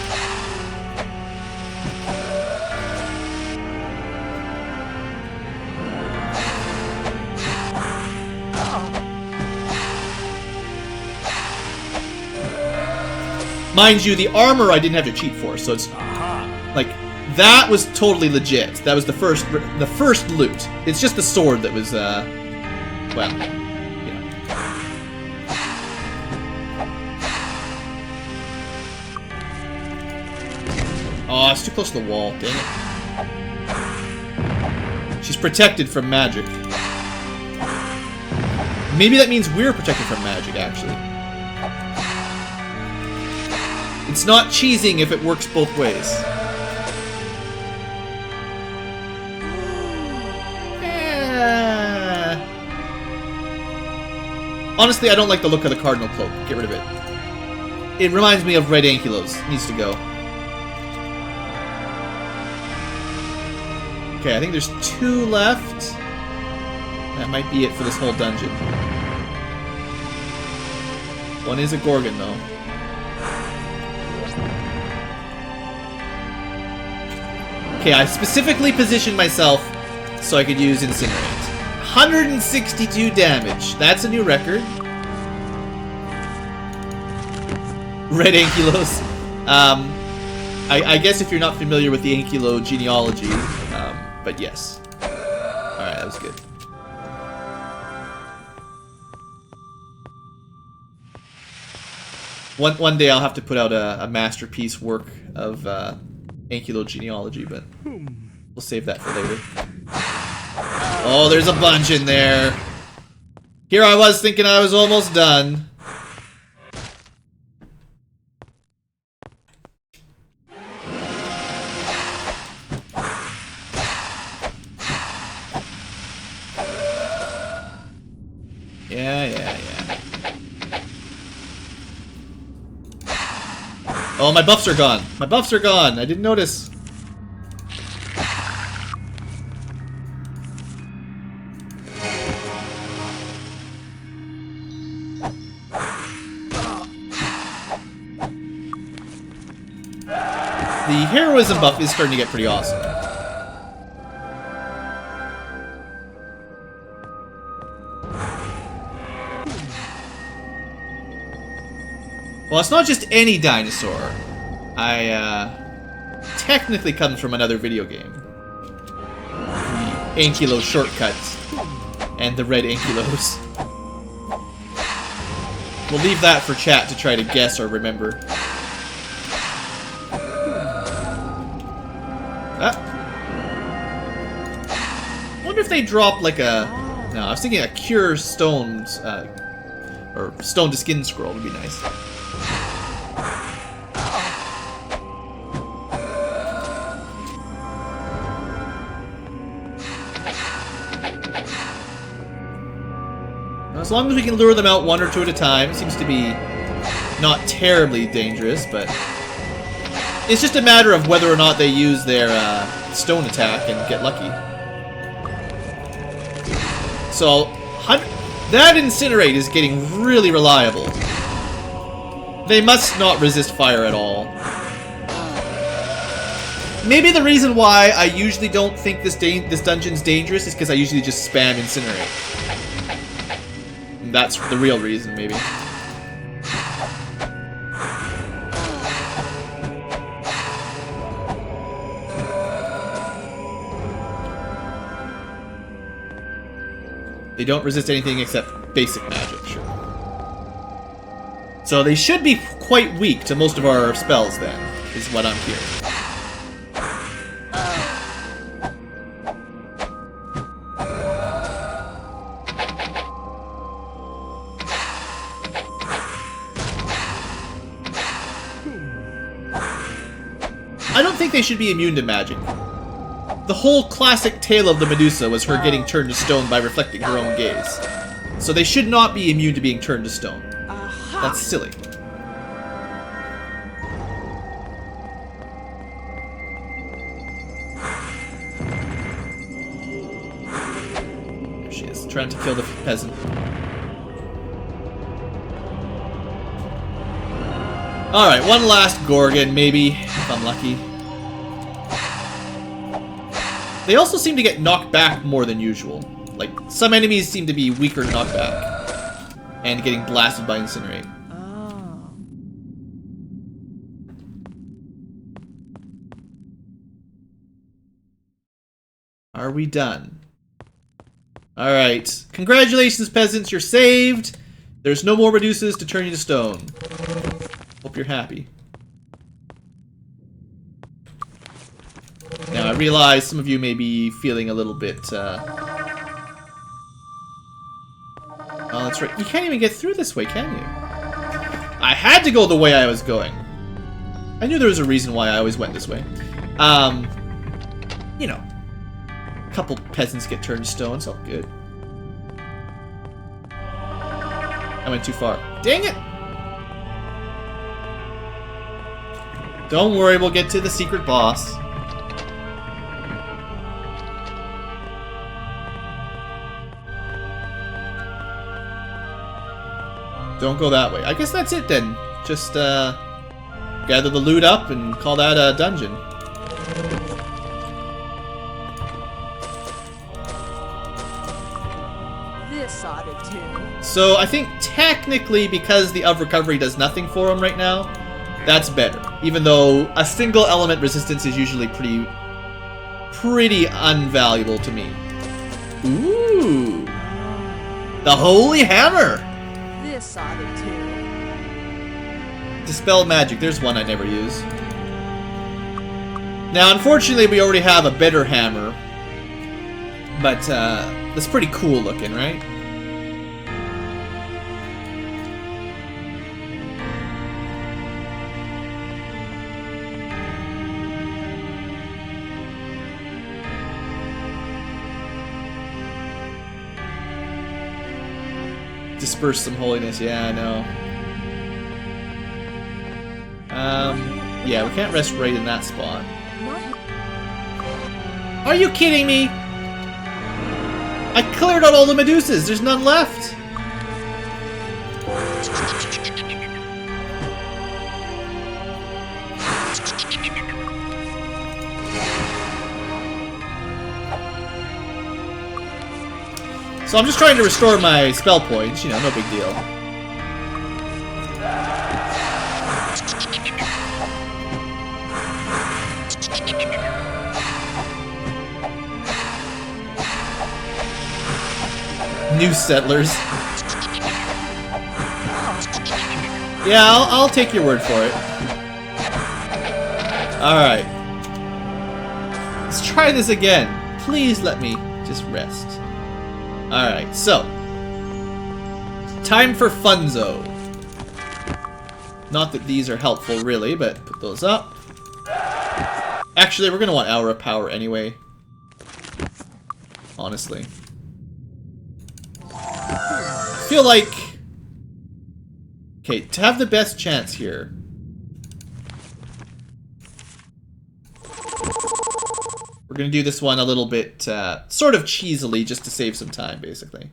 Mind you, the armor I didn't have to cheat for, so it's like that was totally legit. That was the first loot. It's just the sword that was well, you know. Oh, it's too close to the wall. Dang it. She's protected from magic. Maybe that means we're protected from magic, actually. It's not cheesing if it works both ways. Honestly, I don't like the look of the Cardinal Cloak. Get rid of it. It reminds me of Red Ankylo's. It needs to go. Okay, I think there's 2 left. That might be it for this whole dungeon. One is a Gorgon, though. Okay, I specifically positioned myself so I could use Incinerate. 162 damage. That's a new record. Red Ankylos. I guess if you're not familiar with the Ankylo genealogy, but yes. Alright, that was good. One day I'll have to put out a masterpiece work of Ankylo genealogy, but we'll save that for later. Oh, there's a bunch in there. Here I was thinking I was almost done. Yeah. Oh, my buffs are gone. My buffs are gone. I didn't notice. The heroism buff is starting to get pretty awesome. Well, it's not just any dinosaur. Technically comes from another video game. The Ankylo shortcuts and the red Ankylos. We'll leave that for chat to try to guess or remember. I wonder if they drop like a... No, I was thinking a cure stones, or stone to skin scroll would be nice. As long as we can lure them out one or two at a time, seems to be not terribly dangerous, but it's just a matter of whether or not they use their stone attack and get lucky. So, that Incinerate is getting really reliable. They must not resist fire at all. Maybe the reason why I usually don't think this dungeon's dangerous is because I usually just spam Incinerate. That's the real reason, maybe. They don't resist anything except basic magic, sure. So they should be quite weak to most of our spells, then, is what I'm hearing. I don't think they should be immune to magic. The whole classic tale of the Medusa was her getting turned to stone by reflecting her own gaze. So they should not be immune to being turned to stone. That's silly. There she is, trying to kill the peasant. Alright, one last Gorgon, maybe, if I'm lucky. They also seem to get knocked back more than usual. Like, some enemies seem to be weaker knockback. And getting blasted by Incinerate. Are we done? Alright. Congratulations, peasants, you're saved! There's no more Medusas to turn you to stone. Hope you're happy. Now, I realize some of you may be feeling a little bit, Oh, that's right. You can't even get through this way, can you? I had to go the way I was going. I knew there was a reason why I always went this way. You know. A couple peasants get turned to stone, so good. I went too far. Dang it! Don't worry, we'll get to the secret boss. Don't go that way. I guess that's it then. Just gather the loot up and call that a dungeon. This ought to do. So I think technically because the of recovery does nothing for him right now, that's better. Even though a single element resistance is usually pretty unvaluable to me. Ooh. The Holy Hammer! This ought to do. Dispel magic. There's one I never use. Now, unfortunately, we already have a better hammer. But that's pretty cool looking, right? Disperse some holiness, yeah, I know. Yeah, we can't rest right in that spot. Are you kidding me? I cleared out all the Medusas, there's none left! So I'm just trying to restore my spell points, you know, no big deal. New settlers. Yeah, I'll take your word for it. Alright. Let's try this again. Please let me just rest. Alright, so. Time for Funzo. Not that these are helpful, really, but put those up. Actually, we're going to want Hour of Power anyway. Honestly. I feel like... Okay, to have the best chance here... We're going to do this one a little bit, sort of cheesily, just to save some time, basically.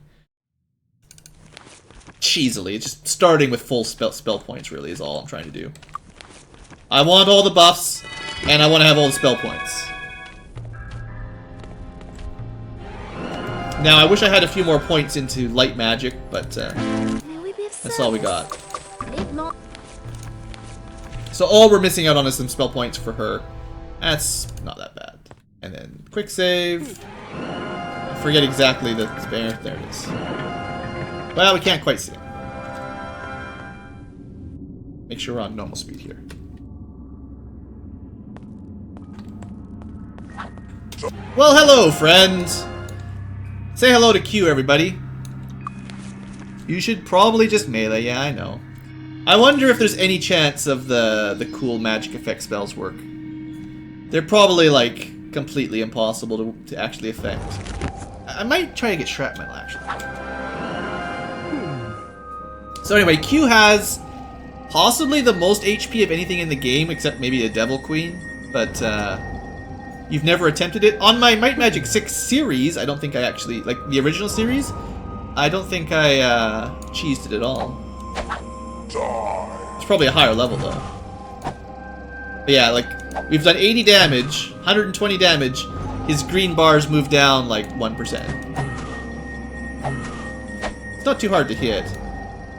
Cheesily, just starting with full spell points, really, is all I'm trying to do. I want all the buffs, and I want to have all the spell points. Now, I wish I had a few more points into light magic, but that's all we got. So all we're missing out on is some spell points for her. That's not that bad. And then quick save. I forget exactly the spare. There it is. Well, we can't quite see it. Make sure we're on normal speed here. Well, hello, friend. Say hello to Q, everybody. You should probably just melee. Yeah, I know. I wonder if there's any chance of the cool magic effect spells work. They're probably like completely impossible to actually affect. I might try to get shrapnel actually. So anyway, Q has possibly the most HP of anything in the game, except maybe a Devil Queen. But you've never attempted it on my Might Magic 6 series. I don't think I actually like the original series. I don't think I cheesed it at all. It's probably a higher level though. But yeah, like we've done 80 damage, 120 damage. His green bars move down like 1%. It's not too hard to hit.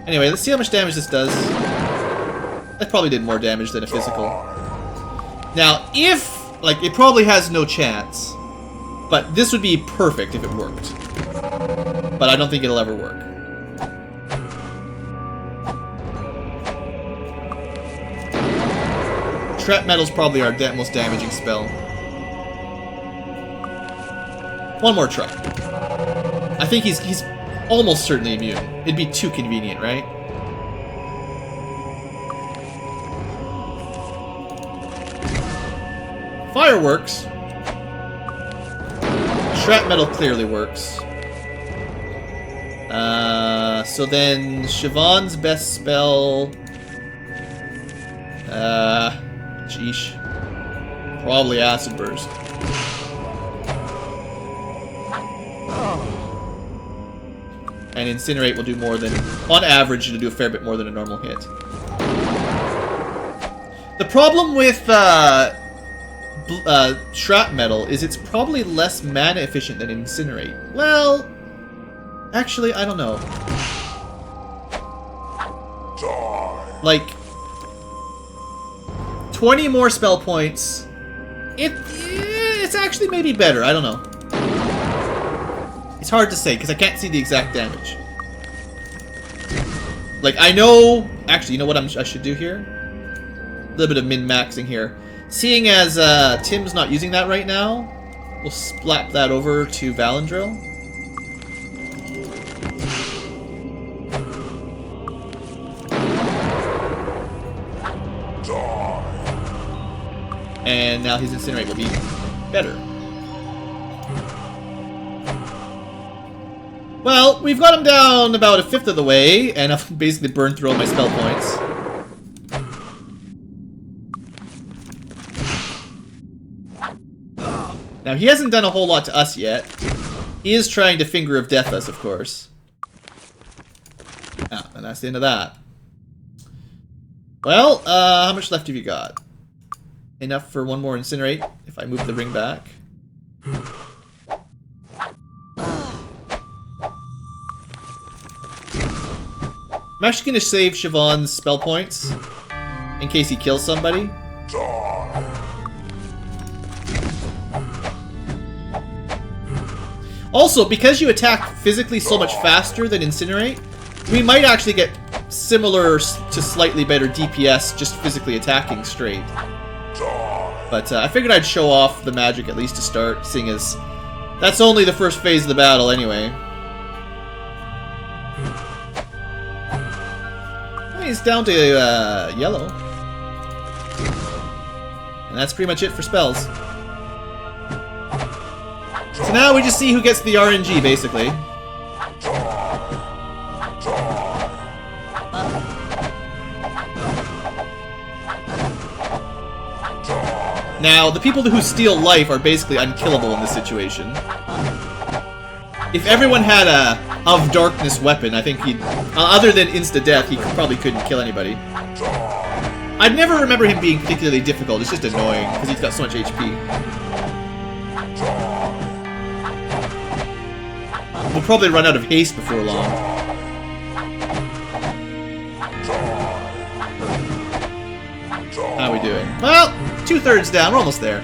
Anyway, let's see how much damage this does. That probably did more damage than a physical. Now, if like it probably has no chance, but this would be perfect if it worked. But I don't think it'll ever work. Shrapnel's probably our most damaging spell. One more try. I think he's almost certainly immune. It'd be too convenient, right? Fire works. Shrapnel clearly works. So then Siobhan's best spell. Sheesh. Probably Acid Burst. And Incinerate will do more than, on average, it'll do a fair bit more than a normal hit. The problem with Shrapnel is it's probably less mana efficient than Incinerate. Well, actually, I don't know. Like, 20 more spell points. It's actually maybe better. I don't know. It's hard to say because I can't see the exact damage. Like I know. Actually, you know what I should do here? A little bit of min-maxing here. Seeing as Tim's not using that right now, We'll splat that over to Valandril. And now his Incinerate will be better. Well, we've got him down about a fifth of the way, and I've basically burned through all my spell points. Now, he hasn't done a whole lot to us yet. He is trying to Finger of Death us, of course. Ah, and that's the end of that. Well, how much left have you got? Enough for one more Incinerate, if I move the ring back. I'm actually going to save Siobhan's spell points in case he kills somebody. Also, because you attack physically so much faster than Incinerate, we might actually get similar to slightly better DPS just physically attacking straight. But I figured I'd show off the magic at least to start, seeing as that's only the first phase of the battle anyway. He's down to yellow. And that's pretty much it for spells. So now we just see who gets the RNG, basically. Now, the people who steal life are basically unkillable in this situation. If everyone had a of darkness weapon, I think he'd... other than insta-death, he probably couldn't kill anybody. I'd never remember him being particularly difficult, it's just annoying, because he's got so much HP. We'll probably run out of haste before long. How are we doing? Well, 2/3 down, we're almost there.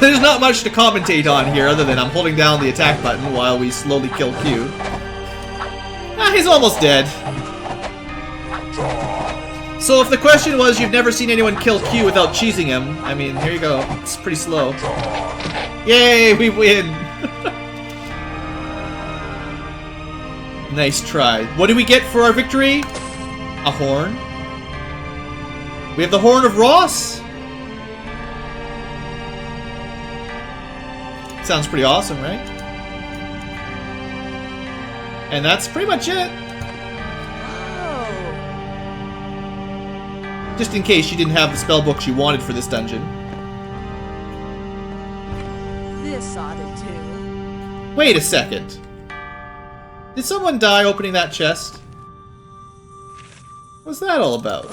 There's not much to commentate on here other than I'm holding down the attack button while we slowly kill Q. Ah, he's almost dead. So if the question was you've never seen anyone kill Q without cheesing him, I mean, here you go. It's pretty slow. Yay, we win! Nice try. What do we get for our victory? A horn. We have the Horn of Ross. Sounds pretty awesome, right? And that's pretty much it. Oh. Just in case you didn't have the spell books you wanted for this dungeon. This ought to do. Wait a second. Did someone die opening that chest? What's that all about?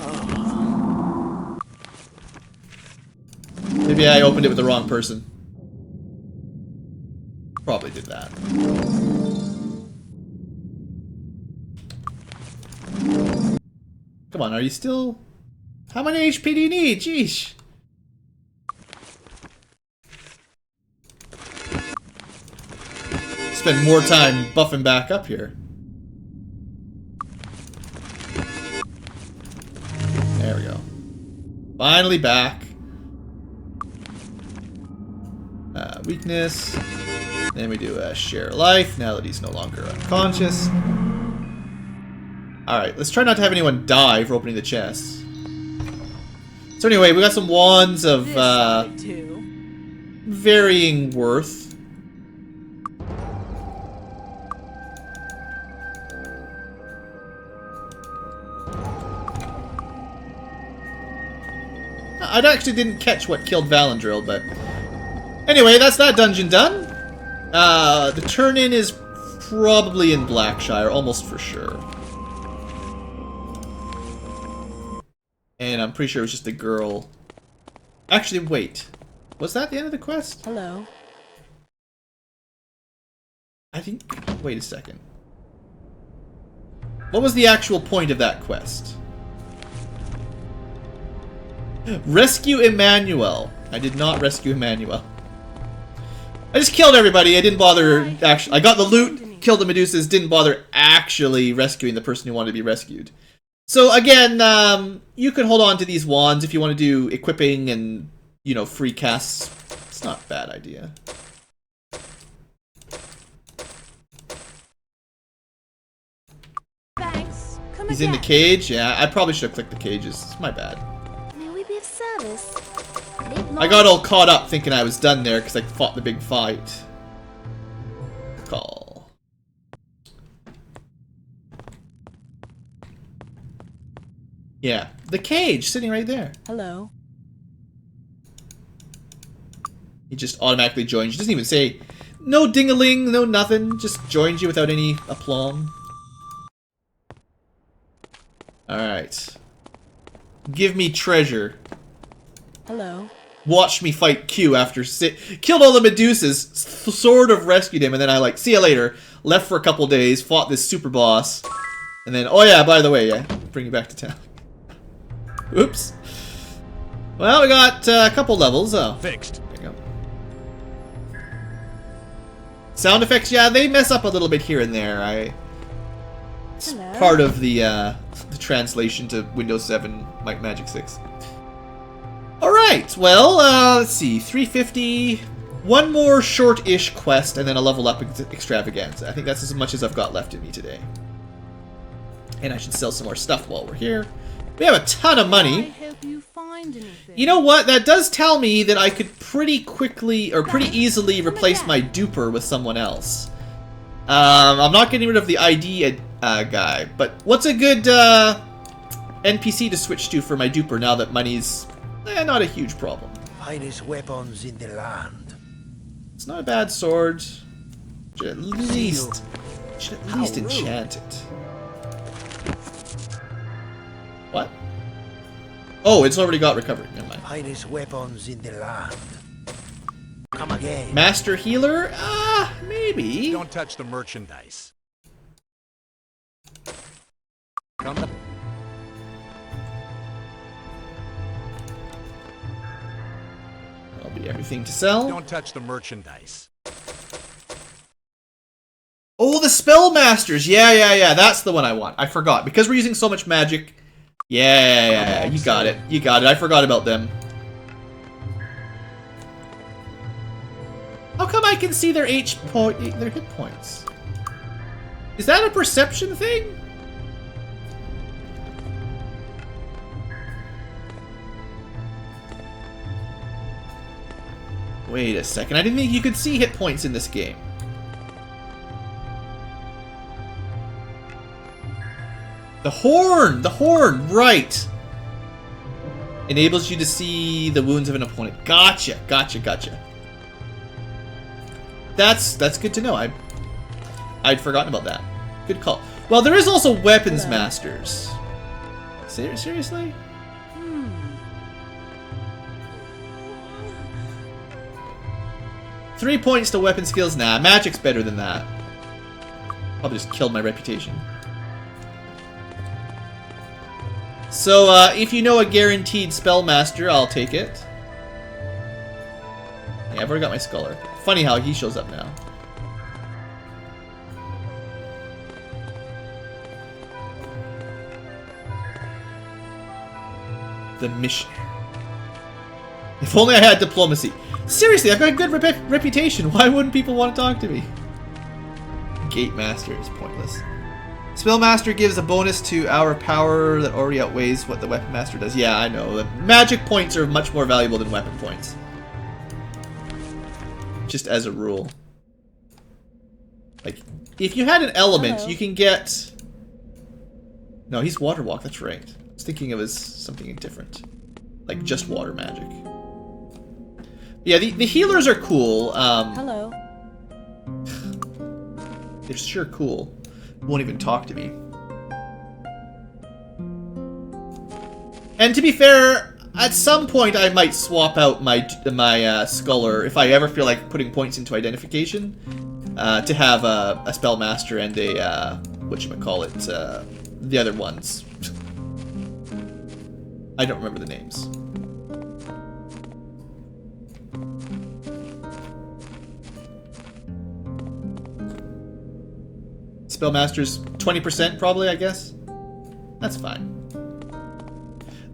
Maybe I opened it with the wrong person. Probably did that. Come on, are you still... How many HP do you need? Jeez. Spend more time buffing back up here. There we go. Finally back. Weakness. Then we do a share life now that he's no longer unconscious. Alright, let's try not to have anyone die for opening the chest. So anyway, we got some wands of varying worth. I actually didn't catch what killed Valandril, but... Anyway, that's that dungeon done. The turn-in is probably in Blackshire, almost for sure. And I'm pretty sure it was just a girl. Actually, wait. Was that the end of the quest? Hello. I think... Wait a second. What was the actual point of that quest? Rescue Emmanuel. I did not rescue Emmanuel. I just killed everybody. I didn't bother actually. I got the loot, killed the Medusas, didn't bother actually rescuing the person who wanted to be rescued. So again, you could hold on to these wands if you want to do equipping and, you know, free casts. It's not a bad idea. Thanks. Come He's in the cage? Yeah, I probably should have clicked the cages. It's my bad. May we be of service? I got all caught up thinking I was done there because I fought the big fight. Call. Yeah, the cage sitting right there. Hello. He just automatically joins. He doesn't even say no ding-a-ling, no nothing. Just joins you without any aplomb. Alright. Give me treasure. Hello. Watched me fight Q after killed all the Medusas, sort of rescued him, and then I like, see ya later, left for a couple days, fought this super boss, and then, oh yeah, by the way, yeah, bring you back to town. Oops. Well, we got a couple levels. Oh, Fixed. there you go. Sound effects, yeah, they mess up a little bit here and there. It's Hello. part of the translation to Windows 7 Magic 6. Alright, well, let's see, 350, one more short-ish quest, and then a level up extravaganza. I think that's as much as I've got left in me today. And I should sell some more stuff while we're here. We have a ton of I money. help you find anything. You know what, that does tell me that I could pretty quickly, or pretty easily replace my duper with someone else. I'm not getting rid of the ID guy, but what's a good NPC to switch to for my duper now that money's not a huge problem? Finest weapons in the land. It's not a bad sword. Should at least enchant it. What? Oh, it's already got recovery. Never mind. Finest weapons in the land. Come again. Master healer? Maybe. Don't touch the merchandise. Come back. That'll be everything to sell. Don't touch the merchandise. Oh, the Spellmasters! Yeah, that's the one I want. I forgot. Because we're using so much magic. Yeah, you got it. You got it. I forgot about them. How come I can see their hit points? Is that a perception thing? Wait a second. I didn't think you could see hit points in this game. The horn! The horn! Right! Enables you to see the wounds of an opponent. Gotcha! That's good to know. I'd forgotten about that. Good call. Well, there is also weapons masters. Seriously? 3 points to weapon skills? Nah, magic's better than that. Probably just killed my reputation. So, if you know a guaranteed spellmaster, I'll take it. Yeah, I've already got my Scholar. Funny how he shows up now. The mission. If only I had diplomacy. Seriously, I've got a good reputation. Why wouldn't people want to talk to me? Gate Master is pointless. Spellmaster gives a bonus to our power that already outweighs what the Weapon Master does. Yeah, I know. The magic points are much more valuable than weapon points. Just as a rule. Like, if you had an element, you can get... No, he's Water Walk, that's right. I was thinking it was something different. Like, just water magic. Yeah, the healers are cool. Hello. They're sure cool. Won't even talk to me. And to be fair, at some point I might swap out my Scholar if I ever feel like putting points into identification to have a Spellmaster and a whatchamacallit, the other ones. I don't remember the names. Spellmaster's 20% probably, I guess. That's fine.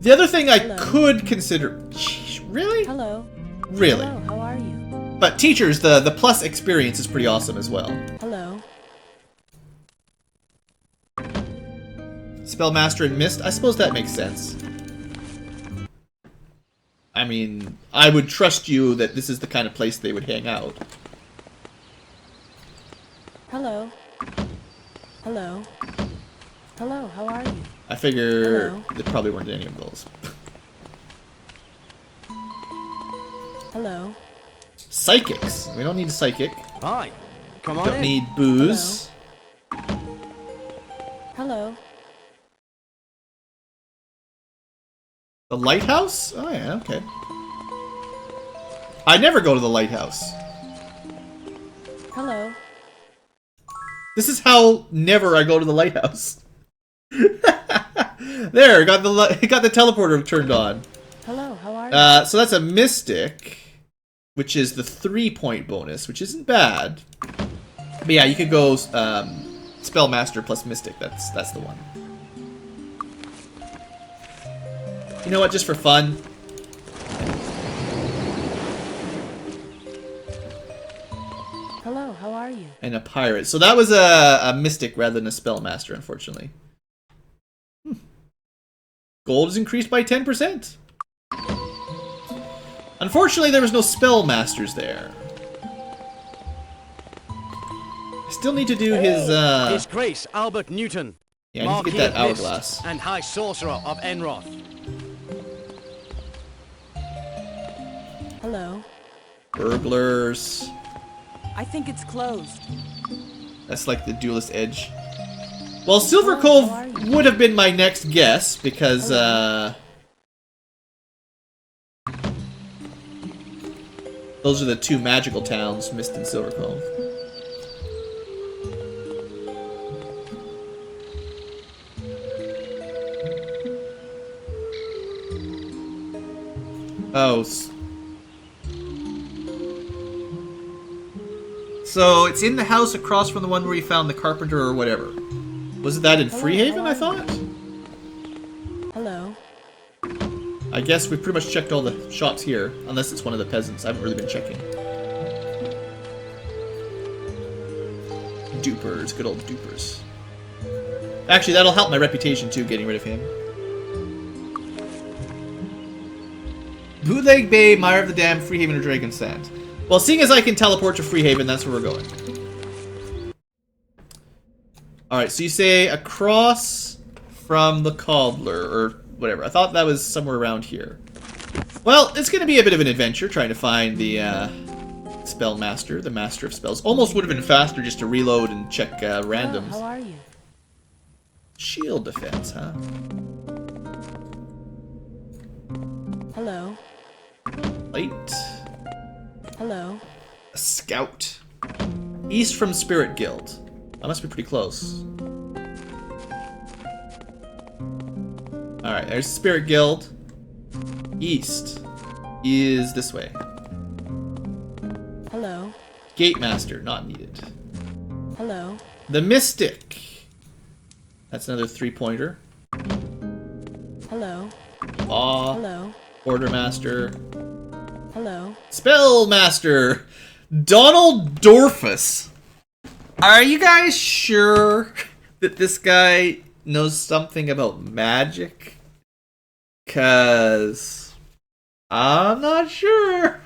The other thing I could consider... Sheesh, really? Hello. Really? Hello, how are you? But teachers, the plus experience is pretty awesome as well. Hello. Spellmaster and Mist, I suppose that makes sense. I mean, I would trust you that this is the kind of place they would hang out. Hello. Hello. Hello, how are you? I figure Hello. there probably weren't any of those. Hello. Psychics. We don't need a psychic. Hi. Come on Don't in. need booze. Hello. The lighthouse? Oh yeah, okay. I never go to the lighthouse. Hello. This is how never I go to the lighthouse. There, got the teleporter turned on. Hello, how are you? So that's a mystic, which is the 3-point bonus, which isn't bad. But yeah, you could go Spellmaster plus Mystic. That's the one. You know what? Just for fun. Hello, how are you? And a pirate. So that was a Mystic rather than a Spellmaster, unfortunately. Gold is increased by 10%. Unfortunately, there was no Spellmasters there. I still need to do his, His Grace Albert Newton. yeah, I need to get that Marquis of hourglass. Mist and High Sorcerer of Enroth. Hello. Burglars. I think it's closed. That's like the Duelist Edge. Well, Silver Cove would have been my next guess, because, those are the two magical towns, Mist and Silver Cove. Oh. So, it's in the house across from the one where we found the carpenter or whatever. Was it that in Freehaven, I thought? Hello. I guess we've pretty much checked all the shops here, unless it's one of the peasants. I haven't really been checking. Dupers, good old dupers. Actually, that'll help my reputation too, getting rid of him. Bootleg Bay, Mire of the Dam, Freehaven, or Dragon's Sand. Well, seeing as I can teleport to Freehaven, that's where we're going. Alright, so you say across from the Cobbler, or whatever. I thought that was somewhere around here. Well, it's going to be a bit of an adventure trying to find the Spellmaster, the Master of Spells. Almost would have been faster just to reload and check randoms. Hello, how are you? Shield defense, huh? Hello. Light. Hello. A scout. East from Spirit Guild. That must be pretty close. Alright, there's Spirit Guild. East is this way. Hello. Gatemaster, not needed. Hello. The Mystic. That's another 3-pointer. Hello. Aw. Hello. Ordermaster. Hello. Spellmaster. Donald Dorfus. Are you guys sure that this guy knows something about magic? 'Cause I'm not sure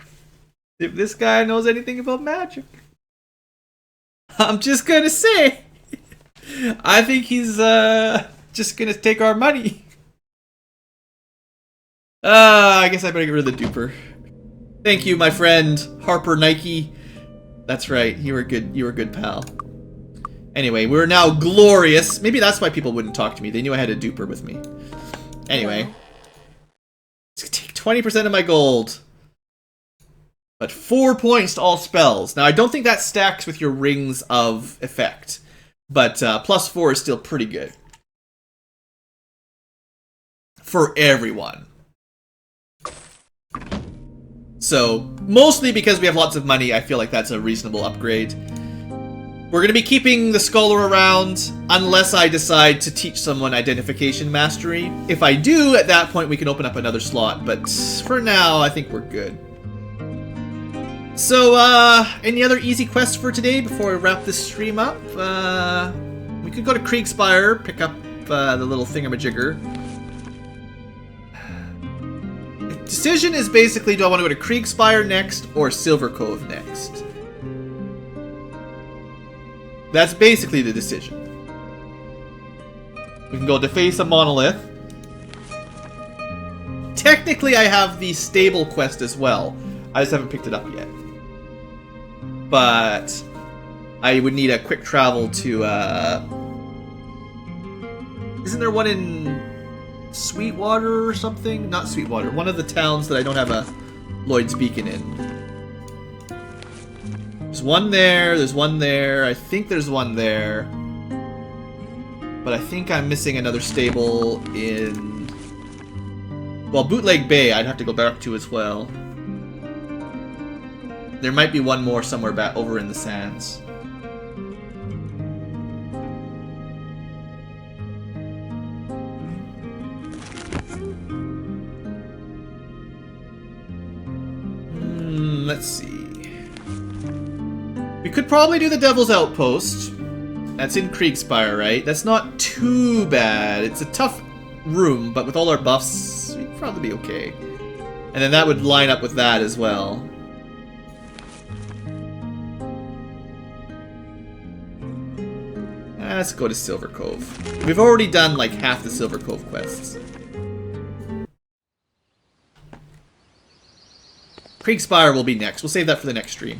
if this guy knows anything about magic. I'm just gonna say, I think he's just gonna take our money. I guess I better get rid of the duper. Thank you, my friend Harper Nike. That's right, you were good. You were a good pal. Anyway, we're now glorious. Maybe that's why people wouldn't talk to me. They knew I had a duper with me. Anyway, it's gonna take 20% of my gold, but 4 points to all spells. Now I don't think that stacks with your rings of effect, but +4 is still pretty good for everyone. So, mostly because we have lots of money, I feel like that's a reasonable upgrade. We're going to be keeping the scholar around unless I decide to teach someone identification mastery. If I do, at that point we can open up another slot, but for now I think we're good. So, any other easy quests for today before we wrap this stream up? We could go to Kriegspire, pick up the little thingamajigger. The decision is basically, do I want to go to Kriegspire next or Silver Cove next? That's basically the decision. We can go deface a monolith. Technically, I have the stable quest as well. I just haven't picked it up yet. But I would need a quick travel to, isn't there one in Sweetwater or something? Not Sweetwater. One of the towns that I don't have a Lloyd's Beacon in. There's one there, I think there's one there. But I think I'm missing another stable in... Well, Bootleg Bay I'd have to go back to as well. There might be one more somewhere back over in the sands. Let's see. We could probably do the Devil's Outpost. That's in Kriegspire, right? That's not too bad. It's a tough room, but with all our buffs, we'd probably be okay. And then that would line up with that as well. Let's go to Silver Cove. We've already done like half the Silver Cove quests. Kriegspire will be next. We'll save that for the next stream.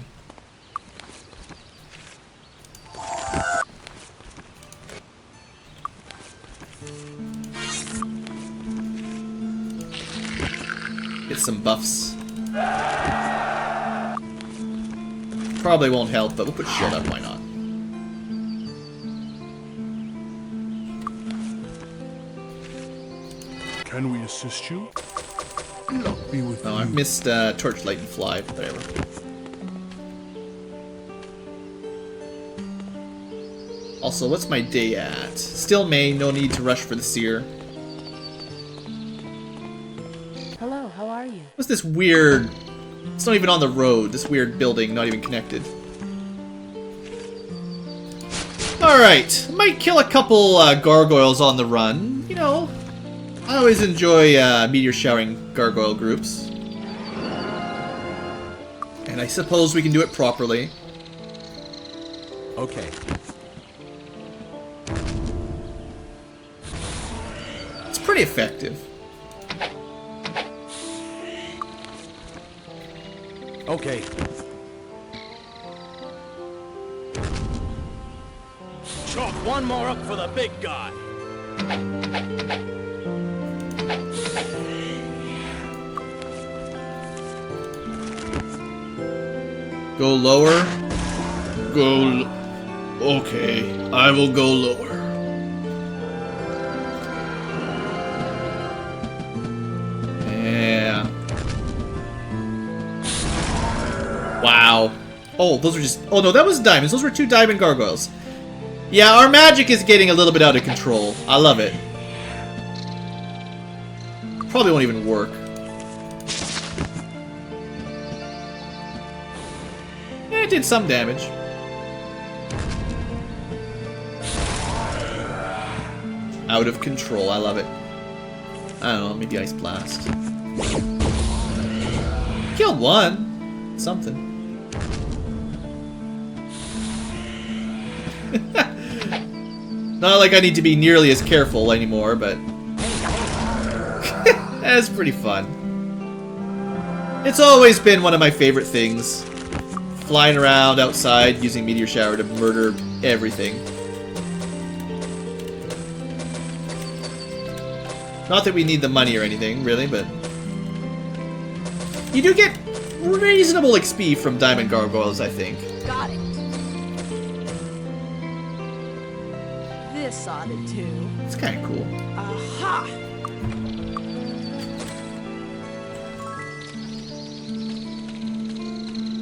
Get some buffs. Probably won't help, but we'll put shield up, why not? Can we assist you? Luck be with you. Oh, I've missed Torchlight and Fly, but whatever. Also, what's my day at? Still May, no need to rush for the Seer. Hello, how are you? What's this weird... It's not even on the road, this weird building, not even connected. Alright, might kill a couple gargoyles on the run. You know, I always enjoy meteor showering gargoyle groups. And I suppose we can do it properly. Okay. It's pretty effective. Okay. Chalk one more up for the big guy. Go lower. Okay, I will go lower. Yeah. Wow. Oh, those are just... Oh, no, that was diamonds. Those were 2 diamond gargoyles. Yeah, our magic is getting a little bit out of control. I love it. Probably won't even work. It did some damage. Out of control. I love it. I don't know. Maybe Ice Blast. Killed one. Something. Not like I need to be nearly as careful anymore, but... That's pretty fun. It's always been one of my favorite things. Flying around outside using Meteor Shower to murder everything. Not that we need the money or anything, really, but... You do get reasonable XP from Diamond Gargoyles, I think. Got it. This ought to do. It's kind of cool. Aha!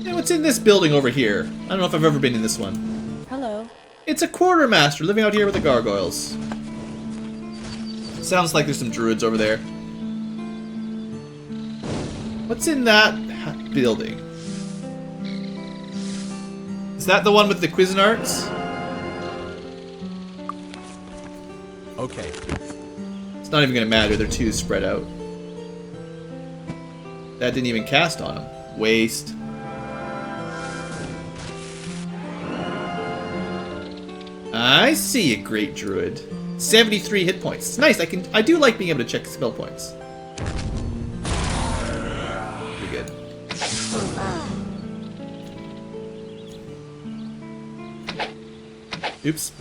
Yeah, what's in this building over here? I don't know if I've ever been in this one. Hello. It's a quartermaster living out here with the gargoyles. Sounds like there's some druids over there. What's in that building? Is that the one with the Cuisinarts? Okay. It's not even gonna matter, they're too spread out. That didn't even cast on him. Waste. I see a great druid. 73 hit points. It's nice. I do like being able to check spell points. Pretty good. Oops.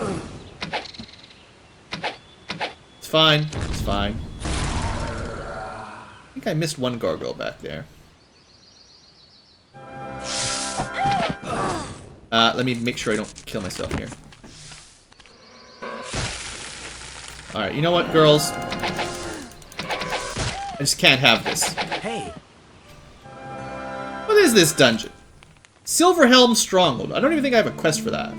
It's fine. It's fine. I think I missed one gargoyle back there. Let me make sure I don't kill myself here. Alright, you know what, girls? I just can't have this. Hey. What is this dungeon? Silverhelm Stronghold. I don't even think I have a quest for that.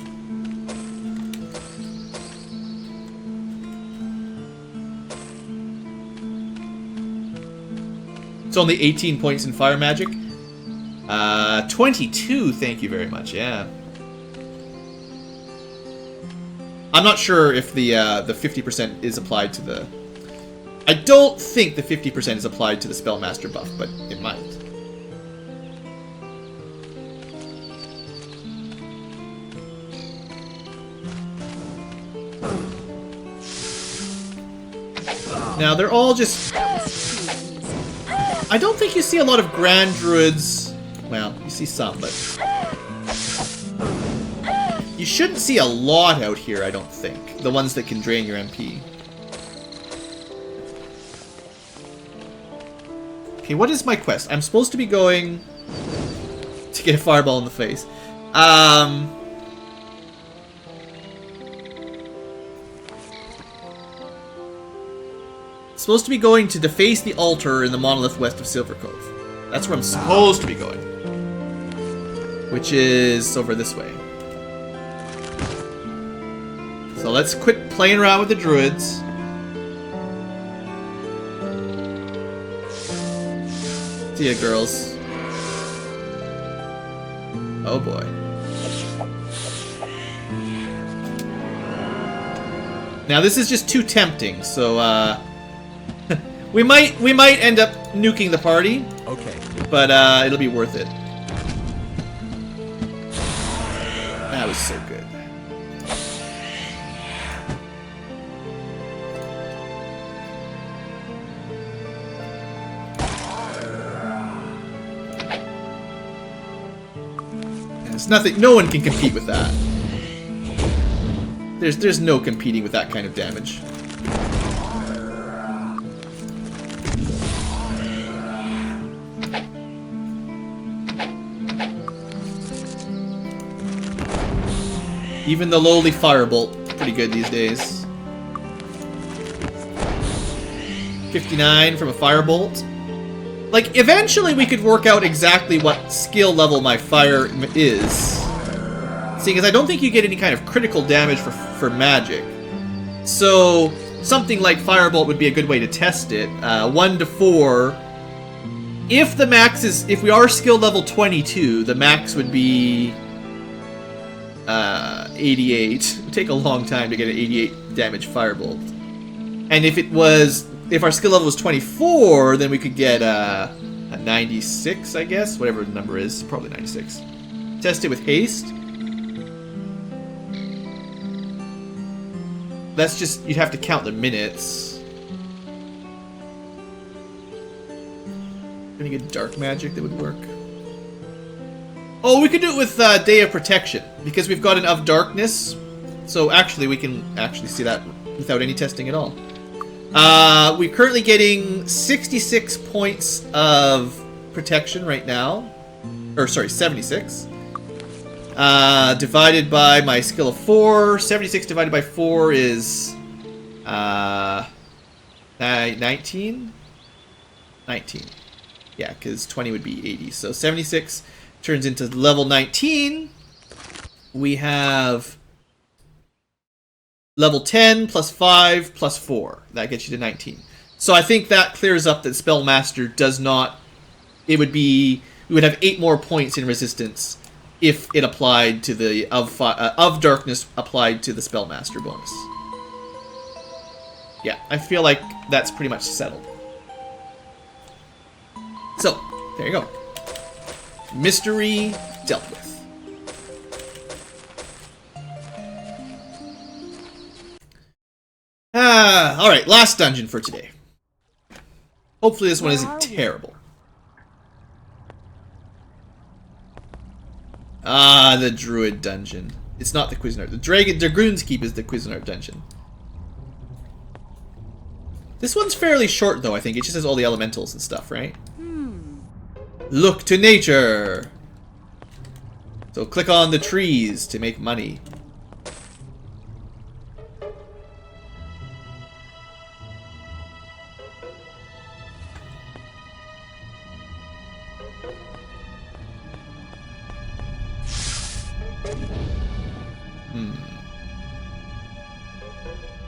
It's only 18 points in fire magic. 22, thank you very much, yeah. I'm not sure if the 50% is applied to the... I don't think the 50% is applied to the Spellmaster buff, but it might. Now, they're all just... I don't think you see a lot of Grand Druids. Well, you see some, but... You shouldn't see a lot out here, I don't think. The ones that can drain your MP. Okay, what is my quest? I'm supposed to be going to get a fireball in the face. Supposed to be going to deface the altar in the monolith west of Silver Cove. That's where I'm supposed to be going. Which is over this way. So let's quit playing around with the druids. See ya, girls. Oh boy. Now this is just too tempting, so we might end up nuking the party. Okay. But it'll be worth it. That was so good. It's nothing. No one can compete with that. There's no competing with that kind of damage. Even the lowly firebolt, pretty good these days. 59 from a firebolt. Like, eventually we could work out exactly what skill level my fire is. Seeing as I don't think you get any kind of critical damage for magic. So, something like firebolt would be a good way to test it. 1 to 4. If the max is... If we are skill level 22, the max would be... 88. It would take a long time to get an 88 damage firebolt. And if it was... If our skill level was 24, then we could get a 96, I guess. Whatever the number is. Probably 96. Test it with haste. That's just... You'd have to count the minutes. Any good dark magic that would work? Oh, we could do it with Day of Protection, because we've got an of Darkness. So actually, we can actually see that without any testing at all. We're currently getting 66 points of protection right now. Or, sorry, 76. Divided by my skill of 4. 76 divided by 4 is... 19? 19. Yeah, because 20 would be 80. So 76... turns into level 19. We have level 10 plus 5 plus 4. That gets you to 19. So I think that clears up that Spellmaster does not... It would be... We would have 8 more points in resistance if it applied to the... Of Darkness applied to the Spellmaster bonus. Yeah, I feel like that's pretty much settled. So, there you go. Mystery dealt with. Alright, last dungeon for today. Hopefully this one isn't terrible. The Druid dungeon. It's not the Cuisinart. The Dragoon's Keep is the Cuisinart dungeon. This one's fairly short, though, I think. It just has all the elementals and stuff, right? Look to nature! So click on the trees to make money.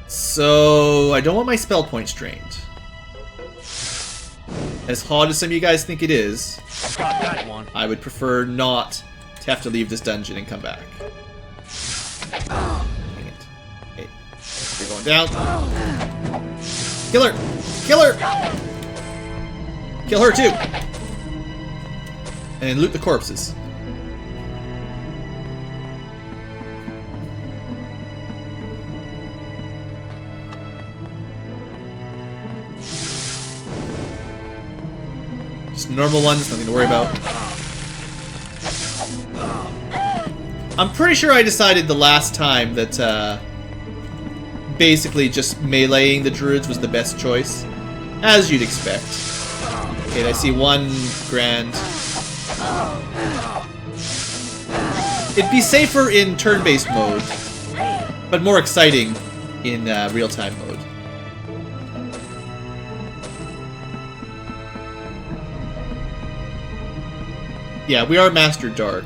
So, I don't want my spell points drained. As hard as some of you guys think it is, Got that one. I would prefer not to have to leave this dungeon and come back. Dang it. Hey, you're going down. Kill her! Kill her! Kill her too! And loot the corpses. Just normal ones, nothing to worry about. I'm pretty sure I decided the last time that basically just meleeing the druids was the best choice. As you'd expect. Okay, I see one grand. It'd be safer in turn-based mode, but more exciting in real-time mode. Yeah, we are Master Dark.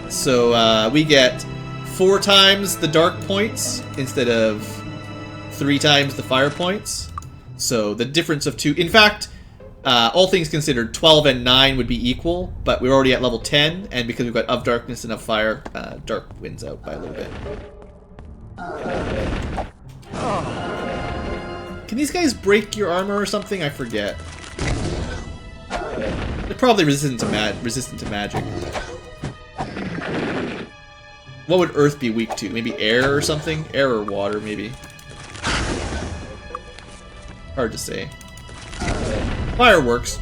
So we get 4 times the dark points instead of 3 times the fire points. So the difference of 2... In fact, all things considered, 12 and 9 would be equal, but we're already at level 10, and because we've got of darkness and of fire, dark wins out by a little bit. Can these guys break your armor or something? I forget. They're probably resistant to magic. What would earth be weak to? Maybe air or something? Air or water, maybe. Hard to say. Fire works.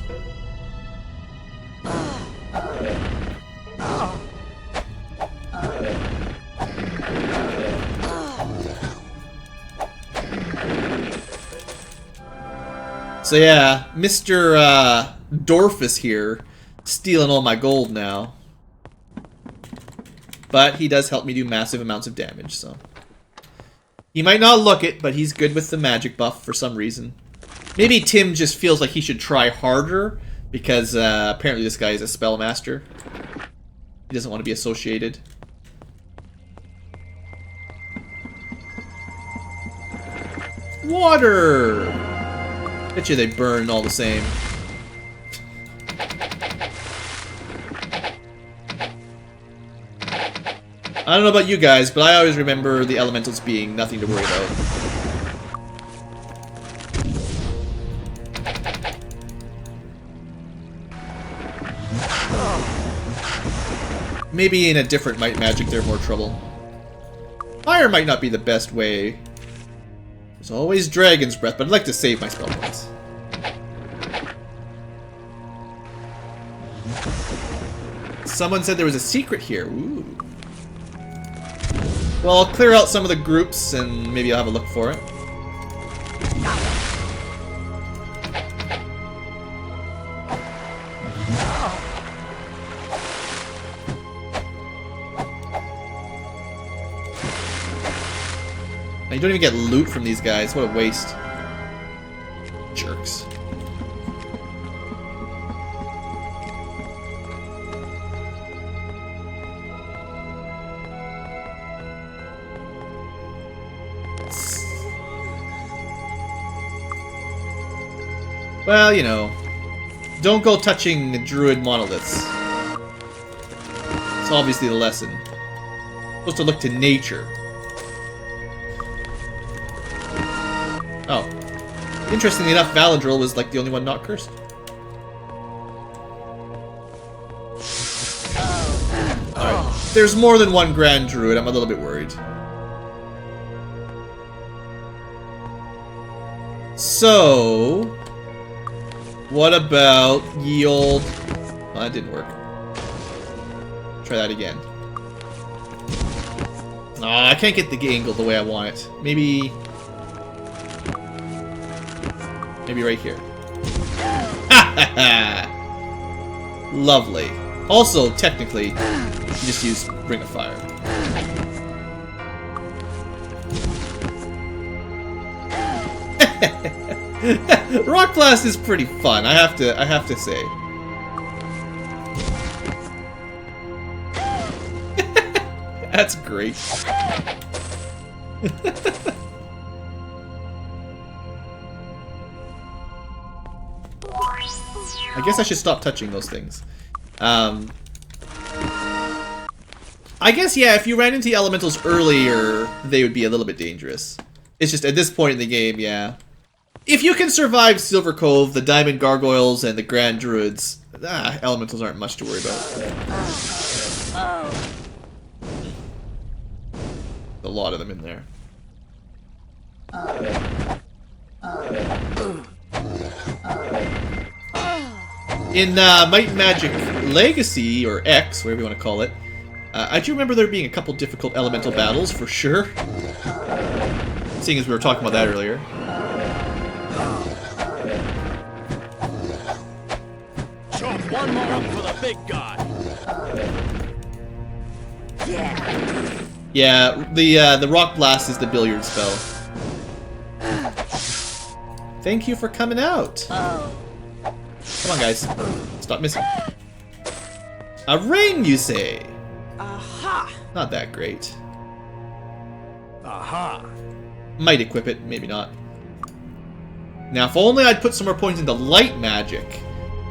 So yeah, Mr. Dwarf is here, stealing all my gold now. But he does help me do massive amounts of damage, so... He might not look it, but he's good with the magic buff for some reason. Maybe Tim just feels like he should try harder, because apparently this guy is a spellmaster. He doesn't want to be associated. Water! Bet you they burn all the same. I don't know about you guys, but I always remember the elementals being nothing to worry about. Maybe in a different might magic they're more trouble. Fire might not be the best way. There's always Dragon's Breath, but I'd like to save my spell points. Someone said there was a secret here. Ooh. Well, I'll clear out some of the groups and maybe I'll have a look for it. You don't even get loot from these guys. What a waste. Jerks. Well, you know, don't go touching druid monoliths. It's obviously the lesson. Supposed to look to nature. Oh. Interestingly enough, Valadril was like the only one not cursed. Alright. There's more than one Grand Druid. I'm a little bit worried. So... what about ye old... well, that didn't work. Try that again. Aw, I can't get the angle the way I want it. Maybe... maybe right here. Lovely. Also, technically, you just use Ring of Fire. Rock Blast is pretty fun, I have to say. That's great. I guess I should stop touching those things. I guess, yeah, if you ran into elementals earlier, they would be a little bit dangerous. It's just, at this point in the game, yeah. If you can survive Silver Cove, the Diamond Gargoyles, and the Grand Druids, elementals aren't much to worry about. A lot of them in there. In Might and Magic Legacy, or X, whatever you want to call it, I do remember there being a couple difficult elemental battles, for sure. Seeing as we were talking about that earlier. One more up for the big guy. Yeah, the Rock Blast is the billiard spell. Thank you for coming out. Come on, guys. Stop missing. A ring, you say? Aha! Not that great. Aha! Might equip it, maybe not. Now, if only I'd put some more points into light magic,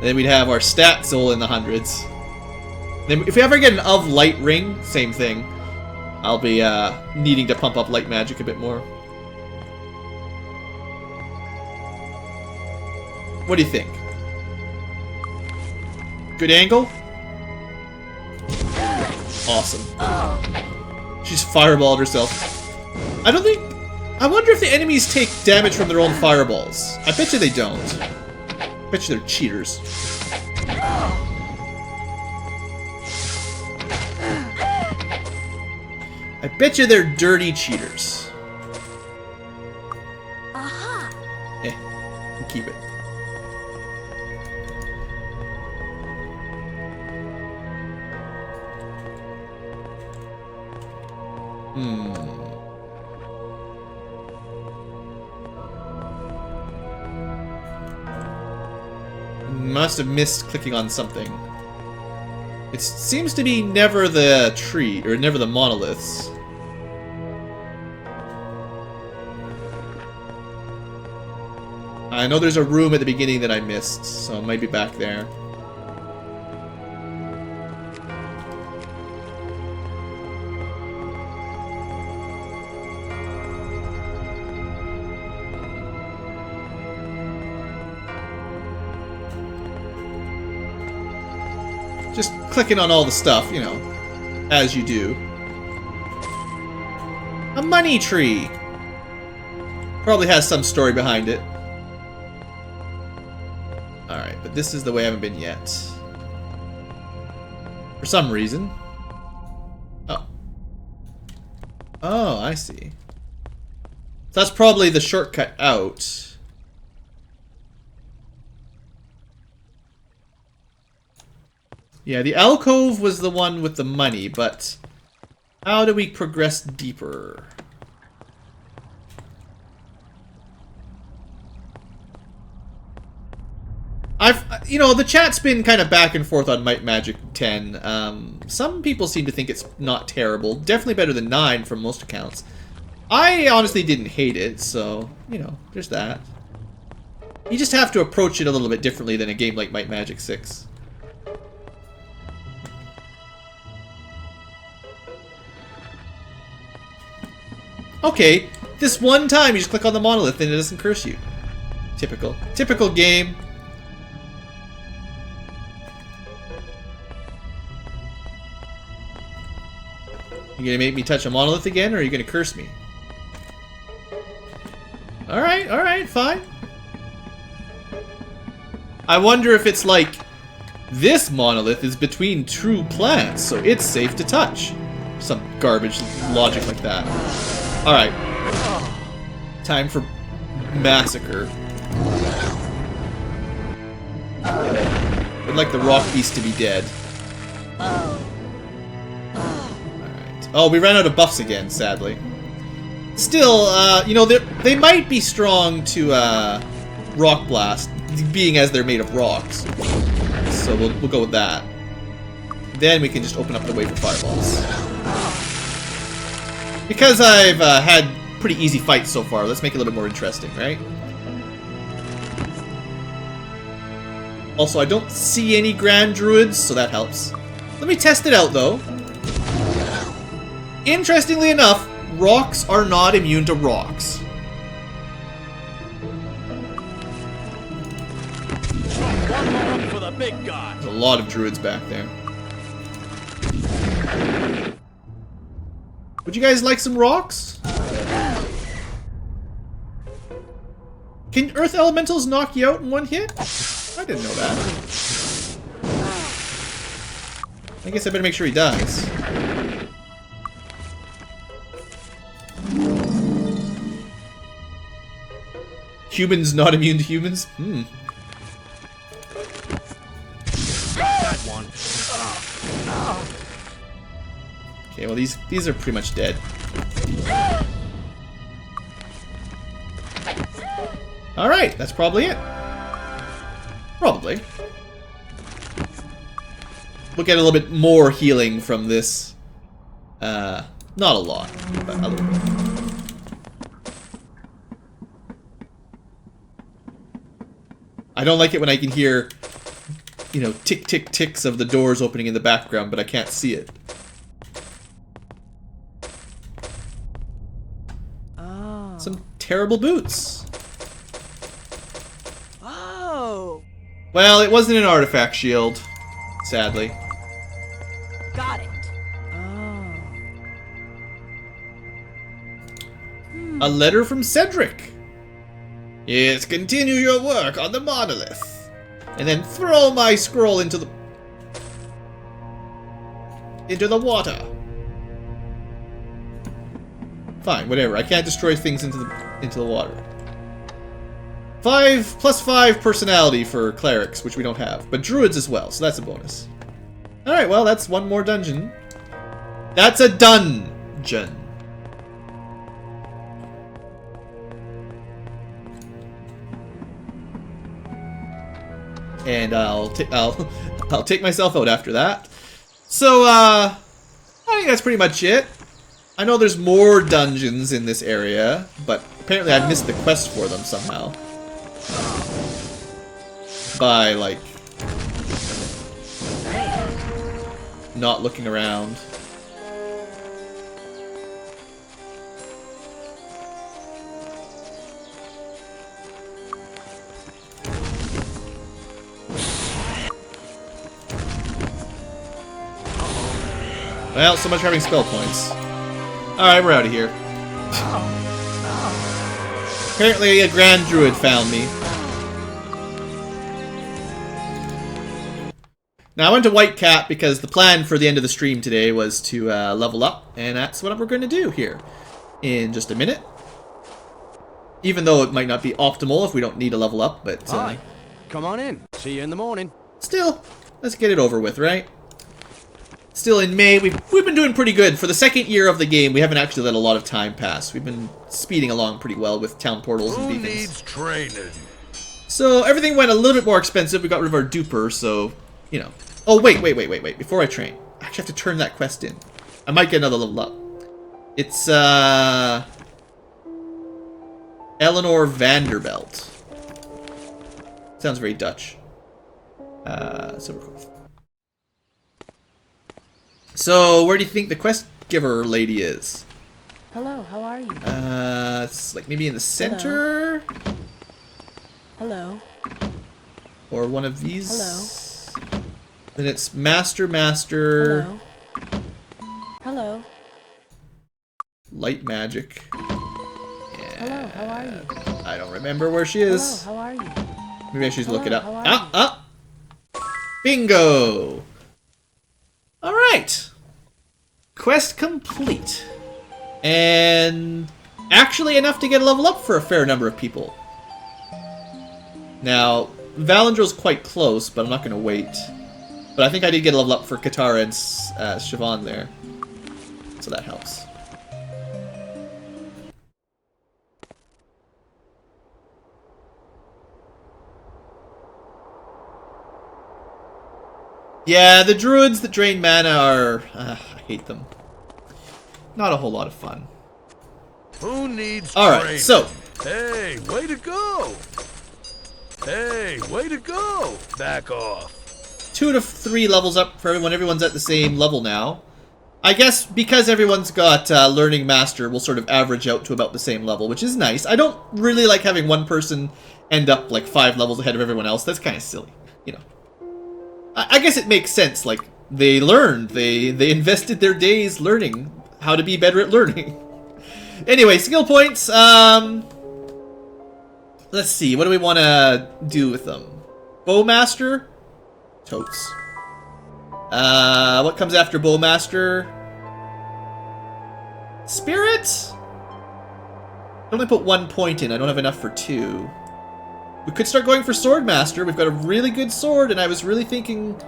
then we'd have our stats all in the hundreds. Then, if we ever get an of light ring, same thing. I'll be needing to pump up light magic a bit more. What do you think? Good angle? Awesome. She's fireballed herself. I don't think... I wonder if the enemies take damage from their own fireballs. I bet you they don't. I bet you they're cheaters. I bet you they're dirty cheaters. Aha! We'll keep it. Must have missed clicking on something. It seems to be never the tree, or never the monoliths. I know there's a room at the beginning that I missed, so it might be back there. Just clicking on all the stuff, you know, as you do. A money tree! Probably has some story behind it. Alright, but this is the way I haven't been yet. For some reason. Oh. Oh, I see. So that's probably the shortcut out. Yeah, the alcove was the one with the money, but how do we progress deeper? You know, the chat's been kind of back and forth on Might Magic 10. Some people seem to think it's not terrible. Definitely better than 9 from most accounts. I honestly didn't hate it, so, you know, there's that. You just have to approach it a little bit differently than a game like Might Magic 6. Okay, this one time you just click on the monolith and it doesn't curse you. Typical. Typical game. You gonna make me touch a monolith again, or are you gonna curse me? Alright, fine. I wonder if it's like, this monolith is between true plants, so it's safe to touch. Some garbage logic like that. Alright. Time for massacre. I'd like the rock beast to be dead. Alright. Oh, we ran out of buffs again, sadly. Still, you know, they might be strong to Rock Blast, being as they're made of rocks. So we'll go with that. Then we can just open up the way for fireballs. Because I've had pretty easy fights so far, let's make it a little bit more interesting, right? Also, I don't see any Grand Druids, so that helps. Let me test it out, though. Interestingly enough, rocks are not immune to rocks. One for the big guy. There's a lot of druids back there. Would you guys like some rocks? Can Earth Elementals knock you out in one hit? I didn't know that. I guess I better make sure he dies. Humans not immune to humans? That one. Okay, well these are pretty much dead. Alright, that's probably it. Probably. We'll get a little bit more healing from this. Not a lot, but a little bit. I don't like it when I can hear, you know, tick tick ticks of the doors opening in the background, but I can't see it. Oh. Some terrible boots. Oh. Well, it wasn't an artifact shield, sadly. Got it. Oh. A letter from Cedric. Yes, continue your work on the monolith. And then throw my scroll into the water. Fine, whatever. I can't destroy things into the water. 5+5 personality for clerics, which we don't have, but druids as well, so that's a bonus. Alright, well, that's one more dungeon. That's a dungeon. And I'll take myself out after that. So I think that's pretty much it. I know there's more dungeons in this area, but apparently I missed the quest for them somehow. By like not looking around. Well, so much for having spell points. Alright, we're out of here. Apparently a Grand Druid found me. Now I went to White Cat because the plan for the end of the stream today was to level up, and that's what we're going to do here in just a minute. Even though it might not be optimal if we don't need a level up, but... Hi. Come on in. See you in the morning. Still, let's get it over with, right? Still in May, we've been doing pretty good. For the second year of the game, we haven't actually let a lot of time pass. We've been speeding along pretty well with town portals and beacons. Who needs training? So everything went a little bit more expensive. We got rid of our duper, so, you know. Oh, wait. Before I train, I actually have to turn that quest in. I might get another level up. It's, Eleanor Vanderbilt. Sounds very Dutch. So, where do you think the quest giver lady is? Hello, how are you? It's like maybe in the center? Hello. Or one of these? Hello. Then it's Master. Hello. Hello. Light magic. Hello, how are you? I don't remember where she is. Hello, how are you? Maybe I should look it up. Hello, how are Bingo! Alright. Quest complete. And actually enough to get a level up for a fair number of people. Now, Valandrel's quite close, but I'm not going to wait. But I think I did get a level up for Katara and Siobhan there. So that helps. Yeah, the druids that drain mana are... I hate them. Not a whole lot of fun. Who needs Alright, training? so... Hey, way to go! Hey, way to go! Back off. 2 to 3 levels up for everyone. Everyone's at the same level now. I guess because everyone's got Learning Master, we'll sort of average out to about the same level, which is nice. I don't really like having one person end up like 5 levels ahead of everyone else. That's kind of silly, you know. I guess it makes sense. Like, they learned. They invested their days learning how to be better at learning. Anyway, skill points. Let's see. What do we want to do with them? Bowmaster? Totes. What comes after Bowmaster? Spirit? I only put 1 point in. I don't have enough for 2. We could start going for Swordmaster. We've got a really good sword, and I was really thinking...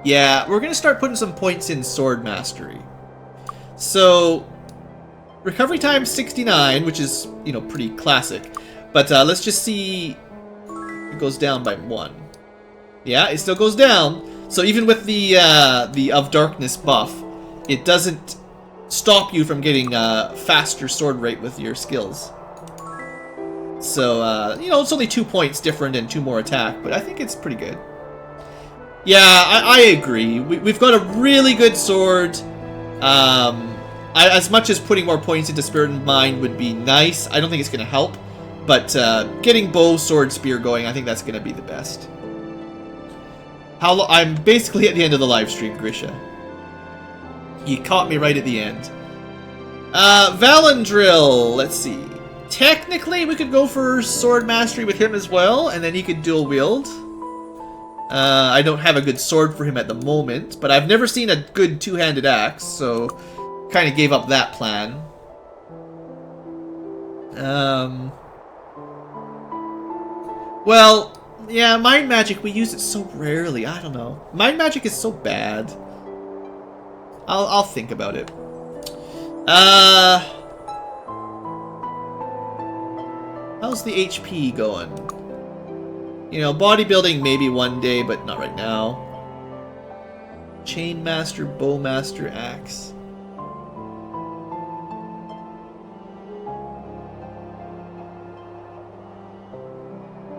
Yeah, we're going to start putting some points in Sword Mastery. So, recovery time 69, which is, you know, pretty classic. But let's just see... It goes down by 1. Yeah, it still goes down. So even with the Of Darkness buff, it doesn't stop you from getting faster sword rate with your skills. So, you know, it's only 2 points different and 2 more attack, but I think it's pretty good. Yeah, I agree. We've got a really good sword. As much as putting more points into Spirit and Mind would be nice, I don't think it's going to help. But getting bow, sword, spear going, I think that's going to be the best. I'm basically at the end of the live stream, Grisha. You caught me right at the end. Valandrel, let's see. Technically, we could go for sword mastery with him as well, and then he could dual wield. I don't have a good sword for him at the moment, but I've never seen a good two-handed axe, so kind of gave up that plan. Well, yeah, Mind Magic, we use it so rarely. I don't know. Mind Magic is so bad. I'll think about it. How's the HP going? You know, bodybuilding maybe one day, but not right now. Chainmaster, Bowmaster, Axe.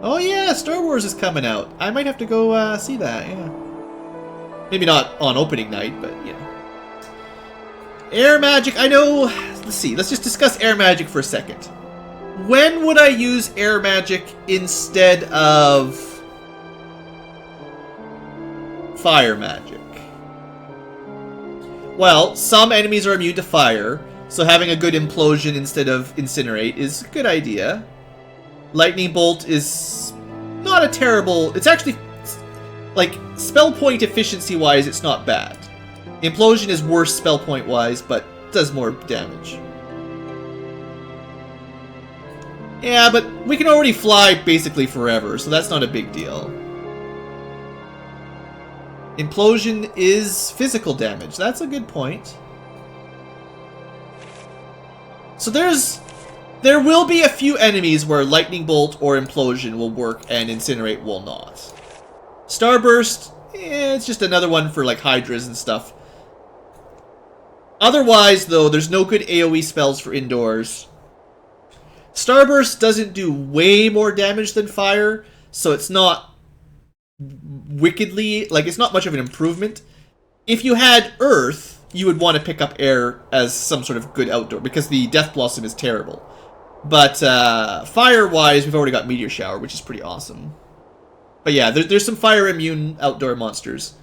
Oh yeah, Star Wars is coming out. I might have to go see that, yeah. Maybe not on opening night, but, you know. Air Magic, I know... Let's see, let's just discuss Air Magic for a second. When would I use Air Magic instead of Fire Magic? Well, some enemies are immune to fire, so having a good Implosion instead of Incinerate is a good idea. Lightning Bolt is not a terrible... It's actually, like, spell point efficiency-wise, it's not bad. Implosion is worse spell point-wise, but does more damage. Yeah, but we can already fly basically forever, so that's not a big deal. Implosion is physical damage. That's a good point. So there will be a few enemies where Lightning Bolt or Implosion will work and Incinerate will not. Starburst, it's just another one for like Hydras and stuff. Otherwise, though, there's no good AoE spells for indoors. Starburst doesn't do way more damage than fire, so it's not wickedly, like, it's not much of an improvement. If you had Earth, you would want to pick up air as some sort of good outdoor, because the Death Blossom is terrible. But fire-wise, we've already got Meteor Shower, which is pretty awesome. But yeah, there's some fire-immune outdoor monsters.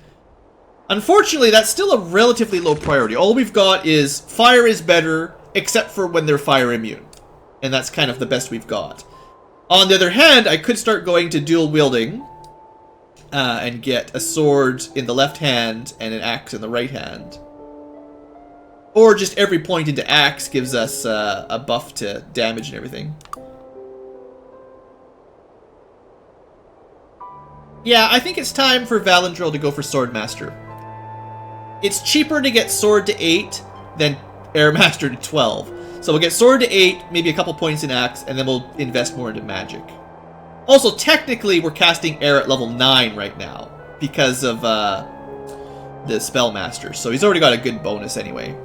Unfortunately, that's still a relatively low priority. All we've got is fire is better, except for when they're fire-immune. And that's kind of the best we've got. On the other hand, I could start going to dual wielding and get a sword in the left hand and an axe in the right hand. Or just every point into axe gives us a buff to damage and everything. Yeah, I think it's time for Valandril to go for Swordmaster. It's cheaper to get Sword to 8 than Airmaster to 12. So we'll get Sword to 8, maybe a couple points in Axe, and then we'll invest more into Magic. Also, technically, we're casting Air at level 9 right now because of the Spellmaster. So he's already got a good bonus anyway.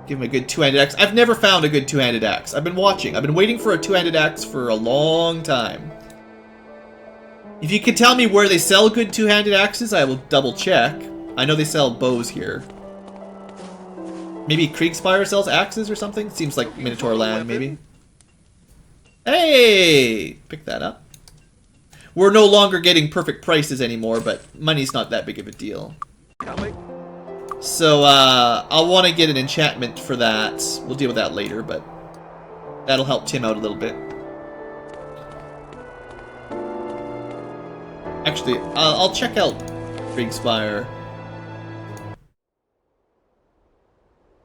Give him a good two-handed axe. I've never found a good two-handed axe. I've been watching. I've been waiting for a two-handed axe for a long time. If you can tell me where they sell good two-handed axes, I will double check. I know they sell bows here. Maybe Kriegspire sells axes or something? Seems like Minotaur land, maybe. Hey! Pick that up. We're no longer getting perfect prices anymore, but money's not that big of a deal. So, I'll want to get an enchantment for that. We'll deal with that later, but that'll help Tim out a little bit. Actually, I'll check out Kriegspire.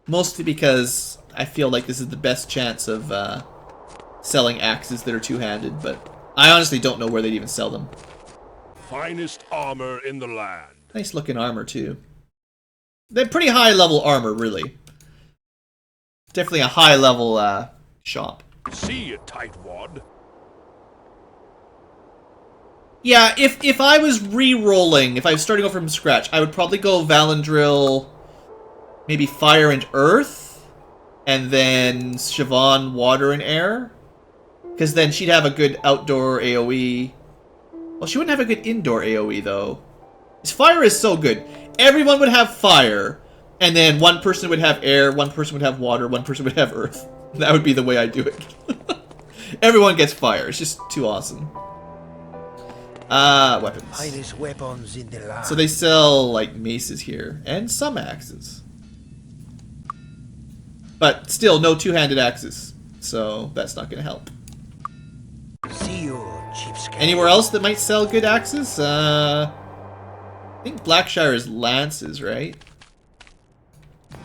Mostly because I feel like this is the best chance of selling axes that are two-handed, but I honestly don't know where they'd even sell them. Finest armor in the land. Nice looking armor, too. They're pretty high level armor, really. Definitely a high level shop. See you, tightwad. Yeah, if I was re-rolling, if I was starting over from scratch, I would probably go Valandril, maybe Fire and Earth, and then Siobhan Water and Air. Because then she'd have a good outdoor AoE. Well, she wouldn't have a good indoor AoE, though. Fire is so good. Everyone would have fire, and then one person would have air, one person would have water, one person would have earth. That would be the way I do it. Everyone gets fire. It's just too awesome. Weapons. Finest weapons in the land. So they sell, like, maces here, and some axes. But still, no two-handed axes, so that's not going to help. See you, cheapskate. Anywhere else that might sell good axes? I think Blackshire is lances, right?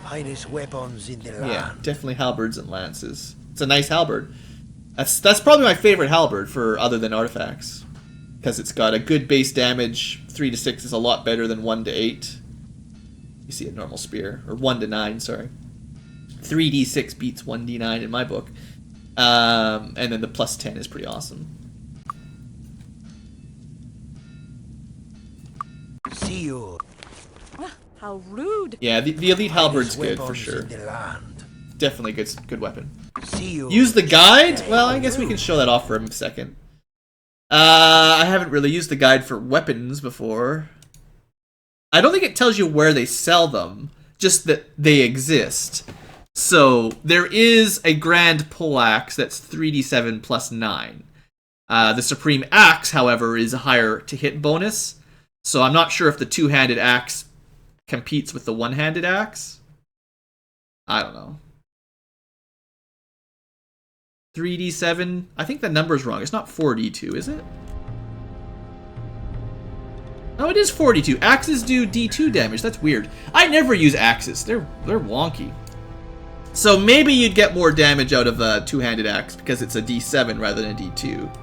Finest weapons in the land. Yeah, definitely halberds and lances. It's a nice halberd. That's probably my favorite halberd for other than artifacts. Because it's got a good base damage. 3 to 6 is a lot better than 1 to 8. You see a normal spear. Or 1 to 9, sorry. 3d6 beats 1d9 in my book. And then the plus 10 is pretty awesome. See you. How rude. Yeah, the elite halberd's good for Weapons sure. in the land. Definitely good weapon. See you. Use the guide? Well, I guess we can show that off for a second. I haven't really used the guide for weapons before. I don't think it tells you where they sell them, just that they exist. So, there is a Grand Poleaxe that's 3d7 plus 9. The Supreme Axe, however, is a higher to hit bonus. So I'm not sure if the two-handed axe competes with the one-handed axe. I don't know. 3d7? I think the number's wrong. It's not 4d2, is it? Oh, it is 42. Axes do d2 damage. That's weird. I never use axes. They're wonky. So maybe you'd get more damage out of a two-handed axe because it's a d7 rather than a d2.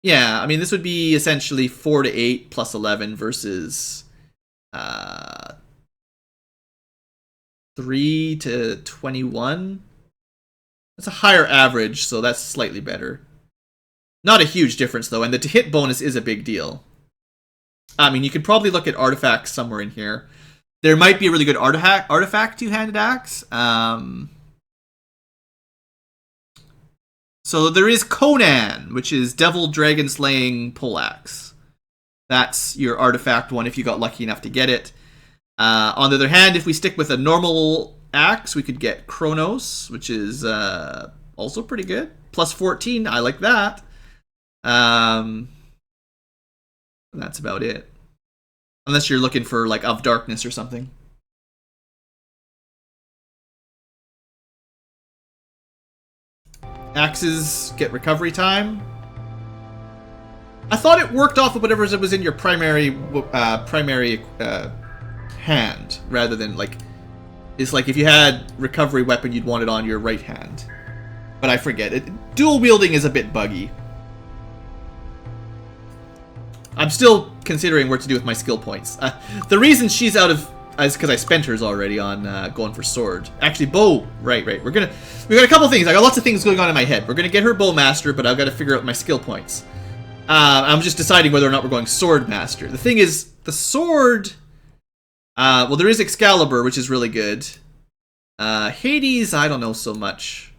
Yeah, I mean, this would be essentially 4 to 8 plus 11 versus 3 to 21. That's a higher average, so that's slightly better. Not a huge difference, though, and the to-hit bonus is a big deal. I mean, you could probably look at artifacts somewhere in here. There might be a really good artifact two-handed axe. So there is Conan, which is Devil Dragon Slaying Poleaxe. That's your artifact one if you got lucky enough to get it. On the other hand, if we stick with a normal axe, we could get Kronos, which is also pretty good. Plus 14, I like that. That's about it. Unless you're looking for, like, Of Darkness or something. Axes get recovery time. I thought it worked off of whatever was in your primary hand, rather than, like... It's like if you had recovery weapon, you'd want it on your right hand. But I forget. Dual wielding is a bit buggy. I'm still considering what to do with my skill points. The reason she's out of is because I spent hers already on going for sword. Actually, bow. Right. We got a couple things. I got lots of things going on in my head. We're gonna get her bow master, but I've got to figure out my skill points. I'm just deciding whether or not we're going sword master. The thing is, the sword. Well, there is Excalibur, which is really good. Hades, I don't know so much.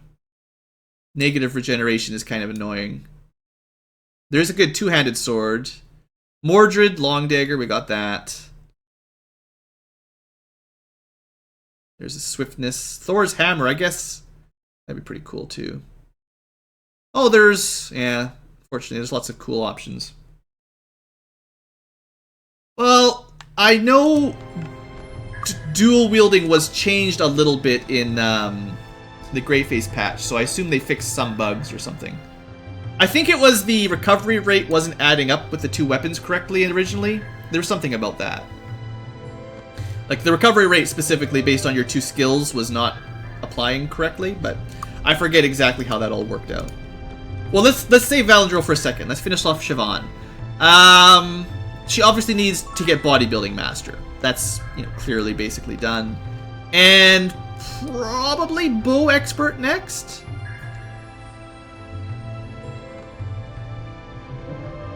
Negative regeneration is kind of annoying. There's a good two-handed sword. Mordred, long dagger, we got that. There's a swiftness. Thor's hammer, I guess that'd be pretty cool too. Oh, yeah, fortunately there's lots of cool options. Well, I know dual wielding was changed a little bit in the Greyface patch, so I assume they fixed some bugs or something. I think it was the recovery rate wasn't adding up with the two weapons correctly originally. There was something about that. Like, the recovery rate specifically based on your two skills was not applying correctly, but I forget exactly how that all worked out. Well, let's save Valandril for a second. Let's finish off Siobhan. She obviously needs to get bodybuilding master. That's, clearly basically done. And probably bow expert next.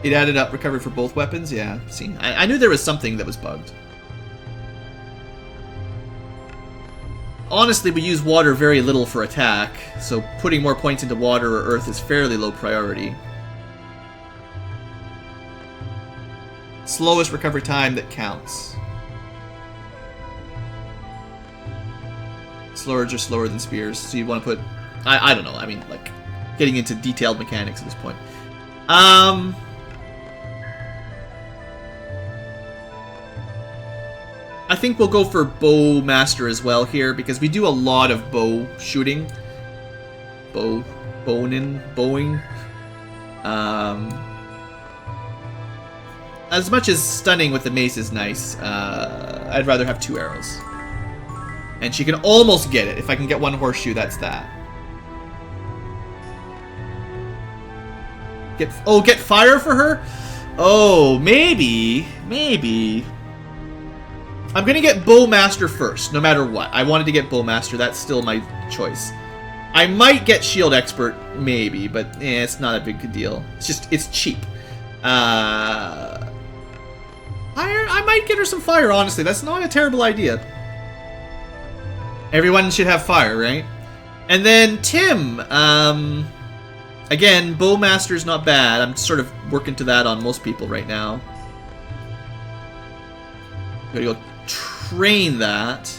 It added up recovery for both weapons? Yeah, see. I knew there was something that was bugged. Honestly, we use water very little for attack, so putting more points into water or earth is fairly low priority. Slowest recovery time that counts. Swords are slower than spears, so you want to put... I don't know, I mean, like, getting into detailed mechanics at this point. I think we'll go for bow master as well here, because we do a lot of bow shooting. Bowing. As much as stunning with the mace is nice, I'd rather have 2 arrows. And she can almost get it. If I can get 1 horseshoe, that's that. Get fire for her? Oh, maybe. I'm gonna get Bowmaster first, no matter what. I wanted to get Bowmaster, that's still my choice. I might get Shield Expert, maybe, but it's not a big deal. It's cheap. I might get her some fire, honestly. That's not a terrible idea. Everyone should have fire, right? And then Tim, again, Bowmaster's not bad. I'm sort of working to that on most people right now. Gotta go train that.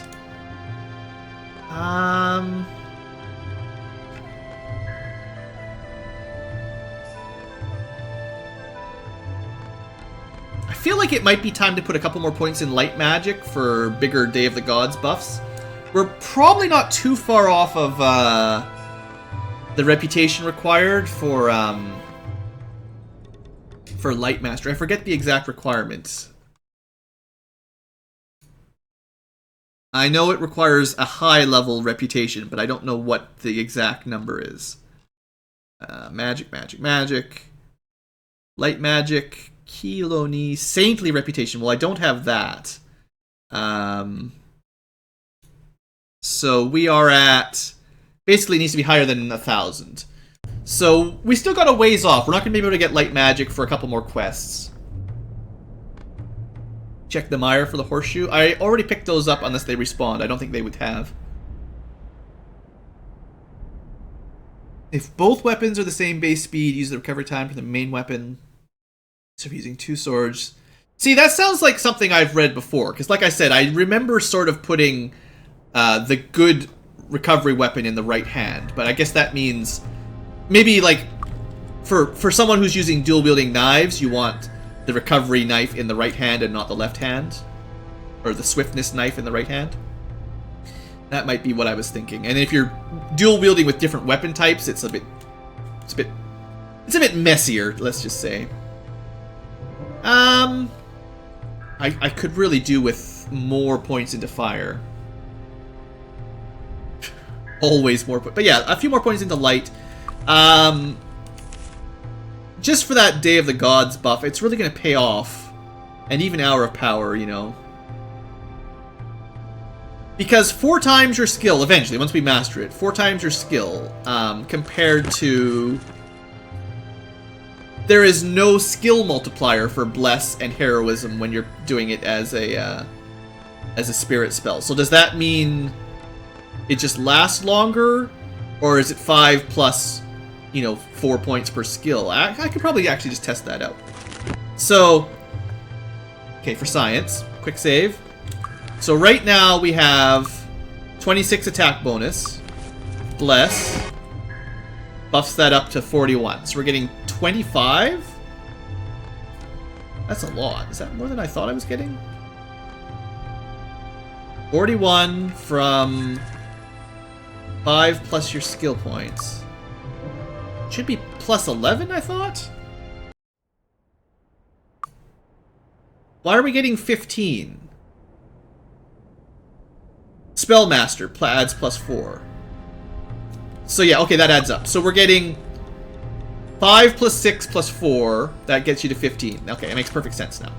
I feel like it might be time to put a couple more points in light magic for bigger Day of the Gods buffs. We're probably not too far off of the reputation required for Light Master. I forget the exact requirements. I know it requires a high level reputation, but I don't know what the exact number is. Magic. Light magic, Kiloni, saintly reputation. Well, I don't have that. So we are at, basically it needs to be higher than 1,000. So we still got a ways off. We're not going to be able to get light magic for a couple more quests. Check the mire for the horseshoe. I already picked those up unless they respawned. I don't think they would have. If both weapons are the same base speed, use the recovery time for the main weapon. So using 2 swords. See, that sounds like something I've read before. Because like I said, I remember sort of putting the good recovery weapon in the right hand. But I guess that means maybe like for someone who's using dual wielding knives, you want the recovery knife in the right hand and not the left hand. Or the swiftness knife in the right hand. That might be what I was thinking. And if you're dual wielding with different weapon types, it's a bit messier, let's just say. I could really do with more points into fire. Always more points. But yeah, a few more points into light. Just for that Day of the Gods buff, it's really going to pay off. And even Hour of Power, you know. Because 4 times your skill, eventually, once we master it, 4 times your skill, compared to... There is no skill multiplier for Bless and Heroism when you're doing it as a spirit spell. So does that mean it just lasts longer? Or is it 5 plus, you know, 4 points per skill? I could probably actually just test that out. So, okay, for science, quick save. So right now we have 26 attack bonus. Bless. Buffs that up to 41. So we're getting 25? That's a lot. Is that more than I thought I was getting? 41 from 5 plus your skill points. Should be plus 11, I thought? Why are we getting 15? Spellmaster adds plus 4. So yeah, okay, that adds up. So we're getting 5 plus 6 plus 4. That gets you to 15. Okay, it makes perfect sense now.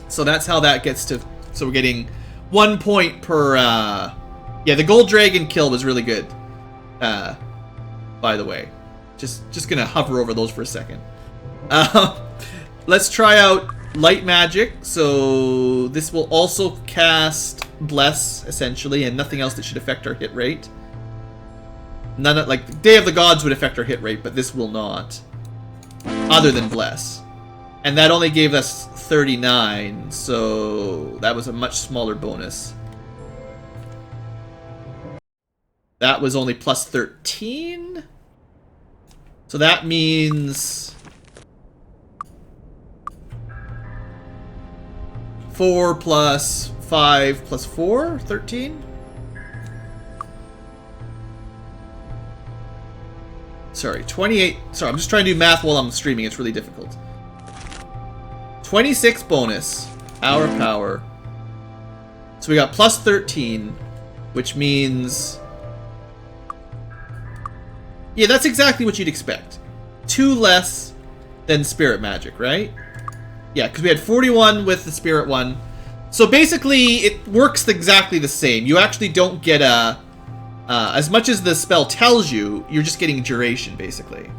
So that's how that gets to... So we're getting 1 point per... Yeah, the gold dragon kill was really good. By the way. Just gonna hover over those for a second. Let's try out light magic. So this will also cast Bless, essentially, and nothing else that should affect our hit rate. None of, like, Day of the Gods would affect our hit rate, but this will not. Other than Bless. And that only gave us 39, so that was a much smaller bonus. That was only plus 13? So that means 4 plus 5 plus 4? 13? Sorry, 28. Sorry, I'm just trying to do math while I'm streaming. It's really difficult. 26 bonus. Hour power. So we got plus 13, which means... Yeah, that's exactly what you'd expect. 2 less than spirit magic, right? Yeah, because we had 41 with the spirit one. So basically, it works exactly the same. You actually don't get a... as much as the spell tells you, you're just getting duration, basically.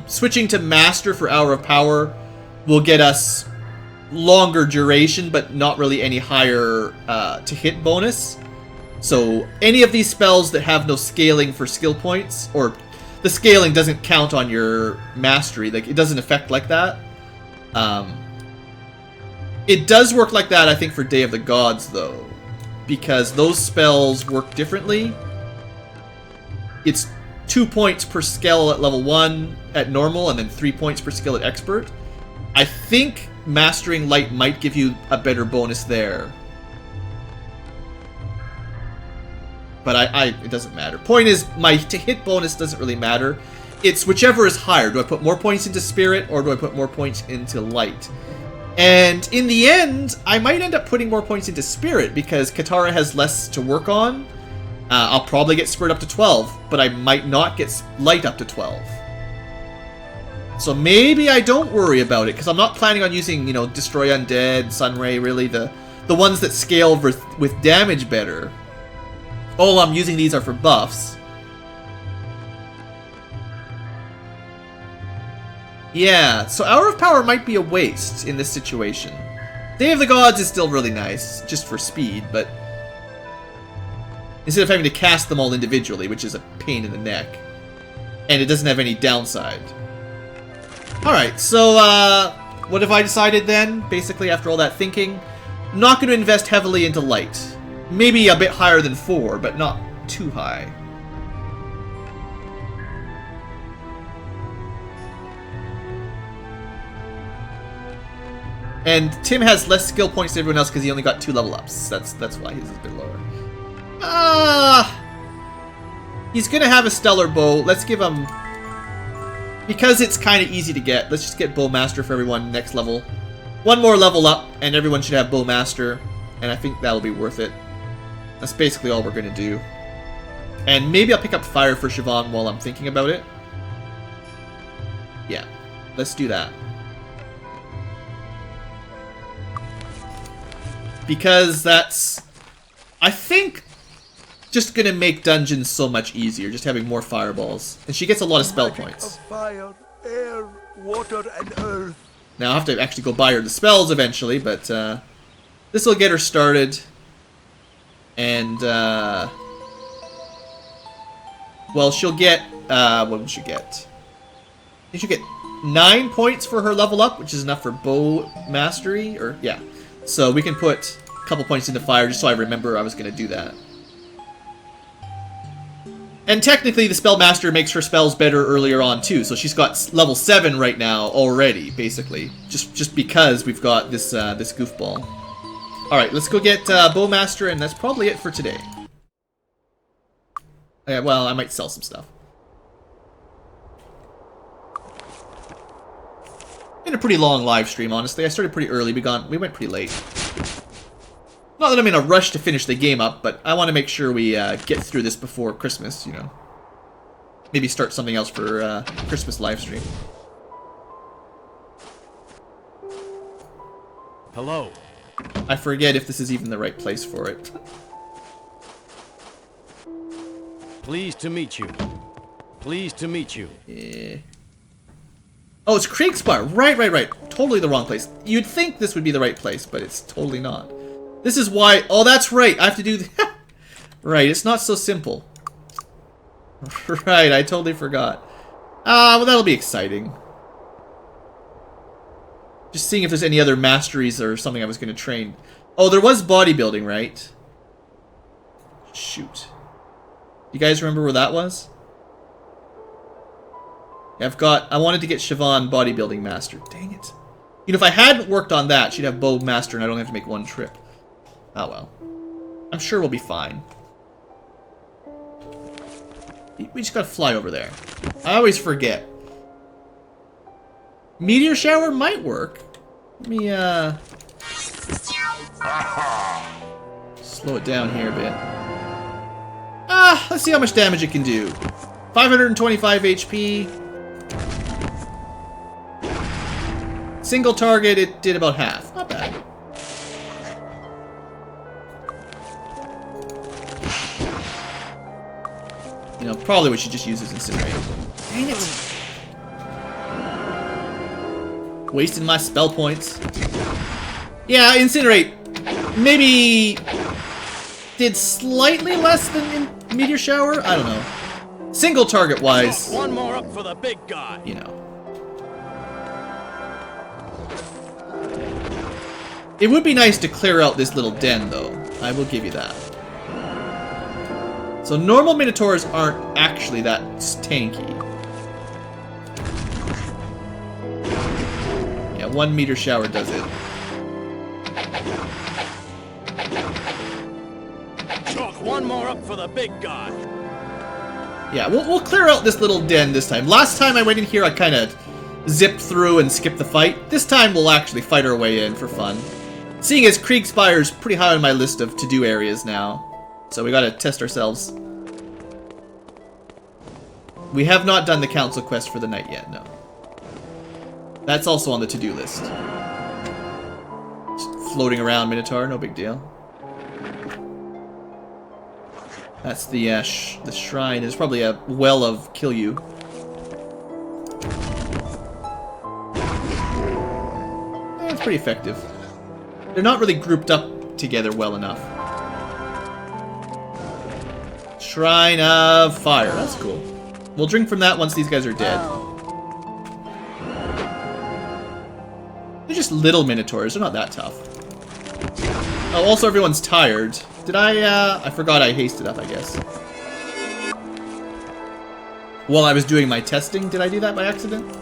Switching to Master for Hour of Power will get us longer duration, but not really any higher to hit bonus. So any of these spells that have no scaling for skill points, or the scaling doesn't count on your mastery, like it doesn't affect like that. It does work like that, I think, for Day of the Gods, though, because those spells work differently. It's 2 points per skill at level 1 at normal, and then 3 points per skill at expert. I think Mastering Light might give you a better bonus there. But it doesn't matter. Point is, my to-hit bonus doesn't really matter. It's whichever is higher. Do I put more points into Spirit, or do I put more points into Light? And in the end, I might end up putting more points into Spirit, because Katara has less to work on. I'll probably get Spirit up to 12, but I might not get Light up to 12. So maybe I don't worry about it, because I'm not planning on using, you know, Destroy Undead, Sunray, really, the ones that scale with damage better. All I'm using these are for buffs. Yeah, so Hour of Power might be a waste in this situation. Day of the Gods is still really nice, just for speed, but instead of having to cast them all individually, which is a pain in the neck. And it doesn't have any downside. Alright, so what have I decided then? Basically, after all that thinking, I'm not going to invest heavily into light. Maybe a bit higher than 4, but not too high. And Tim has less skill points than everyone else because he only got 2 level ups. That's why he's a bit lower. He's gonna have a stellar bow. Let's give him, because it's kind of easy to get. Let's just get Bowmaster for everyone next level. 1 more level up, and everyone should have Bowmaster, and I think that'll be worth it. That's basically all we're gonna do. And maybe I'll pick up Fire for Siobhan while I'm thinking about it. Yeah, let's do that. Because that's, I think, just gonna make dungeons so much easier, just having more fireballs. And she gets a lot of spell points. Of fire, air, water, and earth. Now I'll have to actually go buy her the spells eventually, but this will get her started. And, well, she'll get, what will she get? I think she'll get 9 points for her level up, which is enough for bow mastery, or, yeah. So we can put a couple points into fire just so I remember I was going to do that. And technically the Spellmaster makes her spells better earlier on too, so she's got level 7 right now already, basically. Just because we've got this this goofball. Alright, let's go get Bowmaster, and that's probably it for today. Yeah, well, I might sell some stuff. Been a pretty long live stream, honestly. I started pretty early. We went pretty late. Not that I'm in a rush to finish the game up, but I want to make sure we get through this before Christmas, you know. Maybe start something else for Christmas live stream. Hello. I forget if this is even the right place for it. Pleased to meet you. Pleased to meet you. Yeah. Oh, it's Kriegspire. Right. Totally the wrong place. You'd think this would be the right place, but it's totally not. This is why... Oh, that's right. I have to do... Right, it's not so simple. Right, I totally forgot. Well, that'll be exciting. Just seeing if there's any other masteries or something I was going to train. Oh, there was bodybuilding, right? Shoot. You guys remember where that was? I wanted to get Siobhan bodybuilding master. Dang it. You know, if I hadn't worked on that, she'd have bow master and I don't have to make 1 trip. Oh well. I'm sure we'll be fine. We just gotta fly over there. I always forget. Meteor shower might work. Let me, slow it down here a bit. Let's see how much damage it can do. 525 HP. Single target, it did about half. Not bad. You know, probably we should just use this Incinerate. Dang it. Wasting my spell points. Yeah, Incinerate maybe did slightly less than in Meteor Shower? I don't know. Single target wise. One more up for the big guy. You know. It would be nice to clear out this little den, though. I will give you that. So normal Minotaurs aren't actually that tanky. Yeah, 1 meteor shower does it. Chalk one more up for the big guy. Yeah, we'll clear out this little den this time. Last time I went in here, I kind of zipped through and skipped the fight. This time we'll actually fight our way in for fun. Seeing as Kriegspire's pretty high on my list of to-do areas now. So we gotta test ourselves. We have not done the council quest for the night yet, no. That's also on the to-do list. Just floating around Minotaur, no big deal. That's the shrine. There's probably a well of kill you. It's pretty effective. They're not really grouped up together well enough. Shrine of Fire. That's cool. We'll drink from that once these guys are dead. They're just little minotaurs. They're not that tough. Oh, also everyone's tired. Did I forgot I hasted up, I guess. While I was doing my testing, did I do that by accident?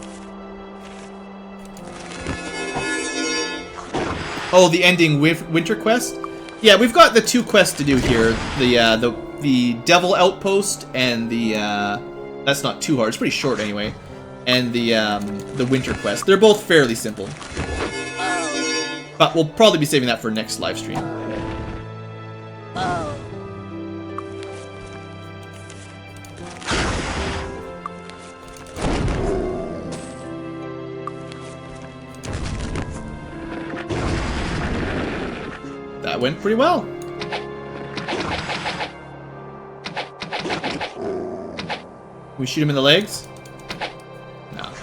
Oh, the ending winter quest? Yeah, we've got the 2 quests to do here. The Devil Outpost and the that's not too hard. It's pretty short anyway. And the winter quest. They're both fairly simple. But we'll probably be saving that for next live stream. That went pretty well. Can we shoot him in the legs? No.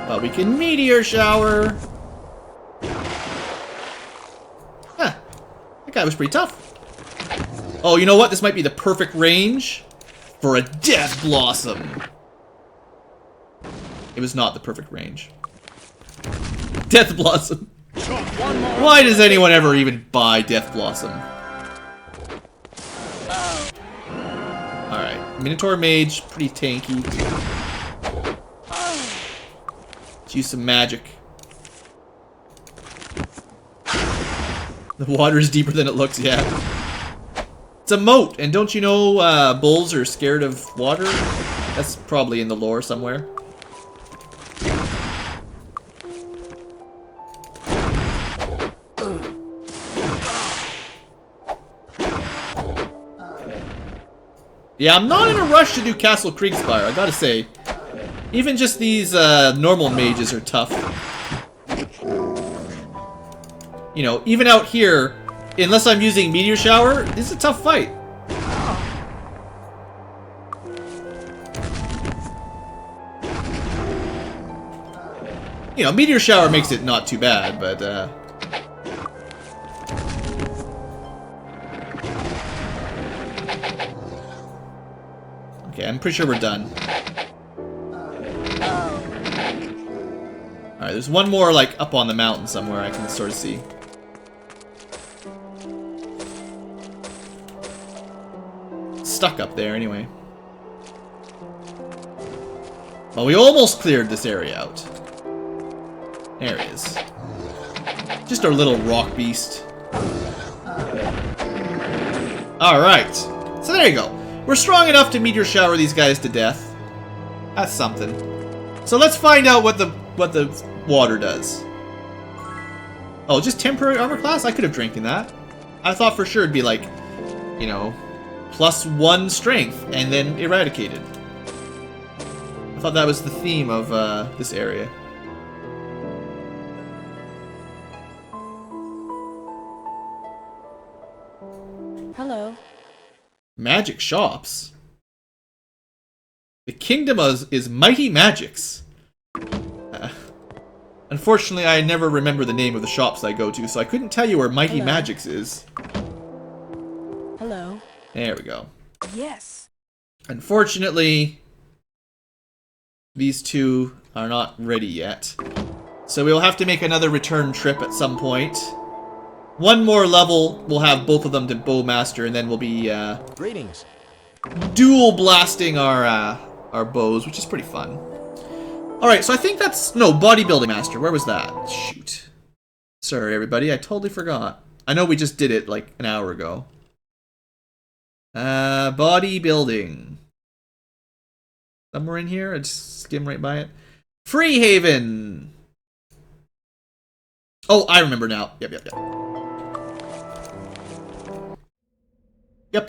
But we can meteor shower. Huh. That guy was pretty tough. Oh, you know what? This might be the perfect range for a Death Blossom. It was not the perfect range. Death Blossom. Why does anyone ever even buy Death Blossom? Alright. Minotaur Mage, pretty tanky. Let's use some magic. The water is deeper than it looks, yeah. It's a moat, and don't you know bulls are scared of water? That's probably in the lore somewhere. Yeah, I'm not in a rush to do Castle Kriegspire, I gotta say. Even just these normal mages are tough. You know, even out here, unless I'm using Meteor Shower, this is a tough fight. You know, Meteor Shower makes it not too bad, but okay, I'm pretty sure we're done. Alright, there's one more, like, up on the mountain somewhere I can sort of see. Stuck up there, anyway. Well, we almost cleared this area out. There it is. Just our little rock beast. Alright. So there you go. We're strong enough to meteor shower these guys to death. That's something. So let's find out what the water does. Oh, just temporary armor class? I could have drank in that. I thought for sure it'd be like, you know, +1 strength and then eradicated. I thought that was the theme of this area. Hello. Magic shops? The kingdom is Mighty Magics. Unfortunately, I never remember the name of the shops I go to, so I couldn't tell you where Mighty Magics is. Hello. There we go. Yes. Unfortunately, these two are not ready yet. So we'll have to make another return trip at some point. One more level, we'll have both of them to Bowmaster, and then we'll be Greetings. dual blasting our bows, which is pretty fun. Alright, so I think that's... No, Bodybuilding Master. Where was that? Shoot. Sorry, everybody. I totally forgot. I know we just did it, like, an hour ago. Bodybuilding. Somewhere in here? I just skim right by it. Freehaven! Oh, I remember now. Yep.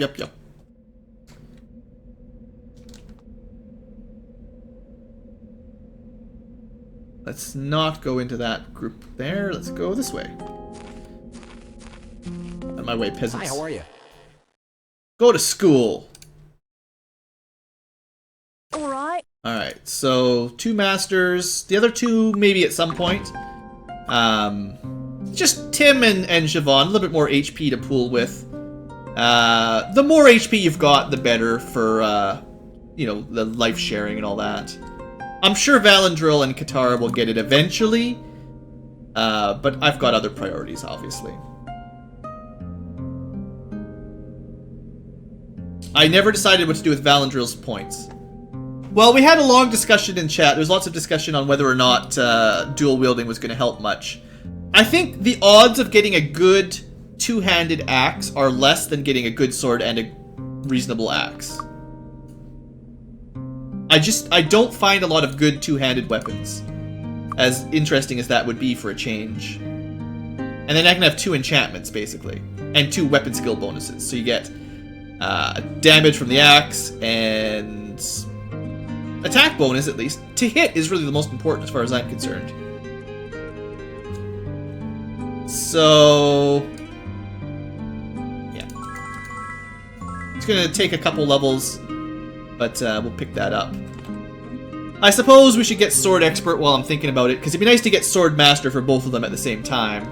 Yep. Let's not go into that group there. Let's go this way. On my way, peasants. Hi, how are you? Go to school. All right. Alright, so 2 masters. The other 2 maybe at some point. Just Tim and Siobhan, a little bit more HP to pool with. The more HP you've got, the better for, you know, the life sharing and all that. I'm sure Valandril and Katara will get it eventually, but I've got other priorities, obviously. I never decided what to do with Valandril's points. Well, we had a long discussion in chat. There was lots of discussion on whether or not dual wielding was going to help much. I think the odds of getting a good two-handed axe are less than getting a good sword and a reasonable axe. I don't find a lot of good two-handed weapons, as interesting as that would be for a change. And then I can have 2 enchantments, basically, and 2 weapon skill bonuses. So you get damage from the axe and attack bonus, at least. To hit is really the most important as far as I'm concerned. So yeah, it's gonna take a couple levels, but we'll pick that up. I suppose we should get Sword Expert while I'm thinking about it, because it'd be nice to get Sword Master for both of them at the same time.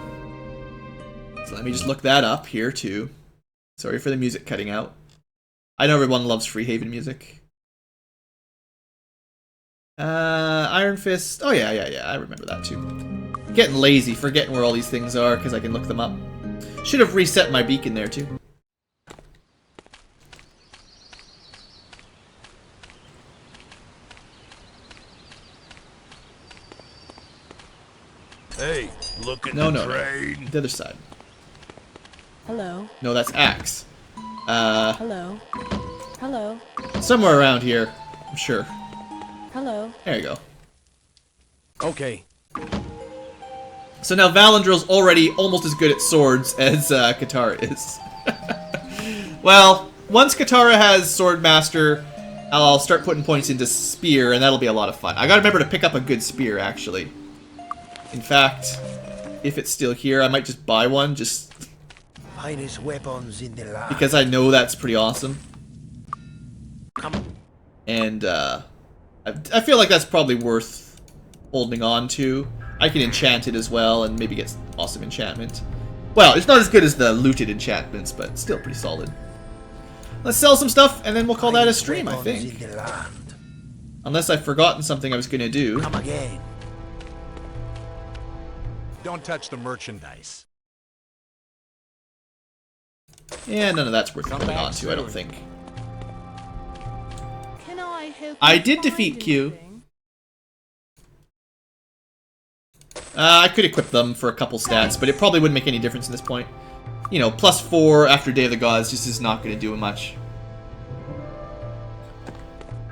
So let me just look that up here too. Sorry for the music cutting out. I know everyone loves Freehaven music. Iron Fist. Oh yeah, I remember that too. Getting lazy, forgetting where all these things are because I can look them up. Should have reset my beacon there too. Hey, look at No, the no, train. the other side. Hello. No, that's axe. Hello. Hello. Somewhere around here, I'm sure. Hello. There you go. Okay. So now Valandril's already almost as good at swords as Katara is. Well, once Katara has Sword Master, I'll start putting points into Spear, and that'll be a lot of fun. I gotta remember to pick up a good Spear, actually. In fact, if it's still here, I might just buy one, just Finest weapons in the land. because I know that's pretty awesome. Come. And I feel like that's probably worth holding on to. I can enchant it as well and maybe get awesome enchantment. Well, it's not as good as the looted enchantments, but still pretty solid. Let's sell some stuff and then we'll call that a stream, I think. In the land. Unless I've forgotten something I was going to do. Come again. Don't touch the merchandise. Yeah, none of that's worth Come holding back on to, I don't soon. think. Can I help I you did find defeat Q. anything? I could equip them for a couple stats, but it probably wouldn't make any difference at this point. You know, +4 after Day of the Gods just is not going to do much.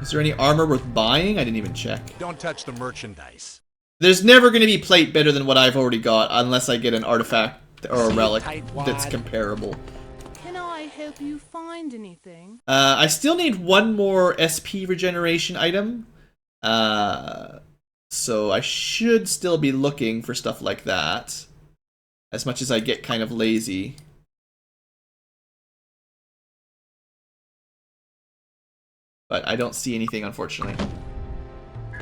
Is there any armor worth buying? I didn't even check. Don't touch the merchandise. There's never going to be plate better than what I've already got, unless I get an artifact or a relic that's comparable. Can I help you find anything? I still need one more SP regeneration item. So I should still be looking for stuff like that. As much as I get kind of lazy. But I don't see anything, unfortunately.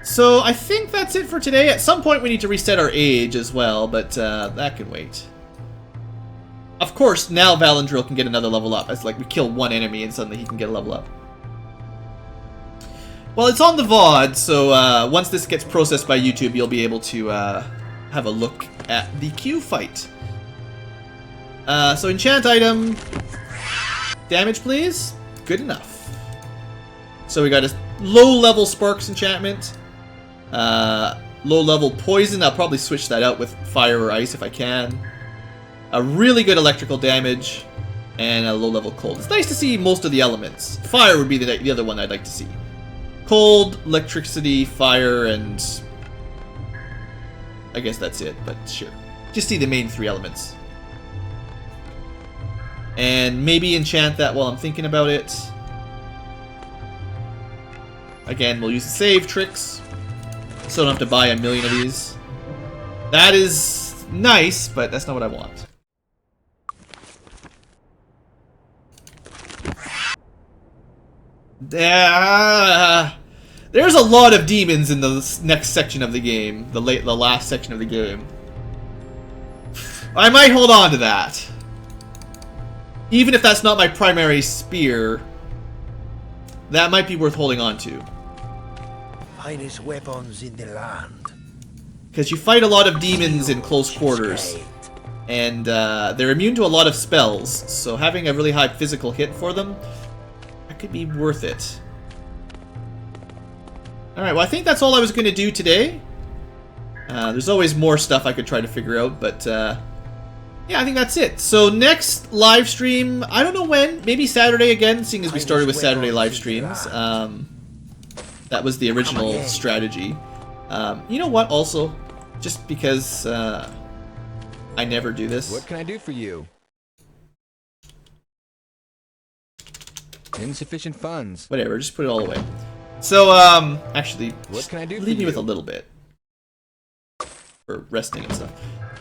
So I think that's it for today. At some point we need to reset our age as well, but that can wait. Of course, now Valandril can get another level up. It's like we kill one enemy and suddenly he can get a level up. Well, it's on the VOD, so once this gets processed by YouTube, you'll be able to have a look at the Q fight. So enchant item. Damage, please. Good enough. So we got a low-level Sparks enchantment. Low-level Poison. I'll probably switch that out with Fire or Ice if I can. A really good electrical damage. And a low-level Cold. It's nice to see most of the elements. Fire would be the other one I'd like to see. Cold, electricity, fire, and I guess that's it, but sure. Just see the main 3 elements. And maybe enchant that while I'm thinking about it. Again, we'll use the save tricks, so I don't have to buy a million of these. That is nice, but that's not what I want. There's a lot of demons in the next section of the game, the last section of the game. I might hold on to that. Even if that's not my primary spear, that might be worth holding on to. Finest weapons in the land. Because you fight a lot of demons in close quarters. And they're immune to a lot of spells, so having a really high physical hit for them, that could be worth it. Alright, well I think that's all I was going to do today. There's always more stuff I could try to figure out, but yeah, I think that's it. So next live stream, I don't know when, maybe Saturday again, seeing as we started with Saturday live streams. That was the original strategy. You know what, also, just because I never do this. What can I do for you? Insufficient funds. Whatever, just put it all away. So, actually, what can I do? Leave me with a little bit. For resting and stuff.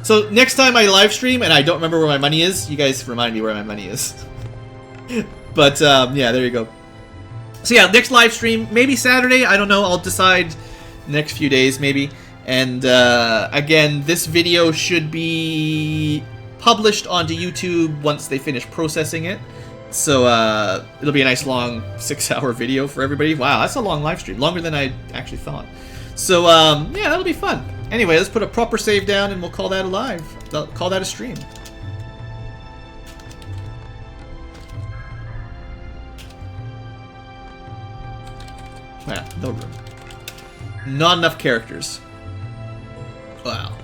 So, next time I live stream, and I don't remember where my money is, you guys remind me where my money is. But, yeah, there you go. So, yeah, next live stream, maybe Saturday, I don't know, I'll decide next few days, maybe. And, again, this video should be published onto YouTube once they finish processing it. So, it'll be a nice long 6-hour video for everybody. Wow, that's a long live stream. Longer than I actually thought. So, yeah, that'll be fun. Anyway, let's put a proper save down and we'll call that a live. Call that a stream. Yeah, no room. Not enough characters. Wow.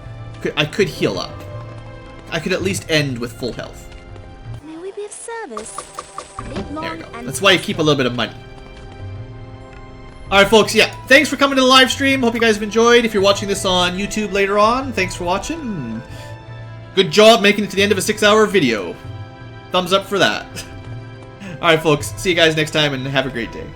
I could heal up. I could at least end with full health. May we be of service? There we go. That's why you keep a little bit of money. Alright folks, yeah. Thanks for coming to the live stream. Hope you guys have enjoyed. If you're watching this on YouTube later on, thanks for watching. Good job making it to the end of a 6-hour video. Thumbs up for that. Alright folks, see you guys next time and have a great day.